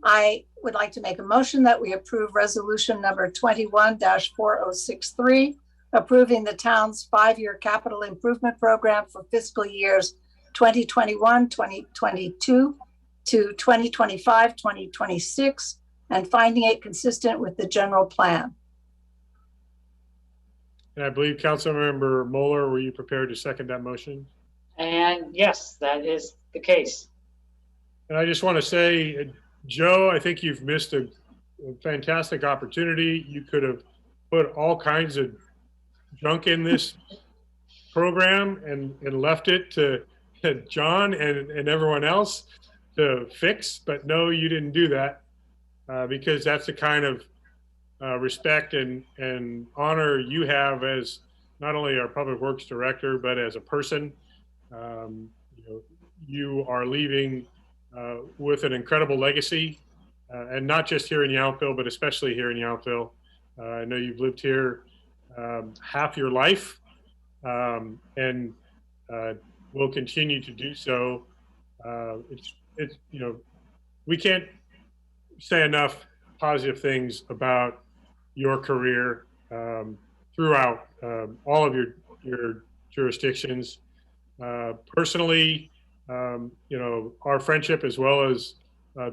I would like to make a motion that we approve resolution number 21-4063, approving the town's 5-year capital improvement program for fiscal years 2021, 2022 to 2025, 2026, and finding it consistent with the general plan. And I believe Councilmember Moeller, were you prepared to second that motion? And yes, that is the case. And I just want to say, Joe, I think you've missed a fantastic opportunity. You could have put all kinds of junk in this program and left it to John and everyone else to fix, but no, you didn't do that because that's the kind of respect and honor you have as not only our public works director, but as a person. You are leaving with an incredible legacy, and not just here in Yountville, but especially here in Yountville. I know you've lived here half your life, and will continue to do so. It's we can't say enough positive things about your career throughout all of your jurisdictions. Personally, our friendship as well as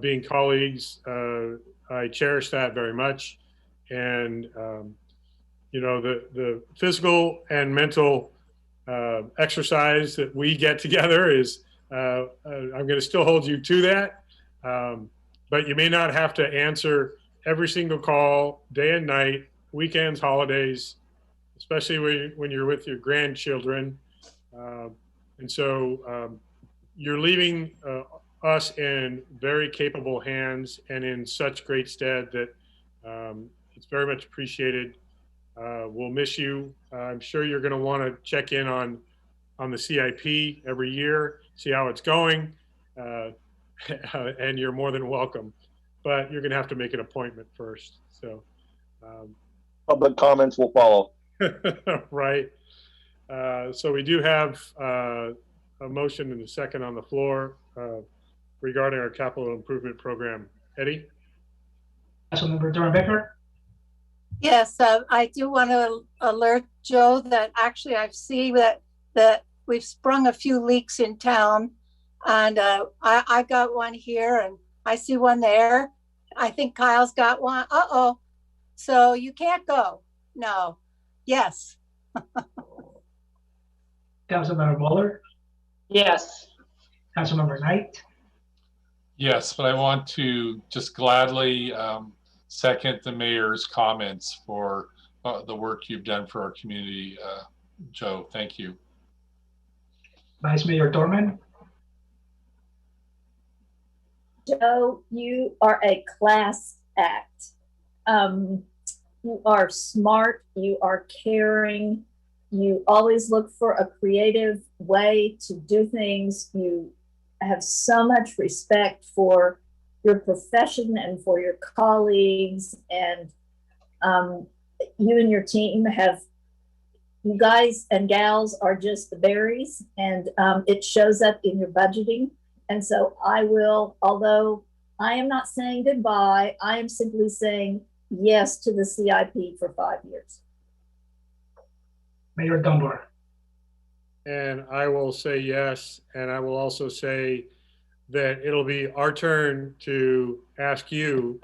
being colleagues, I cherish that very much. And the physical and mental exercise that we get together is I'm going to still hold you to that. But you may not have to answer every single call, day and night, weekends, holidays, especially when you're with your grandchildren. And so you're leaving us in very capable hands and in such great stead that it's very much appreciated. We'll miss you. I'm sure you're going to want to check in on the CIP every year, see how it's going. And you're more than welcome, but you're going to have to make an appointment first. So public comments will follow. Right. So we do have a motion and a second on the floor regarding our capital improvement program. Eddie? Councilmember Durham Becker? Yes, I do want to alert Joe that actually I see that we've sprung a few leaks in town, and I got one here and I see one there. I think Kyle's got one. Uh-oh. So you can't go. No. Yes. Councilmember Mueller? Yes. Councilmember Knight? Yes, but I want to just gladly second the mayor's comments for the work you've done for our community, Joe. Thank you. Vice Mayor Dorman? Joe, you are a class act. You are smart, you are caring, you always look for a creative way to do things. You have so much respect for your profession and for your colleagues, and you and your team you guys and gals are just the berries, and it shows up in your budgeting. And so I will, although I am not saying goodbye, I am simply saying yes to the CIP for 5 years. Mayor Dunbar? And I will say yes, and I will also say that it'll be our turn to ask you,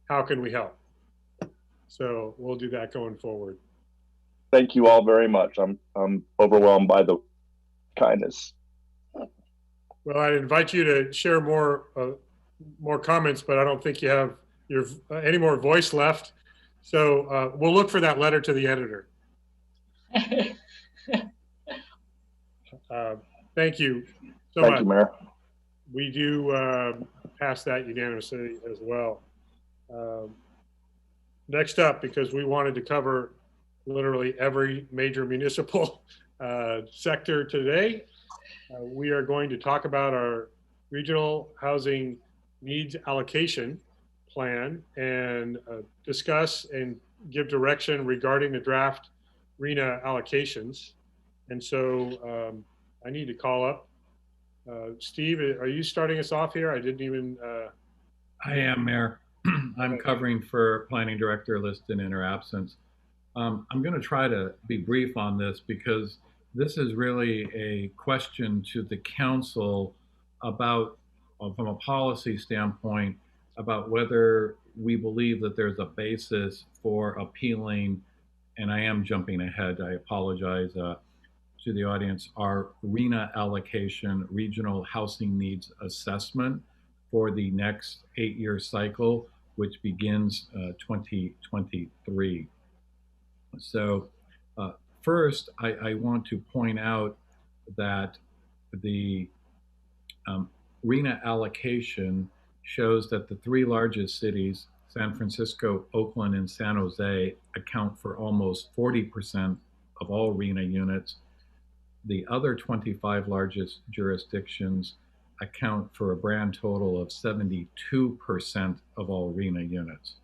how can we help? So we'll do that going forward. Thank you all very much. I'm overwhelmed by the kindness. Well, I'd invite you to share more comments, but I don't think you have any more voice left. So we'll look for that letter to the editor. Thank you so much. Thank you, Mayor. We do pass that unanimously as well. Next up, because we wanted to cover literally every major municipal sector today, we are going to talk about our regional housing needs allocation plan and discuss and give direction regarding the draft RENA allocations. And so I need to call up Steve. Are you starting us off here? I didn't even. I am, Mayor. I'm covering for Planning Director Liston in her absence. I'm going to try to be brief on this because this is really a question to the council about, from a policy standpoint, about whether we believe that there's a basis for appealing, and I am jumping ahead, I apologize to the audience, our RENA allocation, Regional Housing Needs Assessment. for the next 8-year cycle, which begins 2023. So first, I want to point out that the RHNA allocation shows that the 3 largest cities, San Francisco, Oakland, and San Jose, account for almost 40% of all RHNA units. The other 25 largest jurisdictions account for a grand total of 72% of all RHNA units.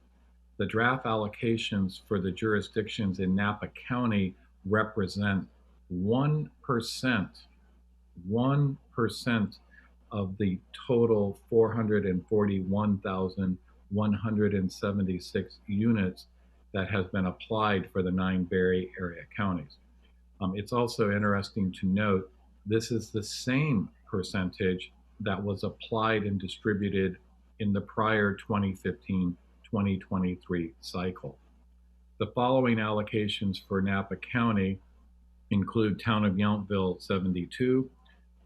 The draft allocations for the jurisdictions in Napa County represent 1% of the total 441,176 units that has been applied for the 9 Bay Area counties. It's also interesting to note this is the same percentage that was applied and distributed in the prior 2015-2023 cycle. The following allocations for Napa County include Town of Yountville 72,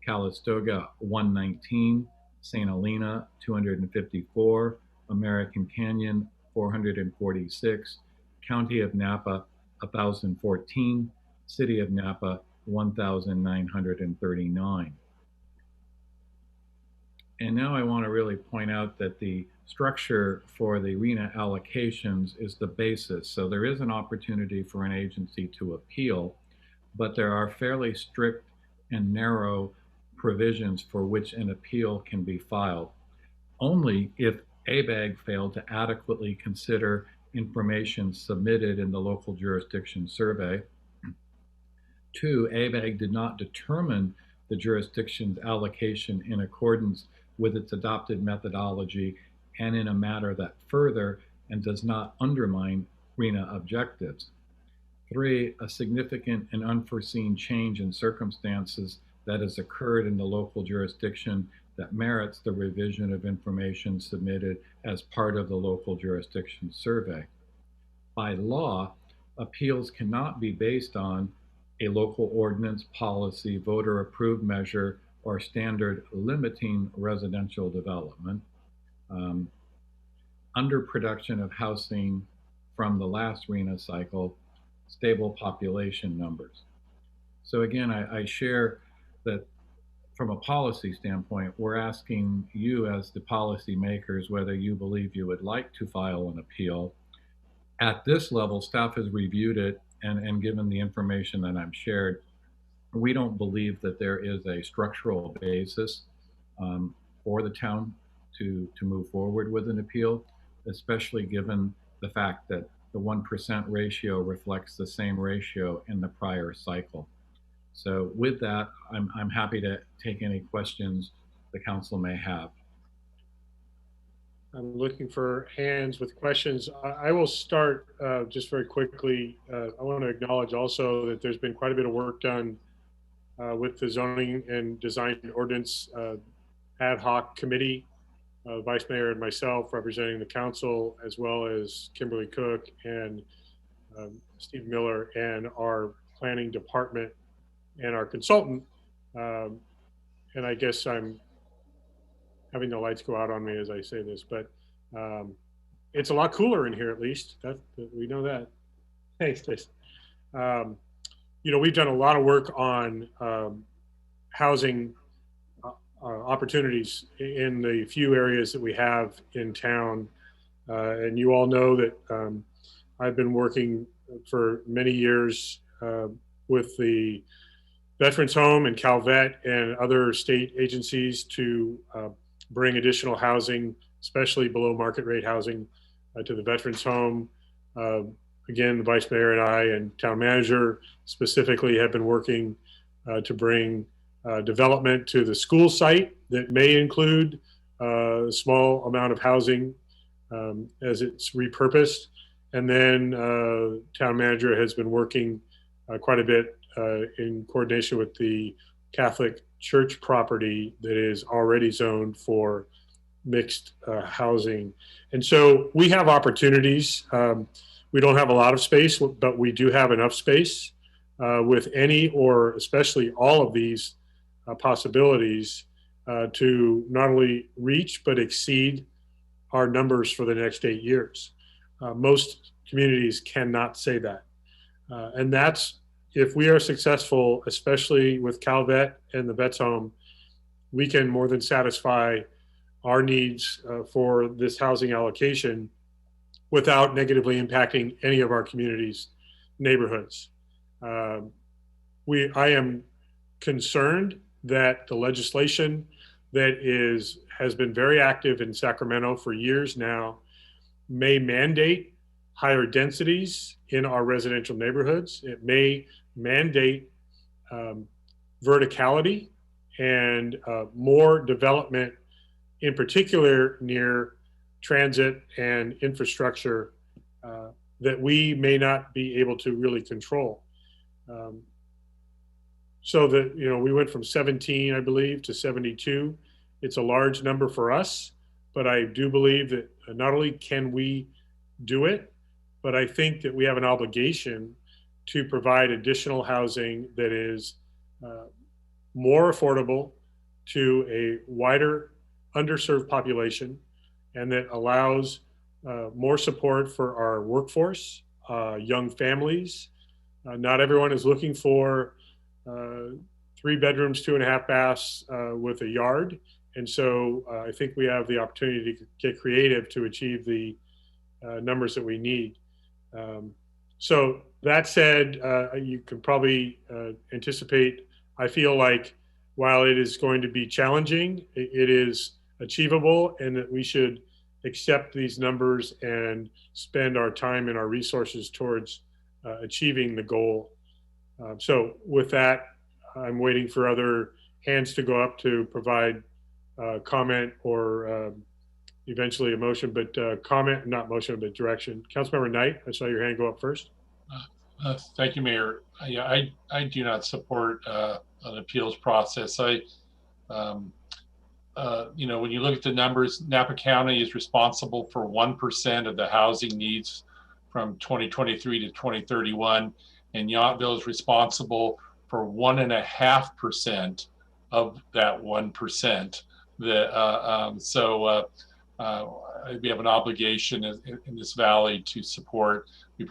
Calistoga 119, St. Helena 254, American Canyon 446, County of Napa 1,014, City of Napa 1,939. And now I want to really point out that the structure for the RHNA allocations is the basis. So there is an opportunity for an agency to appeal, but there are fairly strict and narrow provisions for which an appeal can be filed. Only if ABAG failed to adequately consider information submitted in the local jurisdiction survey. 2, ABAG did not determine the jurisdiction's allocation in accordance with its adopted methodology and in a manner that further and does not undermine RHNA objectives. 3, a significant and unforeseen change in circumstances that has occurred in the local jurisdiction that merits the revision of information submitted as part of the local jurisdiction survey. By law, appeals cannot be based on a local ordinance, policy, voter-approved measure, or standard limiting residential development, underproduction of housing from the last RHNA cycle, stable population numbers. So again, I share that from a policy standpoint, we're asking you as the policymakers whether you believe you would like to file an appeal. At this level, staff has reviewed it and given the information that I'm shared, we don't believe that there is a structural basis for the town to move forward with an appeal, especially given the fact that the 1% ratio reflects the same ratio in the prior cycle. So with that, I'm happy to take any questions the council may have. I'm looking for hands with questions. I will start just very quickly. I want to acknowledge also that there's been quite a bit of work done with the zoning and design ordinance ad hoc committee, Vice Mayor and myself representing the council, as well as Kimberly Cook and Steve Miller and our planning department and our consultant. And I guess I'm having the lights go out on me as I say this, but it's a lot cooler in here, at least. We know that. Thanks, Jason. You know, we've done a lot of work on housing opportunities in the few areas that we have in town. And you all know that I've been working for many years with the Veterans Home and Calvet and other state agencies to bring additional housing, especially below market rate housing, to the Veterans Home. Again, the Vice Mayor and I and Town Manager specifically have been working to bring development to the school site that may include a small amount of housing as it's repurposed. And then Town Manager has been working quite a bit in coordination with the Catholic Church property that is already zoned for mixed housing. And so we have opportunities. We don't have a lot of space, but we do have enough space with any or especially all of these possibilities. to not only reach but exceed our numbers for the next 8 years. Most communities cannot say that. And that's, if we are successful, especially with CalVet and the Vets Home, we can more than satisfy our needs for this housing allocation without negatively impacting any of our community's neighborhoods. I am concerned that the legislation that has been very active in Sacramento for years now may mandate higher densities in our residential neighborhoods. It may mandate verticality and more development, in particular near transit and infrastructure that we may not be able to really control. So that, we went from 17, I believe, to 72. It's a large number for us, but I do believe that not only can we do it, but I think that we have an obligation to provide additional housing that is more affordable to a wider underserved population, and that allows more support for our workforce, young families. Not everyone is looking for 3 bedrooms, 2.5 baths with a yard. And so I think we have the opportunity to get creative to achieve the numbers that we need. So that said, you can probably anticipate, I feel like while it is going to be challenging, it is achievable, and that we should accept these numbers and spend our time and our resources towards achieving the goal. So with that, I'm waiting for other hands to go up to provide comment or eventually a motion, but comment, not motion, but direction. Councilmember Knight, I saw your hand go up first. Thank you, Mayor. Yeah, I do not support an appeals process. When you look at the numbers, Napa County is responsible for 1% of the housing needs from 2023 to 2031, and Yountville is responsible for 1.5% of that 1%. We have an obligation in this valley to support. We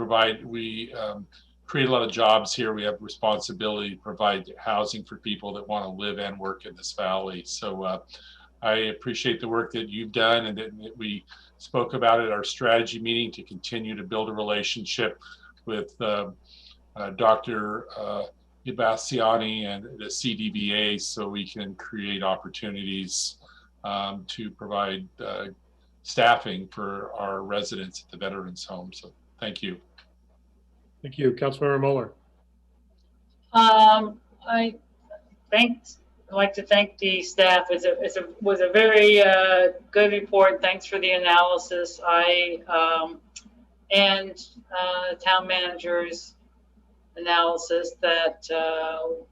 create a lot of jobs here. We have responsibility to provide housing for people that want to live and work in this valley. So I appreciate the work that you've done, and that we spoke about at our strategy meeting to continue to build a relationship with Dr. Ibassiani and the CDBA, so we can create opportunities to provide staffing for our residents at the Veterans Home. So thank you. Thank you. Councilmember Mueller. I'd like to thank the staff. It was a very good report. Thanks for the analysis. And town manager's analysis that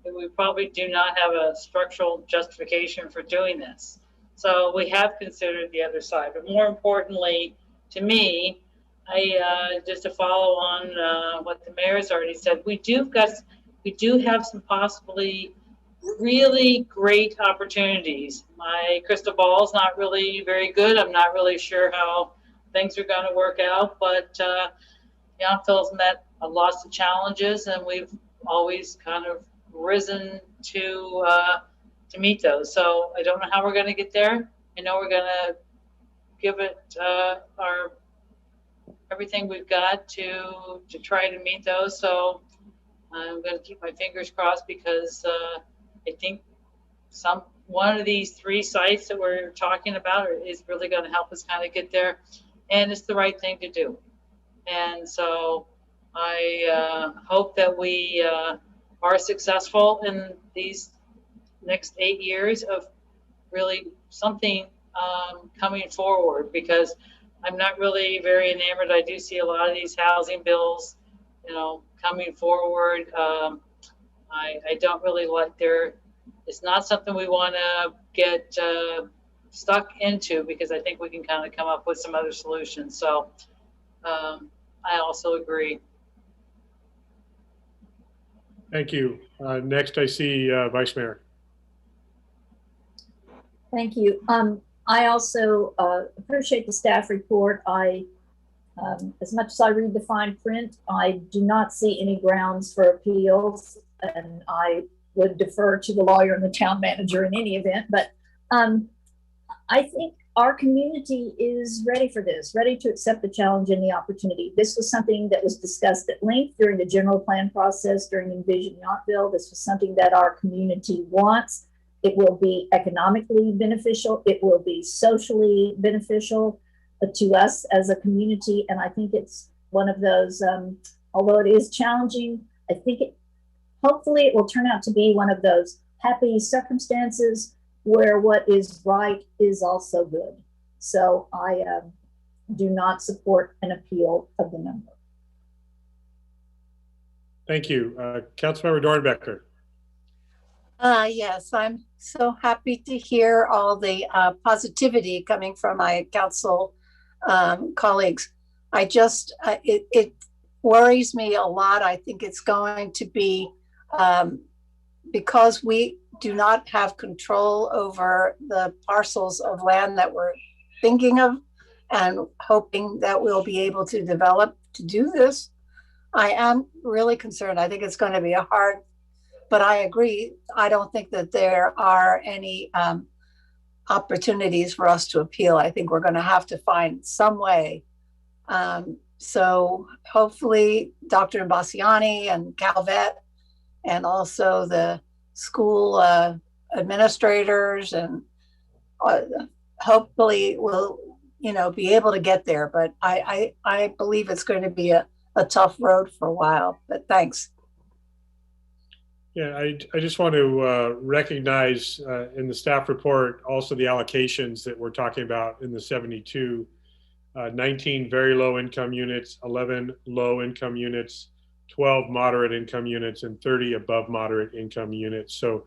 we probably do not have a structural justification for doing this. So we have considered the other side, but more importantly to me, just to follow on what the mayor's already said, we do have some possibly really great opportunities. My crystal ball is not really very good. I'm not really sure how things are going to work out, but Yountville's met a lot of challenges, and we've always kind of risen to meet those. So I don't know how we're going to get there. I know we're going to give it our everything we've got to try to meet those. So I'm going to keep my fingers crossed, because I think one of these 3 sites that we're talking about is really going to help us kind of get there, and it's the right thing to do. And so I hope that we are successful in these next 8 years of really something coming forward, because I'm not really very enamored. I do see a lot of these housing bills, coming forward. I don't really like it's not something we want to get stuck into, because I think we can kind of come up with some other solutions. So I also agree. Thank you. Next, I see Vice Mayor. Thank you. I also appreciate the staff report. As much as I read the fine print, I do not see any grounds for appeals, and I would defer to the lawyer and the town manager in any event. But I think our community is ready for this, ready to accept the challenge and the opportunity. This was something that was discussed at length during the general plan process during Envision Yountville. This was something that our community wants. It will be economically beneficial. It will be socially beneficial to us as a community. And I think it's one of those, although it is challenging, I think hopefully it will turn out to be one of those happy circumstances where what is right is also good. So I do not support an appeal of the number. Thank you. Councilmember Dornbecker. Yes, I'm so happy to hear all the positivity coming from my council colleagues. I just, it worries me a lot. I think it's going to be, because we do not have control over the parcels of land that we're thinking of and hoping that we'll be able to develop to do this. I am really concerned. I think it's going to be a hard, but I agree. I don't think that there are any opportunities for us to appeal. I think we're going to have to find some way. So hopefully Dr. Imbasciani and Calvet and also the school administrators and hopefully we'll, be able to get there. But I believe it's going to be a tough road for a while, but thanks. Yeah, I just want to recognize in the staff report also the allocations that we're talking about in the 72, 19 very low income units, 11 low income units, 12 moderate income units, and 30 above moderate income units. So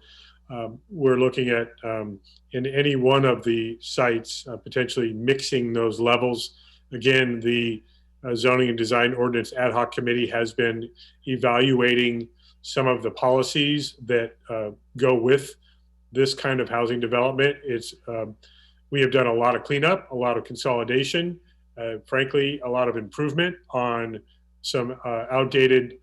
we're looking at in any one of the sites potentially mixing those levels. Again, the Zoning and Design Ordinance Ad Hoc Committee has been evaluating some of the policies that go with this kind of housing development. We have done a lot of cleanup, a lot of consolidation, frankly, a lot of improvement on some outdated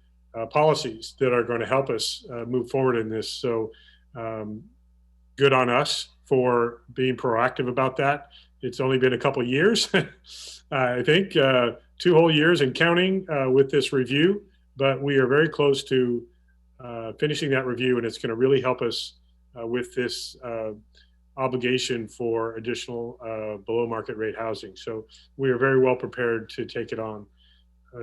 policies that are going to help us move forward in this. So good on us for being proactive about that. It's only been a couple of years, I think 2 whole years and counting with this review, but we are very close to finishing that review, and it's going to really help us with this obligation for additional below market rate housing. So we are very well prepared to take it on.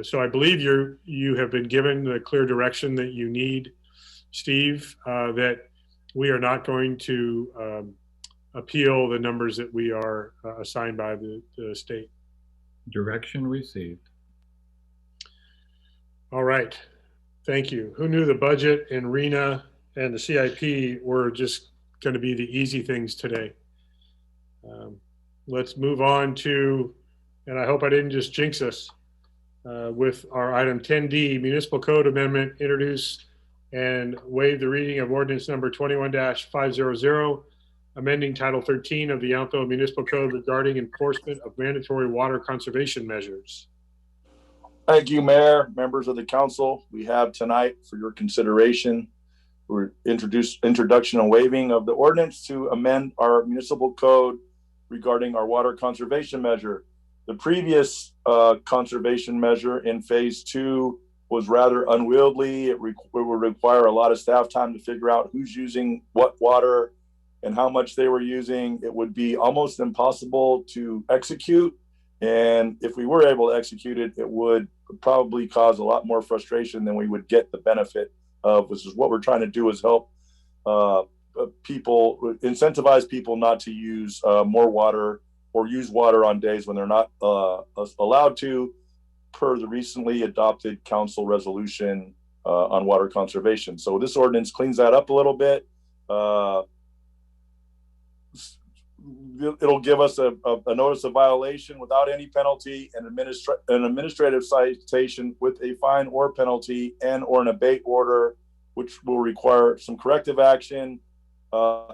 So I believe you have been given the clear direction that you need, Steve, that we are not going to appeal the numbers that we are assigned by the state. Direction received. All right. Thank you. Who knew the budget and RENA and the CIP were just going to be the easy things today? Let's move on to, and I hope I didn't just jinx us, with our item 10D, Municipal Code Amendment, introduce and waive the reading of ordinance number 21-500, amending Title 13 of the Yountville Municipal Code regarding enforcement of mandatory water conservation measures. Thank you, Mayor, members of the council. We have tonight for your consideration, introduction and waiving of the ordinance to amend our municipal code regarding our water conservation measure. The previous conservation measure in phase 2 was rather unwieldy. It would require a lot of staff time to figure out who's using what water and how much they were using. It would be almost impossible to execute. And if we were able to execute it, it would probably cause a lot more frustration than we would get the benefit of, which is what we're trying to do, is help people, incentivize people not to use more water or use water on days when they're not allowed to, per the recently adopted council resolution on water conservation. So this ordinance cleans that up a little bit. It'll give us a notice of violation without any penalty, and an administrative citation with a fine or penalty, and or an abate order, which will require some corrective action.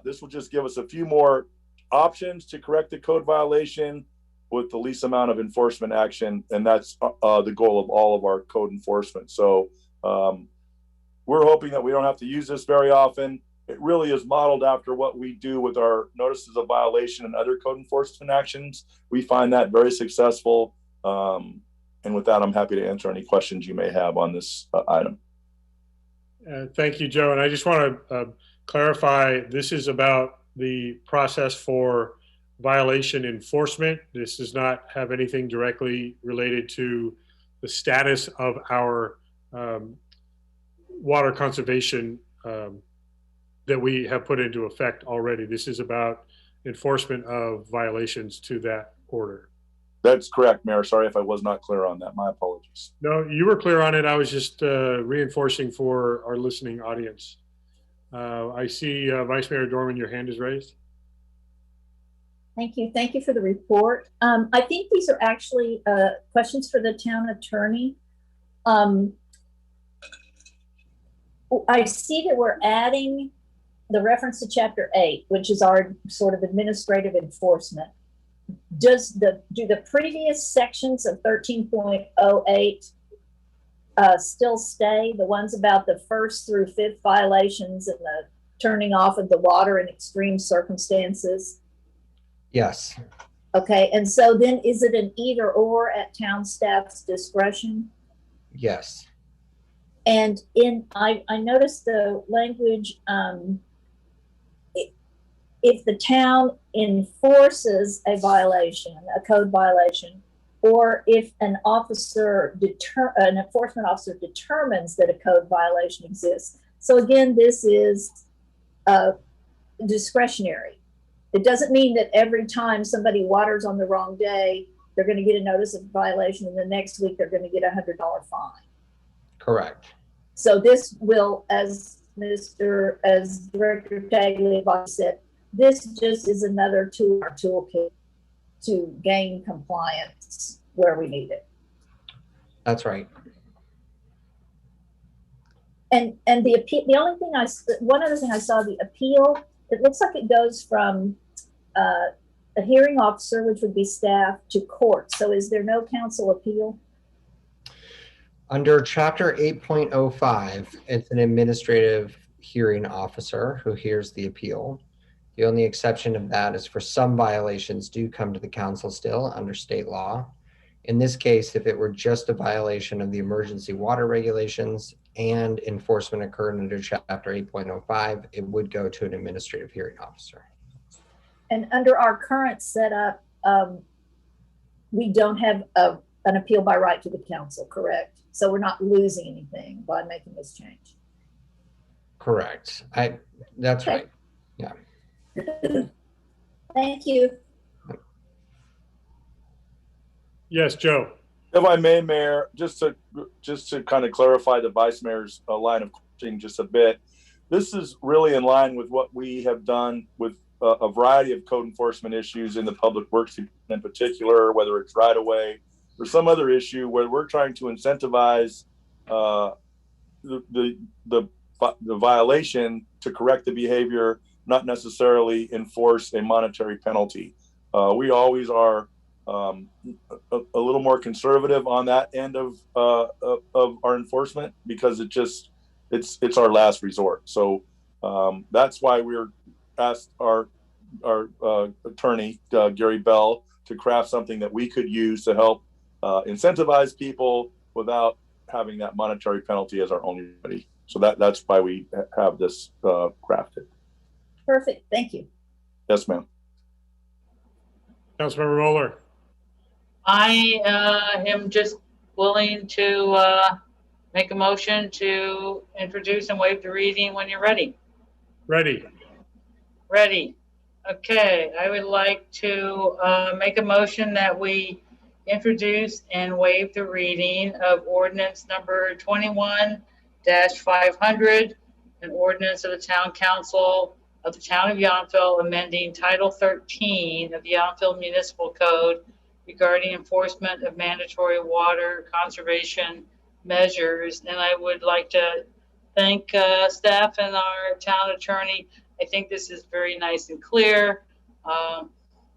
This will just give us a few more options to correct the code violation with the least amount of enforcement action, and that's the goal of all of our code enforcement. So we're hoping that we don't have to use this very often. It really is modeled after what we do with our notices of violation and other code enforcement actions. We find that very successful. And with that, I'm happy to answer any questions you may have on this item. Thank you, Joe. And I just want to clarify, this is about the process for violation enforcement. This does not have anything directly related to the status of our water conservation that we have put into effect already. This is about enforcement of violations to that order. That's correct, Mayor. Sorry if I was not clear on that. My apologies. No, you were clear on it. I was just reinforcing for our listening audience. I see Vice Mayor Dorman, your hand is raised. Thank you. Thank you for the report. I think these are actually questions for the town attorney. I see that we're adding the reference to Chapter 8, which is our sort of administrative enforcement. Do the previous sections of 13.08 still stay? The ones about the 1st through 5th violations and the turning off of the water in extreme circumstances? Yes. Okay, and so then is it an either or at town staff's discretion? Yes. And I noticed the language, if the town enforces a violation, a code violation, or if an enforcement officer determines that a code violation exists. So again, this is discretionary. It doesn't mean that every time somebody waters on the wrong day, they're going to get a notice of violation, and the next week they're going to get a $100 fine. Correct. So this will, as Director Tagliabue said, this just is another tool in our toolkit to gain compliance where we need it. That's right. And the appeal, the only thing one other thing I saw, the appeal, it looks like it goes from a hearing officer, which would be staff, to court. So is there no council appeal? Under Chapter 8.05, it's an administrative hearing officer who hears the appeal. The only exception of that is for some violations do come to the council still under state law. In this case, if it were just a violation of the emergency water regulations and enforcement occurred under Chapter 8.05, it would go to an administrative hearing officer. And under our current setup, we don't have an appeal by right to the council, correct? So we're not losing anything by making this change. Correct. That's okay. Right. Yeah. Thank you. Yes, Joe. If I may, Mayor, just to kind of clarify the Vice Mayor's line of questioning just a bit, this is really in line with what we have done with a variety of code enforcement issues in the public works in particular, whether it's right away or some other issue where we're trying to incentivize the violation to correct the behavior, not necessarily enforce a monetary penalty. We always are a little more conservative on that end of our enforcement because it's our last resort. So that's why we're asked our attorney Gary Bell to craft something that we could use to help incentivize people without having that monetary penalty as our only remedy. So that's why we have this crafted. Perfect. Thank you. Yes, ma'am. Councilmember Moeller. I am just willing to make a motion to introduce and waive the reading when you're ready. Ready. Ready. Okay. I would like to make a motion that we introduce and waive the reading of ordinance number 21-500, an ordinance of the Town Council of the Town of Yountville amending Title 13 of the Yountville Municipal Code regarding enforcement of mandatory water conservation measures. And I would like to thank staff and our town attorney. I think this is very nice and clear.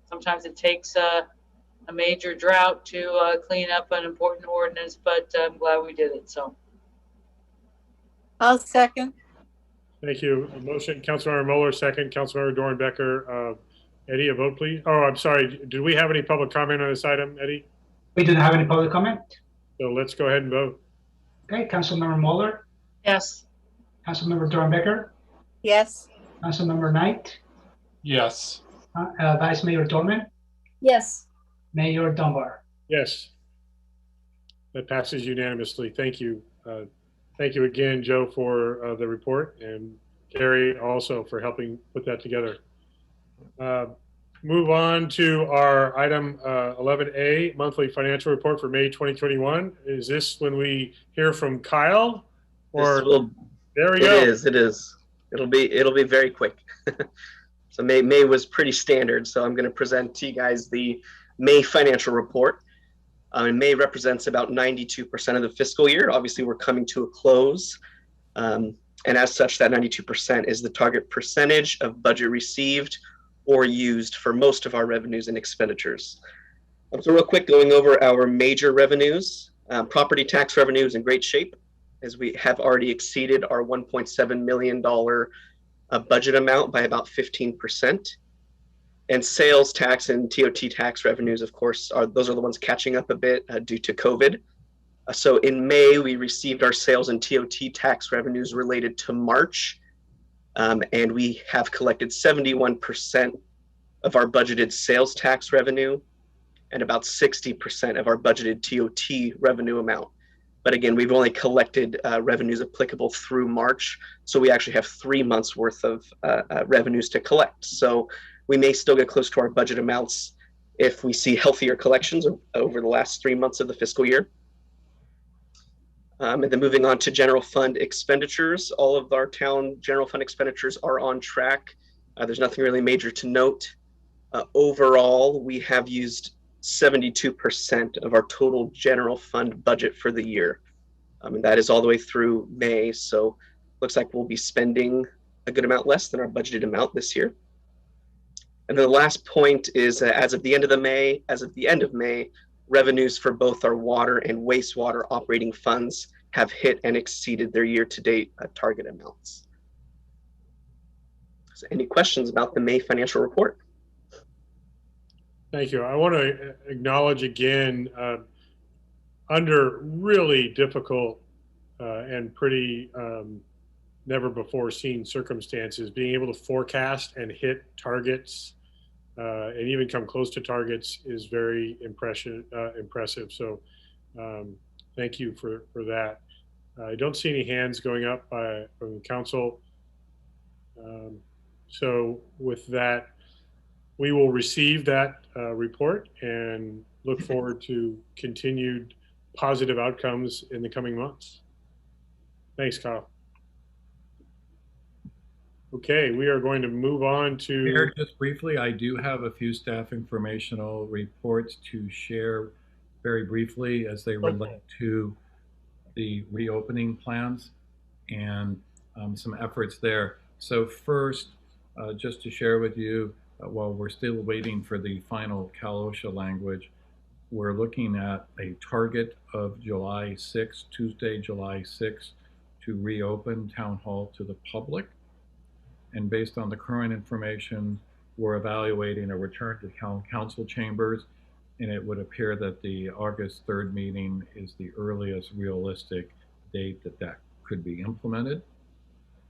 Sometimes it takes a major drought to clean up an important ordinance, but I'm glad we did it. So I'll second. Thank you. A motion, Councilmember Mueller, second. Councilmember Dornbecker. Eddie, a vote, please. Oh, I'm sorry. Did we have any public comment on this item, Eddie? We didn't have any public comment. So let's go ahead and vote. Okay, Councilmember Mueller, yes. Councilmember Dornbecker, Yes. Councilmember Knight, Yes. Vice Mayor Dorman, Yes. Mayor Dunbar. Yes. That passes unanimously. Thank you. Thank you again, Joe, for the report, and Carrie also for helping put that together. Move on to our item 11A, monthly financial report for May 2021. Is this when we hear from Kyle? Or there we go. It is. It'll be very quick. So May was pretty standard. So I'm going to present to you guys the May financial report. And May represents about 92% of the fiscal year. Obviously, we're coming to a close. And as such, that 92% is the target percentage of budget received or used for most of our revenues and expenditures. So real quick, going over our major revenues. Property tax revenue is in great shape, as we have already exceeded our $1.7 million budget amount by about 15%. And sales tax and TOT tax revenues, of course, those are the ones catching up a bit due to COVID. So in May, we received our sales and TOT tax revenues related to March. And we have collected 71% of our budgeted sales tax revenue and about 60% of our budgeted TOT revenue amount. But again, we've only collected revenues applicable through March. So we actually have 3 months worth of revenues to collect. So we may still get close to our budget amounts if we see healthier collections over the last 3 months of the fiscal year. And then moving on to general fund expenditures, all of our town general fund expenditures are on track. There's nothing really major to note. Overall, we have used 72% of our total general fund budget for the year. And that is all the way through May. So looks like we'll be spending a good amount less than our budgeted amount this year. And then the last point is as of the end of May, revenues for both our water and wastewater operating funds have hit and exceeded their year-to-date target amounts. So any questions about the May financial report? Thank you. I want to acknowledge again, under really difficult and pretty never before seen circumstances, being able to forecast and hit targets and even come close to targets is very impressive. So thank you for that. I don't see any hands going up from the council. So with that, we will receive that report and look forward to continued positive outcomes in the coming months. Thanks, Kyle. Okay, we are going to move on to... Mayor, just briefly, I do have a few staff informational reports to share very briefly as they relate to the reopening plans and some efforts there. So first, just to share with you, while we're still waiting for the final Cal OSHA language, we're looking at a target of July 6th, Tuesday, July 6th, to reopen Town Hall to the public. And based on the current information, we're evaluating a return to council chambers, and it would appear that the August 3rd meeting is the earliest realistic date that could be implemented.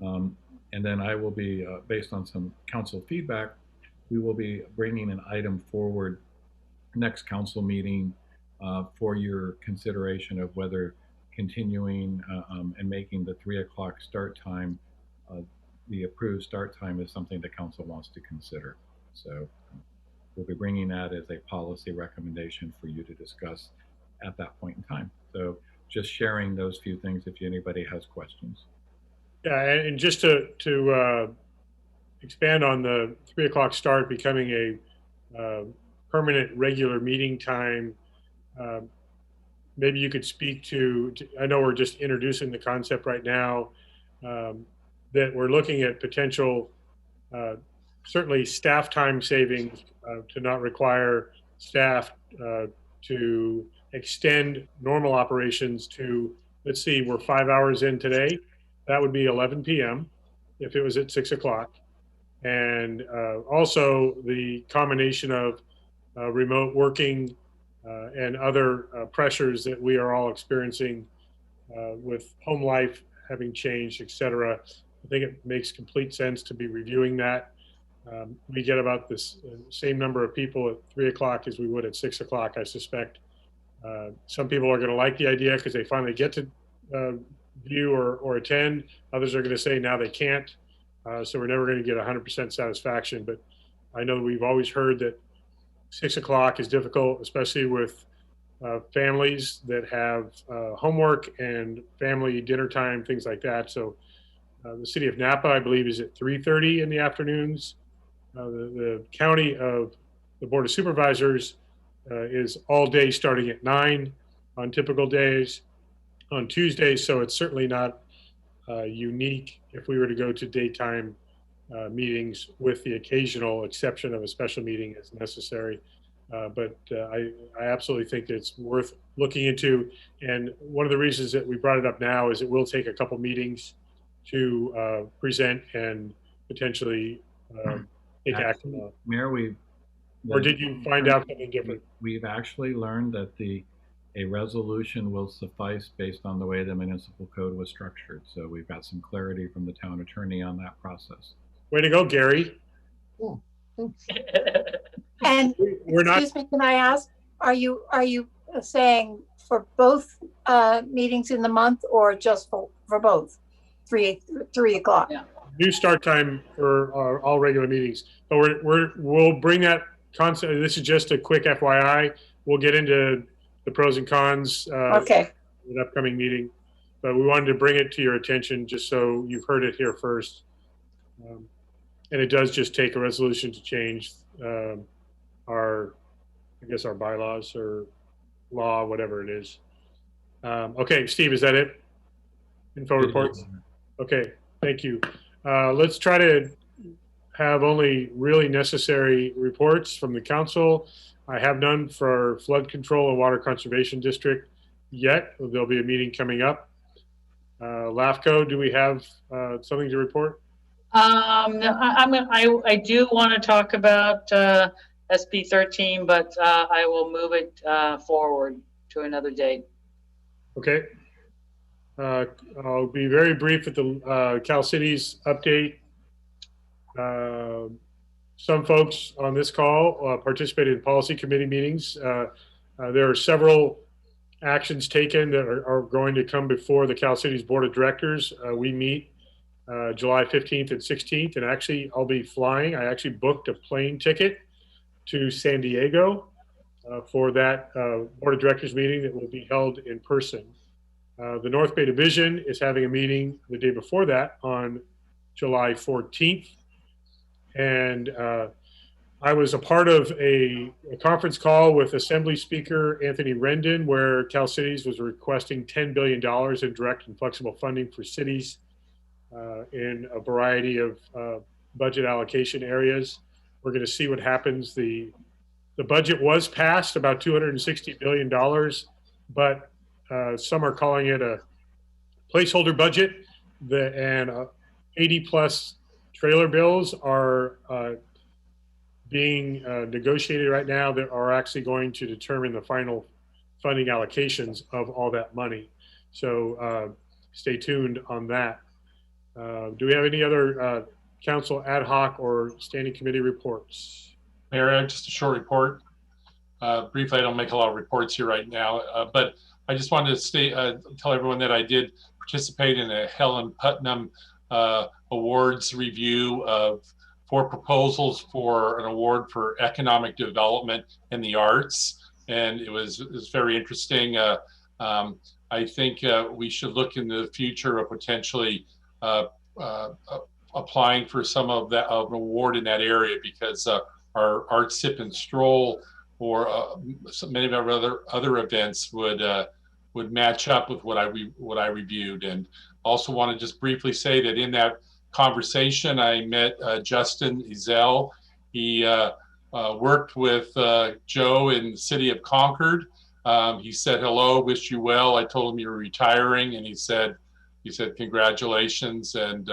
And then I will be, based on some council feedback, we will be bringing an item forward next council meeting for your consideration of whether continuing and making the 3 o'clock start time the approved start time is something the council wants to consider. So we'll be bringing that as a policy recommendation for you to discuss at that point in time. So just sharing those few things if anybody has questions. Yeah, and just to expand on the 3 o'clock start becoming a permanent regular meeting time, maybe you could speak to, I know we're just introducing the concept right now, that we're looking at potential certainly staff time savings to not require staff to extend normal operations to, let's see, we're 5 hours in today. That would be 11 p.m. if it was at 6 o'clock. And also the combination of remote working and other pressures that we are all experiencing with home life having changed, et cetera. I think it makes complete sense to be reviewing that. We get about this same number of people at 3 o'clock as we would at 6 o'clock, I suspect. Some people are going to like the idea because they finally get to view or attend. Others are going to say now they can't. So we're never going to get 100% satisfaction. But I know we've always heard that 6 o'clock is difficult, especially with families that have homework and family dinner time, things like that. So the city of Napa, I believe, is at 3:30 in the afternoons. The county of the Board of Supervisors is all day starting at 9 on typical days. On Tuesdays, so it's certainly not unique if we were to go to daytime meetings with the occasional exception of a special meeting as necessary. But I absolutely think it's worth looking into. And one of the reasons that we brought it up now is it will take a couple meetings to present and potentially take action. Mayor, or did you find out something different? We've actually learned that a resolution will suffice based on the way the municipal code was structured. So we've got some clarity from the town attorney on that process. Way to go, Gary. Cool. And we're not. Excuse me, can I ask? Are you saying for both meetings in the month, or just for both? 3 o'clock. Yeah. New start time for all regular meetings, but we'll bring that concept. This is just a quick FYI. We'll get into the pros and cons Okay. in an upcoming meeting, but we wanted to bring it to your attention just so you've heard it here first. And it does just take a resolution to change our bylaws or law, whatever it is. Okay, Steve, is that it? Info reports? Okay, thank you. Let's try to have only really necessary reports from the council. I have none for flood control and water conservation district yet. There'll be a meeting coming up. LAFCO, do we have something to report? I do want to talk about SB 13, but I will move it forward to another date. Okay. I'll be very brief at the Cal Cities update. Some folks on this call participated in policy committee meetings. There are several actions taken that are going to come before the Cal Cities Board of Directors. We meet July 15th and 16th, and actually I'll be flying. I actually booked a plane ticket to San Diego for that Board of Directors meeting that will be held in person. The North Bay Division is having a meeting the day before that on July 14th. And I was a part of a conference call with Assembly Speaker Anthony Rendon, where Cal Cities was requesting $10 billion in direct and flexible funding for cities in a variety of budget allocation areas. We're going to see what happens. The budget was passed, about $260 billion, but some are calling it a placeholder budget, and 80 plus trailer bills are being negotiated right now that are actually going to determine the final funding allocations of all that money. So stay tuned on that. Do we have any other council ad hoc or standing committee reports? Mayor, just a short report. Briefly, I don't make a lot of reports here right now, but I just wanted to tell everyone that I did participate in a Helen Putnam awards review of 4 proposals for an award for economic development in the arts, and it was very interesting. I think we should look in the future of potentially applying for some of that an award in that area, because our art sip and stroll or many of our other events would match up with what I reviewed. And also want to just briefly say that in that conversation. I met Justin Ezell. He worked with Joe in the city of Concord. He said hello, wished you well. I told him you were retiring, and he said congratulations and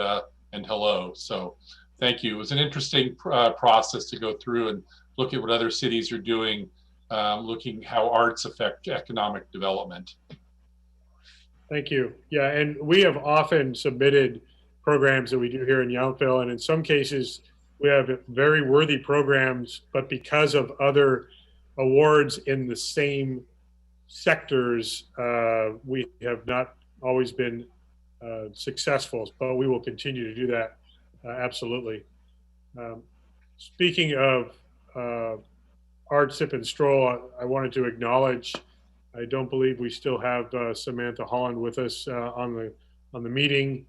hello. So thank you. It was an interesting process to go through and look at what other cities are doing, looking how arts affect economic development. Thank you. Yeah, and we have often submitted programs that we do here in Yountville, and in some cases we have very worthy programs, but because of other awards in the same sectors, we have not always been successful, but we will continue to do that, absolutely. Speaking of Art Sip and Stroll, I wanted to acknowledge, I don't believe we still have Samantha Holland with us on the meeting,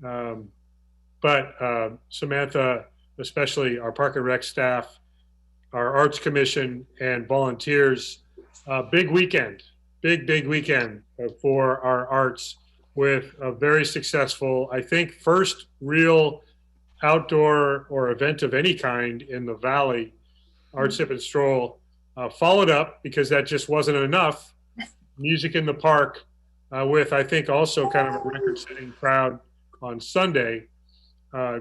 but Samantha, especially our Park and Rec staff, our Arts Commission, and volunteers, big weekend for our arts, with a very successful, I think, first real outdoor or event of any kind in the Valley, Art Sip and Stroll, followed up, because that just wasn't enough, Music in the Park, with, I think, also kind of a record-setting crowd on Sunday.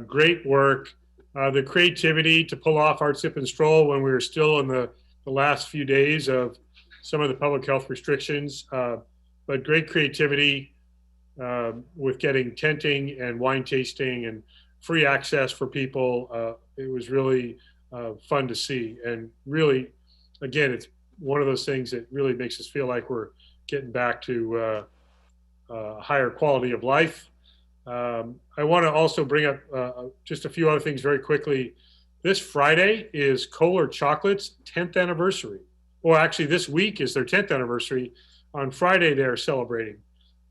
Great work. The creativity to pull off Art Sip and Stroll when we were still in the last few days of some of the public health restrictions, but great creativity with getting tenting and wine tasting and free access for people. It was really fun to see, and really, again, it's one of those things that really makes us feel like we're getting back to a higher quality of life. I want to also bring up just a few other things very quickly. This Friday is Kohler Chocolate's 10th anniversary. Well, actually, this week is their 10th anniversary. On Friday, they're celebrating.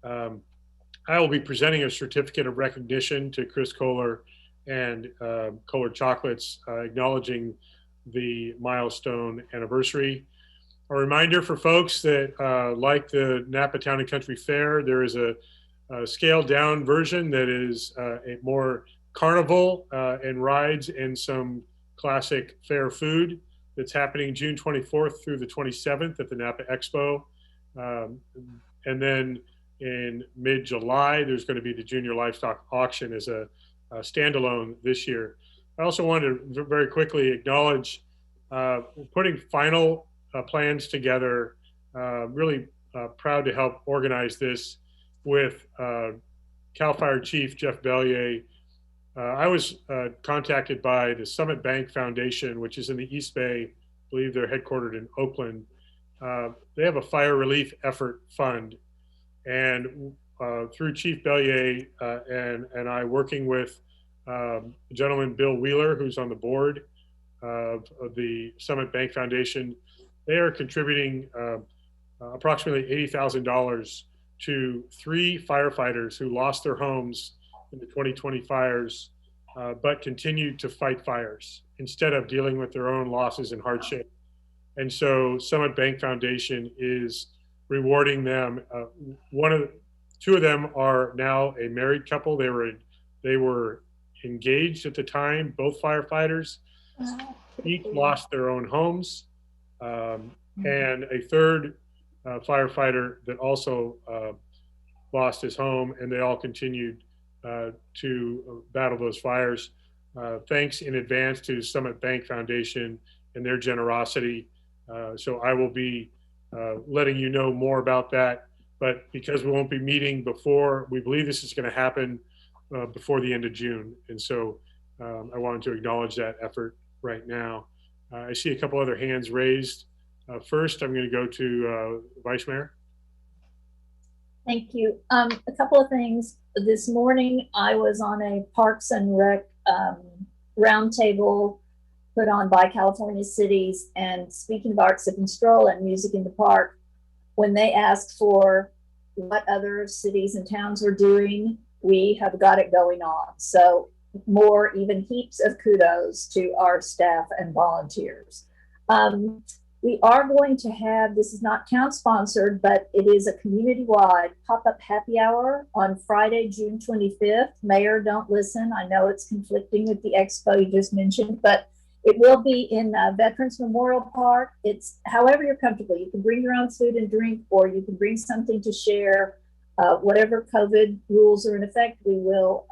I will be presenting a certificate of recognition to Chris Kohler and Kohler Chocolates, acknowledging the milestone anniversary. A reminder for folks that like the Napa Town and Country Fair, there is a scaled down version that is a more carnival and rides and some classic fair food that's happening June 24th through the 27th at the Napa Expo. And then in mid-July, there's going to be the Junior Livestock Auction as a standalone this year. I also wanted to very quickly acknowledge putting final plans together. Really proud to help organize this with CAL FIRE Chief Jeff Bellier. I was contacted by the Summit Bank Foundation, which is in the East Bay. I believe they're headquartered in Oakland. They have a fire relief effort fund. And through Chief Bellier and I, working with gentleman Bill Wheeler, who's on the board of the Summit Bank Foundation, they are contributing approximately $80,000 to 3 firefighters who lost their homes in the 2020 fires, but continued to fight fires instead of dealing with their own losses and hardship. And so Summit Bank Foundation is rewarding them. 2 of them are now a married couple. They were engaged at the time, both firefighters. Each lost their own homes. And a third firefighter that also lost his home, and they all continued to battle those fires. Thanks in advance to Summit Bank Foundation and their generosity. So I will be letting you know more about that, but because we won't be meeting before, we believe this is going to happen before the end of June. And so I wanted to acknowledge that effort right now. I see a couple other hands raised. First, I'm going to go to Vice Mayor. Thank you. A couple of things. This morning, I was on a Parks and Rec roundtable put on by California cities, and speaking of Art Sip and Stroll and Music in the Park, when they asked for what other cities and towns are doing, we have got it going on. So even heaps of kudos to our staff and volunteers. We are going to have, this is not town sponsored, but it is a community-wide pop-up happy hour on Friday, June 25th. Mayor, don't listen. I know it's conflicting with the expo you just mentioned, but it will be in Veterans Memorial Park. It's however you're comfortable. You can bring your own food and drink, or you can bring something to share. Whatever COVID rules are in effect, we will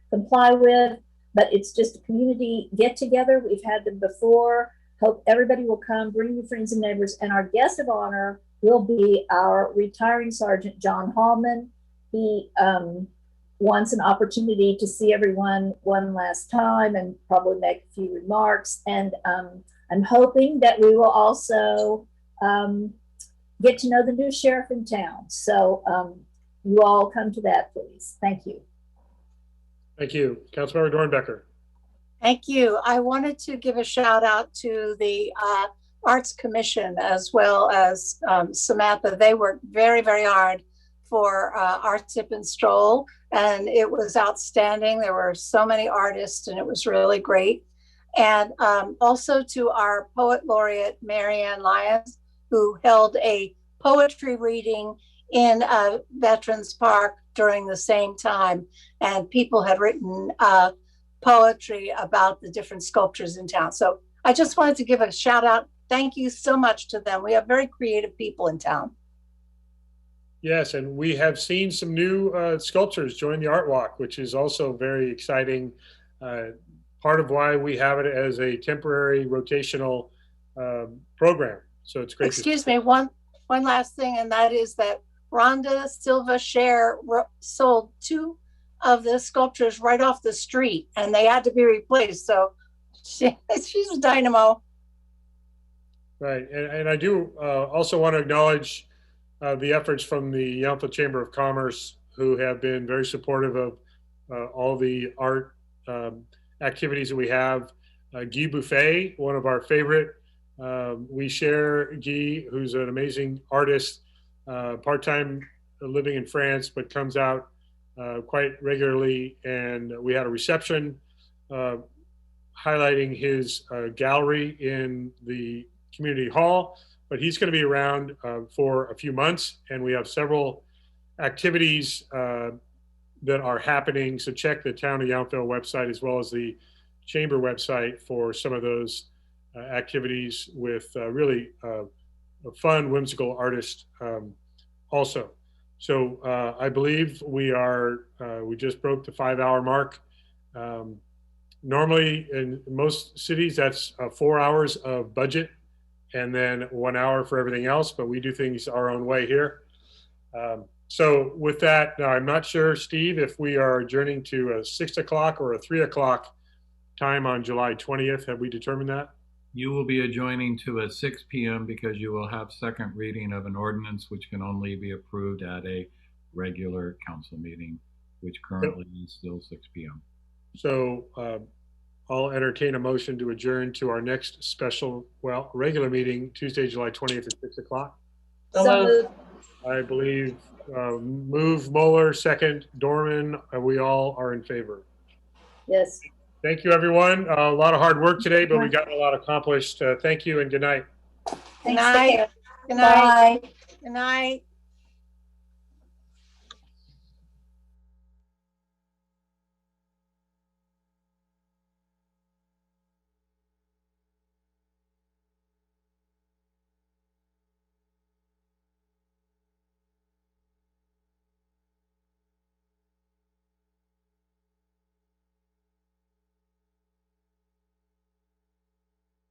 comply with, but it's just a community get together. We've had them before. Hope everybody will come, bring your friends and neighbors. And our guest of honor will be our retiring Sergeant John Hallman. He wants an opportunity to see everyone one last time and probably make a few remarks. And I'm hoping that we will also get to know the new sheriff in town. So you all come to that, please. Thank you. Thank you. Councilmember Dornbecker. Thank you. I wanted to give a shout out to the Arts Commission as well as Samantha. They worked very, very hard for our Sip and Stroll, and it was outstanding. There were so many artists, and it was really great. And also to our Poet Laureate, Marianne Lyons, who held a poetry reading in Veterans Park during the same time. And people had written poetry about the different sculptures in town. So I just wanted to give a shout out. Thank you so much to them. We have very creative people in town. Yes, and we have seen some new sculptures join the Art Walk, which is also very exciting. Part of why we have it as a temporary rotational program. So it's great. Excuse me, one last thing, and that is that Rhonda Silva Share sold 2 of the sculptures right off the street, and they had to be replaced. So she's a dynamo. Right, and I do also want to acknowledge the efforts from the Yountville Chamber of Commerce, who have been very supportive of all the art activities that we have. Guy Buffet, one of our favorite. We share Guy, who's an amazing artist, part-time living in France, but comes out quite regularly. And we had a reception highlighting his gallery in the community hall, but he's going to be around for a few months, and we have several activities that are happening. So check the Town of Yountville website as well as the Chamber website for some of those activities with really a fun, whimsical artist also. So I believe we just broke the 5-hour mark. Normally in most cities, that's 4 hours of budget and then 1 hour for everything else, but we do things our own way here. So with that, now I'm not sure, Steve, if we are adjourning to a 6 o'clock or a 3 o'clock time on July 20th. Have we determined that? You will be adjoining to a 6 p.m. because you will have second reading of an ordinance which can only be approved at a regular council meeting, which currently is still 6 p.m. So I'll entertain a motion to adjourn to our next regular meeting, Tuesday, July 20th at 6 o'clock. So moved. I believe move Mueller, second Dorman. We all are in favor. Yes. Thank you, everyone. A lot of hard work today, but we got a lot accomplished. Thank you and good night. Good night. Good night. Bye. Good night.